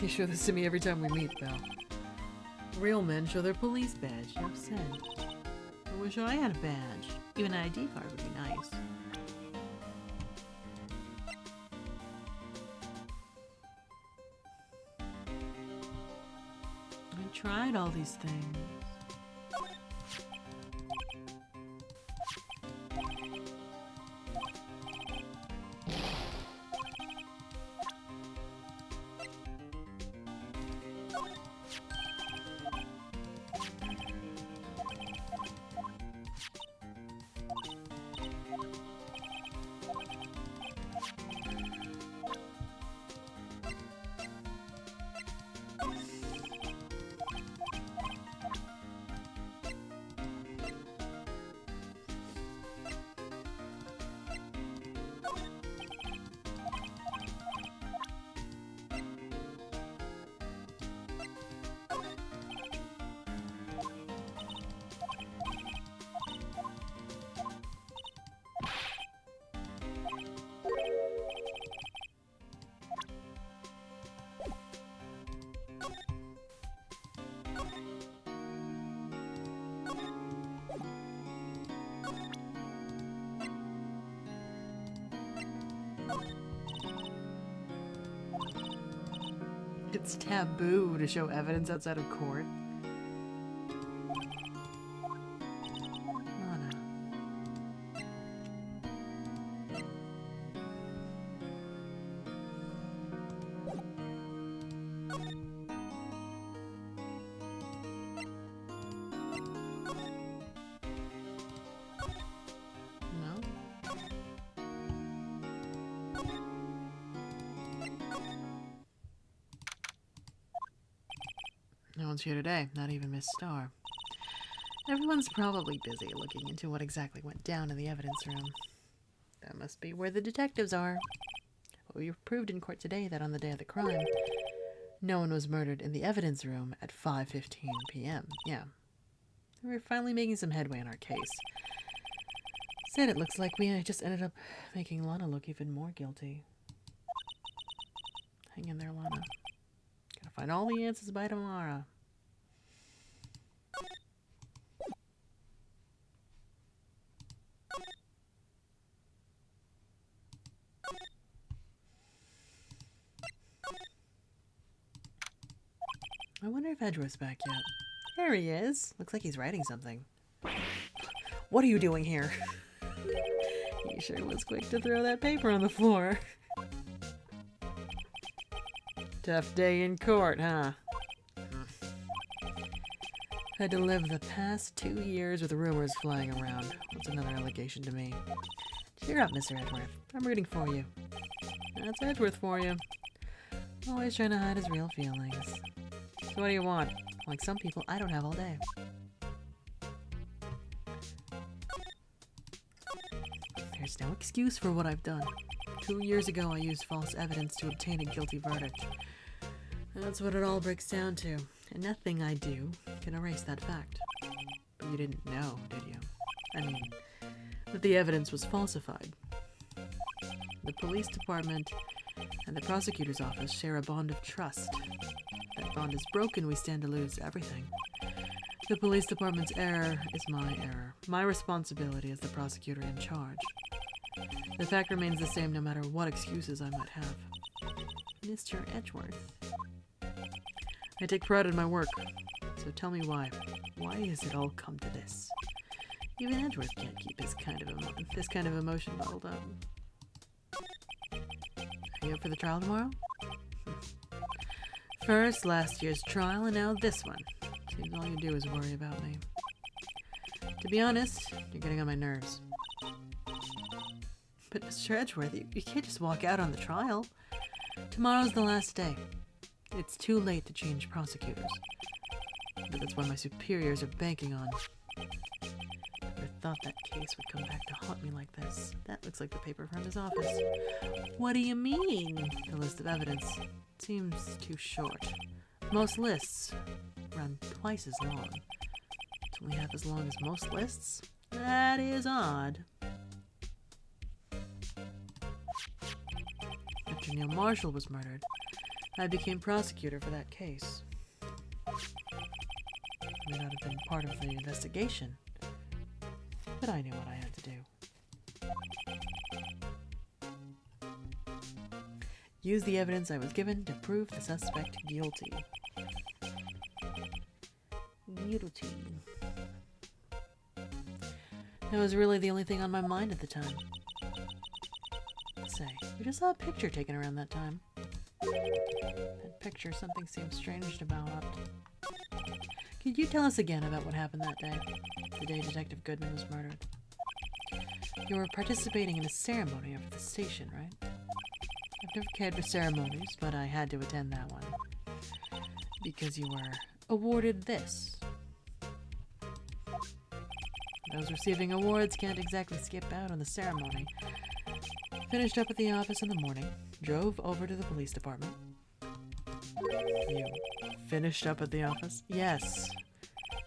You show this to me every time we meet, Belle. Real men show their police badge, enough said. I wish I had a badge. Even an ID card would be nice. I tried all these things. It's taboo to show evidence outside of court. Lana. No? No one's here today, not even Miss Starr. Everyone's probably busy looking into what exactly went down in the evidence room. That must be where the detectives are. But we proved in court today that on the day of the crime, no one was murdered in the evidence room at 5:15 p.m. Yeah. We're finally making some headway in our case. Said it looks like we just ended up making Lana look even more guilty. Hang in there, Lana. Find all the answers by tomorrow. I wonder if Edgeworth's back yet. There he is. Looks like he's writing something. What are you doing here? He sure was quick to throw that paper on the floor. Tough day in court, huh? Had to live the past 2 years with rumors flying around. What's another allegation to me? Cheer up, Mr. Edgeworth. I'm rooting for you. That's Edgeworth for you. Always trying to hide his real feelings. So what do you want? Like some people, I don't have all day. There's no excuse for what I've done. 2 years ago, I used false evidence to obtain a guilty verdict. That's what it all breaks down to. And nothing I do can erase that fact. But you didn't know, did you? I mean, that the evidence was falsified. The police department and the prosecutor's office share a bond of trust. That bond is broken, we stand to lose everything. The police department's error is my error. My responsibility as the prosecutor in charge. The fact remains the same no matter what excuses I might have. Mr. Edgeworth. I take pride in my work, so tell me why. Why has it all come to this? Even Edgeworth can't keep this kind of emotion bottled up. Are you up for the trial tomorrow? First, last year's trial, and now this one. Seems all you do is worry about me. To be honest, you're getting on my nerves. But Mr. Edgeworth, you can't just walk out on the trial. Tomorrow's the last day. It's too late to change prosecutors. But that's what my superiors are banking on. Never thought that case would come back to haunt me like this. That looks like the paper from his office. What do you mean? The list of evidence seems too short. Most lists run twice as long. It's only half as long as most lists? That is odd. After Neil Marshall was murdered, I became prosecutor for that case. I may not have been part of the investigation, but I knew what I had to do. Use the evidence I was given to prove the suspect guilty. Guilty. That was really the only thing on my mind at the time. Say, we just saw a picture taken around that time. That picture, something seems strange about it. Could you tell us again about what happened that day? The day Detective Goodman was murdered. You were participating in a ceremony over the station, right? I've never cared for ceremonies, but I had to attend that one. Because you were awarded this. Those receiving awards can't exactly skip out on the ceremony. Finished up at the office in the morning, drove over to the police department. You finished up at the office? Yes.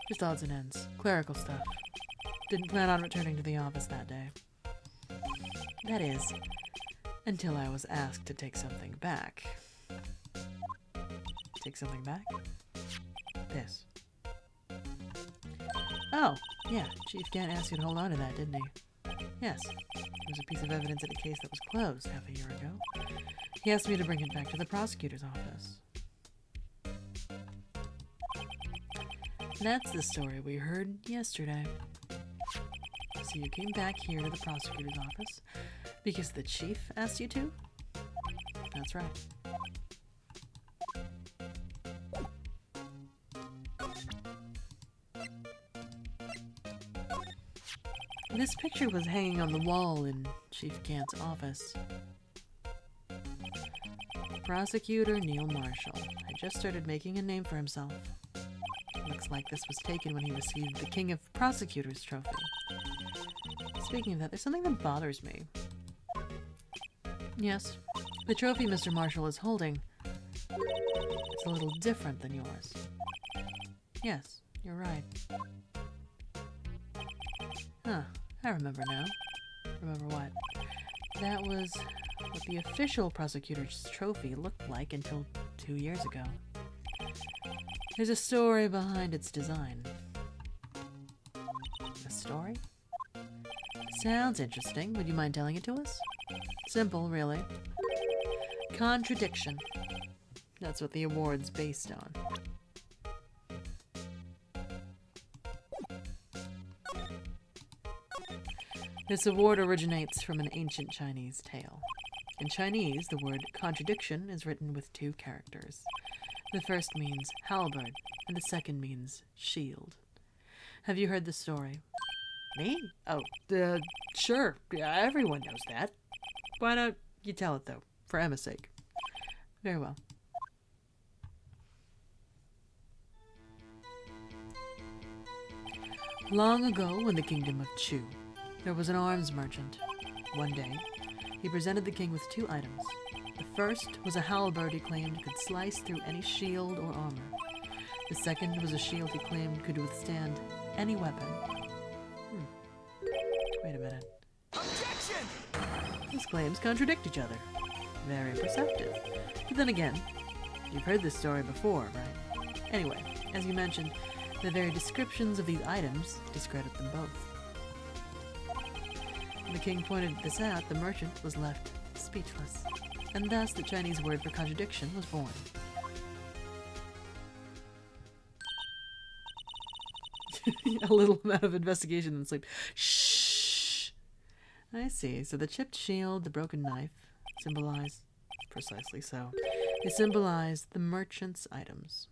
Just odds and ends. Clerical stuff. Didn't plan on returning to the office that day. That is, until I was asked to take something back. Take something back? This. Oh, yeah, Chief Gant asked you to hold on to that, didn't he? Yes. It was a piece of evidence in a case that was closed half a year ago. He asked me to bring it back to the prosecutor's office. That's the story we heard yesterday. So you came back here to the prosecutor's office because the chief asked you to? That's right. This picture was hanging on the wall in Chief Gant's office. Prosecutor Neil Marshall had just started making a name for himself. Looks like this was taken when he received the King of Prosecutors trophy. Speaking of that, there's something that bothers me. Yes, the trophy Mr. Marshall is holding, it's a little different than yours. Yes, you're right. Huh, I remember now. Remember what? That was what the official prosecutor's trophy looked like until 2 years ago. There's a story behind its design. A story? Sounds interesting. Would you mind telling it to us? Simple, really. Contradiction. That's what the award's based on. This award originates from an ancient Chinese tale. In Chinese, the word contradiction is written with 2 characters. The first means halberd, and the second means shield. Have you heard the story? Me? Oh, sure. Yeah, everyone knows that. Why don't you tell it, though, for Emma's sake? Very well. Long ago in the kingdom of Chu, there was an arms merchant. One day, he presented the king with 2 items. The first was a halberd he claimed could slice through any shield or armor. The second was a shield he claimed could withstand any weapon. Wait a minute. Objection! These claims contradict each other. Very perceptive. But then again, you've heard this story before, right? Anyway, as you mentioned, the very descriptions of these items discredit them both. When the king pointed this out, the merchant was left speechless, and thus the Chinese word for contradiction was born. A little amount of investigation and sleep. Shh! I see. So the chipped shield, the broken knife, symbolize... Precisely so. They symbolize the merchant's items.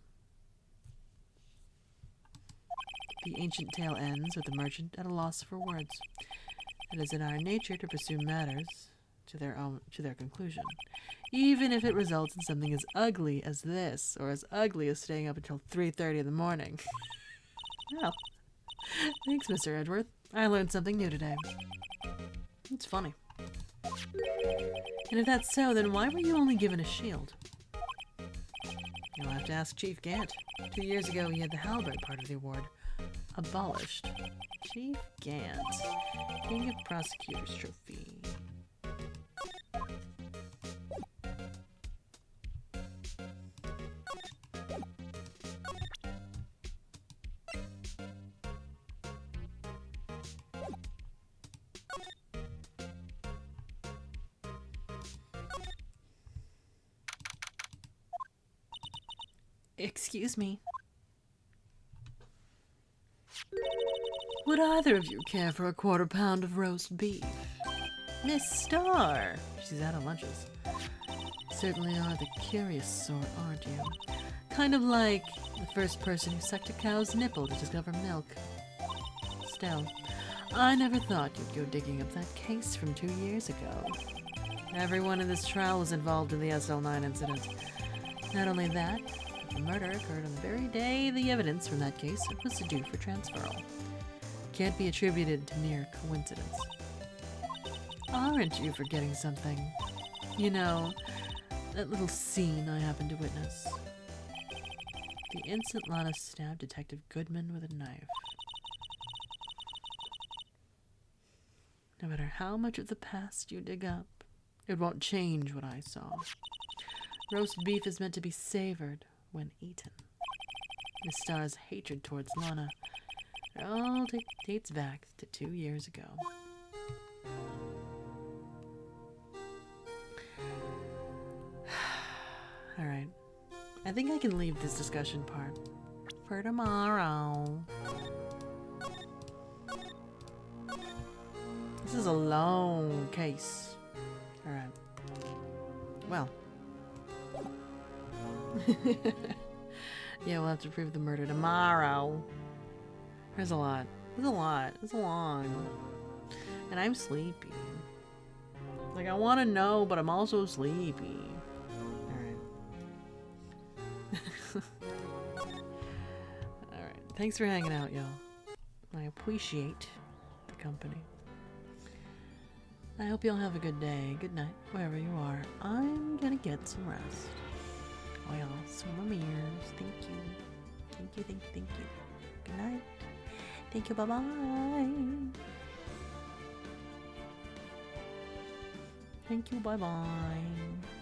The ancient tale ends with the merchant at a loss for words. It is in our nature to pursue matters to their conclusion, even if it results in something as ugly as this, or as ugly as staying up until 3:30 in the morning. Well, thanks, Mr. Edgeworth. I learned something new today. It's funny. And if that's so, then why were you only given a shield? You'll have to ask Chief Gant. 2 years ago, he had the halberd part of the award abolished. Chief Gant, King of Prosecutors Trophy. Excuse me. Would either of you care for a quarter-pound of roast beef? Miss Starr! She's out of lunches. Certainly are the curious sort, aren't you? Kind of like the first person who sucked a cow's nipple to discover milk. Still, I never thought you'd go digging up that case from 2 years ago. Everyone in this trial was involved in the SL9 incident. Not only that, the murder occurred on the very day the evidence from that case was due for transferal. Can't be attributed to mere coincidence. Aren't you forgetting something? You know, that little scene I happened to witness. The instant Lana stabbed Detective Goodman with a knife. No matter how much of the past you dig up, it won't change what I saw. Roast beef is meant to be savored when eaten. Miss Starr's hatred towards Lana, it all dates back to 2 years ago. Alright, I think I can leave this discussion part for tomorrow. This is a long case. Alright. Well. Yeah, we'll have to prove the murder tomorrow. There's a lot. There's a lot. It's long. And I'm sleepy. Like, I want to know, but I'm also sleepy. Alright. Thanks for hanging out, y'all. I appreciate the company. I hope y'all have a good day, good night, wherever you are. I'm gonna get some rest. Oh, y'all, swim my mirrors. Thank you. Thank you, thank you, thank you. Good night. Thank you, bye-bye. Thank you, bye-bye.